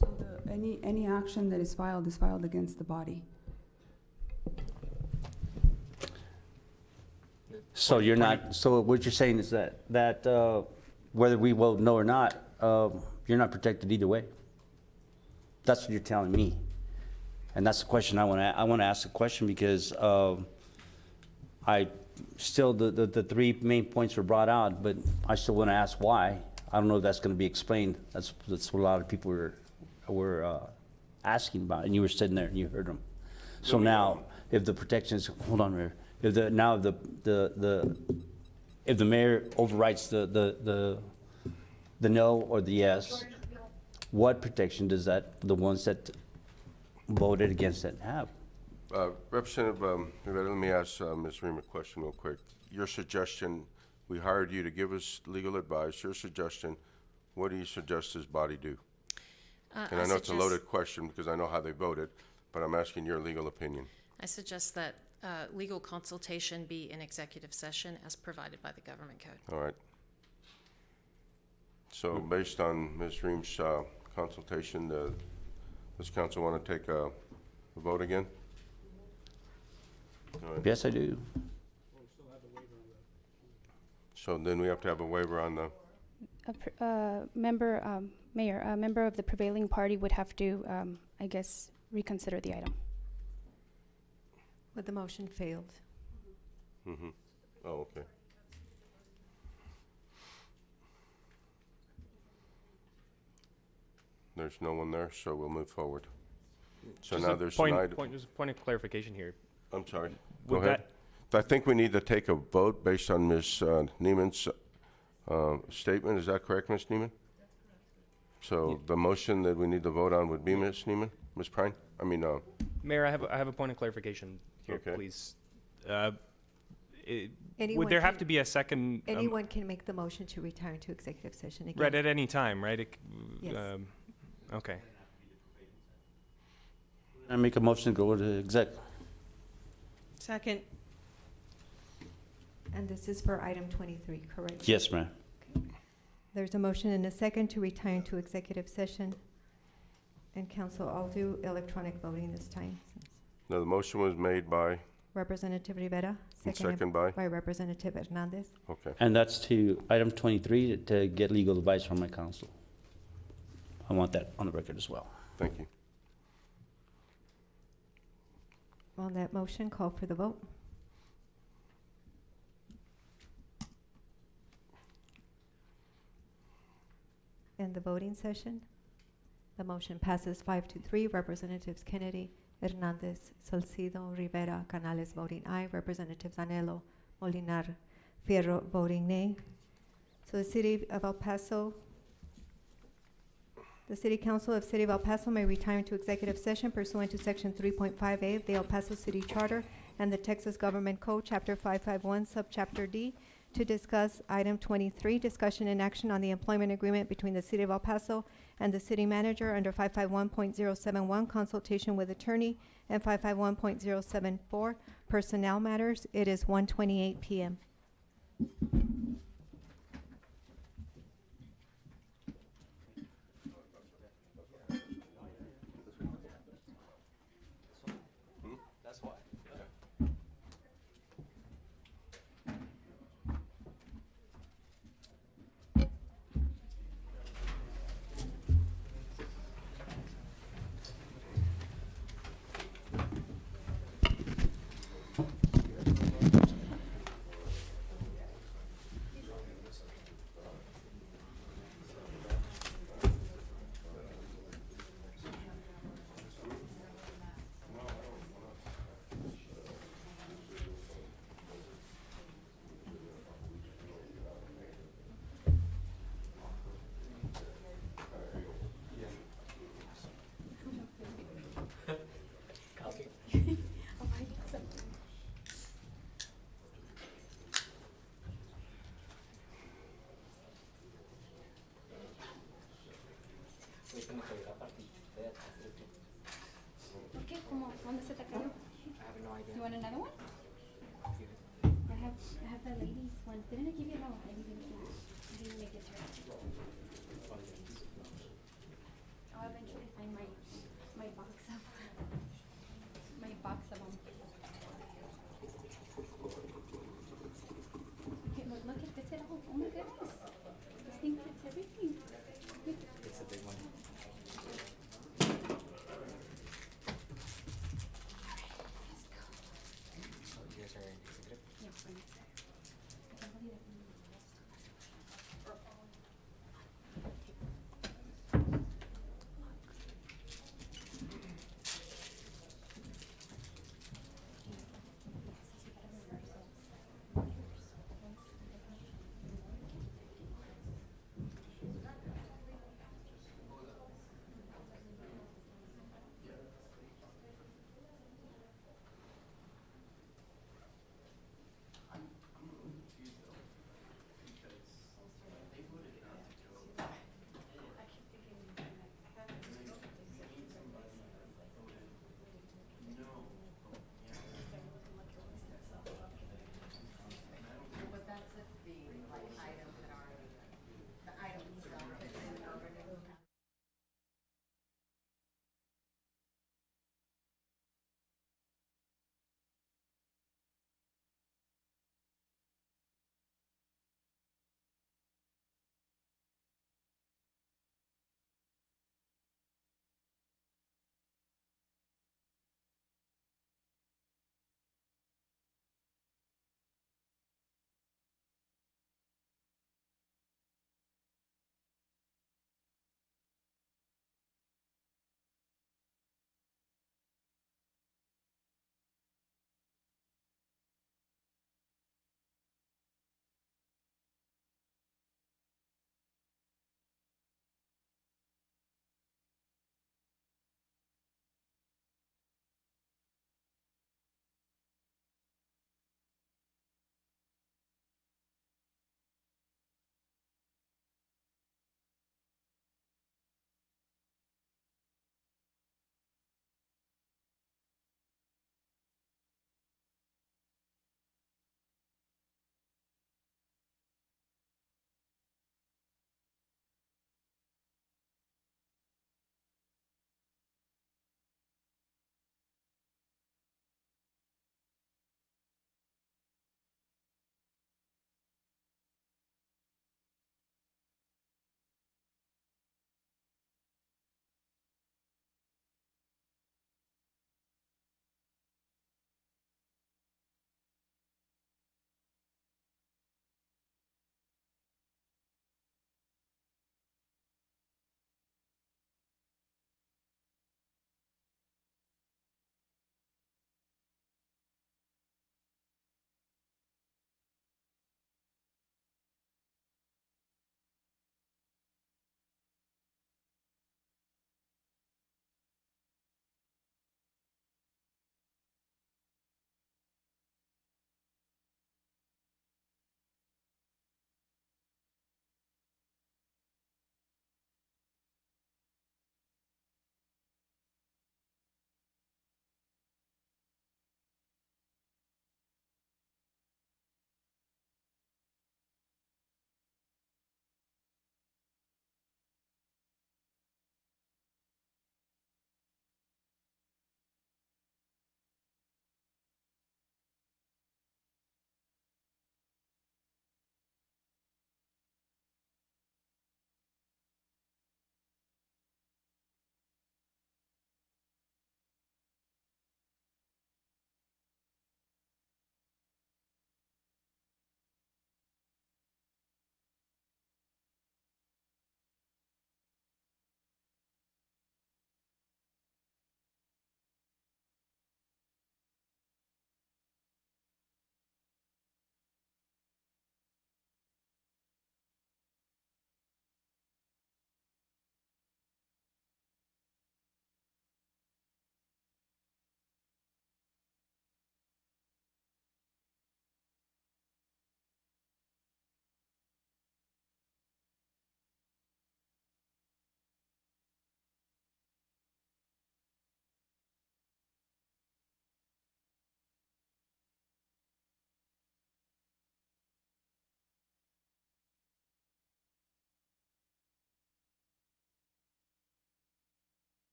So any action that is filed against the body. So you're not, so what you're saying is that whether we vote no or not, you're not protected either way? That's what you're telling me. And that's the question I want to ask the question because I still, the three main points were brought out, but I still want to ask why. I don't know if that's going to be explained. That's what a lot of people were asking about, and you were sitting there and you heard them. So now, if the protections, hold on, Mayor. If the mayor overwrites the no or the yes, what protection does the ones that voted against it have? Representative Rivera, let me ask Ms. Reem a question real quick. Your suggestion, we hired you to give us legal advice. Your suggestion, what do you suggest this body do? And I know it's a loaded question because I know how they voted, but I'm asking your legal opinion. I suggest that legal consultation be in executive session as provided by the government code. All right. So based on Ms. Reem's consultation, does council want to take a vote again? All right. Yes, I do. So then we have to have a waiver on the, Mayor, a member of the prevailing party would have to, I guess, reconsider the item. But the motion failed. mm-hmm. Oh, okay. There's no one there, so we'll move forward. So Just now a there's point, an item. just a point of clarification here. I'm sorry. Go Would ahead. I think we need to take a vote based on Ms. Neiman's statement. Is that correct, Ms. Neiman? So the motion that we need to vote on would be Ms. Neiman? Ms. Prine? I mean, Mayor, I have a point of clarification here, Okay. please. Anyone Would there have can- to be a second? Anyone can make the motion to retire into executive session again. Right, at any time, right? Yes. Okay. I make a motion to go to exec. Second. And this is for item 23, correct? Yes, ma'am. There's a motion and a second to retire into executive session. And council, I'll do electronic voting this time. no, the motion was made by, Representative Rivera, And seconded second by? by Representative Hernandez. okay. And that's to item 23 to get legal advice from my counsel. I want that on the record as well. Thank you. On that motion, call for the vote. In the voting session, the motion passes 5-3. Representatives Kennedy Hernandez, Salcido, Rivera, Canales voting aye, Representatives Anelo, Molinar, Fierro voting nay. So the City of El Paso, the City Council of City of El Paso may retire into executive session pursuant to Section 3.5A of the El Paso City Charter and the Texas Government Code, Chapter 551, Subchapter D, to discuss item 23, discussion and action on the employment agreement between the City of El Paso and the City Manager under 551.071, consultation with attorney, and 551.074, personnel matters. It is 1:28 p.m. That's why. ¿Por qué? ¿Cómo? ¿Dónde se te cayó? I have no idea. You want another one? I have the ladies one. Didn't I give you? No, I didn't make it through. I'll eventually find my box of them. Okay, look, it fits it all. Oh my goodness. This thing fits everything. It's a big one. So you guys are in executive? Yeah, I can't believe it.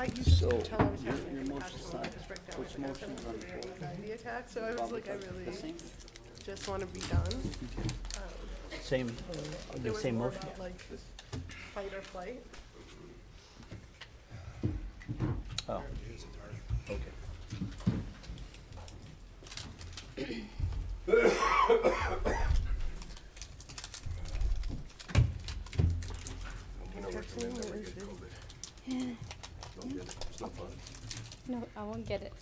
You just So, could tell I was your- having your an motion's actual not- nervous breakdown. which Like, I was motion is having on the a floor? anxiety attack, so I was Probably like, I the really same? just want to be done. Same, It the was same more motion? about, like, fight or flight. Oh. Okay. No, I won't get it.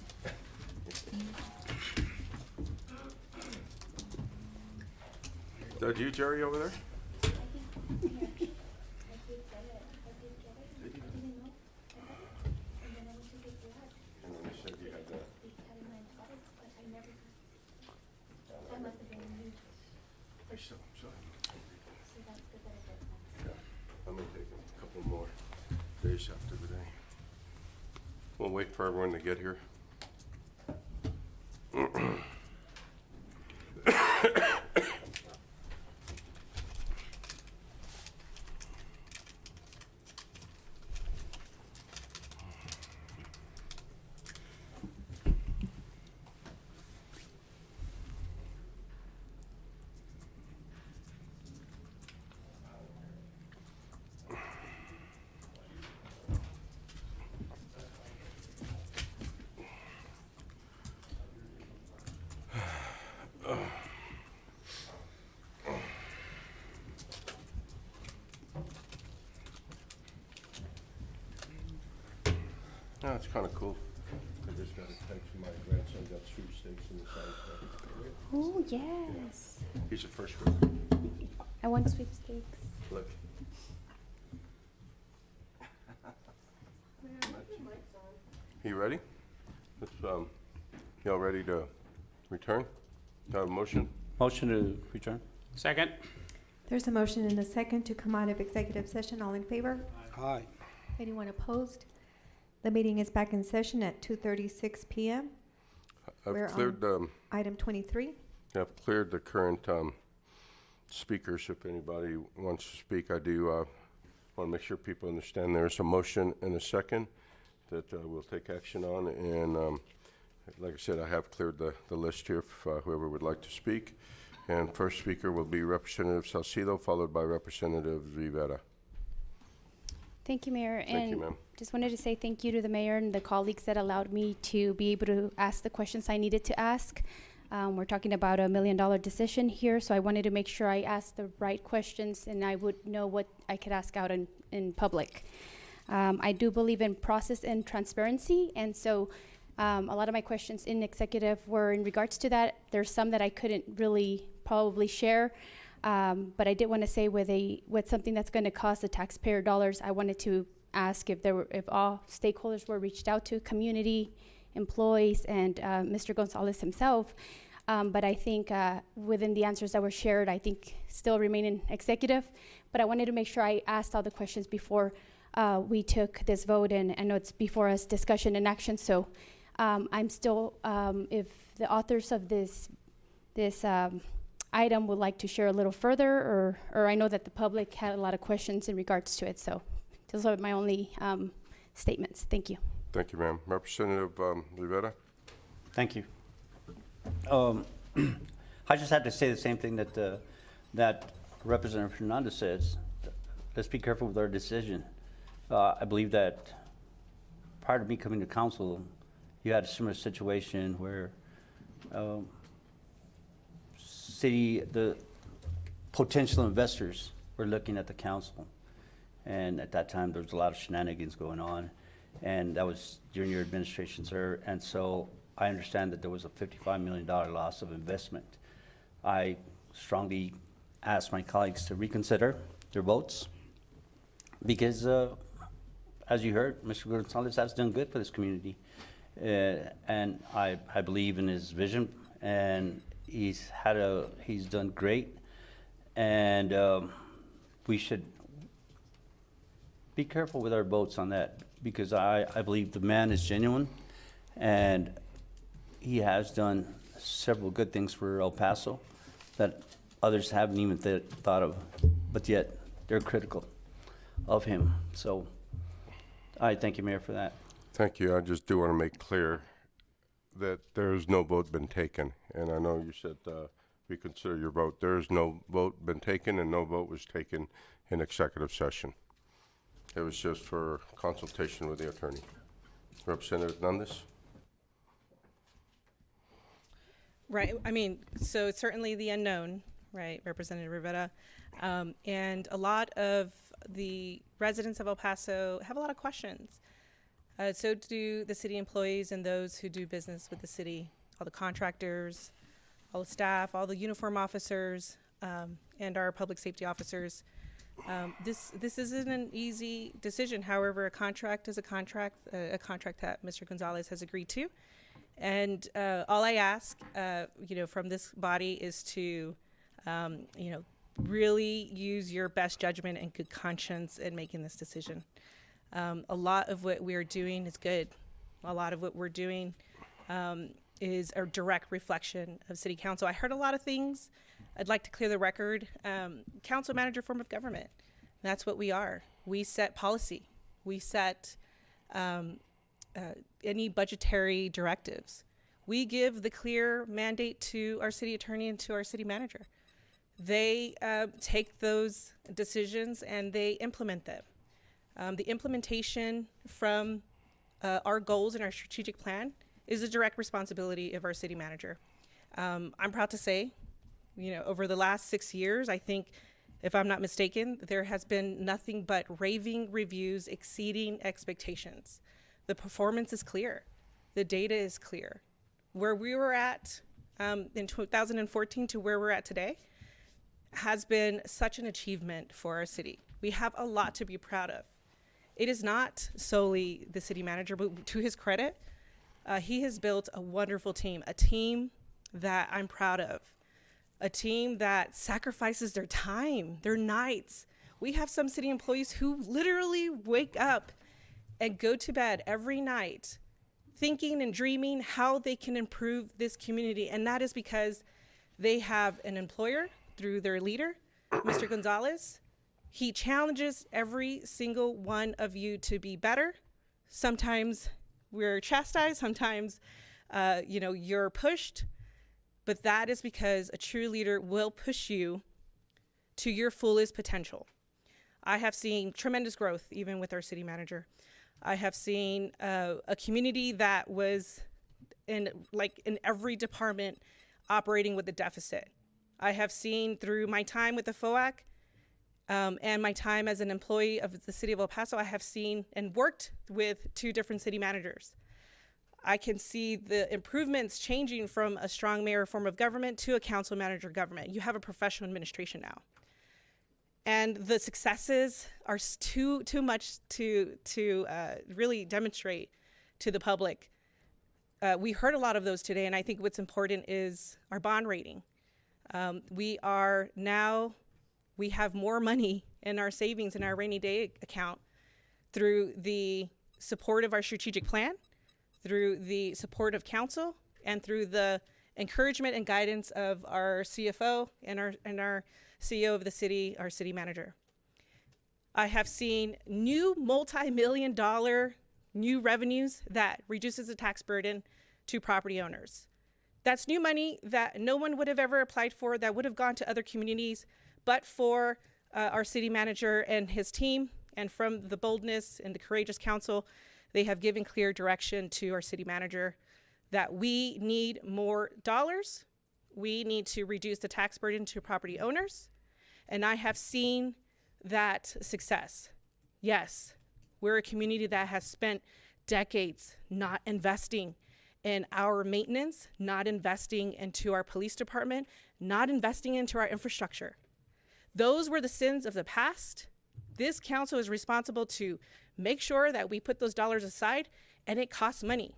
Is that you, Jerry, over there? And then you said you had that. I still, sorry. Yeah, I'm gonna take a couple more days after today. We'll wait for everyone to get here. No, it's kind of cool. I just got a text from my grandson, got sweepstakes in the side. Oh, yes. He's a first grader. I want sweepstakes. Look. You ready? Let's, y'all ready to return? Do I have a motion? Motion to return? Second. There's a motion and a second to come out of executive session. All in favor? Aye. Anyone opposed? The meeting is back in session at 2:36 PM. We're I've cleared, Item 23. I've cleared the current speakers. If anybody wants to speak, I do want to make sure people understand there's a motion and a second that we'll take action on. And like I said, I have cleared the list here if whoever would like to speak. And first speaker will be Representative Salcido, followed by Representative Rivera. Thank you, Mayor. Thank you, And ma'am. just wanted to say thank you to the mayor and the colleagues that allowed me to be able to ask the questions I needed to ask. We're talking about $1 million decision here, so I wanted to make sure I asked the right questions and I would know what I could ask out in public. I do believe in process and transparency, and so a lot of my questions in executive were in regards to that. There's some that I couldn't really probably share, but I did want to say with something that's going to cost the taxpayer dollars, I wanted to ask if all stakeholders were reached out to, community, employees, and Mr. Gonzalez himself. But I think within the answers that were shared, I think still remain in executive. But I wanted to make sure I asked all the questions before we took this vote, and I know it's before us discussion and action. So I'm still, if the authors of this item would like to share a little further, or I know that the public had a lot of questions in regards to it. So those are my only statements. Thank you. Thank you, ma'am. Representative Rivera? Thank you. I just had to say the same thing that Representative Hernandez says. Let's be careful with our decision. I believe that prior to me coming to council, you had a similar situation where the potential investors were looking at the council. And at that time, there was a lot of shenanigans going on. And that was during your administration, sir. And so I understand that there was a $55 million loss of investment. I strongly ask my colleagues to reconsider their votes because, as you heard, Mr. Gonzalez has done good for this community. And I believe in his vision, and he's done great. And we should be careful with our votes on that, because I believe the man is genuine, and he has done several good things for El Paso that others haven't even thought of, but yet they're critical of him. So I thank you, Mayor, for that. Thank you. I just do want to make clear that there is no vote been taken. And I know you said reconsider your vote. There is no vote been taken, and no vote was taken in executive session. It was just for consultation with the attorney. Representative Hernandez? Right. I mean, so it's certainly the unknown, right, Representative Rivera. And a lot of the residents of El Paso have a lot of questions. So do the city employees and those who do business with the city, all the contractors, all the staff, all the uniform officers, and our public safety officers. This isn't an easy decision. However, a contract is a contract that Mr. Gonzalez has agreed to. And all I ask, from this body is to, really use your best judgment and good conscience in making this decision. A lot of what we're doing is good. A lot of what we're doing is a direct reflection of City Council. I heard a lot of things. I'd like to clear the record. Council manager form of government. That's what we are. We set policy. We set any budgetary directives. We give the clear mandate to our city attorney and to our city manager. They take those decisions and they implement them. The implementation from our goals and our strategic plan is a direct responsibility of our city manager. I'm proud to say, over the last 6 years, I think, if I'm not mistaken, there has been nothing but raving reviews exceeding expectations. The performance is clear. The data is clear. Where we were at in 2014 to where we're at today has been such an achievement for our city. We have a lot to be proud of. It is not solely the city manager, but to his credit, he has built a wonderful team, a team that I'm proud of, a team that sacrifices their time, their nights. We have some city employees who literally wake up and go to bed every night thinking and dreaming how they can improve this community. And that is because they have an employer through their leader, Mr. Gonzalez. He challenges every single one of you to be better. Sometimes we're chastised, sometimes you're pushed, but that is because a true leader will push you to your fullest potential. I have seen tremendous growth even with our city manager. I have seen a community that was in every department operating with a deficit. I have seen through my time with the FOAC and my time as an employee of the city of El Paso, I have seen and worked with 2 different city managers. I can see the improvements changing from a strong mayor form of government to a council manager government. You have a professional administration now. And the successes are too much to really demonstrate to the public. We heard a lot of those today, and I think what's important is our bond rating. We have more money in our savings in our rainy day account through the support of our strategic plan, through the support of council, and through the encouragement and guidance of our CFO and our CEO of the city, our city manager. I have seen new multi-million-dollar new revenues that reduces the tax burden to property owners. That's new money that no one would have ever applied for, that would have gone to other communities, but for our city manager and his team, and from the boldness and the courageous council, they have given clear direction to our city manager that we need more dollars. We need to reduce the tax burden to property owners. And I have seen that success. Yes, we're a community that has spent decades not investing in our maintenance, not investing into our police department, not investing into our infrastructure. Those were the sins of the past. This council is responsible to make sure that we put those dollars aside, and it costs money.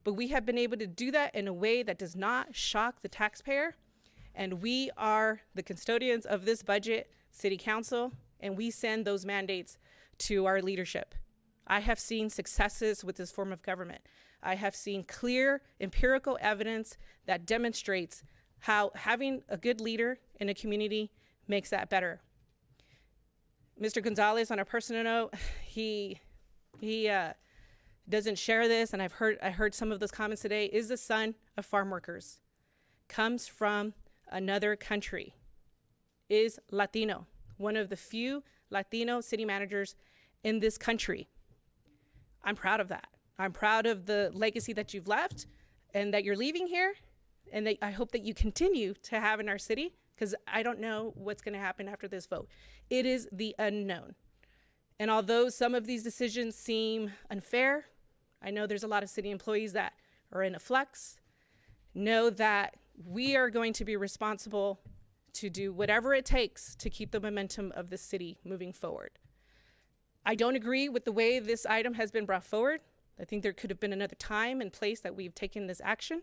But we have been able to do that in a way that does not shock the taxpayer. And we are the custodians of this budget, city council, and we send those mandates to our leadership. I have seen successes with this form of government. I have seen clear empirical evidence that demonstrates how having a good leader in a community makes that better. Mr. Gonzalez, on a personal note, he doesn't share this, and I heard some of those comments today, is the son of farm workers, comes from another country, is Latino, one of the few Latino city managers in this country. I'm proud of that. I'm proud of the legacy that you've left and that you're leaving here, and that I hope that you continue to have in our city, because I don't know what's going to happen after this vote. It is the unknown. And although some of these decisions seem unfair, I know there's a lot of city employees that are in a flux. Know that we are going to be responsible to do whatever it takes to keep the momentum of the city moving forward. I don't agree with the way this item has been brought forward. I think there could have been another time and place that we've taken this action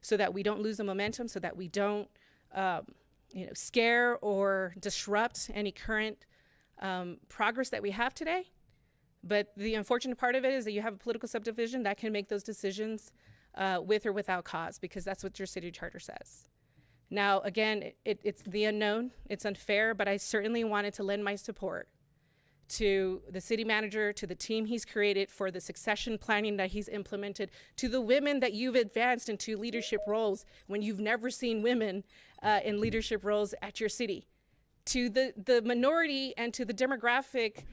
so that we don't lose the momentum, so that we don't scare or disrupt any current progress that we have today. But the unfortunate part of it is that you have a political subdivision that can make those decisions with or without cause, because that's what your city charter says. Now, again, it's the unknown, it's unfair, but I certainly wanted to lend my support to the city manager, to the team he's created, for the succession planning that he's implemented, to the women that you've advanced into leadership roles when you've never seen women in leadership roles at your city, to the minority and to the demographic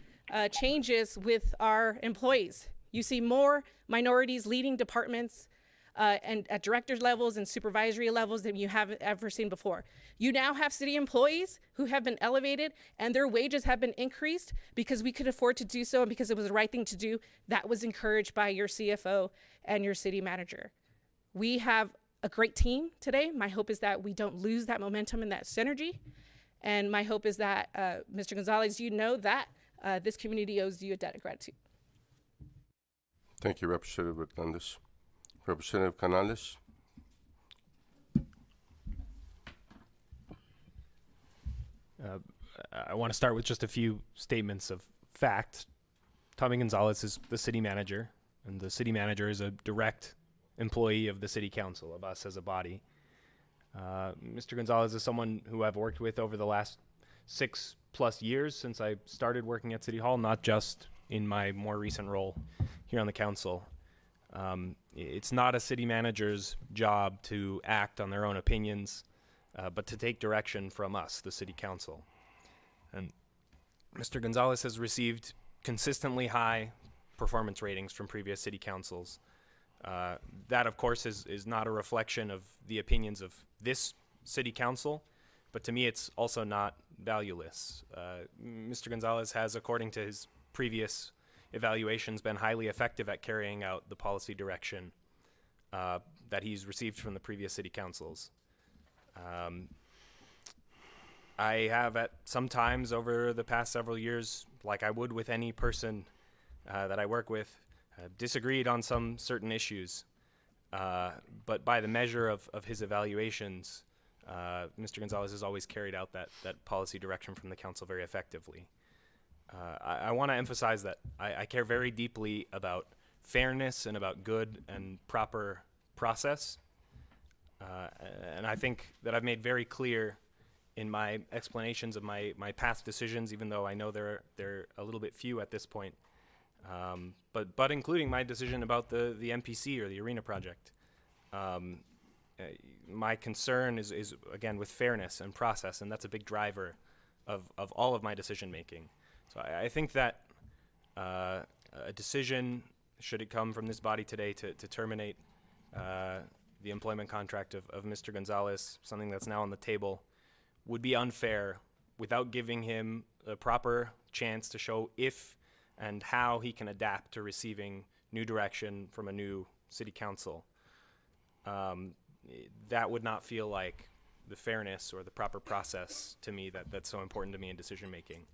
changes with our employees. You see more minorities leading departments and at director levels and supervisory levels than you have ever seen before. You now have city employees who have been elevated and their wages have been increased because we could afford to do so and because it was the right thing to do. That was encouraged by your CFO and your city manager. We have a great team today. My hope is that we don't lose that momentum and that synergy. And my hope is that, Mr. Gonzalez, you know that this community owes you a debt of gratitude. Thank you, Representative Hernandez. Representative Canales. I want to start with just a few statements of fact. Tommy Gonzalez is the city manager, and the city manager is a direct employee of the city council, of us as a body. Mr. Gonzalez is someone who I've worked with over the last 6+ years since I started working at City Hall, not just in my more recent role here on the council. It's not a city manager's job to act on their own opinions, but to take direction from us, the city council. And Mr. Gonzalez has received consistently high performance ratings from previous city councils. That, of course, is not a reflection of the opinions of this city council, but to me it's also not valueless. Mr. Gonzalez has, according to his previous evaluations, been highly effective at carrying out the policy direction that he's received from the previous city councils. I have at some times over the past several years, like I would with any person that I work with, disagreed on some certain issues, but by the measure of his evaluations, Mr. Gonzalez has always carried out that policy direction from the council very effectively. I want to emphasize that I care very deeply about fairness and about good and proper process, and I think that I've made very clear in my explanations of my past decisions, even though I know they're a little bit few at this point, but including my decision about the MPC or the arena project. My concern is again with fairness and process, and that's a big driver of all of my decision making. So I think that a decision, should it come from this body today, to terminate the employment contract of Mr. Gonzalez, something that's now on the table, would be unfair without giving him a proper chance to show if and how he can adapt to receiving new direction from a new city council. That would not feel like the fairness or the proper process to me that's so important to me in decision making.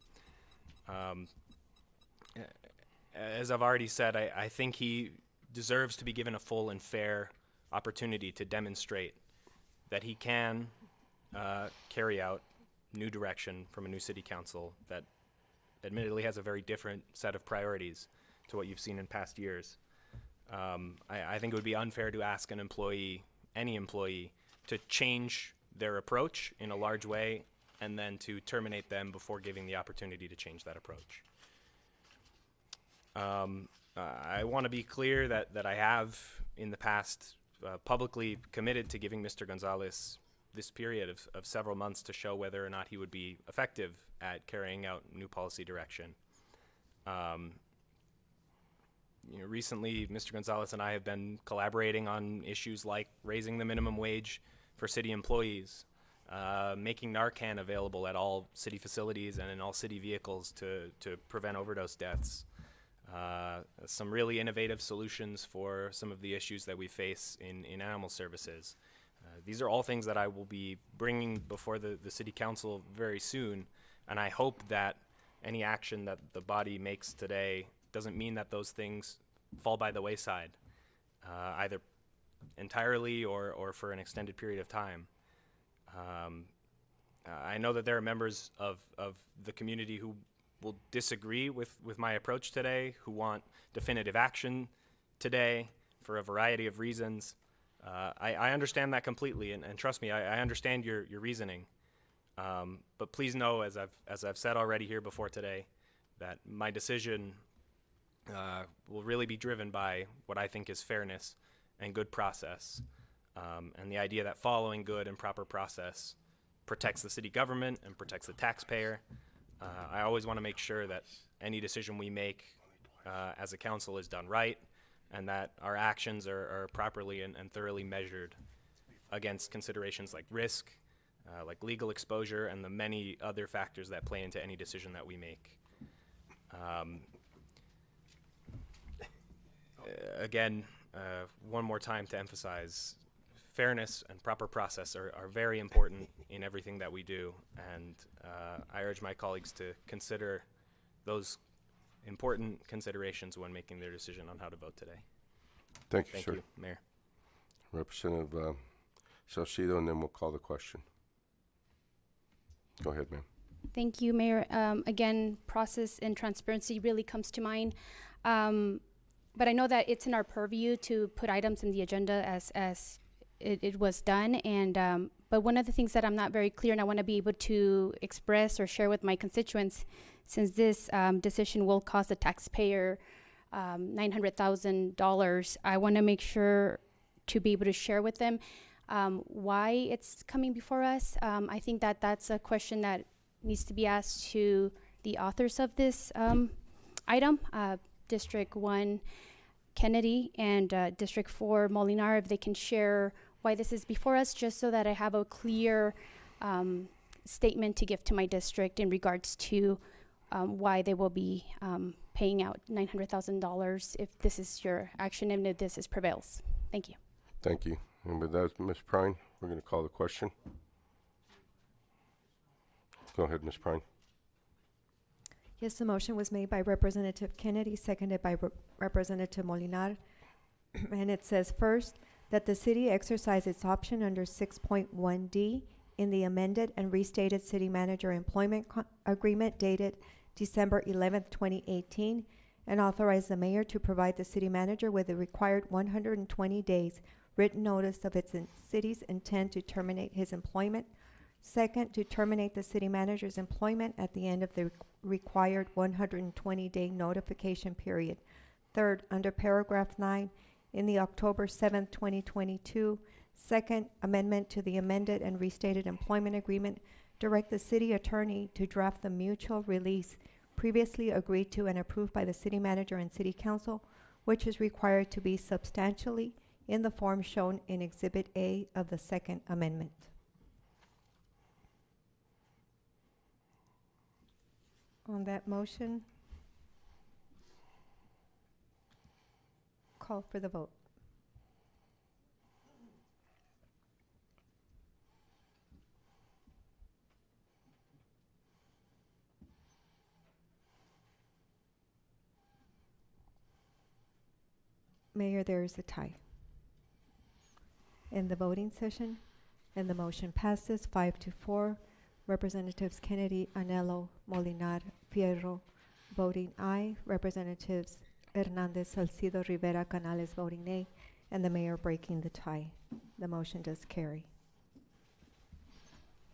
As I've already said, I think he deserves to be given a full and fair opportunity to demonstrate that he can carry out new direction from a new city council that admittedly has a very different set of priorities to what you've seen in past years. I think it would be unfair to ask an employee, any employee, to change their approach in a large way and then to terminate them before giving the opportunity to change that approach. I want to be clear that I have in the past publicly committed to giving Mr. Gonzalez this period of several months to show whether or not he would be effective at carrying out new policy direction. Recently, Mr. Gonzalez and I have been collaborating on issues like raising the minimum wage for city employees, making Narcan available at all city facilities and in all city vehicles to prevent overdose deaths. Some really innovative solutions for some of the issues that we face in animal services. These are all things that I will be bringing before the City Council very soon, and I hope that any action that the body makes today doesn't mean that those things fall by the wayside, either entirely or for an extended period of time. I know that there are members of the community who will disagree with my approach today, who want definitive action today for a variety of reasons. I understand that completely, and trust me, I understand your reasoning. But please know, as I've said already here before today, that my decision will really be driven by what I think is fairness and good process, and the idea that following good and proper process protects the city government and protects the taxpayer. I always want to make sure that any decision we make as a council is done right, and that our actions are properly and thoroughly measured against considerations like risk, like legal exposure, and the many other factors that play into any decision that we make. Again, one more time to emphasize, fairness and proper process are very important in everything that we do, and I urge my colleagues to consider those important considerations when making their decision on how to vote today. Thank you, sir. Thank you, Mayor. Representative Salcido, and then we'll call the question. Go ahead, ma'am. Thank you, Mayor. Again, process and transparency really comes to mind. But I know that it's in our purview to put items in the agenda as it was done. And but one of the things that I'm not very clear, and I want to be able to express or share with my constituents, since this decision will cost the taxpayer $900,000, I want to make sure to be able to share with them why it's coming before us. I think that that's a question that needs to be asked to the authors of this item, District 1 Kennedy and District 4 Molinar, if they can share why this is before us, just so that I have a clear statement to give to my district in regards to why they will be paying out $900,000 if this is your action and if this prevails. Thank you. Thank you. And with that, Ms. Prine, we're going to call the question. Go ahead, Ms. Prine. Yes, the motion was made by Representative Kennedy, seconded by Representative Molinar. And it says, first, that the city exercise its option under 6.1D in the amended and restated city manager employment agreement dated December 11th, 2018, and authorize the mayor to provide the city manager with the required 120 days written notice of its city's intent to terminate his employment. Second, to terminate the city manager's employment at the end of the required 120-day notification period. Third, under paragraph 9, in the October 7th, 2022, second amendment to the amended and restated employment agreement, direct the city attorney to draft the mutual release previously agreed to and approved by the city manager and city council, which is required to be substantially in the form shown in Exhibit A of the second amendment. On that motion, call for the vote. Mayor, there is a tie in the voting session, and the motion passes 5-4. Representatives Kennedy, Anello, Molinar, Fierro voting aye. Representatives Hernandez, Salcido, Rivera, Canales voting nay, and the mayor breaking the tie. The motion does carry.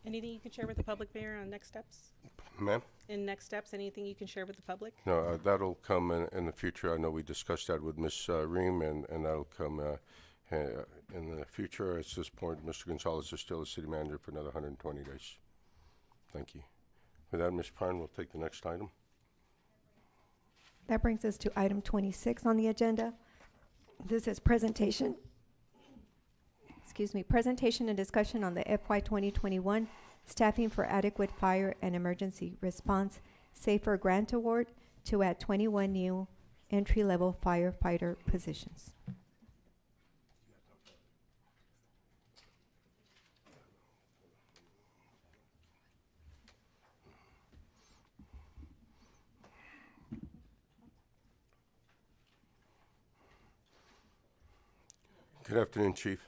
Anything you can share with the public, Mayor, on next steps? Ma'am? In next steps, anything you can share with the public? No, that'll come in the future. I know we discussed that with Ms. Ream, and that'll come in the future. At this point, Mr. Gonzalez is still the city manager for another 120 days. Thank you. With that, Ms. Pine, we'll take the next item. That brings us to item 26 on the agenda. This is presentation and discussion on the FY 2021 Staffing for Adequate Fire and Emergency Response Safer Grant Award to add 21 new entry-level firefighter positions. Good afternoon, Chief.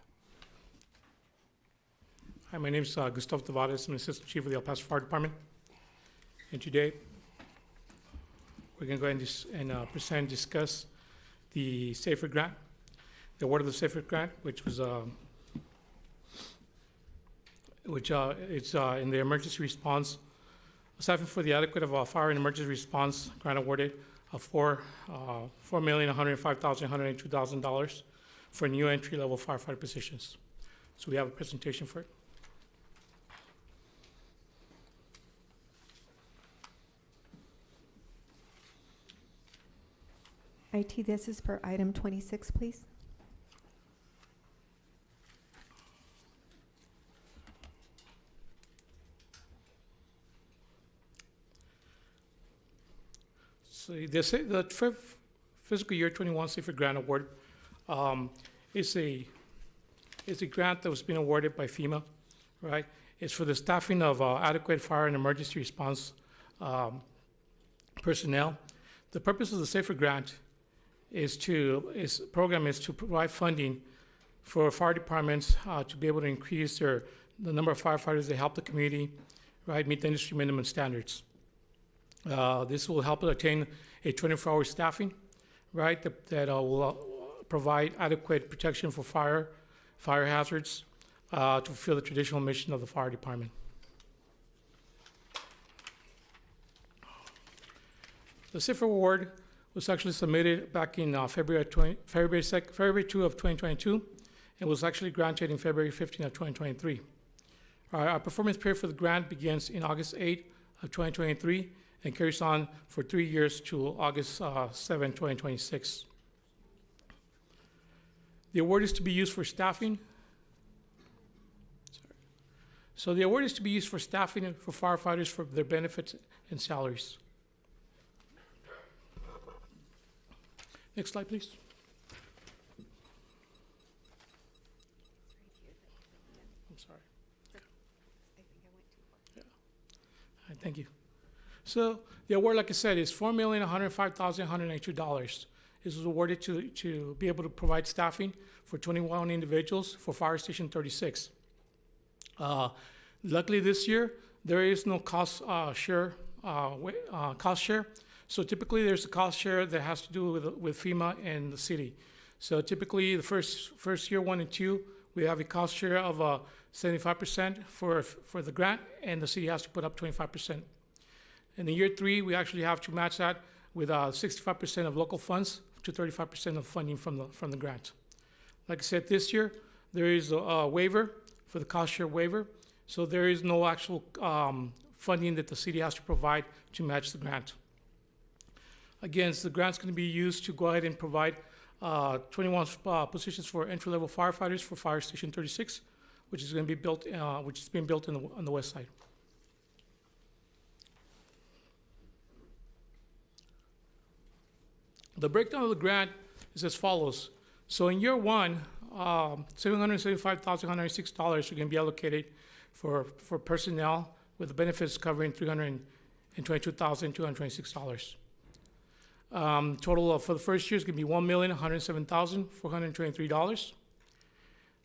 Hi, my name is Gustavo Tavares. I'm Assistant Chief of the El Paso Fire Department. And today, we're going to go ahead and present and discuss the Safer Grant, the award of the Safer Grant, which was it's in the emergency response, staffing for the adequate of fire and emergency response grant awarded of $4,105,182,000 for new entry-level firefighter positions. So we have a presentation for it. IT, this is for item 26, please. So the fiscal year 21 Safer Grant Award is a grant that was being awarded by FEMA, right? It's for the staffing of adequate fire and emergency response personnel. The purpose of the Safer Grant program is to provide funding for fire departments to be able to increase the number of firefighters that help the community, right, meet the industry minimum standards. This will help attain a 24-hour staffing, right, that will provide adequate protection for fire hazards to fulfill the traditional mission of the fire department. The Safer Award was actually submitted back in February 2 of 2022, and was actually granted in February 15 of 2023. Our performance period for the grant begins in August 8 of 2023 and carries on for 3 years to August 7, 2026. The award is to be used for staffing. So the award is to be used for staffing for firefighters for their benefits and salaries. Next slide, please. I'm sorry. Yeah. All right, thank you. So the award, like I said, is $4,105,182. This was awarded to be able to provide staffing for 21 individuals for Fire Station 36. Luckily this year, there is no cost share. So typically there's a cost share that has to do with FEMA and the city. So typically the first year, 1 and 2, we have a cost share of 75% for the grant, and the city has to put up 25%. In the year 3, we actually have to match that with 65% of local funds to 35% of funding from the grant. Like I said, this year there is a waiver for the cost share waiver, so there is no actual funding that the city has to provide to match the grant. Again, so the grant's going to be used to go ahead and provide 21 positions for entry-level firefighters for Fire Station 36, which is going to be built, which is being built on the west side. The breakdown of the grant is as follows. So in year 1, $775,106 are going to be allocated for personnel, with the benefits covering $322,226. Total for the first year is going to be $1,107,423.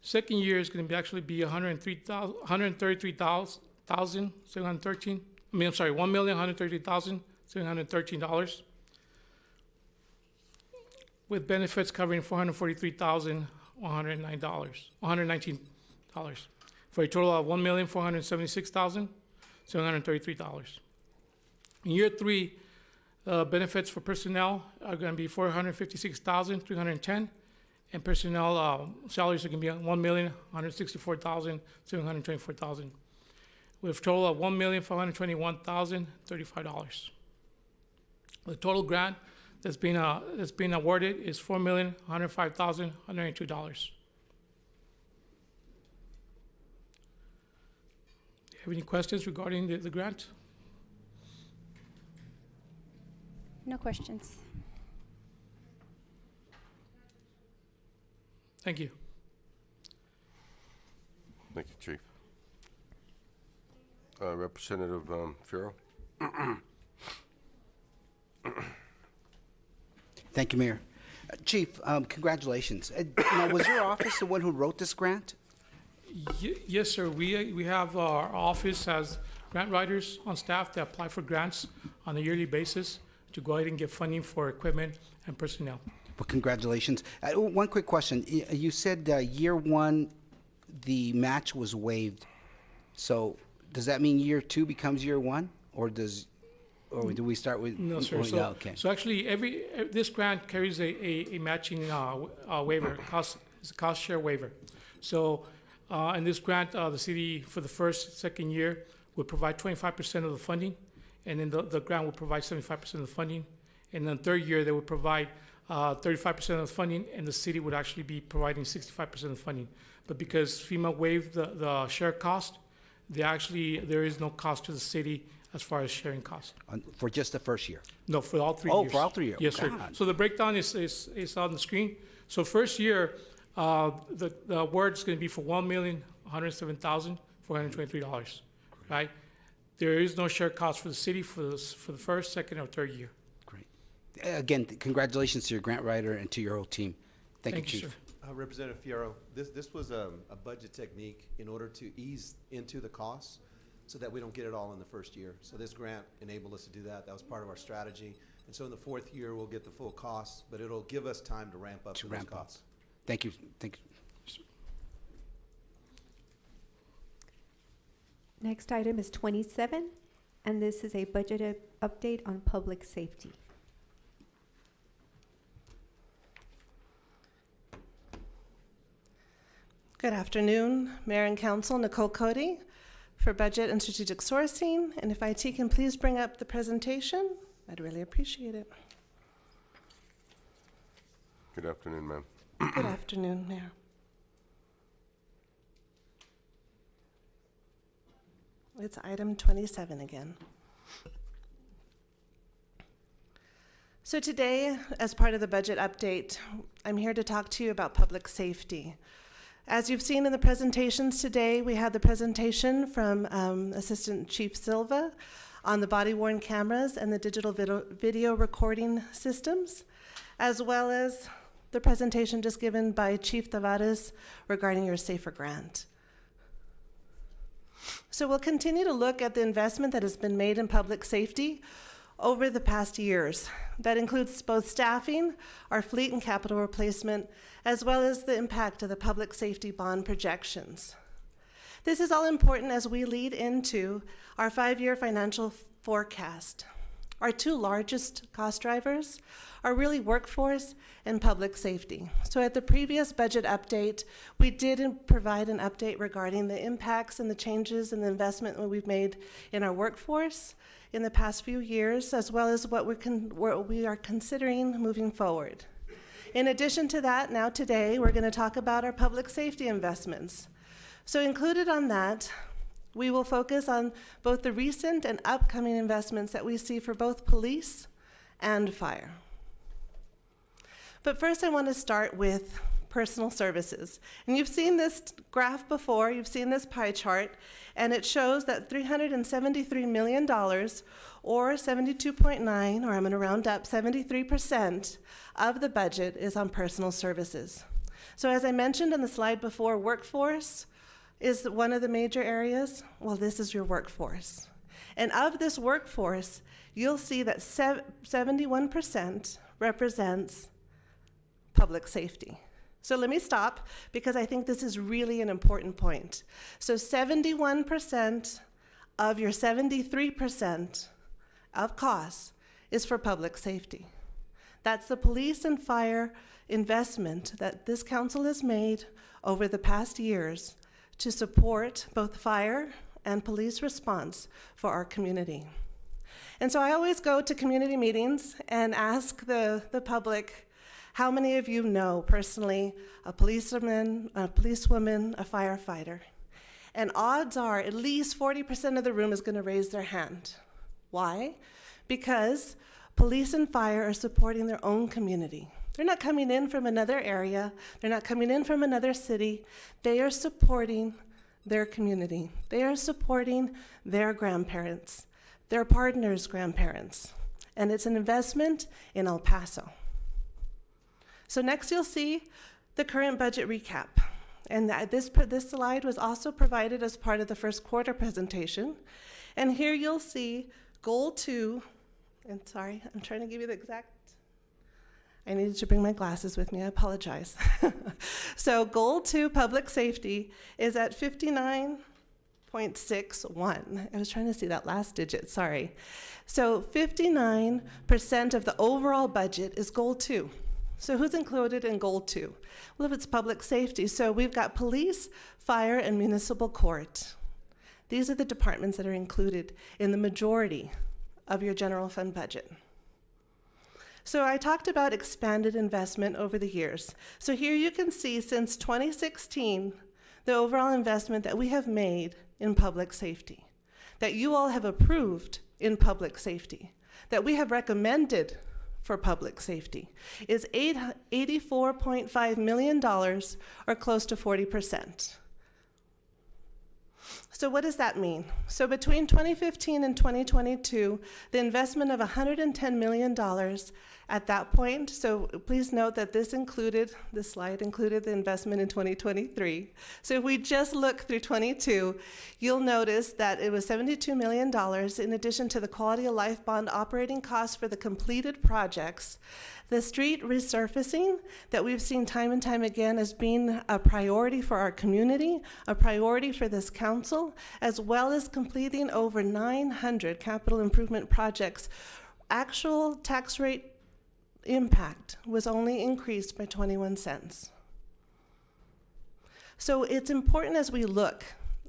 Second year is going to actually be $133,713. $1,133,713, with benefits covering $143,119, for a total of $1,476,733. In year 3, benefits for personnel are going to be $456,310, and personnel salaries are going to be $1,164,724,000, with a total of $1,521,035. The total grant that's been awarded is $4,105,192. Have any questions regarding the grant? No questions. Thank you. Thank you, Chief. Representative Fierro. Thank you, Mayor. Chief, congratulations. Now, was your office the one who wrote this grant? Yes, sir. We have our office has grant writers on staff that apply for grants on a yearly basis to go ahead and get funding for equipment and personnel. Well, congratulations. One quick question. You said year 1, the match was waived. So does that mean year 2 becomes year 1, or do we start with? No, sir. Yeah, okay. So actually, this grant carries a matching waiver. It's a cost share waiver. So in this grant, the city for the second year would provide 25% of the funding, and then the grant would provide 75% of the funding. And then the third year, they would provide 35% of the funding, and the city would actually be providing 65% of the funding. But because FEMA waived the share cost, there is no cost to the city as far as sharing costs. For just the first year? No, for all 3 years. Oh, for all 3 years. Yes, sir. So the breakdown is on the screen. So first year, the award is going to be for $1,107,423, right? There is no share cost for the city for the first, second, or third year. Great. Again, congratulations to your grant writer and to your whole team. Thank you, Chief. Sir. Representative Fierro, this was a budget technique in order to ease into the costs so that we don't get it all in the first year. So this grant enabled us to do that. That was part of our strategy. And so in the 4th year, we'll get the full costs, but it'll give us time to ramp up to those costs. Thank you. Thank you. Next item is 27, and this is a budget update on public safety. Good afternoon, Mayor and Council. Nicole Cody for Budget and Strategic Sourcing. And if IT can please bring up the presentation, I'd really appreciate it. Good afternoon, ma'am. Good afternoon, Mayor. It's item 27 again. So today, as part of the budget update, I'm here to talk to you about public safety. As you've seen in the presentations today, we had the presentation from Assistant Chief Silva on the body-worn cameras and the digital video recording systems, as well as the presentation just given by Chief Tavares regarding your SAFER grant. So we'll continue to look at the investment that has been made in public safety over the past years. That includes both staffing, our fleet and capital replacement, as well as the impact of the public safety bond projections. This is all important as we lead into our 5-year financial forecast. Our 2 largest cost drivers are really workforce and public safety. So at the previous budget update, we did provide an update regarding the impacts and the changes and the investment that we've made in our workforce in the past few years, as well as what we are considering moving forward. In addition to that, now today, we're going to talk about our public safety investments. So included on that, we will focus on both the recent and upcoming investments that we see for both police and fire. But first, I want to start with personal services. And you've seen this graph before, you've seen this pie chart, and it shows that $373 million, or 72.9, or I'm going to round up, 73% of the budget is on personal services. So as I mentioned in the slide before, workforce is one of the major areas. Well, this is your workforce. And of this workforce, you'll see that 71% represents public safety. So let me stop, because I think this is really an important point. So 71% of your 73% of costs is for public safety. That's the police and fire investment that this council has made over the past years to support both fire and police response for our community. And so I always go to community meetings and ask the public, how many of you know personally a policeman, a policewoman, a firefighter? And odds are at least 40% of the room is going to raise their hand. Why? Because police and fire are supporting their own community. They're not coming in from another area. They're not coming in from another city. They are supporting their community. They are supporting their grandparents, their partners' grandparents. And it's an investment in El Paso. So next you'll see the current budget recap. And this slide was also provided as part of the first quarter presentation. And here you'll see goal 2, and sorry, I'm trying to give you the exact, I needed to bring my glasses with me, I apologize. So goal 2, public safety, is at 59.61. I was trying to see that last digit, sorry. So 59% of the overall budget is goal 2. So who's included in goal 2? Well, if it's public safety, so we've got police, fire, and municipal court. These are the departments that are included in the majority of your general fund budget. So I talked about expanded investment over the years. So here you can see since 2016, the overall investment that we have made in public safety, that you all have approved in public safety, that we have recommended for public safety, is $84.5 million, or close to 40%. So what does that mean? So between 2015 and 2022, the investment of $110 million at that point, so please note that this slide included the investment in 2023. So if we just look through 22, you'll notice that it was $72 million in addition to the quality of life bond operating costs for the completed projects. The street resurfacing that we've seen time and time again as being a priority for our community, a priority for this council, as well as completing over 900 capital improvement projects. Actual tax rate impact was only increased by 21 cents. So it's important as we look,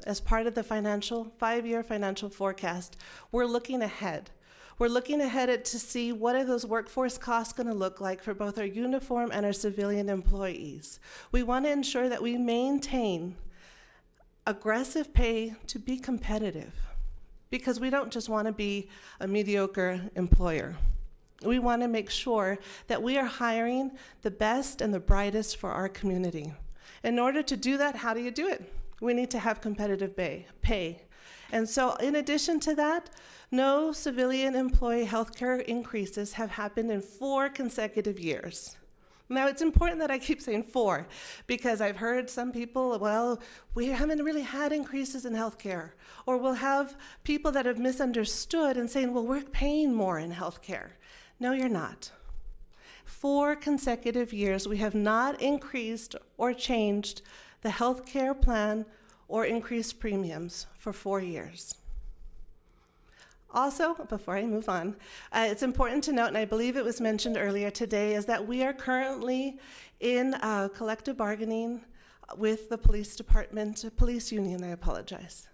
as part of the 5-year financial forecast, we're looking ahead. We're looking ahead to see what are those workforce costs going to look like for both our uniform and our civilian employees. We want to ensure that we maintain aggressive pay to be competitive, because we don't just want to be a mediocre employer. We want to make sure that we are hiring the best and the brightest for our community. In order to do that, how do you do it? We need to have competitive pay. And so in addition to that, no civilian employee healthcare increases have happened in 4 consecutive years. Now, it's important that I keep saying 4, because I've heard some people, well, we haven't really had increases in healthcare. Or we'll have people that have misunderstood and saying, well, we're paying more in healthcare. No, you're not. 4 consecutive years, we have not increased or changed the healthcare plan or increased premiums for 4 years. Also, before I move on, it's important to note, and I believe it was mentioned earlier today, is that we are currently in collective bargaining with the police department, police union, I apologize.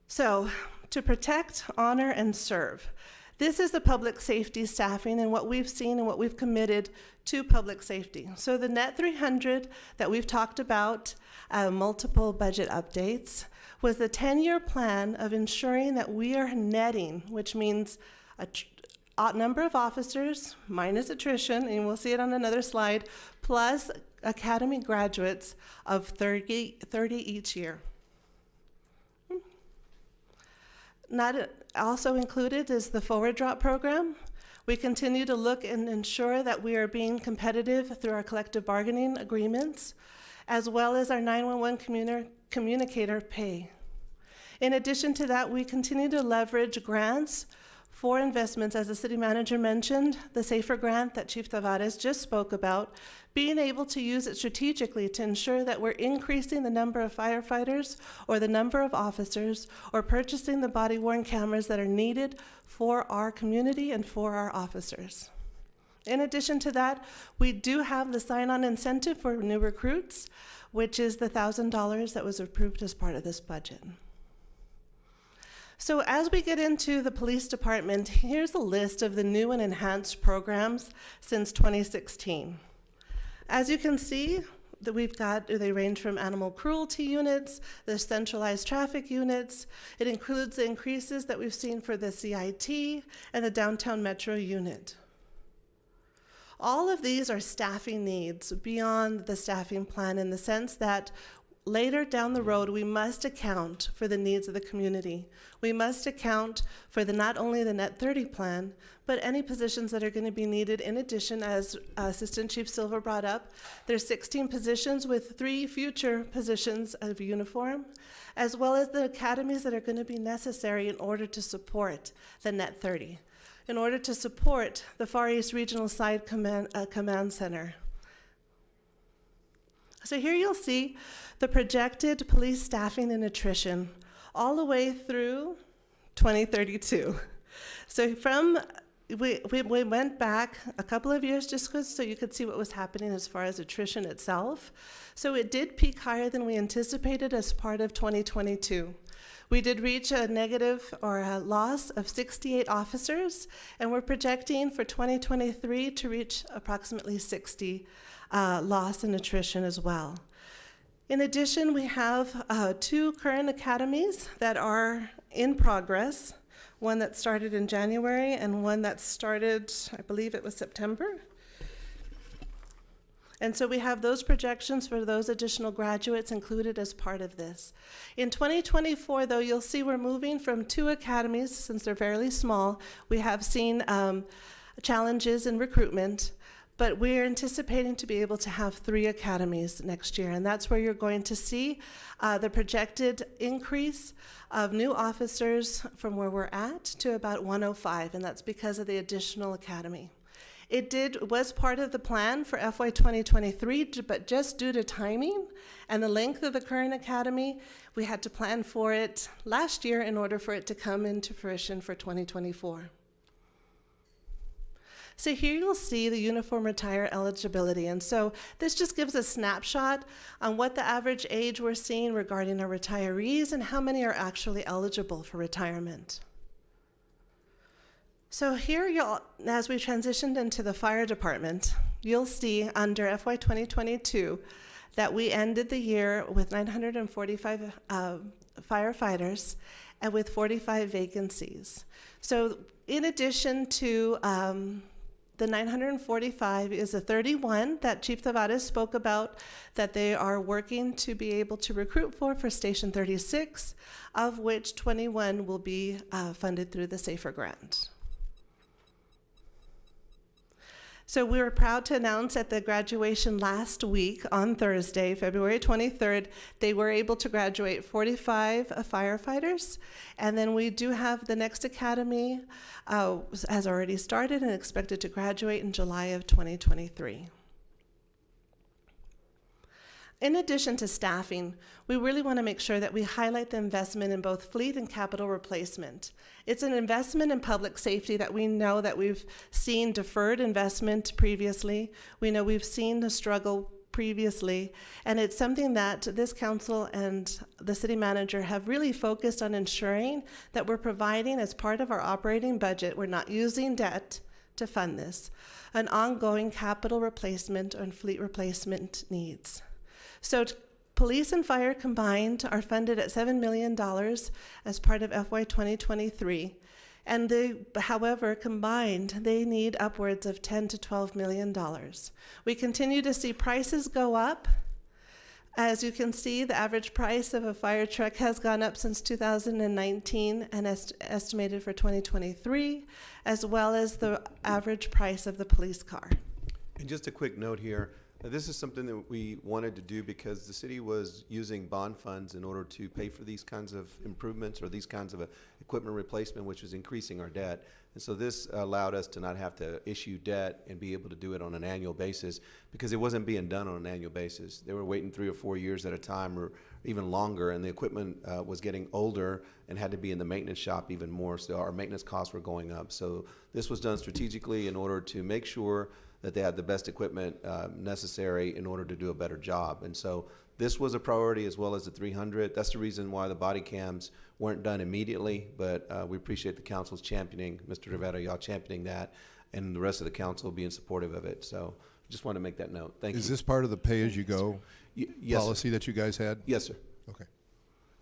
So, to protect, honor, and serve. This is the public safety staffing and what we've seen and what we've committed to public safety. So the net 300 that we've talked about, multiple budget updates, was the 10-year plan of ensuring that we are netting, which means a number of officers minus attrition, and we'll see it on another slide, plus academy graduates of 30 each year. Not also included is the forward drop program. We continue to look and ensure that we are being competitive through our collective bargaining agreements, as well as our 911 communicator pay. In addition to that, we continue to leverage grants for investments, as the city manager mentioned, the SAFER grant that Chief Tavares just spoke about, being able to use it strategically to ensure that we're increasing the number of firefighters or the number of officers or purchasing the body-worn cameras that are needed for our community and for our officers. In addition to that, we do have the sign-on incentive for new recruits, which is the $1,000 that was approved as part of this budget. So as we get into the police department, here's a list of the new and enhanced programs since 2016. As you can see, they range from animal cruelty units, the centralized traffic units. It includes the increases that we've seen for the CIT and the downtown metro unit. All of these are staffing needs beyond the staffing plan, in the sense that later down the road, we must account for the needs of the community. We must account for not only the Net 30 plan, but any positions that are going to be needed. In addition, as Assistant Chief Silva brought up, there's 16 positions with 3 future positions of uniform, as well as the academies that are going to be necessary in order to support the Net 30, in order to support the Far East Regional Side Command Center. So here you'll see the projected police staffing and attrition all the way through 2032. So we went back a couple of years just so you could see what was happening as far as attrition itself. So it did peak higher than we anticipated as part of 2022. We did reach a negative or a loss of 68 officers, and we're projecting for 2023 to reach approximately 60 loss and attrition as well. In addition, we have 2 current academies that are in progress, one that started in January and one that started, I believe it was September. And so we have those projections for those additional graduates included as part of this. In 2024, though, you'll see we're moving from 2 academies, since they're fairly small. We have seen challenges in recruitment, but we're anticipating to be able to have 3 academies next year, and that's where you're going to see the projected increase of new officers from where we're at to about 105, and that's because of the additional academy. It was part of the plan for FY 2023, but just due to timing and the length of the current academy, we had to plan for it last year in order for it to come into fruition for 2024. So here you'll see the uniform retire eligibility. And so this just gives a snapshot on what the average age we're seeing regarding our retirees and how many are actually eligible for retirement. So here, as we transitioned into the fire department, you'll see under FY 2022 that we ended the year with 945 firefighters and with 45 vacancies. So in addition to the 945 is the 31 that Chief Tavares spoke about that they are working to be able to recruit for Station 36, of which 21 will be funded through the SAFER grant. So we were proud to announce at the graduation last week on Thursday, February 23rd, they were able to graduate 45 firefighters. And then we do have the next academy has already started and expected to graduate in July of 2023. In addition to staffing, we really want to make sure that we highlight the investment in both fleet and capital replacement. It's an investment in public safety that we know that we've seen deferred investment previously. We know we've seen the struggle previously, and it's something that this council and the city manager have really focused on ensuring that we're providing as part of our operating budget. We're not using debt to fund this, an ongoing capital replacement and fleet replacement needs. So police and fire combined are funded at $7 million as part of FY 2023. And however, combined, they need upwards of $10 to $12 million. We continue to see prices go up. As you can see, the average price of a fire truck has gone up since 2019 and estimated for 2023, as well as the average price of the police car. And just a quick note here, Now, this is something that we wanted to do because the city was using bond funds in order to pay for these kinds of improvements or these kinds of equipment replacement, which was increasing our debt. And so this allowed us to not have to issue debt and be able to do it on an annual basis because it wasn't being done on an annual basis. They were waiting 3 or 4 years at a time or even longer, and the equipment was getting older and had to be in the maintenance shop even more, so our maintenance costs were going up. So this was done strategically in order to make sure that they had the best equipment necessary in order to do a better job. And so this was a priority as well as the 300. That's the reason why the body cams weren't done immediately, but we appreciate the council's championing, Mr. Rivera, y'all championing that, and the rest of the council being supportive of it. So just want to make that note. Thank you. Is this part of the pay-as-you-go yes, policy that you guys had? Yes, sir. Okay.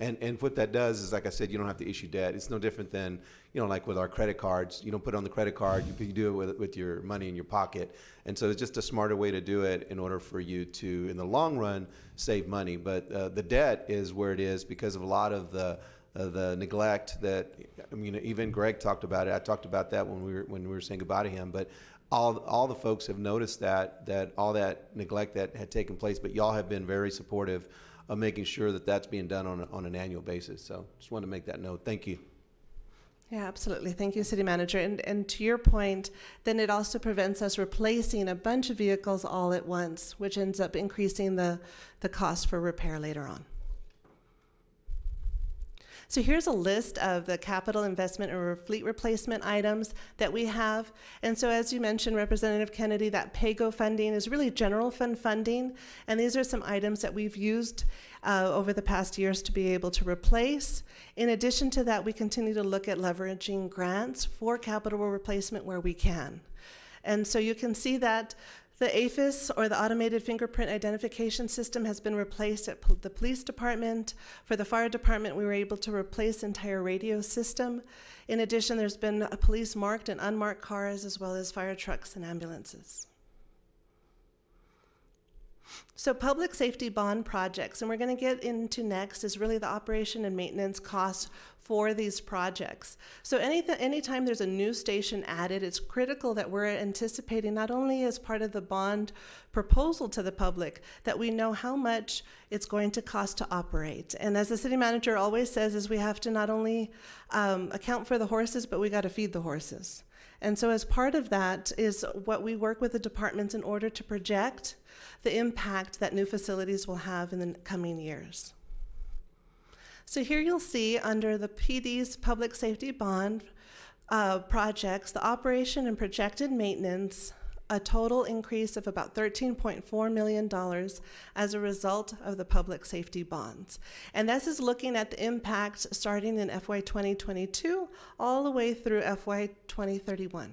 And what that does is, like I said, you don't have to issue debt. It's no different than, like with our credit cards. You don't put it on the credit card. You do it with your money in your pocket. And so it's just a smarter way to do it in order for you to, in the long run, save money. But the debt is where it is because of a lot of the neglect that, even Greg talked about it. I talked about that when we were saying goodbye to him. But all the folks have noticed that all that neglect that had taken place. But y'all have been very supportive of making sure that that's being done on an annual basis. So just wanted to make that note. Thank you. Yeah, absolutely. Thank you, City Manager. And to your point, then it also prevents us replacing a bunch of vehicles all at once, which ends up increasing the cost for repair later on. So here's a list of the capital investment or fleet replacement items that we have. And so as you mentioned, Representative Kennedy, that PAYGO funding is really general fund funding. And these are some items that we've used over the past years to be able to replace. In addition to that, we continue to look at leveraging grants for capital replacement where we can. And so you can see that the AFIS, or the Automated Fingerprint Identification System, has been replaced at the police department. For the fire department, we were able to replace the entire radio system. In addition, there's been police marked and unmarked cars, as well as fire trucks and ambulances. So public safety bond projects, and we're going to get into next, is really the operation and maintenance costs for these projects. So anytime there's a new station added, it's critical that we're anticipating, not only as part of the bond proposal to the public, that we know how much it's going to cost to operate. And as the city manager always says, is we have to not only account for the horses, but we got to feed the horses. And so as part of that is what we work with the departments in order to project the impact that new facilities will have in the coming years. So here you'll see under the PD's public safety bond projects, the operation and projected maintenance, a total increase of about $13.4 million as a result of the public safety bonds. And this is looking at the impact starting in FY 2022 all the way through FY 2031.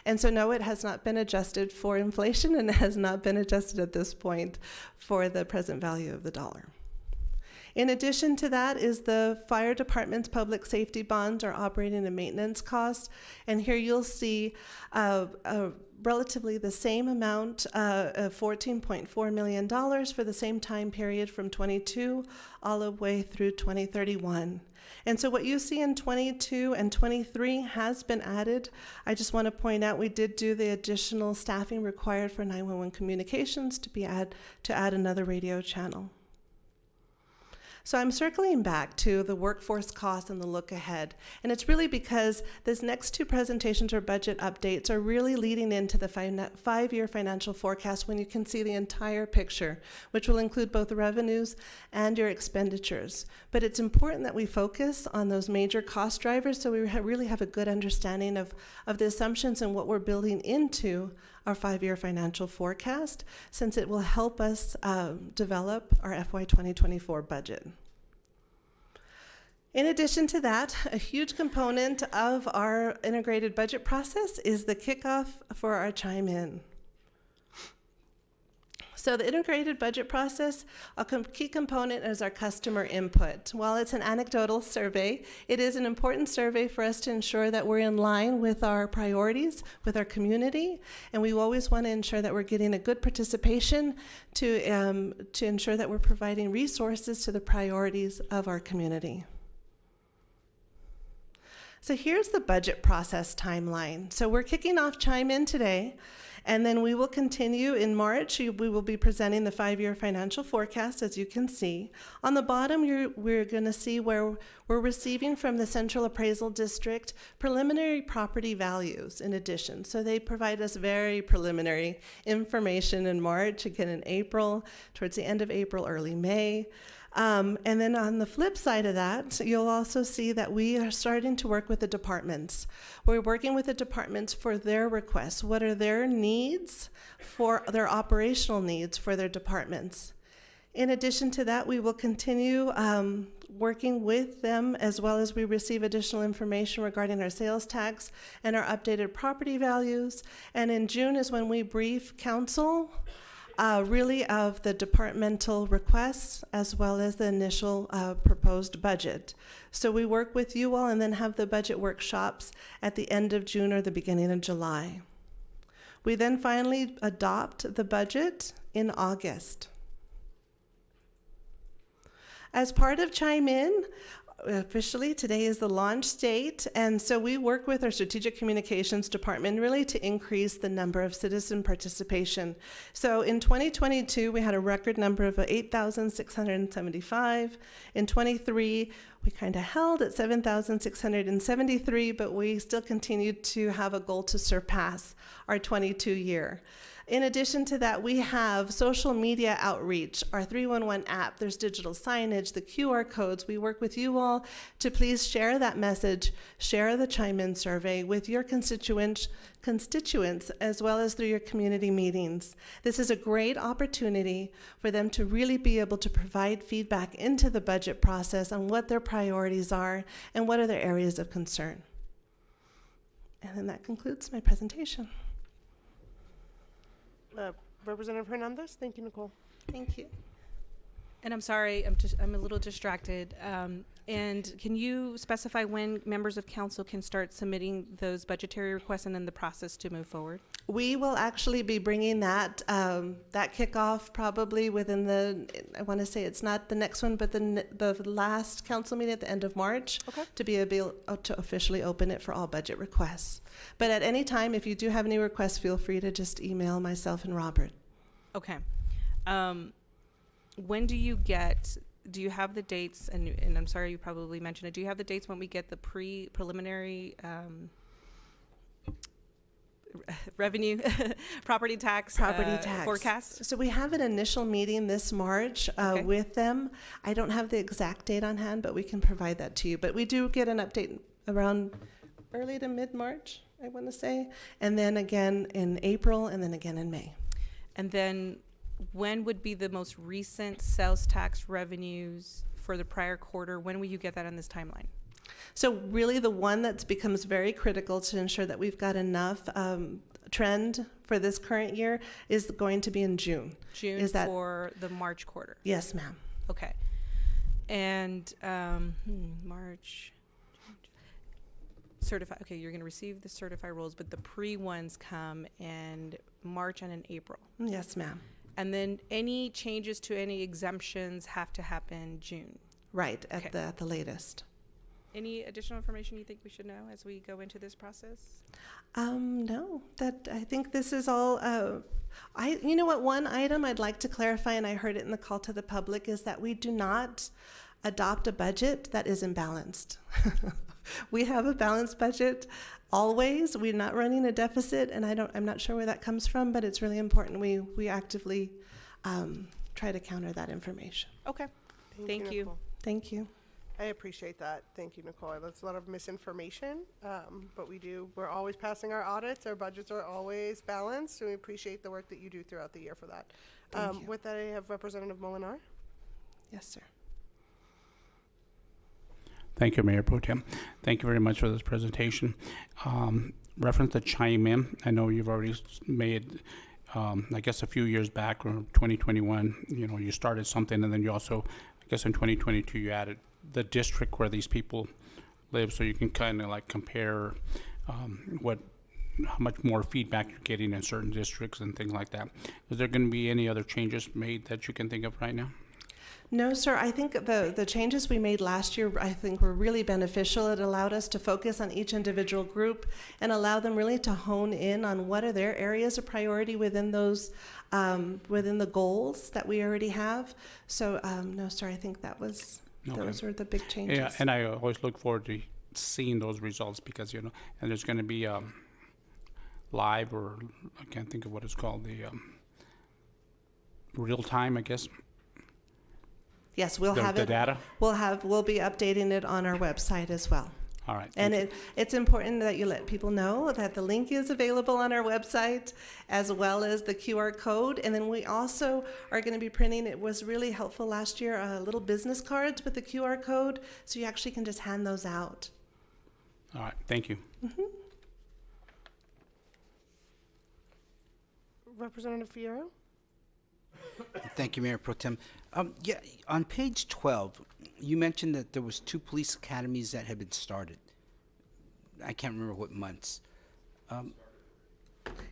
And so no, it has not been adjusted for inflation, and it has not been adjusted at this point for the present value of the dollar. In addition to that is the fire department's public safety bonds or operating and maintenance costs. And here you'll see relatively the same amount of $14.4 million for the same time period from 22 all the way through 2031. And so what you see in 22 and 23 has been added. I just want to point out we did do the additional staffing required for 911 communications to add another radio channel. So I'm circling back to the workforce costs and the look ahead. And it's really because this next two presentations or budget updates are really leading into the five-year financial forecast when you can see the entire picture, which will include both the revenues and your expenditures. But it's important that we focus on those major cost drivers so we really have a good understanding of the assumptions and what we're building into our five-year financial forecast, since it will help us develop our FY 2024 budget. In addition to that, a huge component of our integrated budget process is the kickoff for our chime-in. So the integrated budget process, a key component is our customer input. While it's an anecdotal survey, it is an important survey for us to ensure that we're in line with our priorities, with our community, and we always want to ensure that we're getting a good participation to ensure that we're providing resources to the priorities of our community. So here's the budget process timeline. So we're kicking off Chime In today, and then we will continue in March. We will be presenting the 5-year financial forecast, as you can see. On the bottom, we're going to see where we're receiving from the Central Appraisal District preliminary property values in addition. So they provide us very preliminary information in March, again in April, towards the end of April, early May. And then on the flip side of that, you'll also see that we are starting to work with the departments. We're working with the departments for their requests. What are their needs for their operational needs for their departments? In addition to that, we will continue working with them as well as we receive additional information regarding our sales tax and our updated property values. And in June is when we brief council really of the departmental requests as well as the initial proposed budget. So we work with you all and then have the budget workshops at the end of June or the beginning of July. We then finally adopt the budget in August. As part of Chime In, officially today is the launch date, and so we work with our strategic communications department really to increase the number of citizen participation. So in 2022 we had a record number of 8,675. In 23 we kind of held at 7,673, but we still continued to have a goal to surpass our 22 year. In addition to that, we have social media outreach, our 311 app, there's digital signage, the QR codes. We work with you all to please share that message, share the Chime In survey with your constituents as well as through your community meetings. This is a great opportunity for them to really be able to provide feedback into the budget process on what their priorities are and what are their areas of concern. And then that concludes my presentation. Representative Hernandez. Thank you, Nicole. Thank you. And I'm sorry, I'm a little distracted. And can you specify when members of council can start submitting those budgetary requests and then the process to move forward? We will actually be bringing that kickoff probably within I want to say it's not the next one, but the last council meeting at the end of March, to be able to officially open it for all budget requests. But at any time, if you do have any requests, feel free to just email myself and Robert. Okay. When do you have the dates, and I'm sorry you probably mentioned it, do you have the dates when we get the preliminary revenue property tax forecast? So we have an initial meeting this March with them. I don't have the exact date on hand, but we can provide that to you. But we do get an update around early to mid-March, I want to say, and then again in April, and then again in May. And then when would be the most recent sales tax revenues for the prior quarter? When will you get that on this timeline? So really the one that becomes very critical to ensure that we've got enough trend for this current year is going to be in June. June is that for the March quarter? Yes, ma'am. Okay. And March. Certified. Okay, you're going to receive the certified rolls, but the pre-ones come in March and in April. Yes, ma'am. And then any changes to any exemptions have to happen June. Right, at the latest. Any additional information you think we should know as we go into this process? No, I think this is all, you know what, one item I'd like to clarify, and I heard it in the call to the public, is that we do not adopt a budget that is imbalanced. We have a balanced budget always. We're not running a deficit, and I'm not sure where that comes from, but it's really important. We actively try to counter that information. Okay. Thank you. Nicole. Thank you. I appreciate that. Thank you, Nicole. That's a lot of misinformation, but we're always passing our audits. Our budgets are always balanced, and we appreciate the work that you do throughout the year for that. Thank you. With that, I have Representative Molinar. Yes, sir. Thank you, Mayor Pro Tem. Thank you very much for this presentation. Reference to Chime In, I know you've already made, I guess a few years back, or 2021, you started something, and then you also, I guess in 2022, you added the district where these people live, so you can kind of like compare how much more feedback you're getting in certain districts and things like that. Is there going to be any other changes made that you can think of right now? No, sir. I think the changes we made last year, I think, were really beneficial. It allowed us to focus on each individual group and allow them really to hone in on what are their areas of priority within those, within the goals that we already have. So, no, sir. I think those were the big changes. Yeah, and I always look forward to seeing those results because, and there's going to be live, or I can't think of what it's called, the real time, I guess. Yes, we'll have the it. data. We'll be updating it on our website as well. All right. And it's important that you let people know that the link is available on our website, as well as the QR code. And then we also are going to be printing, it was really helpful last year, little business cards with the QR code, so you actually can just hand those out. All right, thank you. Mm-hmm. Representative Fierro? Thank you, Mayor Pro Tem. Yeah, on page 12, you mentioned that there was 2 police academies that had been started. I can't remember what months.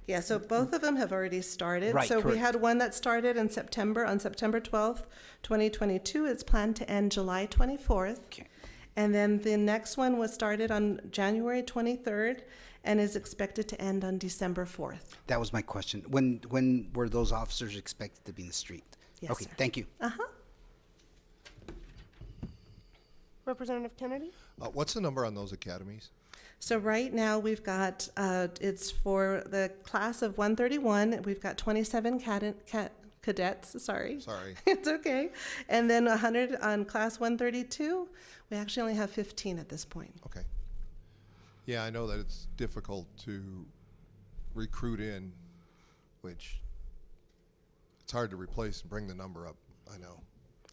Yeah, so both of them have already started. Right, so we correct. had one that started in September, on September 12th, 2022. It's planned to end July 24th. Okay. And then the next one was started on January 23rd and is expected to end on December 4th. That was my question. When were those officers expected to be in the street? Yes, okay, sir. thank you. Uh-huh. Representative Kennedy? What's the number on those academies? So right now we've got, it's for the class of 131, we've got 27 cadets, sorry. Sorry. It's okay. And then 100 on class 132, we actually only have 15 at this point. Okay. Yeah, I know that it's difficult to recruit in, which it's hard to replace and bring the number up, I know.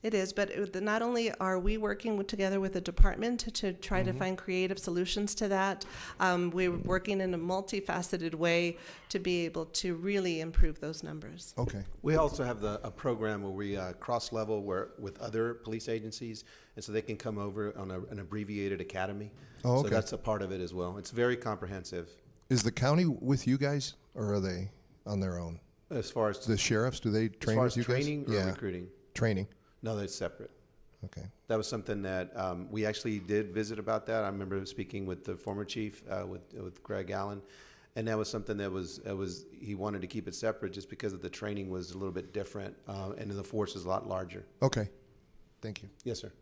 It is, but not only are we working together with the department to try to find creative solutions to that, we're working in a multifaceted way to be able to really improve those numbers. Okay. We also have a program where we cross-level with other police agencies, and so they can come over on an abbreviated academy. Oh, okay. So that's a part of it as well. It's very comprehensive. Is the county with you guys, or are they on their own? As far as The sheriffs, do they train as far with as you guys? training or recruiting? Training. No, they're separate. Okay. That was something that we actually did visit about that. I remember speaking with the former chief, with Greg Allen, and that was something that was he wanted to keep it separate just because of the training was a little bit different, and the force is a lot larger. Okay. Thank you. Yes, sir.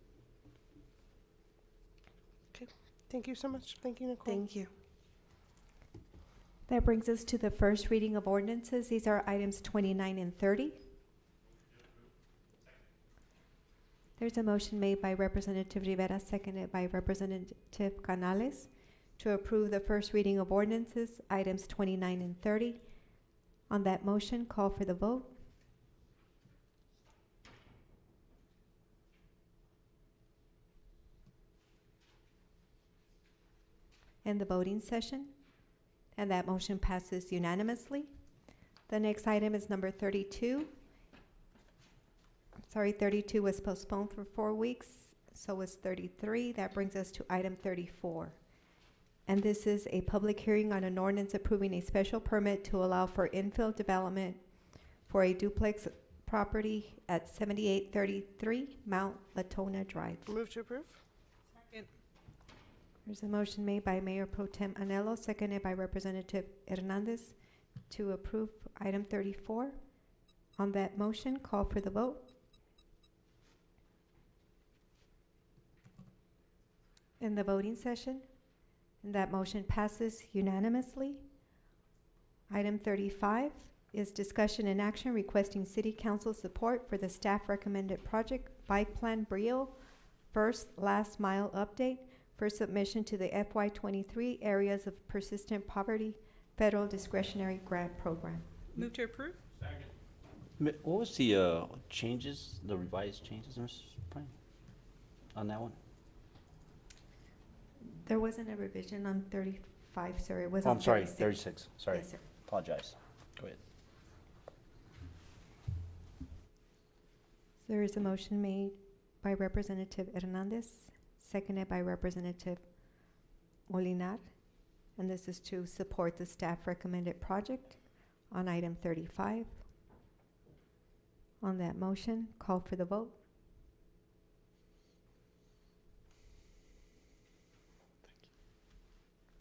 Okay. Thank you so much. Thank you, Nicole. Thank you. That brings us to the first reading of ordinances. These are items 29 and 30. There's a motion made by Representative Rivera, seconded by Representative Canales, to approve the first reading of ordinances, items 29 and 30. On that motion, call for the vote. End the voting session, and that motion passes unanimously. The next item is number 32. 32 was postponed for 4 weeks, so was 33. That brings us to item 34. And this is a public hearing on an ordinance approving a special permit to allow for infill development for a duplex property at 7833 Mount Latona Drive. Move to approve. There's a motion made by Mayor Pro Tem Anello, seconded by Representative Hernandez, to approve item 34. On that motion, call for the vote. In the voting session, and that motion passes unanimously. Item 35 is discussion and action requesting City Council support for the staff recommended project Bike Plan Brio First Last Mile Update for submission to the FY23 Areas of Persistent Poverty Federal Discretionary Grant Program. Move to approve? What was the changes, the revised changes, Ms. Frank, on that one? There wasn't a revision on 35, sir. It was Oh, on I'm sorry, 36. 36, sorry. Yes, sir. Apologize. Go ahead. There is a motion made by Representative Hernandez, seconded by Representative Molinar, and this is to support the staff recommended project on item 35. On that motion, call for the vote.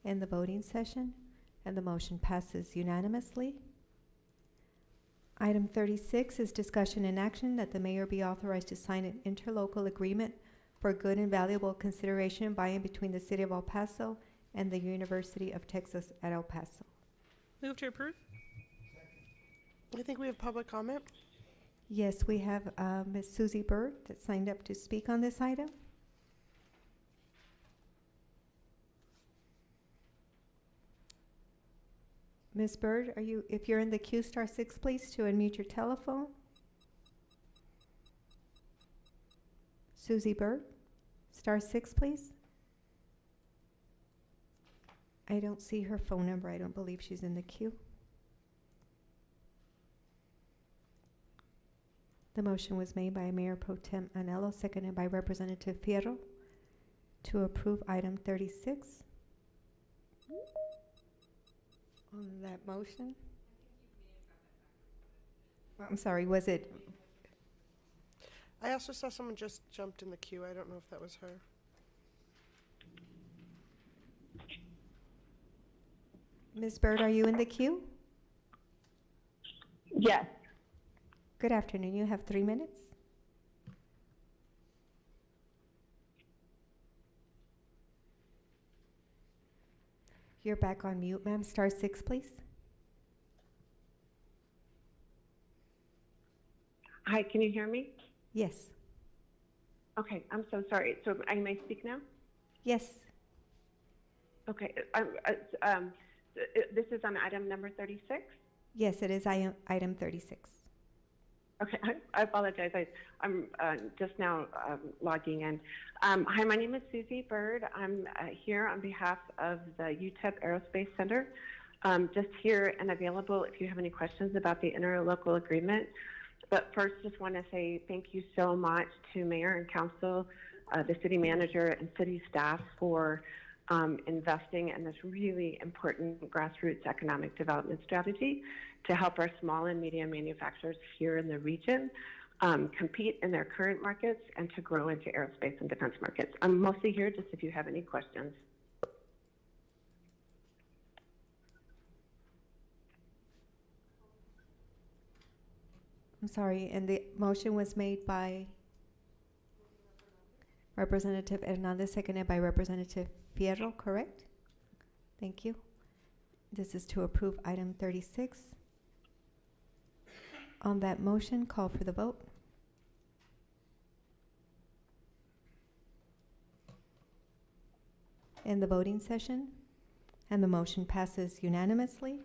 in the voting session, and the motion passes unanimously. Item 36 is discussion and action that the mayor be authorized to sign an interlocal agreement for good and valuable consideration by and between the City of El Paso and the University of Texas at El Paso. Move to approve? I think we have public comment. Yes, we have Ms. Susie Bird that signed up to speak on this item. Ms. Bird, if you're in the queue, star 6, please, to unmute your telephone. Susie Bird, star 6, please. I don't see her phone number. I don't believe she's in the queue. The motion was made by Mayor Pro Tem Anello, seconded by Representative Fierro, to approve item 36. On that motion? I'm sorry, was it? I also saw someone just jumped in the queue. I don't know if that was her. Ms. Bird, are you in the queue? Yes. Good afternoon. You have 3 minutes. You're back on mute, ma'am. Star 6, please. Hi, can you hear me? Yes. Okay, I'm so sorry. So I may speak now? Yes. Okay, this is on item number 36? Yes, it is item 36. Okay, I apologize. I'm just now logging in. Hi, my name is Susie Bird. I'm here on behalf of the UTEP Aerospace Center. Just here and available if you have any questions about the interlocal agreement. But first, just want to say thank you so much to Mayor and Council, the City Manager, and City staff for investing in this really important grassroots economic development strategy to help our small and medium manufacturers here in the region compete in their current markets and to grow into aerospace and defense markets. I'm mostly here just if you have any questions. I'm sorry, and the motion was made by Representative Hernandez, seconded by Representative Fierro, correct? Thank you. This is to approve item 36. On that motion, call for the vote. In the voting session, and the motion passes unanimously.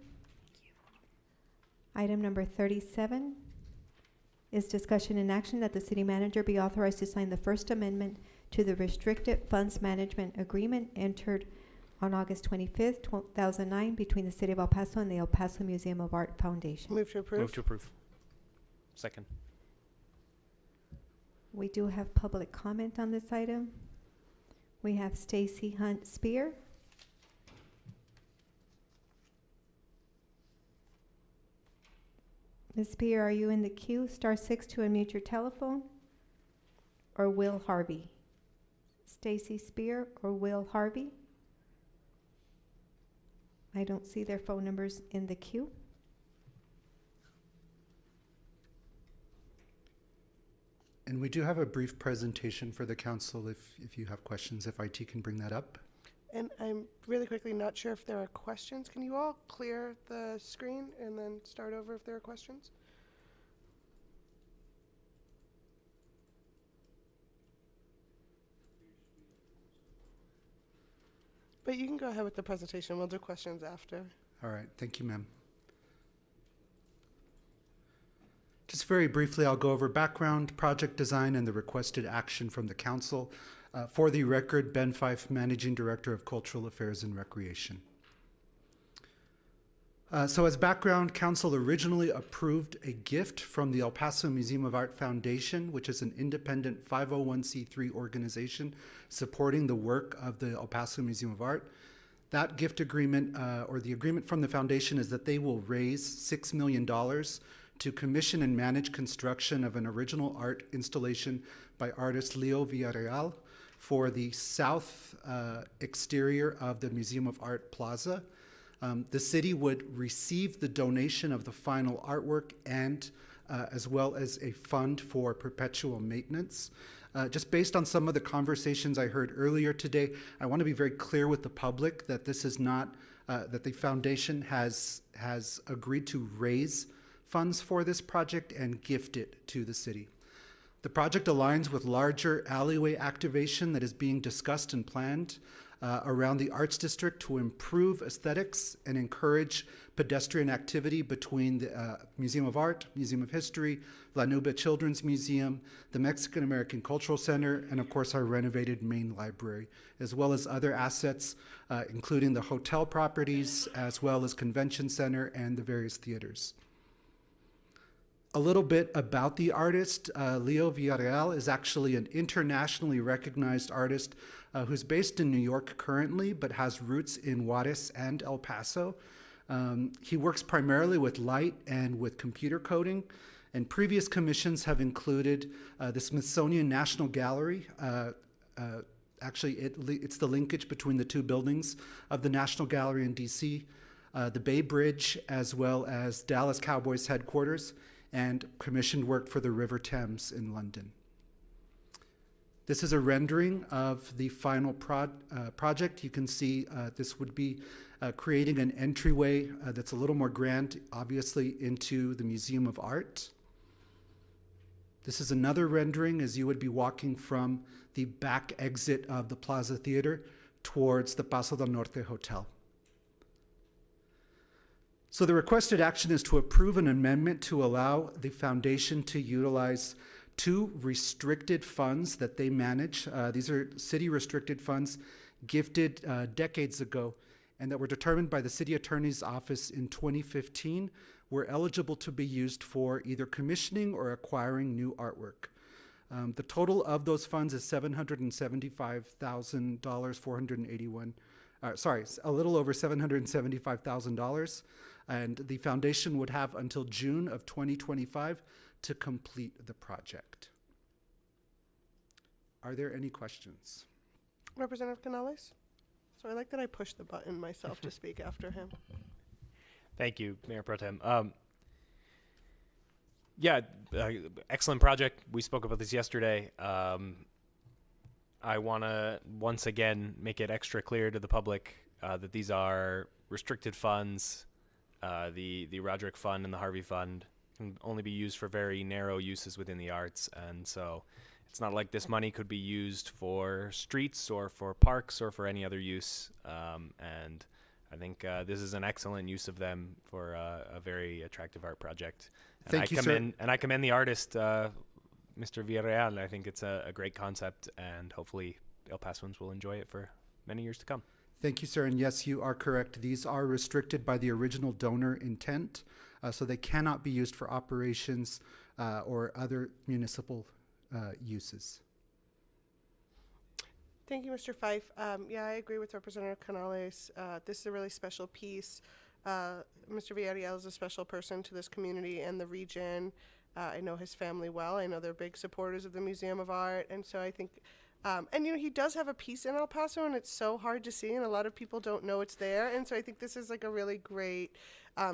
Item number 37 is discussion and action that the city manager be authorized to sign the First Amendment to the Restricted Funds Management Agreement entered on August 25th, 2009 between the City of El Paso and the El Paso Museum of Art Foundation. Move to approve. Move to approve. Second. We do have public comment on this item. We have Stacy Hunt Spear. Ms. Spear, are you in the queue? Star 6 to unmute your telephone. Or Will Harvey? Stacy Spear or Will Harvey? I don't see their phone numbers in the queue. And we do have a brief presentation for the council if you have questions, if IT can bring that up. And I'm really quickly not sure if there are questions. Can you all clear the screen and then start over if there are questions? But you can go ahead with the presentation. We'll do questions after. All right, thank you, ma'am. Just very briefly, I'll go over background, project design, and the requested action from the council. For the record, Ben Fife, Managing Director of Cultural Affairs and Recreation. So as background, council originally approved a gift from the El Paso Museum of Art Foundation, which is an independent 501c3 organization supporting the work of the El Paso Museum of Art. That gift agreement, or the agreement from the foundation, is that they will raise $6 million to commission and manage construction of an original art installation by artist Leo Villarreal for the south exterior of the Museum of Art Plaza. The city would receive the donation of the final artwork and as well as a fund for perpetual maintenance. Just based on some of the conversations I heard earlier today, I want to be very clear with the public that this is not, that the foundation has agreed to raise funds for this project and gift it to the city. The project aligns with larger alleyway activation that is being discussed and planned around the Arts District to improve aesthetics and encourage pedestrian activity between the Museum of Art, Museum of History, La Nube Children's Museum, the Mexican American Cultural Center, and of course our renovated main library, as well as other assets, including the hotel properties, as well as convention center and the various theaters. A little bit about the artist. Leo Villarreal is actually an internationally recognized artist who's based in New York currently, but has roots in Juarez and El Paso. He works primarily with light and with computer coding, and previous commissions have included the Smithsonian National Gallery. Actually, it's the linkage between the two buildings of the National Gallery in DC, the Bay Bridge, as well as Dallas Cowboys headquarters, and commissioned work for the River Thames in London. This is a rendering of the final project. You can see this would be creating an entryway that's a little more grand, obviously, into the Museum of Art. This is another rendering as you would be walking from the back exit of the Plaza Theater towards the Paso del Norte Hotel. So the requested action is to approve an amendment to allow the foundation to utilize two restricted funds that they manage. These are city restricted funds gifted decades ago and that were determined by the city attorney's office in 2015 were eligible to be used for either commissioning or acquiring new artwork. The total of those funds is $775,481. A little over $775,000, and the foundation would have until June of 2025 to complete the project. Are there any questions? Representative Canales? So I like that I pushed the button myself to speak after him. Thank you, Mayor Pro Tem. Excellent project. We spoke about this yesterday. I want to once again make it extra clear to the public that these are restricted funds. The Roderick Fund and the Harvey Fund can only be used for very narrow uses within the arts, and so it's not like this money could be used for streets or for parks or for any other use. And I think this is an excellent use of them for a very attractive art project. And Thank you, sir. And I commend the artist, Mr. Villarreal. I think it's a great concept, and hopefully El Pasoans will enjoy it for many years to come. Thank you, sir. And yes, you are correct. These are restricted by the original donor intent, so they cannot be used for operations or other municipal uses. Thank you, Mr. Fife. Yeah, I agree with Representative Canales. This is a really special piece. Mr. Villarreal is a special person to this community and the region. I know his family well. I know they're big supporters of the Museum of Art. And so I think, and he does have a piece in El Paso, and it's so hard to see, and a lot of people don't know it's there. And so I think this is like a really great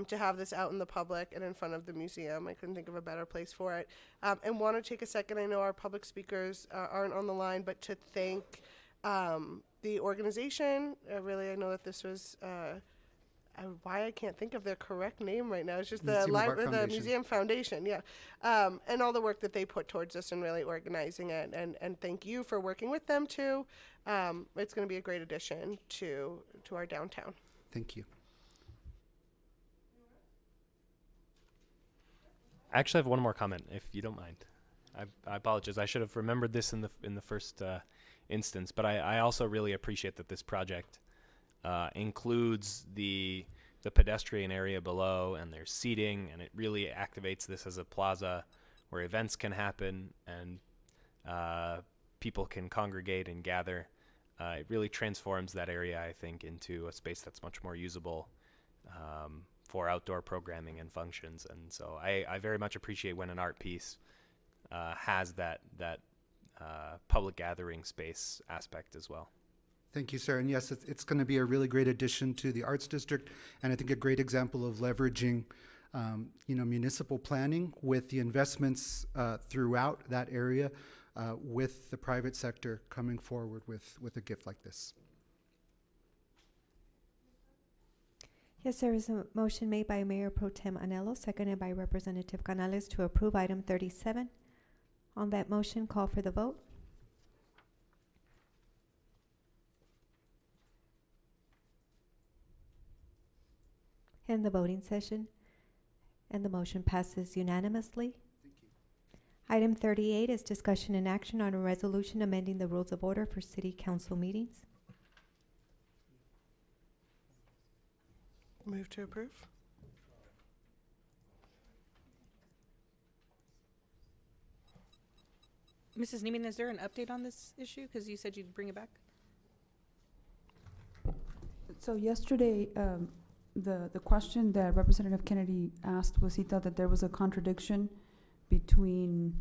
to have this out in the public and in front of the museum. I couldn't think of a better place for it. And want to take a second, I know our public speakers aren't on the line, but to thank the organization. I know that this was, why I can't think of their correct name right now. It's just the Museum Foundation, yeah. And all the work that they put towards this and really organizing it. And thank you for working with them too. It's going to be a great addition to our downtown. Thank you. I actually have one more comment, if you don't mind. I apologize. I should have remembered this in the first instance, but I also really appreciate that this project includes the pedestrian area below, and there's seating, and it really activates this as a plaza where events can happen and people can congregate and gather. It really transforms that area, I think, into a space that's much more usable for outdoor programming and functions. And so I very much appreciate when an art piece has that public gathering space aspect as well. Thank you, sir. And yes, it's going to be a really great addition to the Arts District, and I think a great example of leveraging, municipal planning with the investments throughout that area, with the private sector coming forward with a gift like this. Yes, there is a motion made by Mayor Pro Tem Anello, seconded by Representative Canales to approve item 37. On that motion, call for the vote. End the voting session, and the motion passes unanimously. Item 38 is discussion and action on a resolution amending the rules of order for city council meetings. Move to approve. Mrs. Neiman, is there an update on this issue? Because you said you'd bring it back. So yesterday, the question that Representative Kennedy asked was he thought that there was a contradiction between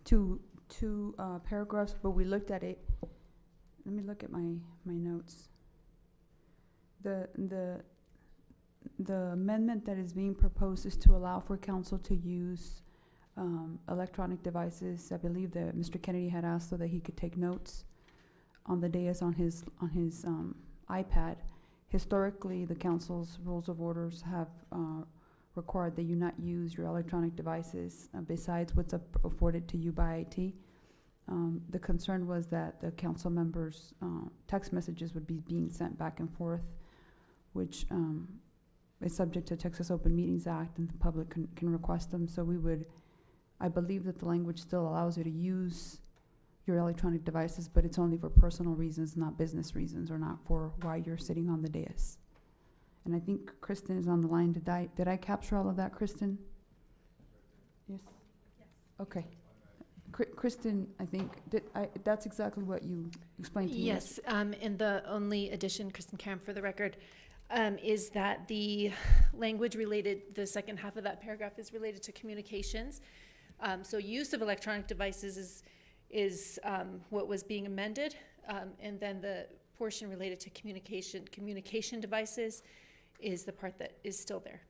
two paragraphs, but we looked at it. Let me look at my notes. The amendment that is being proposed is to allow for council to use electronic devices. I believe that Mr. Kennedy had asked so that he could take notes on the dais on his iPad. Historically, the council's rules of orders have required that you not use your electronic devices besides what's afforded to you by IT. The concern was that the council members' text messages would be being sent back and forth, which is subject to Texas Open Meetings Act, and the public can request them. So I believe that the language still allows you to use your electronic devices, but it's only for personal reasons, not business reasons, or not for why you're sitting on the dais. And I think Kristen is on the line. Did I capture all of that, Kristen? Yes? Yes. Okay. Kristen, I think, that's exactly what you explained to me. Yes, and the only addition, Kristen Karam for the record, is that the language related, the second half of that paragraph is related to communications. So use of electronic devices is what was being amended, and then the portion related to communication devices is the part that is still there.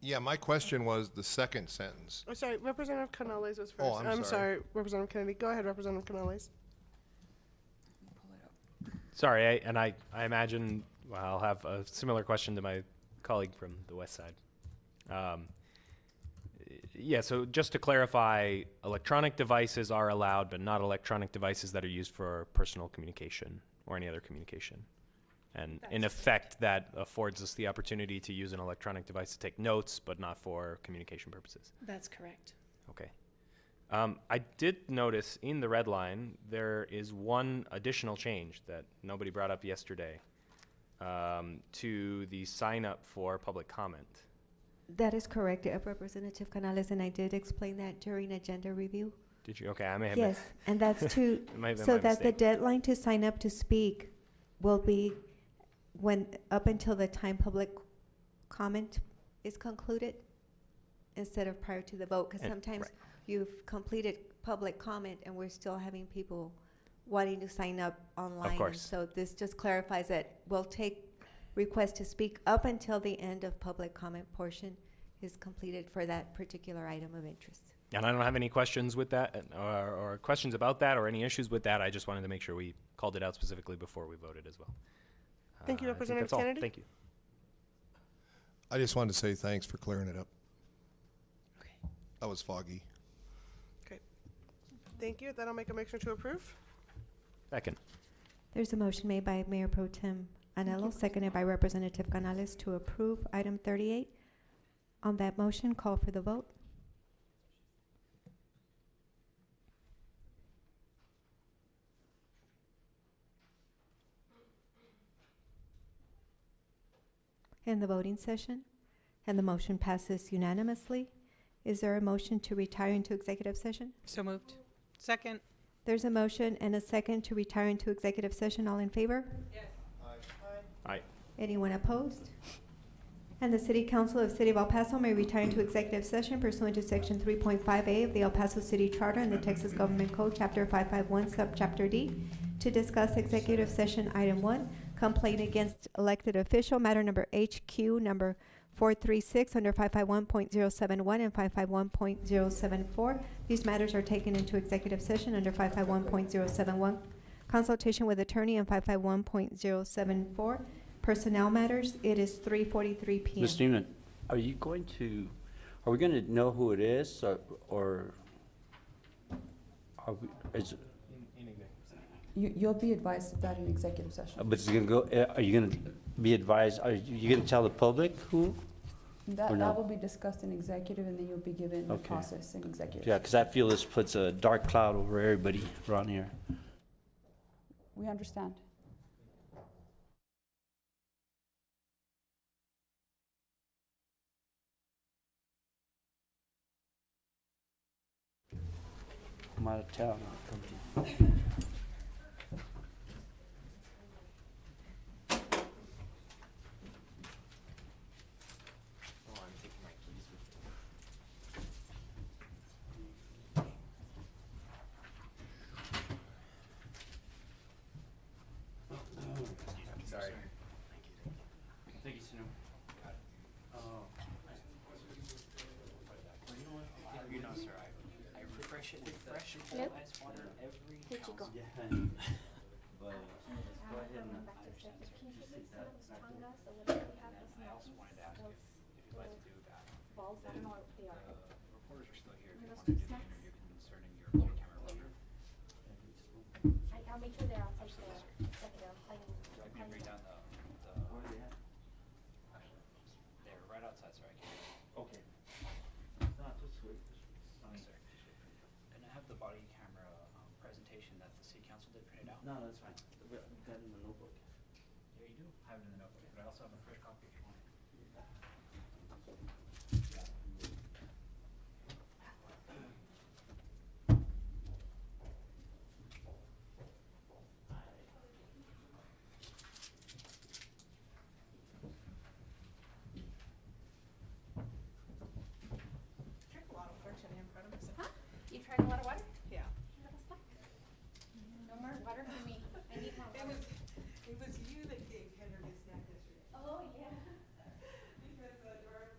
Yeah, my question was the second sentence. Oh, sorry, Representative Canales was first. Oh, I'm sorry. Representative Kennedy. Go ahead, Representative Canales. Sorry, I imagine I'll have a similar question to my colleague from the west side. Yeah, so just to clarify, electronic devices are allowed, but not electronic devices that are used for personal communication or any other communication. And in effect, that affords us the opportunity to use an electronic device to take notes, but not for communication purposes. That's correct. Okay. I did notice in the red line, there is one additional change that nobody brought up yesterday to the sign up for public comment. That is correct, Representative Canales, and I did explain that during agenda review. Did you? Okay, I may have. Yes, and that's to, so that the deadline to sign up to speak will be up until the time public comment is concluded, instead of prior to the vote, because sometimes you've completed public comment and we're still having people wanting to sign up online. Of course. And so this just clarifies that we'll take request to speak up until the end of public comment portion is completed for that particular item of interest. And I don't have any questions with that, or questions about that, or any issues with that. I just wanted to make sure we called it out specifically before we voted as well. Thank you, I think Representative that's all. Kennedy. Thank you. I just wanted to say thanks for clearing it up. Okay. That was foggy. Okay. Thank you. Then I'll make a motion to approve. Second. There's a motion made by Mayor Pro Tem Anello, seconded by Representative Canales to approve item 38. On that motion, call for the vote. In the voting session, and the motion passes unanimously. Is there a motion to retire into executive session? So moved. Second. There's a motion and a second to retire into executive session. All in favor? Yes. Aye. Anyone opposed? And the City Council of City of El Paso may retire into executive session pursuant to Section 3.5A of the El Paso City Charter and the Texas Government Code, Chapter 551, Subchapter D, to discuss executive session item 1, complaint against elected official, matter number HQ number 436 under 551.071 and 551.074. These matters are taken into executive session under 551.071, consultation with attorney, and 551.074. Personnel matters. It is 3:43 p.m. Ms. Newman, are we going to know who it is, or are we, is, You'll be advised of that in executive session. but is it gonna go, are you gonna be advised, are you gonna tell the public who? That, or no? that will be discussed in executive, and then you'll be given the Okay. process in executive. Yeah, because I feel this puts a dark cloud over everybody around here. We understand. I'm out of town, I'll come to you. Sorry. Thank you, Sinu. You know, sir, I refresh it with fresh Hello? ice water every Where'd you go? Yeah. But go ahead and I also wanted to ask if you'd like to do that. Balls, I don't know what they are. Reporters are still here. If you want to do the interview concerning your body camera loader. I'll make sure they're outside the executive. I can bring down the. Where are they at? They're right outside, sir. I can. Okay. No, just wait. Okay, sir. And I have the body camera presentation that the city council did printed out. No, that's fine. We got it in the notebook. Yeah, you do have it in the notebook, but I also have a fresh copy if you want it. Drink a lot of water today, I'm proud of myself. Huh? You drank a lot of water? Yeah. No more water for me. I need more water. It was you that gave Henry a snack yesterday. Oh, yeah. Because Doris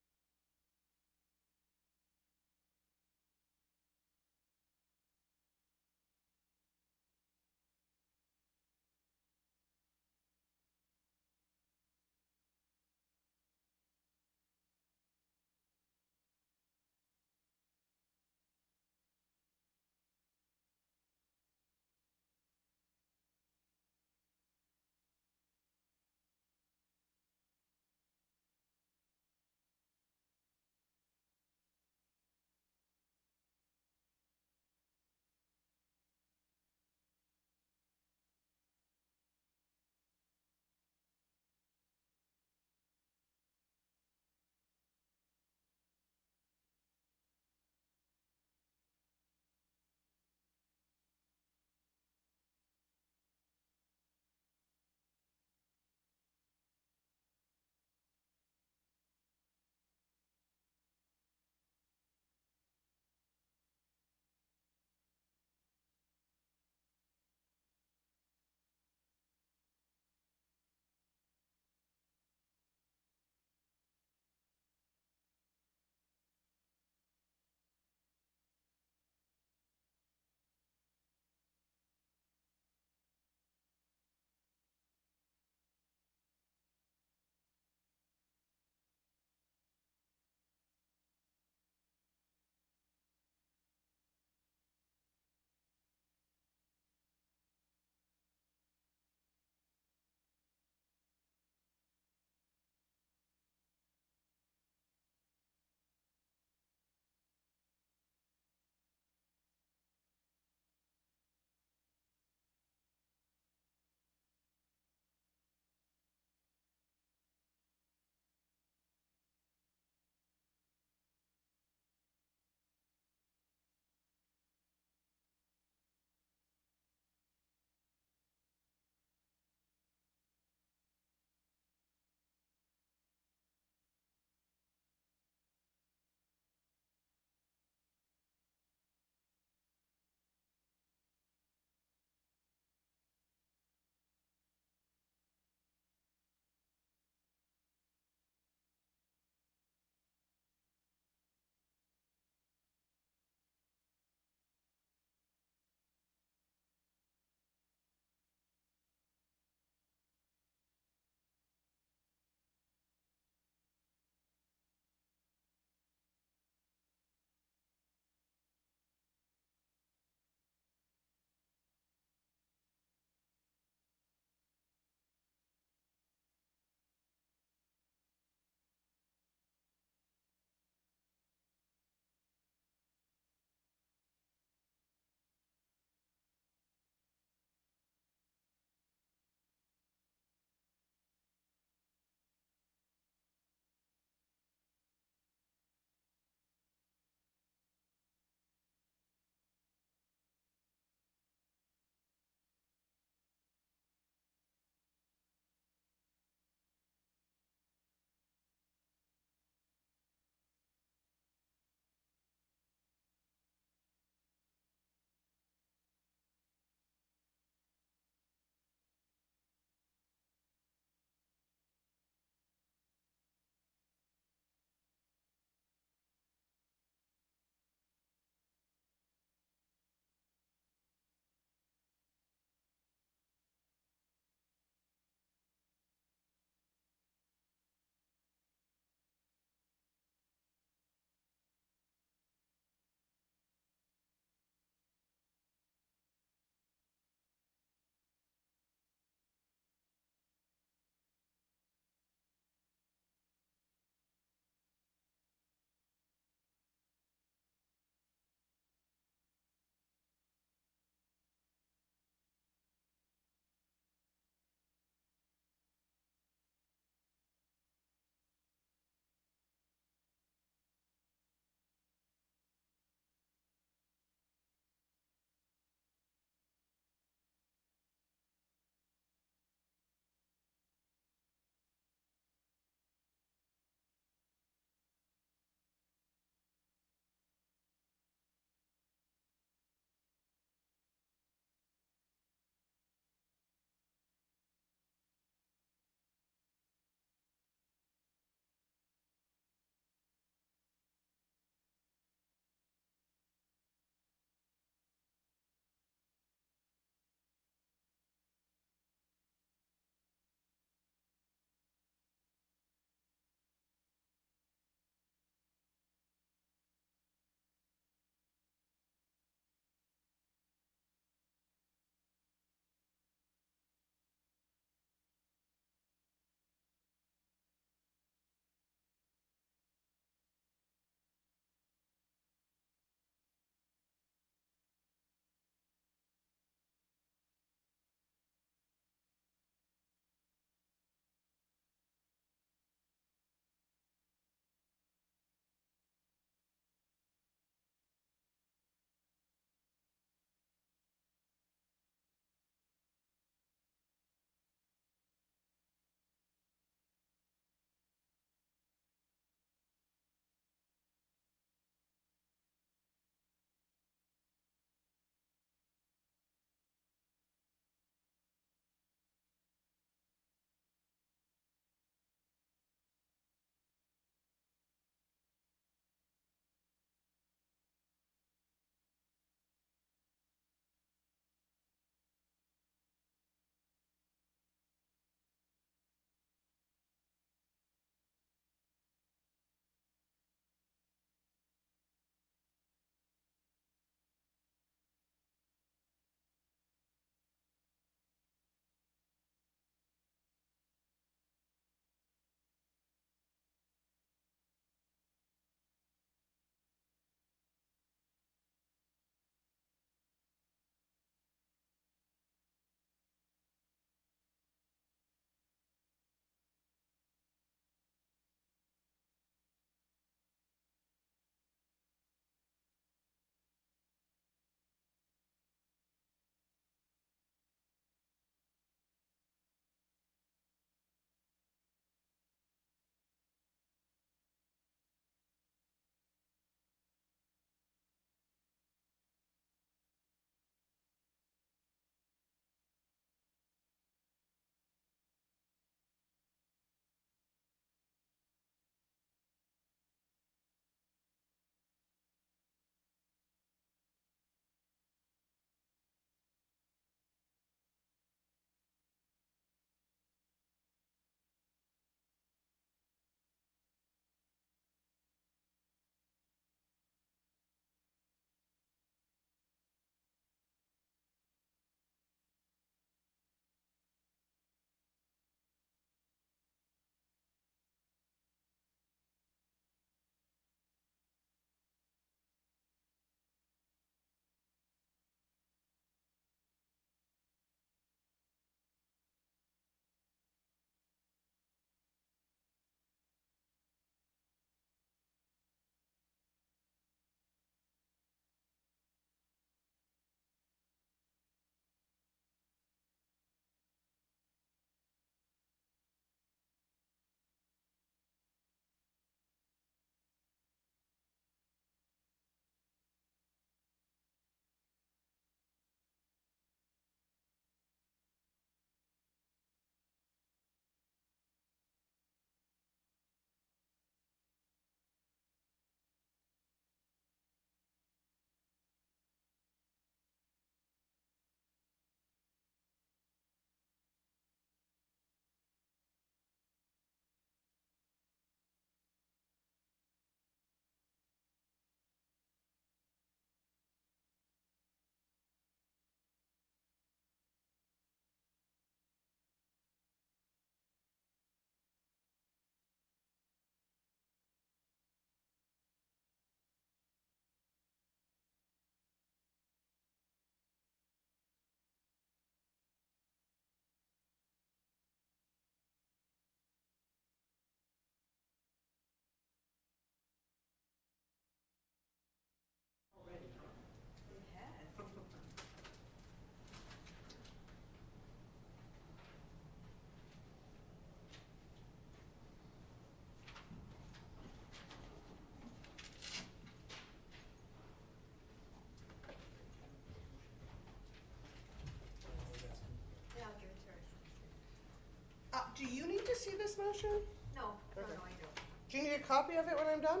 see this motion? No, no, I don't. Do you need a copy of it when I'm done?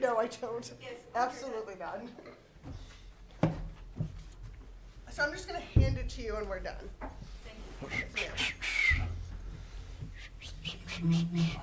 No, I don't. Yes, Absolutely not. So I'm just gonna hand it to you when we're done. Thank you. Yes, ma'am.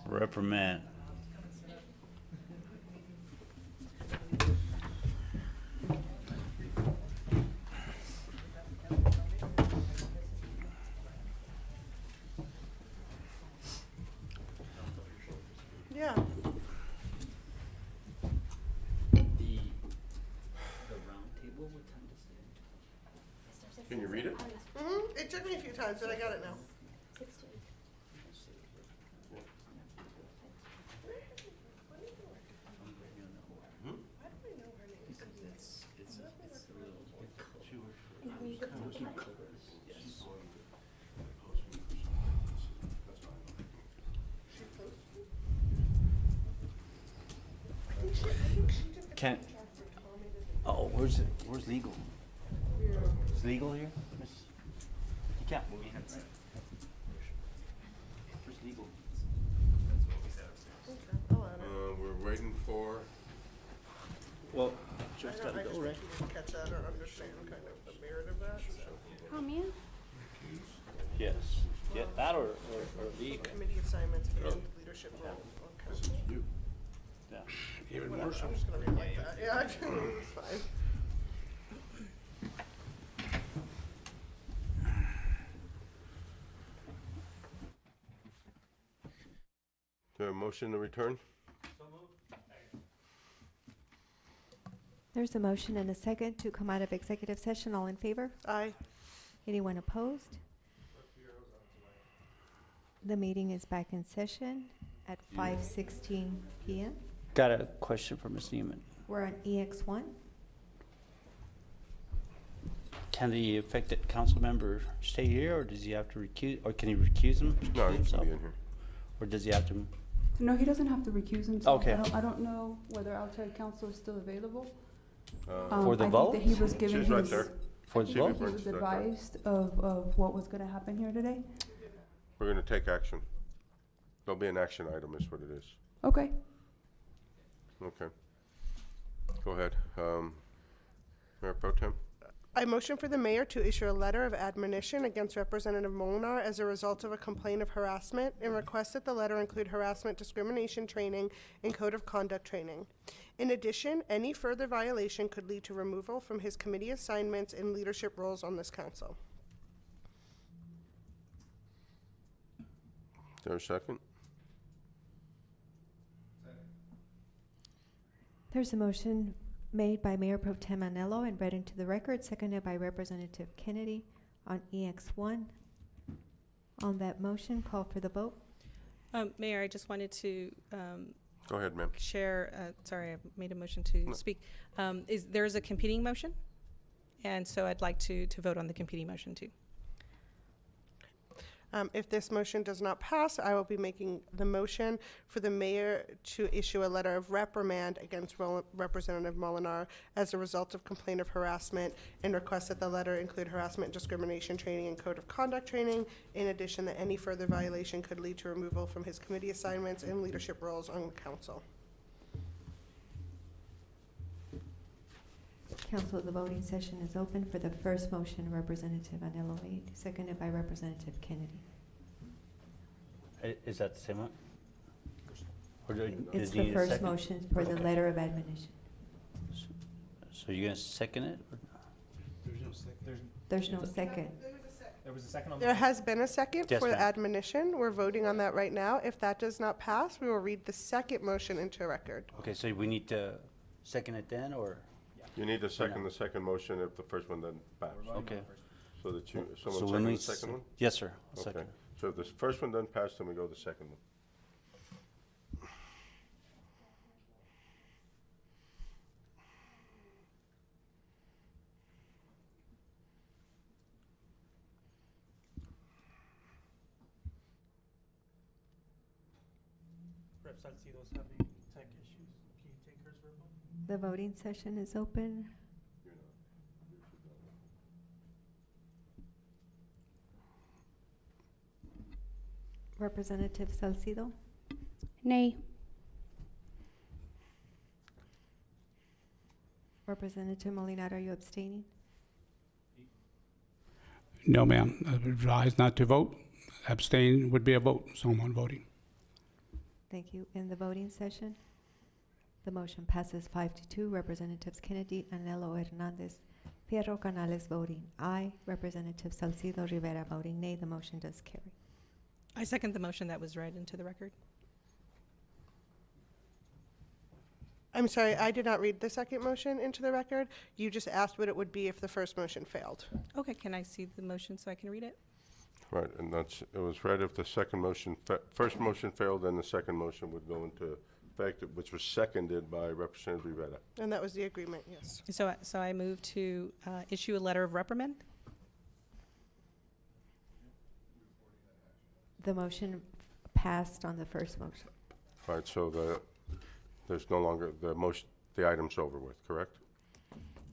Reprimand. Yeah. Can you read it? Mm-hmm. It took me a few times, but I got it now. Can't. Oh, where's legal? Is legal here? Miss? You can't move your hands. Where's legal? We're waiting for. Well, I just think you didn't catch that or understand kind of the merit of that. Oh, man. Yes. Yeah, that or legal. Committee assignments and leadership roles on council. Yeah. Even more so. I'm just gonna read it like that. Yeah, it's fine. Do a motion to return? There's a motion and a second to come out of executive session. All in favor? Aye. Anyone opposed? The meeting is back in session at 5:16 p.m. Got a question for Ms. Neiman. We're on EX1. Can the affected council member stay here, or does he have to recuse, or can he recuse No, he can himself? be in here. Or does he have to? No, he doesn't have to recuse himself. Okay. I don't know whether outside counsel is still available. For the vote? I think that he was given She's right his, there. For the She vote? he was Right there. advised of what was gonna happen here today. We're gonna take action. There'll be an action item is what it is. Okay. Okay. Go ahead. Mayor Pro Tem? I motion for the mayor to issue a letter of admonition against Representative Molinar as a result of a complaint of harassment and request that the letter include harassment discrimination training and code of conduct training. In addition, any further violation could lead to removal from his committee assignments and leadership roles on this council. Is there a second? There's a motion made by Mayor Pro Tem Anello and read into the record, seconded by Representative Kennedy on EX1. On that motion, call for the vote. Mayor, I just wanted to Go ahead, ma'am. share, sorry, I made a motion to speak. There's a competing motion, and so I'd like to vote on the competing motion too. If this motion does not pass, I will be making the motion for the mayor to issue a letter of reprimand against Representative Molinar as a result of complaint of harassment and request that the letter include harassment discrimination training and code of conduct training. In addition, that any further violation could lead to removal from his committee assignments and leadership roles on the council. Council, the voting session is open for the first motion, Representative Anello made, seconded by Representative Kennedy. Is that the same one? Or It's does he the need a first second? motion for the Okay. letter of admonition. So you're gonna second it? Or There's no second. There's no second. There was a second. There was a second on There has been a second Yes, for the ma'am. admonition. We're voting on that right now. If that does not pass, we will read the second motion into record. Okay, so we need to second it then, or? You need to second the second motion if the first one doesn't pass. Okay. So that you, So someone when second we the second one? Yes, sir. I'll Okay. second. So if the first one doesn't pass, then we go to the second one. Rep Salcido's having tech issues. Can you take hers verbal? The voting session is open. Representative Salcido, Nay. Representative Molinar, are you abstaining? No, ma'am. Advised not to vote. Abstain would be a vote, someone voting. Thank you. In the voting session, the motion passes 5-2. Representatives Kennedy, Anello, Hernandez, Fierro, Canales voting aye. Representative Salcido Rivera voting nay. The motion does carry. I second the motion that was read into the record. I'm sorry, I did not read the second motion into the record. You just asked what it would be if the first motion failed. Okay, can I see the motion so I can read it? Right, and that's, it was read if the second motion, first motion failed, then the second motion would go into effect, which was seconded by Representative Rivera. And that was the agreement, yes. So I move to issue a letter of reprimand. The motion passed on the first motion. All right, so there's no longer, the item's over with, correct?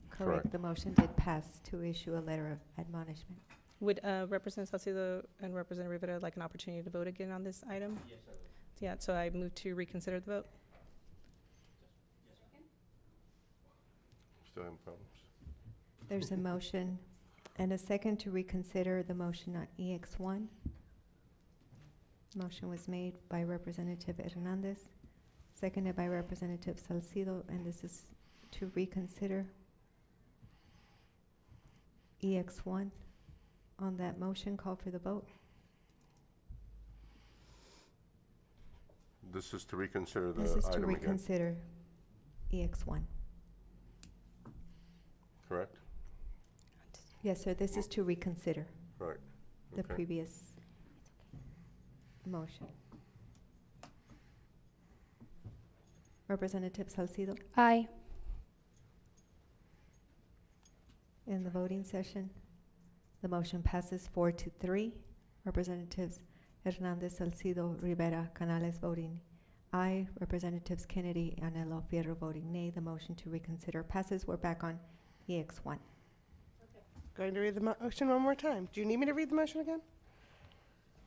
Correct. The motion did pass to issue a letter of admonishment. Would Representative Salcido and Representative Rivera like an opportunity to vote again on this item? Yes, I would. Yeah, so I move to reconsider the vote. Still having problems? There's a motion and a second to reconsider the motion on EX1. Motion was made by Representative Hernandez, seconded by Representative Salcido, and this is to reconsider EX1. On that motion, call for the vote. This is to reconsider the This is to item again, reconsider EX1. correct? Yes, sir, this is to reconsider Right. the Okay. previous motion. Representative Salcido, Aye. in the voting session, the motion passes 4-3. Representatives Hernandez, Salcido, Rivera, Canales voting aye. Representatives Kennedy, Anello, Fierro voting nay. The motion to reconsider passes. We're back on EX1. Going to read the motion one more time. Do you need me to read the motion again?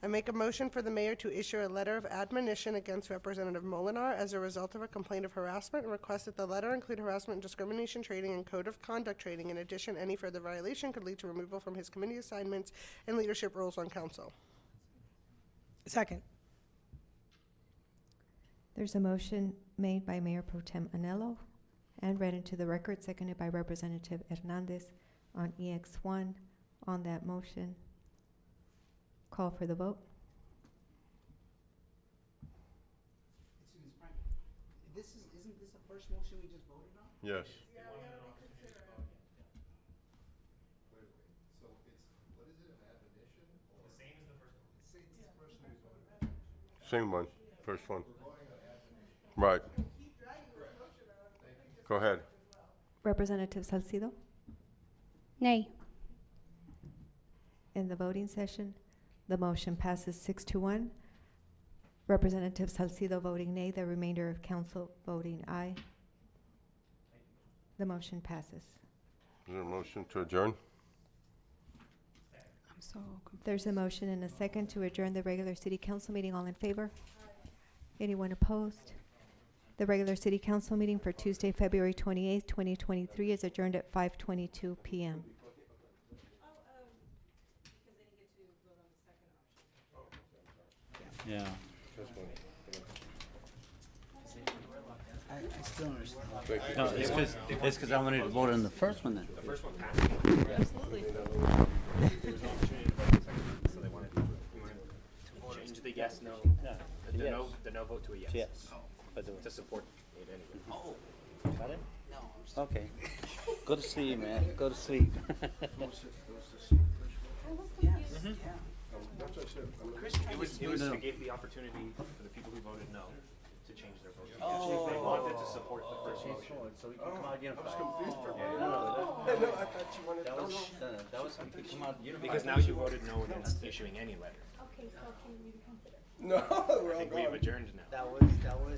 I make a motion for the mayor to issue a letter of admonition against Representative Molinar as a result of a complaint of harassment and request that the letter include harassment and discrimination training and code of conduct training. In addition, any further violation could lead to removal from his committee assignments and leadership roles on council. Second. There's a motion made by Mayor Pro Tem Anello and read into the record, seconded by Representative Hernandez on EX1. On that motion, call for the vote. Isn't this the first motion we just voted on? Yes. Same one, first one. Right. Go ahead. Representative Salcido, Nay. in the voting session, the motion passes 6-1. Representative Salcido voting nay, the remainder of council voting aye. The motion passes. Is there a motion to adjourn? I'm so confused. There's a motion and a second to adjourn the regular city council meeting. All in favor? Anyone opposed? The regular city council meeting for Tuesday, February 28th, 2023 is adjourned at 5:22 p.m. Yeah. I still don't understand. No, it's because I wanted to vote on the first one then. The first one passed. Absolutely. There was an opportunity to vote second, so they wanted to change the yes, no, the no vote to a yes. Yes. To support it anyway. Oh. Got it? No. Okay. Go to sleep, man. Go to sleep. It gave the opportunity for the people who voted no to change their vote. Oh. They wanted to support the first motion. So we can come out unified. I was confused for a minute. No, I thought you wanted, that was, we could come out unified. Because now you voted no against issuing any letter. Okay, so can we reconsider? No, we're I all think we have gone. adjourned now. That was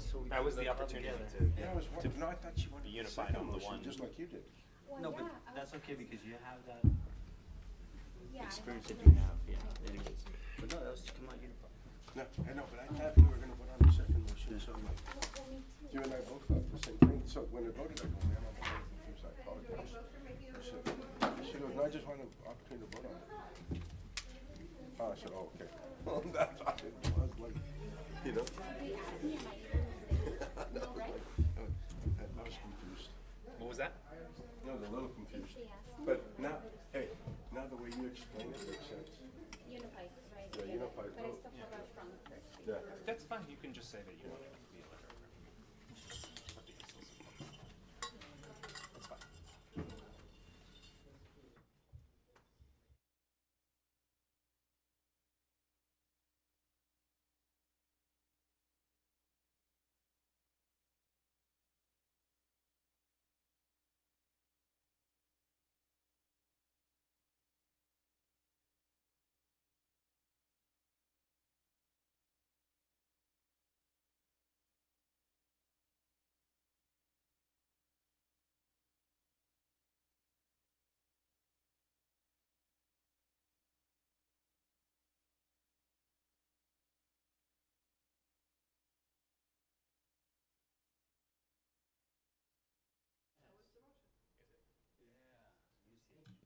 so we That could was go the to opportunity public Yeah, I was wondering, no, I thought you wanted be the unified second on the motion, one. just like you did. Well, No, but yeah, I that's was- okay because you have that yeah, I experience don't that you know. have, yeah. Anyways. But no, that was to come out unified. No, I know, but I thought we were gonna vote on the second motion, so like, Well, me too. you and I both thought the same thing. So when I voted, I go, man, I'm a little confused, I apologize. I said, she goes, no, I just wanted an opportunity to vote on it. Oh, I said, oh, okay. That's how it was, like, you know? They asked me, am I able to say no, right? I was confused. What was that? No, I was a little confused. They asked me. But now, hey, now the way you explain it makes sense. Unified, right? Yeah, unified But I vote. still forgot from the first. Yeah. That's fine. You can just say that you want it to be a letter. That's fine.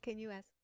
Can you ask?